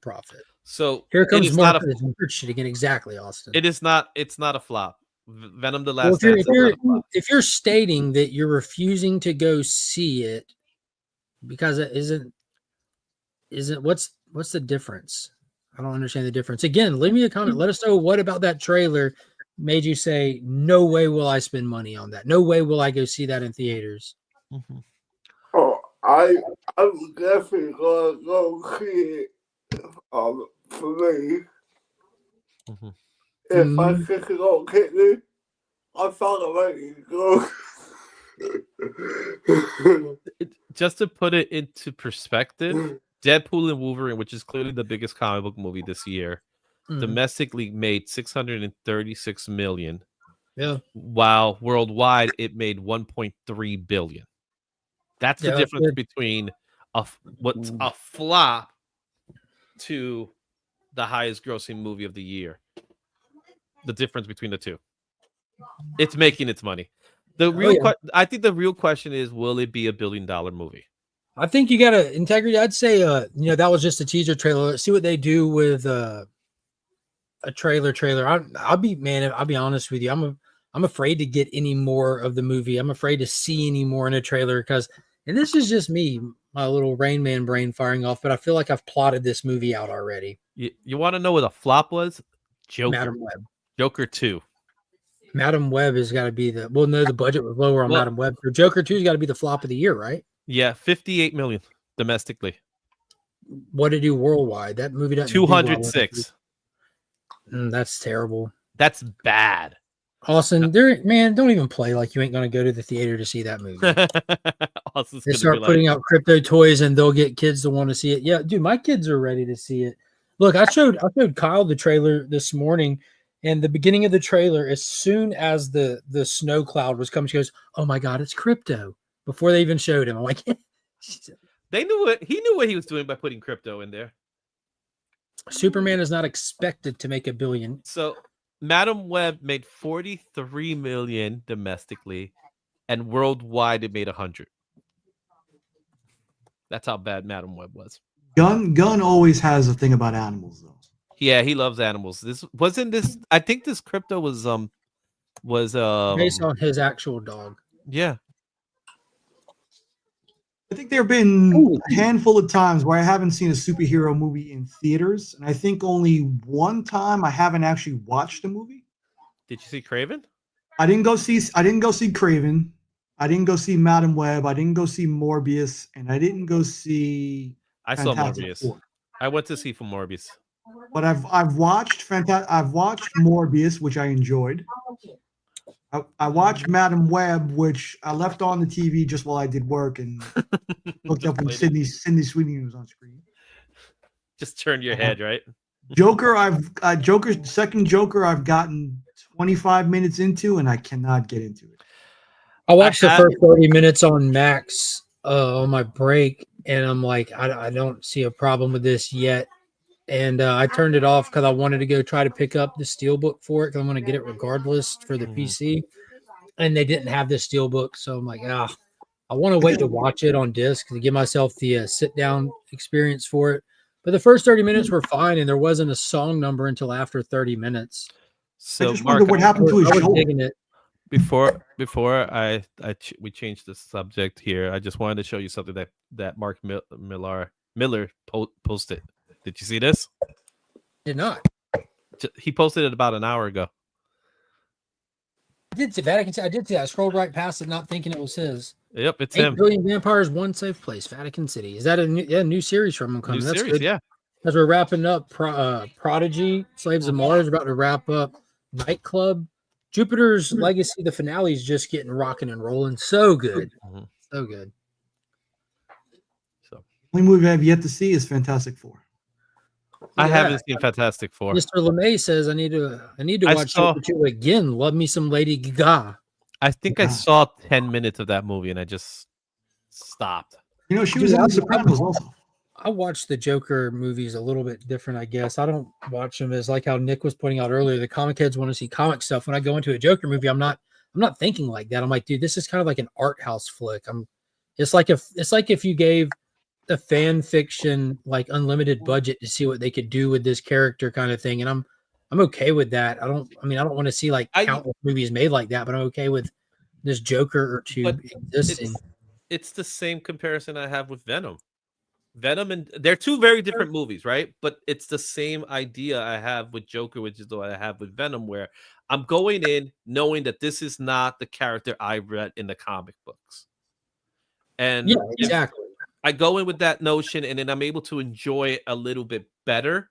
profit. So here comes Mark with his weird shit again. Exactly, Austin. It's not a flop. Venom the Last Dance. If you're stating that you're refusing to go see it because it isn't what's the difference? I don't understand the difference. Again, leave me a comment. Let us know what about that trailer made you say, no way will I spend money on that. No way will I go see that in theaters. Mm-hmm. Oh, I'm definitely gonna go see it for me. Mm-hmm. If I could go get it, I thought about it. Go. Just to put it into perspective, Deadpool and Wolverine, which is clearly the biggest comic book movie this year, domestically made 636 million. Yeah. While worldwide it made 1.3 billion. That's the difference between what's a flop to the highest grossing movie of the year. The difference between the two. It's making its money. I think the real question is, will it be $1 billion movie? I think you got to integrity. I'd say, that was just a teaser trailer. Let's see what they do with a trailer. I'll be honest with you. I'm afraid to get any more of the movie. I'm afraid to see any more in a trailer and this is just me, my little Rain Man brain firing off, but I feel like I've plotted this movie out already. You want to know what a flop was? Joker. Madam Web. Joker 2. Madam Web has got to be the budget was lower on Madam Web. So Joker 2's got to be the flop of the year, right? Yeah, 58 million domestically. What did it do worldwide? That movie doesn't 206. That's terrible. That's bad. Austin, don't even play like you ain't gonna go to the theater to see that movie. They start putting out crypto toys and they'll get kids to want to see it. Yeah, dude, my kids are ready to see it. Look, I showed Kyle the trailer this morning, and the beginning of the trailer, as soon as the snow cloud was coming, she goes, "Oh my god, it's Krypto!" Before they even showed him, I'm like, they knew it. He knew what he was doing by putting Krypto in there. Superman is not expected to make $1 billion. So Madam Web made 43 million domestically, and worldwide it made 100. That's how bad Madam Web was. Gunn always has a thing about animals, though. Yeah, he loves animals. I think this Krypto was based on his actual dog. Yeah. I think there have been a handful of times where I haven't seen a superhero movie in theaters, and I think only one time I haven't actually watched a movie. Did you see Kraven? I didn't go see Kraven. I didn't go see Madam Web. I didn't go see Morbius, and I didn't go see. I saw Morbius. I went to see for Morbius. But I've watched Morbius, which I enjoyed. I watched Madam Web, which I left on the TV just while I did work and looked up when Sydney Sweeney was on screen. Just turn your head, right? Second Joker, I've gotten 25 minutes into, and I cannot get into it. I watched the first 30 minutes on Max on my break, and I'm like, I don't see a problem with this yet. And I turned it off because I wanted to go try to pick up the steelbook for it because I'm going to get it regardless for the PC. And they didn't have the steelbook, so I'm like, I want to wait to watch it on disc to give myself the sit-down experience for it. But the first 30 minutes were fine, and there wasn't a song number until after 30 minutes. So I just wonder what happened to his show. Digging it. Before we changed the subject here, I just wanted to show you something that Mark Miller posted. Did you see this? Did not. He posted it about an hour ago. did see Vatican City. I did see that. I scrolled right past it, not thinking it was his. Yep, it's 8 him. billion vampires, one safe place. Vatican City. Is that a new series from him coming? New That's series, good. yeah. As we're wrapping up, Prodigy, Slaves of Mars, we're about to wrap up. Nightclub, Jupiter's Legacy. The finale is just getting rocking and rolling. So good, so good. So, the only movie I have yet to see is Fantastic Four. I haven't seen Fantastic Four. Mr. LeMay says I need to watch Joker 2 again. Love me some Lady Gaga. I think I saw 10 minutes of that movie and I just stopped. You know, she was in The Sopranos also. I watch the Joker movies a little bit different, I guess. I don't watch them as like how Nick was pointing out earlier. The comic heads want to see comic stuff. When I go into a Joker movie, I'm not thinking like that. I'm like, dude, this is kind of like an art house flick. It's like if you gave a fan fiction like unlimited budget to see what they could do with this character kind of thing, and I'm okay with that. I don't want to see like countless movies made like that, but I'm okay with this Joker or two existing. It's the same comparison I have with Venom. Venom, and they're two very different movies, right? But it's the same idea I have with Joker, which is what I have with Venom, where I'm going in knowing that this is not the character I read in the comic books. And yeah, exactly. I go in with that notion, and then I'm able to enjoy it a little bit better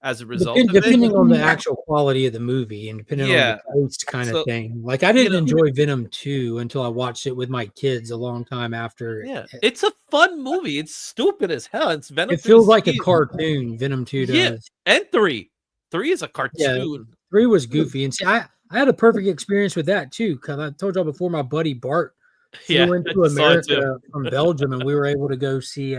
as a result. Depending on the actual quality of the movie and depending on the taste kind of thing. Like I didn't enjoy Venom 2 until I watched it with my kids a long time after. Yeah, it's a fun movie. It's stupid as hell. It's Venom. It feels like a cartoon. Venom 2 does. Yeah, and 3 is a cartoon. Yeah, 3 was goofy, and see, I had a perfect experience with that too. Because I told y'all before, my buddy Bart flew into America from Belgium, and we were able to go see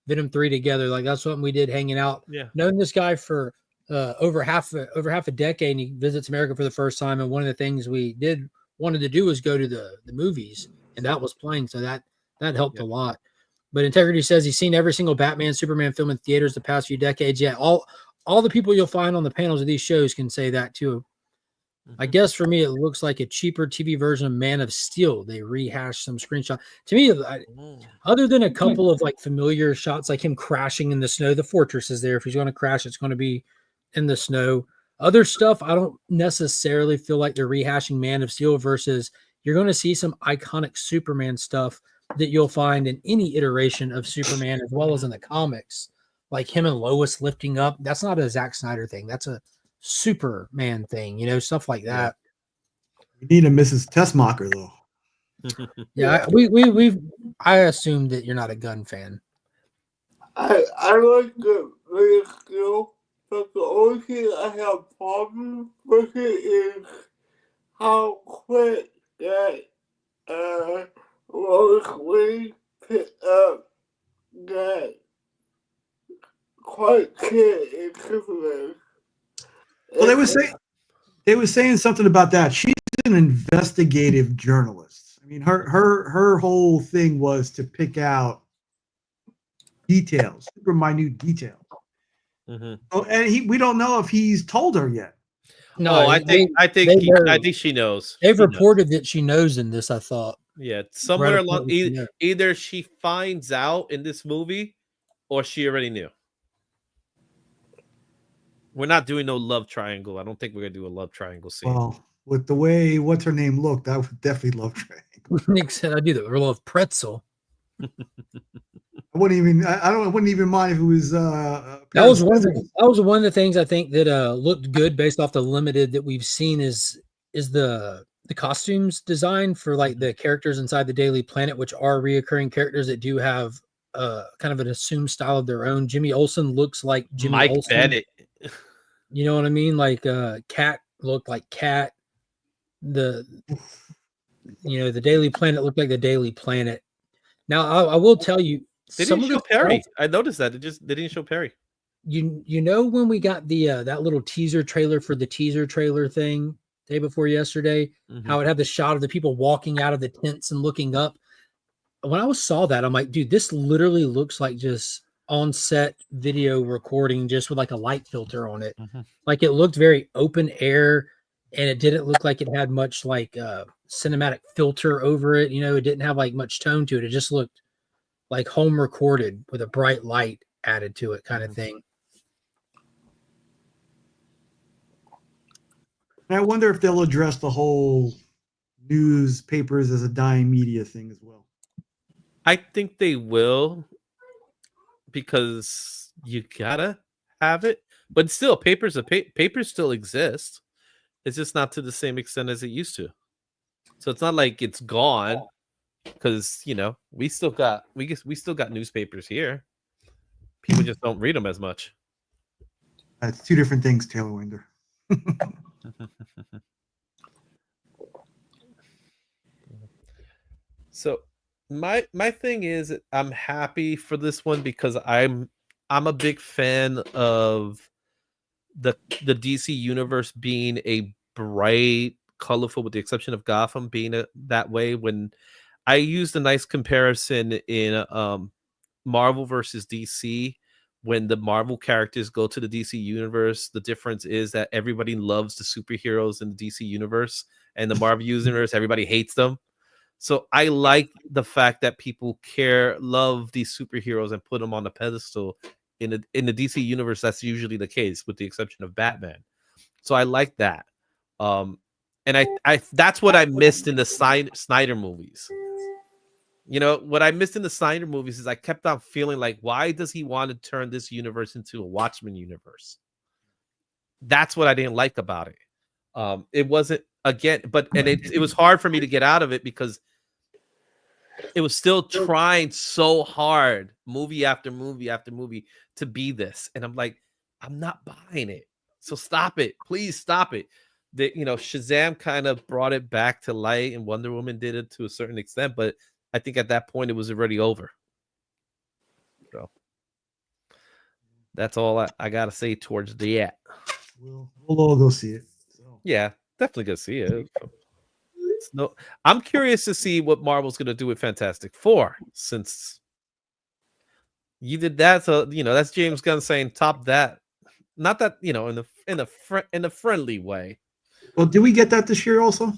Venom 3 together. Like that's something we did hanging out. Yeah, known this guy for over half a decade, and he visits America for the first time. And one of the things we wanted to do was go to the movies, and that was playing, so that helped a lot. But Integrity says he's seen every single Batman, Superman film in theaters the past few decades. Yeah, all the people you'll find on the panels of these shows can say that too. I guess for me, it looks like a cheaper TV version of Man of Steel. They rehashed some screenshot. To me, other than a couple of like familiar shots, like him crashing in the snow, the fortress is there. If he's going to crash, it's going to be in the snow. Other stuff, I don't necessarily feel like they're rehashing Man of Steel versus you're going to see some iconic Superman stuff that you'll find in any iteration of Superman as well as in the comics. Like him and Lois lifting up. That's not a Zack Snyder thing. That's a Superman thing, stuff like that. We need a Mrs. Tessmacher though. Yeah, I assume that you're not a gun fan. I like the video, but the only thing I have problem with it is how quick that Lois Lane picked up that Clark Kent in Superman. Well, they were saying something about that. She's an investigative journalist. I mean, her whole thing was to pick out details, super minute details. Oh, and we don't know if he's told her yet. No, I think she knows. They've reported that she knows in this. I thought. Yeah, somewhere along either she finds out in this movie, or she already knew. We're not doing no love triangle. I don't think we're gonna do a love triangle scene. Well, with the way what's her name looked, I would definitely love triangle. Nick said I do the love pretzel. I wouldn't even mind if it was. That was one of the things I think that looked good based off the limited that we've seen is the costumes design for like the characters inside the Daily Planet, which are reoccurring characters that do have kind of an assumed style of their own. Jimmy Olsen looks like Jimmy Olsen. Bennett. You know what I mean? Like Cat looked like Cat. The Daily Planet looked like the Daily Planet. Now I will tell you, they didn't show Perry. I noticed that they didn't show Perry. You know when we got the that little teaser trailer for the teaser trailer thing day before yesterday, how it had the shot of the people walking out of the tents and looking up. When I saw that, I'm like, dude, this literally looks like just on-set video recording just with like a light filter on it. Like it looked very open air, and it didn't look like it had much like cinematic filter over it. It didn't have like much tone to it. It just looked like home recorded with a bright light added to it kind of thing. I wonder if they'll address the whole newspapers as a dying media thing as well. I think they will, because you gotta have it. But still, papers still exist. It's just not to the same extent as it used to. So it's not like it's gone, because we still got newspapers here. People just don't read them as much. It's two different things, Taylor Winder. So my thing is, I'm happy for this one because I'm a big fan of the DC universe being a bright, colorful, with the exception of Gotham being that way. When I used a nice comparison in Marvel versus DC, when the Marvel characters go to the DC universe, the difference is that everybody loves the superheroes in the DC universe, and the Marvel universe, everybody hates them. So I like the fact that people love these superheroes and put them on a pedestal. In the DC universe, that's usually the case, with the exception of Batman. So I like that. And I that's what I missed in the Snyder movies. What I missed in the Snyder movies is I kept on feeling like, why does he want to turn this universe into a Watchmen universe? That's what I didn't like about it. It wasn't, again, it was hard for me to get out of it because it was still trying so hard, movie after movie after movie, to be this. And I'm like, I'm not buying it. So stop it. Please stop it. Shazam kind of brought it back to light, and Wonder Woman did it to a certain extent, but I think at that point it was already over. So that's all I got to say towards the We'll all go see it. So. Yeah, definitely go see it. No, I'm curious to see what Marvel's going to do with Fantastic Four, since you did that. So that's James Gunn saying top that, not that in a friendly way. Well, did we get that this year also?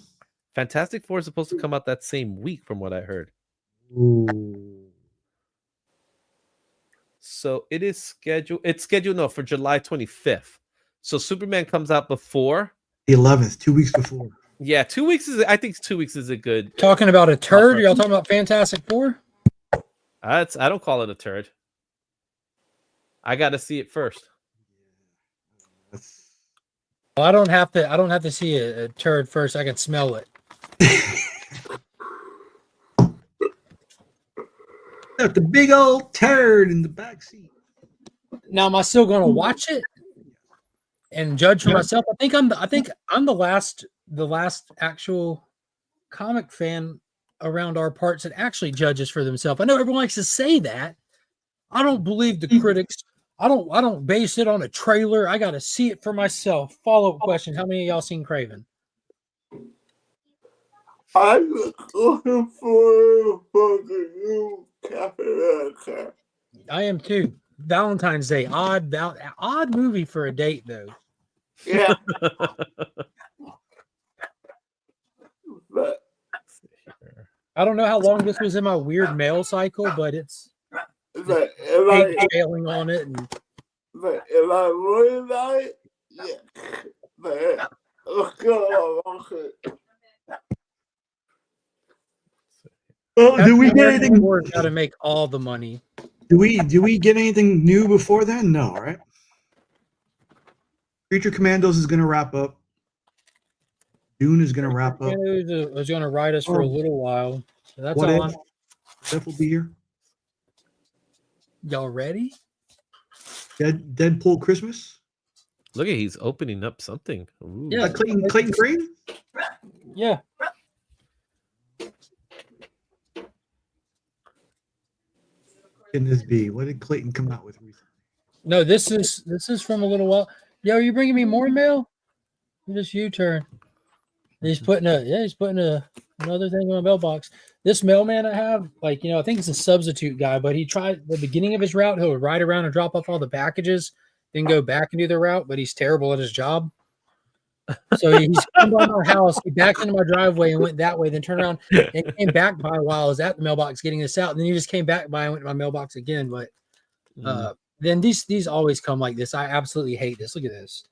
Fantastic Four is supposed to come out that same week, from what I heard. Ooh. So it is scheduled. It's scheduled for July 25th. So Superman comes out before the 11th, 2 weeks before. Yeah, 2 weeks I think 2 weeks is a good. Talking about a turd? Y'all talking about Fantastic Four? I don't call it a turd. I got to see it first. Well, I don't have to see a turd first. I can smell it. Got the big old turd in the back seat. Now, am I still going to watch it and judge for myself? I think I'm the last actual comic fan around our parts that actually judges for themselves. I know everyone likes to say that. I don't believe the critics. I don't base it on a trailer. I got to see it for myself. Follow-up question: how many of y'all seen Craven? I'm looking for the new Captain America. I am too. Valentine's Day, odd movie for a date though. Yeah. But I don't know how long this was in my weird mail cycle, but it's failing on it. But if I worry about it, yeah. But let's go on it. Well, do we get anything? Got to make all the money. Do we get anything new before then? No, right? Creature Commandos is going to wrap up. Dune is going to wrap up. Is going to ride us for a little while. So that's what all. Steph will be here. Y'all ready? Deadpool Christmas. Look at, he's opening up something. Ooh. Yeah, Clayton Crane. Yeah. Can this be? What did Clayton come out with recently? No, this is from a little while. Yo, are you bringing me more mail? Just U-turn. He's putting another thing in my mailbox. This mailman I have, I think he's a substitute guy, but he tried the beginning of his route. He'll ride around and drop off all the packages, then go back and do the route, but he's terrible at his job. So he's come by my house, he backed into my driveway and went that way, then turned around and came back by while I was at the mailbox getting this out. And then he just came back by and went to my mailbox again. But then these always come like this. I absolutely hate this. Look at this.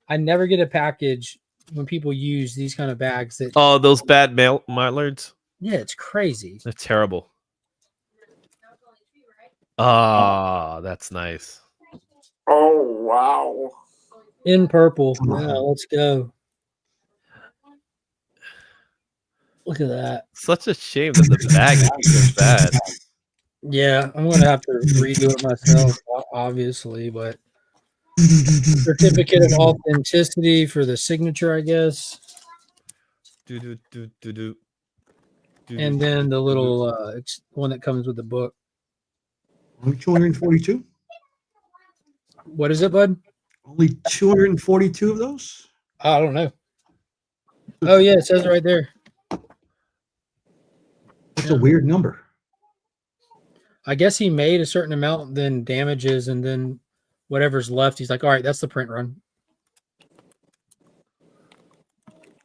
I never get a package when people use these kind of bags that. Oh, those bad mailers. Yeah, it's crazy. They're terrible. Ah, that's nice. Oh, wow. In purple. Yeah, let's go. Look at that. Such a shame that the bag is so bad. Yeah, I'm gonna have to redo it myself, obviously, but certificate of authenticity for the signature, I guess. And then the little one that comes with the book. Only 242. What is it, bud? Only 242 of those. I don't know. Oh yeah, it says it right there. That's a weird number. I guess he made a certain amount, then damages, and then whatever's left, he's like, all right, that's the print run.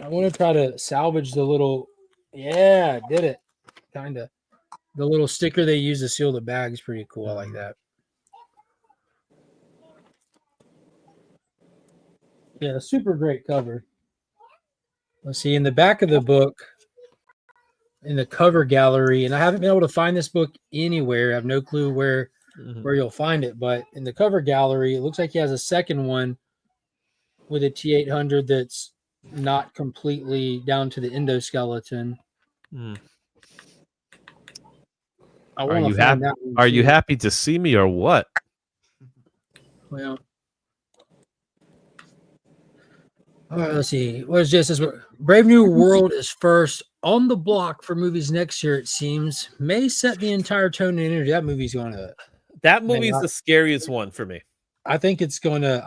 I want to try to salvage the little, yeah, did it. Kind of. The little sticker they use to seal the bag is pretty cool. I like that. Yeah, super great cover. Let's see, in the back of the book, in the cover gallery, and I haven't been able to find this book anywhere. I have no clue where you'll find it, but in the cover gallery, it looks like he has a second one with a T800 that's not completely down to the endoskeleton. Are you happy? Are you happy to see me or what? Well, all right, let's see. What is this? Brave New World is first on the block for movies next year, it seems. May set the entire tone and energy. That movie's going to. That movie's the scariest one for me. I think it's going to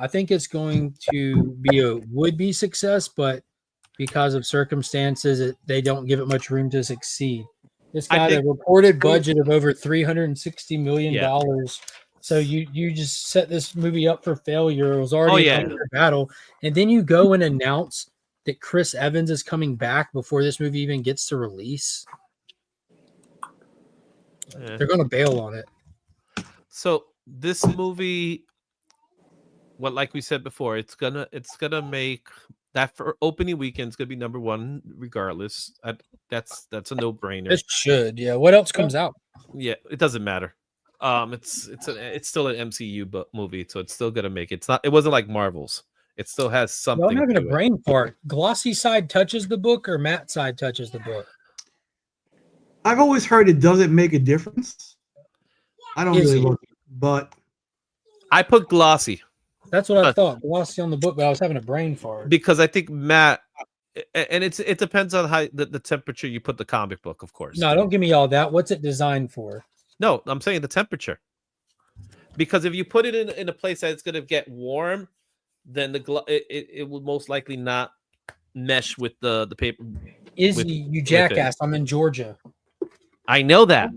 be a would-be success, but because of circumstances, they don't give it much room to succeed. It's got a reported budget of over $360 million. Yeah. So you just set this movie up for failure. It was already a battle. And then you go and announce that Chris Evans is coming back before this movie even gets to release. They're going to bail on it. So this movie, like we said before, it's gonna make that for opening weekend. It's gonna be number one regardless. That's a no-brainer. It should, yeah. What else comes out? Yeah, it doesn't matter. It's still an MCU movie, so it's still gonna make it. It wasn't like Marvel's. It still has something. I'm having a brain fart. Glossy side touches the book, or matte side touches the book. I've always heard it doesn't make a difference. I don't really look, but I put glossy. That's what I thought. Glossy on the book, but I was having a brain fart because I think matte, and it depends on how the temperature you put the comic book, of course. No, don't give me all that. What's it designed for? No, I'm saying the temperature. Because if you put it in a place that it's going to get warm, then it will most likely not mesh with the paper. You jackass! I'm in Georgia. I know that.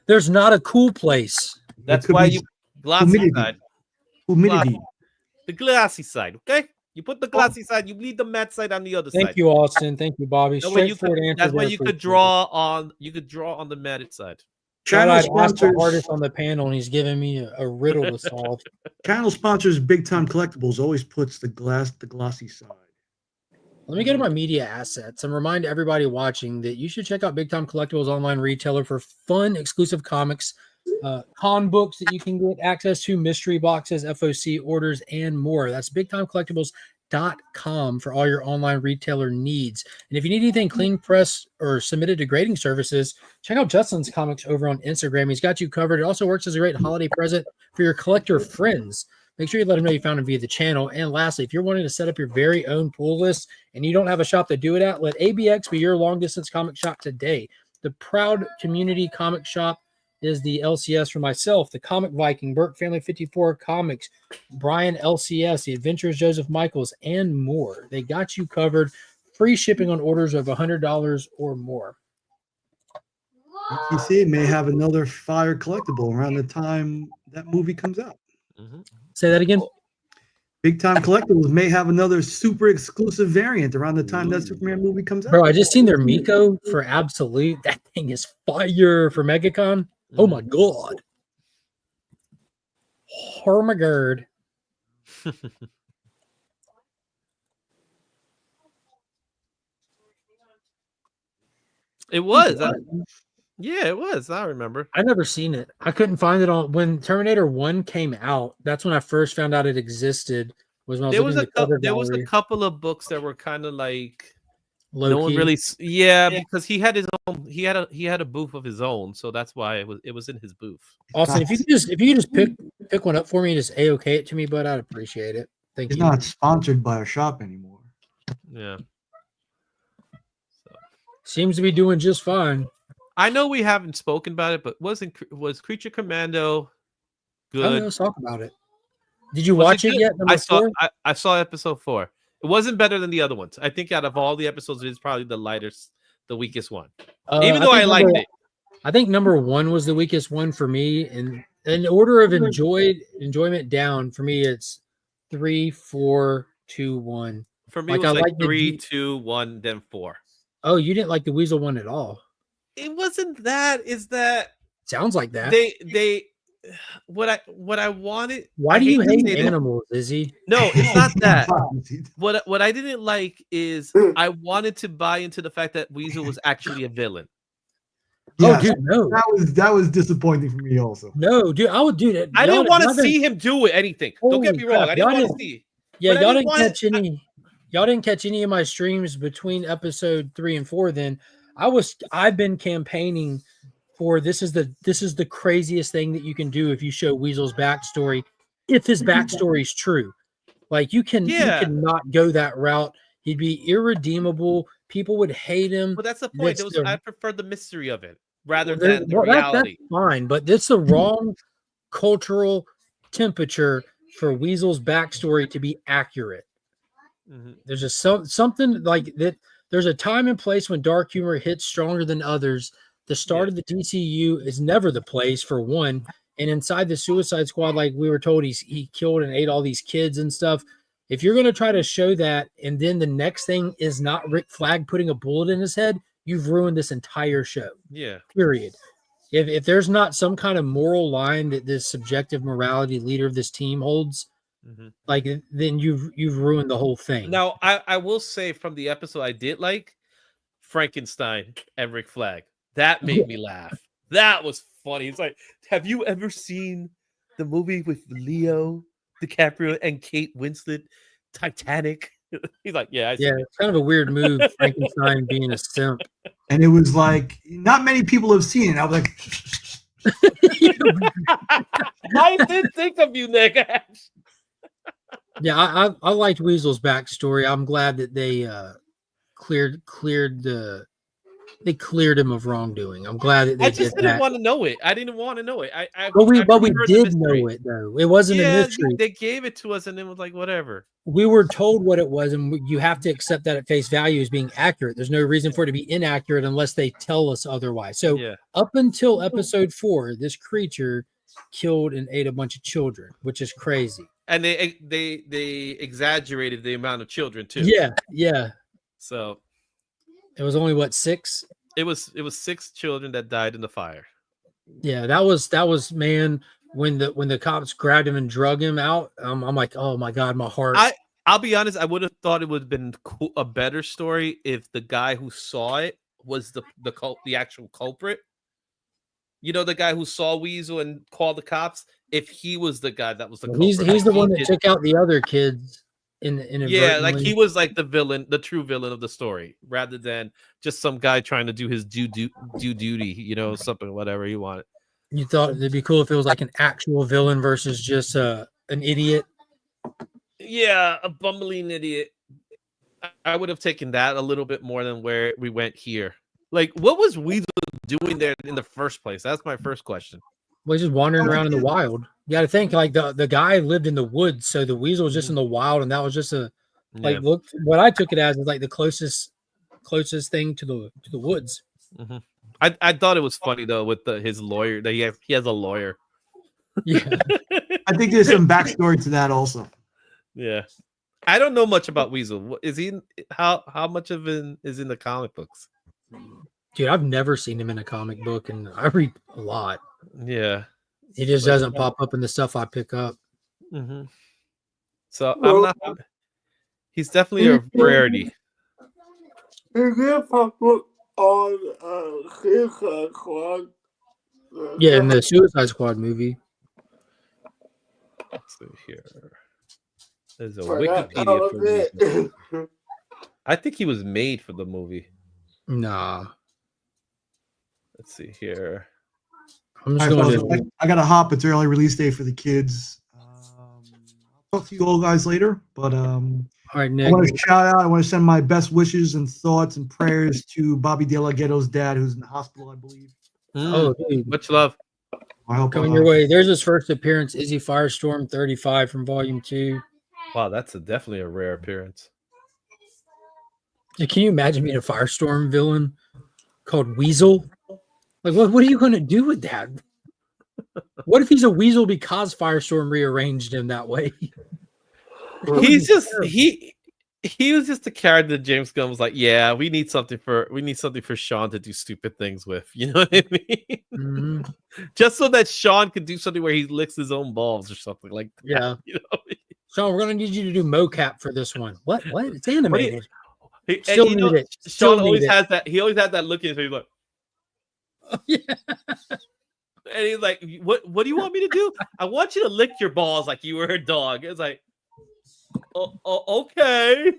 There's not a cool place. That's why you glossy side. Humidity. The glossy side, okay? You put the glossy side, you leave the matte side on the other side. Thank you, Austin. Thank you, Bobby. Straightforward answer. That's why you could draw on the matted side. Channel sponsors the artist on the panel, and he's giving me a riddle to solve. Channel sponsors Big Time Collectibles always puts the glossy side. Let me go to my media assets and remind everybody watching that you should check out Big Time Collectibles online retailer for fun exclusive comics, con books that you can get access to, mystery boxes, FOC orders, and more. That's bigtimecollectibles.com for all your online retailer needs. And if you need anything clean press or submitted to grading services, check out JustinComicx over on Instagram. He's got you covered. It also works as a great holiday present for your collector friends. Make sure you let them know you found him via the channel. And lastly, if you're wanting to set up your very own pull list and you don't have a shop to do it at, let ABX be your long-distance comic shop today. The proud community comic shop is the LCS for myself, the Comic Viking, Burke Family 54 Comics, Brian LCS, the Adventures Joseph Michaels, and more. They got you covered. Free shipping on orders of $100 or more. BTC may have another fire collectible around the time that movie comes out. Say that again. Big Time Collectibles may have another super exclusive variant around the time that Superman movie comes out. Bro, I just seen their Miko for Absolute. That thing is fire for MegaCon. Oh my god. Hormagerd. It was. Yeah, it was. I remember. I never seen it. I couldn't find it on when Terminator 1 came out. That's when I first found out it existed. Was when I was looking at the cover There was a gallery. couple of books that were kind of like Low no one key. really. Yeah, because he had his own. He had a booth of his own, so that's why it was in his booth. Austin, if you could just pick one up for me and just A-OK it to me, bud, I'd appreciate it. Thank It's you. not sponsored by a shop anymore. Yeah. Seems to be doing just fine. I know we haven't spoken about it, but was Creature Commando good? Oh, let's talk about it. Did you watch it yet? I saw episode 4. It wasn't better than the other ones. I think out of all the episodes, it's probably the lightest, the weakest one. Even though I liked it. I think number 1 was the weakest one for me. And in order of enjoyment down, for me, it's 3, 4, 2, 1. For me, it was like 3, 2, 1, then 4. Oh, you didn't like the Weasel one at all? It wasn't that. Is that sounds like that? They what I wanted. Why do you hate animals, Izzy? No, it's not that. What I didn't like is I wanted to buy into the fact that Weasel was actually a villain. Yeah, oh, dude, no, that was disappointing for me also. No, dude, I would do that. I didn't want to see him do anything. Don't get me wrong. I didn't want to see. Yeah, y'all didn't catch any. Y'all didn't catch any of my streams between episode 3 and 4. Then I've been campaigning for this is the craziest thing that you can do if you show Weasel's backstory, if his backstory is true. Like you cannot go that route. He'd be irredeemable. People would hate him. But that's the point. I prefer the mystery of it rather than the reality. That's fine, but it's the wrong cultural temperature for Weasel's backstory to be accurate. Mm-hmm. There's just something like that. There's a time and place when dark humor hits stronger than others. The start of the DCEU is never the place for one. And inside the Suicide Squad, like we were told, he killed and ate all these kids and stuff. If you're going to try to show that, and then the next thing is not Rick Flag putting a bullet in his head, you've ruined this entire show. Yeah. Period. If there's not some kind of moral line that this subjective morality leader of this team holds, like then you've ruined the whole thing. Now, I will say from the episode I did like Frankenstein and Rick Flag. That made me laugh. That was funny. It's like, have you ever seen the movie with Leo DiCaprio and Kate Winslet, Titanic? He's like, yeah. It's kind of a weird move, Frankenstein being a simp. And it was like, not many people have seen it. I was like, I did think of you, Nick. Yeah, I liked Weasel's backstory. I'm glad that they cleared him of wrongdoing. I'm glad that they I just didn't want to know it. I didn't want to know it. But we did know it though. It wasn't a mystery. They gave it to us, and it was like whatever. We were told what it was, and you have to accept that at face value as being accurate. There's no reason for it to be inaccurate unless they tell us otherwise. So up until episode 4, this creature killed and ate a bunch of children, which is crazy. And they exaggerated the amount of children too. Yeah. So it was only 6? It was 6 children that died in the fire. Yeah, that was man. When the cops grabbed him and drug him out, I'm like, oh my god, my heart. I'll be honest. I would have thought it would have been a better story if the guy who saw it was the actual culprit. You know, the guy who saw Weasel and called the cops. If he was the guy that was the culprit, he's the one that took out the other kids. Like he was like the villain, the true villain of the story, rather than just some guy trying to do his due duty. You know, something whatever he wanted. You thought it'd be cool if it was like an actual villain versus just an idiot. Yeah, a bumbling idiot. I would have taken that a little bit more than where we went here. Like, what was Weasel doing there in the first place? That's my first question. Well, he's just wandering around in the wild. You got to think like the guy lived in the woods, so the Weasel was just in the wild, and that was just look. What I took it as is like the closest thing to the woods. Mm-hmm. I thought it was funny though with his lawyer that he has a lawyer. Yeah, I think there's some backstory to that also. Yeah, I don't know much about Weasel. Is he how much of it is in the comic books? Dude, I've never seen him in a comic book, and I read a lot. Yeah, he just doesn't pop up in the stuff I pick up. Mm-hmm. So I'm not. He's definitely a rarity. He did pop up on Suicide Squad. Yeah, in the Suicide Squad movie. Let's see here. There's a But that Wikipedia for was this. it. I think he was made for the movie. Nah. Let's see here. I'm just All right, going fellas, to. I got to hop. It's early release day for the kids. I'll talk to you all guys later. But All right, I Nick. want to shout out. I want to send my best wishes and thoughts and prayers to Bobby De La Ghetto's dad, who's in the hospital, I believe. Oh, dude. Much love. I hope Coming your way. There's his first appearance, Izzy Firestorm 35 from Volume 2. Wow, that's definitely a rare appearance. Can you imagine being a Firestorm villain called Weasel? Like, what are you going to do with that? What if he's a weasel because Firestorm rearranged him that way? He's just he was just a character that James Gunn was like, yeah, we need something for Sean to do stupid things with. You know what I mean? Mm-hmm. Just so that Sean could do something where he licks his own balls or something like that. Yeah. You know? Sean, we're going to need you to do mocap for this one. What? It's animated. Sean Still always need it. has that. He always has that look in his face. He's like, Yeah. and he's like, what do you want me to do? I want you to lick your balls like you were a dog. It's like, oh, okay.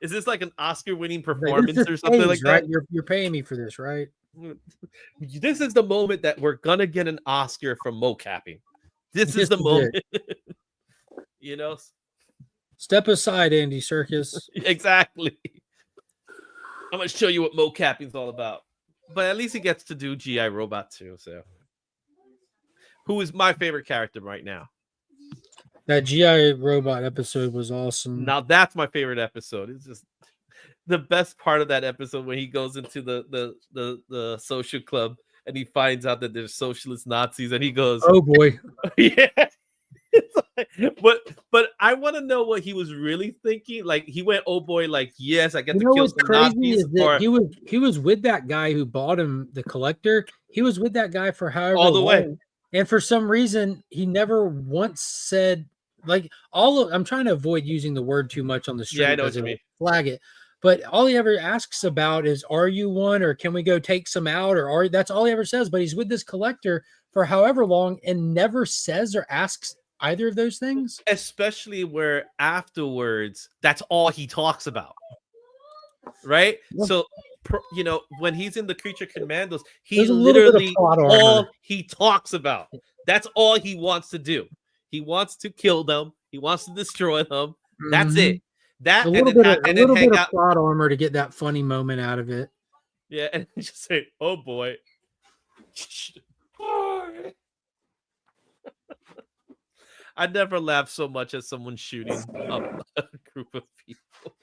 Is this like an Oscar-winning performance or something like that? Right? You're paying me for this, right? This is the moment that we're gonna get an Oscar from mocapping. This is the moment. You know? Step aside, Andy Serkis. Exactly. I'm gonna show you what mocapping's all about. But at least he gets to do G.I. Robot too. So, who is my favorite character right now? That G.I. Robot episode was awesome. Now that's my favorite episode. It's just the best part of that episode when he goes into the social club and he finds out that there's socialist Nazis and he goes, "Oh boy, yeah." But I want to know what he was really thinking. Like he went, "Oh boy!" Like yes, I get to kill some Nazis. He was with that guy who bought him the collector. He was with that guy for however all the long, way, and for some reason he never once said like I'm trying to avoid using the word too much on the street. Yeah, I know what you mean. Flag it. But all he ever asks about is, "Are you one?" or "Can we go take some out?" or that's all he ever says. But he's with this collector for however long and never says or asks either of those things, especially where afterwards that's all he talks about, right? Yeah. So when he's in the Creature Commandos, he literally all he talks about. That's all he wants to do. He wants to kill them. He wants to destroy them. That's it. That a little bit of plot armor to get that funny moment out of it. Yeah, and just say, "Oh boy." I never laughed so much at someone shooting up a group of people.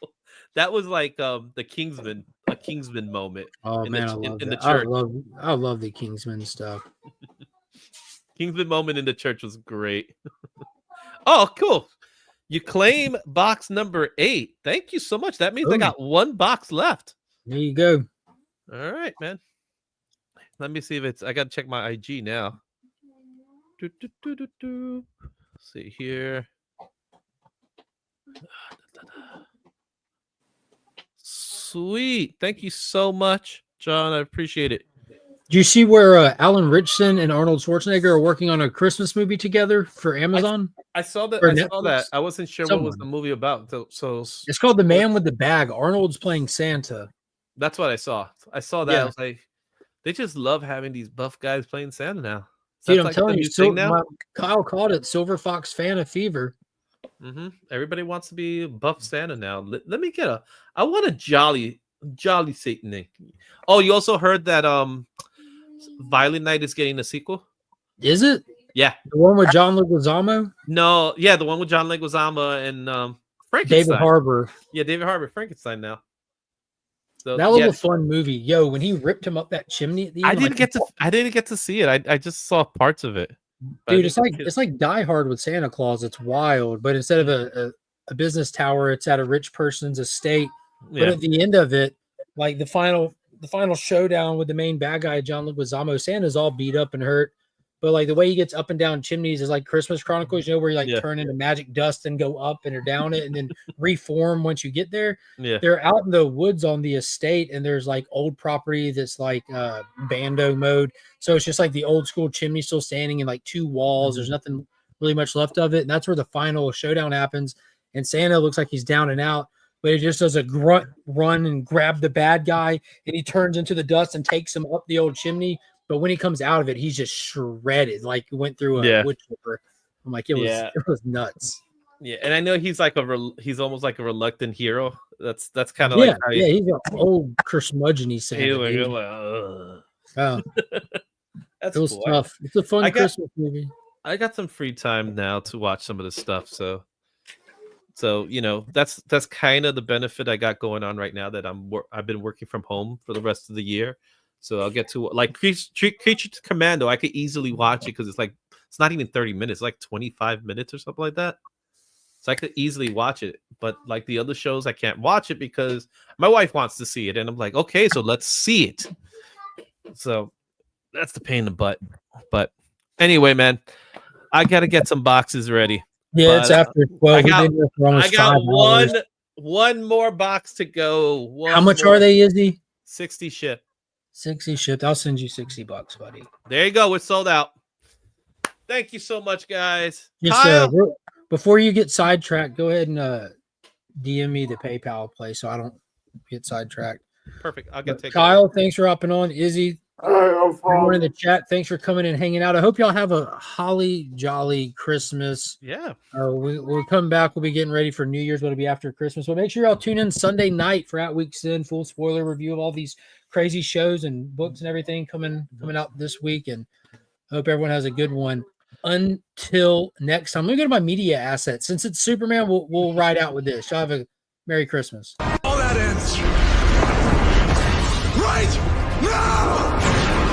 That was like a Kingsman moment. Oh man, I love in the church. I love the Kingsman stuff. Kingsman moment in the church was great. Oh, cool. You claim box number 8. Thank you so much. That means I got one box left. There you go. All right, man. Let me see if I gotta check my IG now. See here. Sweet. Thank you so much, John. I appreciate it. Do you see where Alan Ritchson and Arnold Schwarzenegger are working on a Christmas movie together for Amazon? I saw that. I wasn't sure what was the movie about. So it's called The Man with the Bag. Arnold's playing Santa. That's what I saw. I saw that. Yeah. I was like, they just love having these buff guys playing Santa now. Dude, I'm telling you, Kyle called it Silver Fox Fanta Fever. Mm-hmm. Everybody wants to be buff Santa now. Let me get I want a jolly Satan. Oh, you also heard that Violent Night is getting a sequel? Is it? Yeah. The one with John Leguizamo? No, yeah, the one with John Leguizamo and Frankenstein. David Harbour. Yeah, David Harbour, Frankenstein now. So, that was a fun movie. Yo, when he ripped him up that chimney at the end. I didn't get to see it. I just saw parts of it. Dude, it's like Die Hard with Santa Claus. It's wild, but instead of a business tower, it's at a rich person's estate. Yeah. But at the end of it, like the final showdown with the main bad guy, John Leguizamo, Santa's all beat up and hurt. but like the way he gets up and down chimneys is like Christmas Chronicles, you know, where you like Yeah. turn into magic dust and go up and or down it and then reform once you get there. Yeah. They're out in the woods on the estate, and there's like old property that's like bando mode. So it's just like the old school chimney still standing in like two walls. There's nothing really much left of it. And that's where the final showdown happens. And Santa looks like he's down and out, but he just does a grunt run and grab the bad guy, and he turns into the dust and takes him up the old chimney. But when he comes out of it, he's just shredded, like he went through a wood chipper. I'm like, it was nuts. Yeah, and I know he's like he's almost like a reluctant hero. That's kind of like how he's an old curmudgeon Santa. Oh, that's it was cool. tough. It's a fun Christmas movie. I got some free time now to watch some of the stuff, so you know that's kind of the benefit I got going on right now, that I've been working from home for the rest of the year, so I'll get to like Creature to Commando. I could easily watch it because it's not even 30 minutes, it's like 25 minutes or something like that. So I could easily watch it, but like the other shows, I can't watch it because my wife wants to see it, and I'm like, okay, so let's see it. So that's the pain in the butt. But anyway, man, I gotta get some boxes ready. Yeah, it's after 12. I got one more box to go. How much are they, Izzy? 60 shipped. 60 shipped. I'll send you $60, buddy. There you go. It's sold out. Thank you so much, guys. Just before you get sidetracked, go ahead and DM me the PayPal place so I don't get sidetracked. Perfect. I'll get Kyle, thanks for hopping on. Izzy, everyone in the chat, thanks for coming and hanging out. I hope y'all have a holly jolly Christmas. Yeah. We'll come back. We'll be getting ready for New Year's. What'll be after Christmas. But make sure y'all tune in Sunday night for At Week's End, full spoiler review of all these crazy shows and books and everything coming out this week. And I hope everyone has a good one. Until next time, let me go to my media asset. Since it's Superman, we'll ride out with this. Y'all have a Merry Christmas. All that ends right now.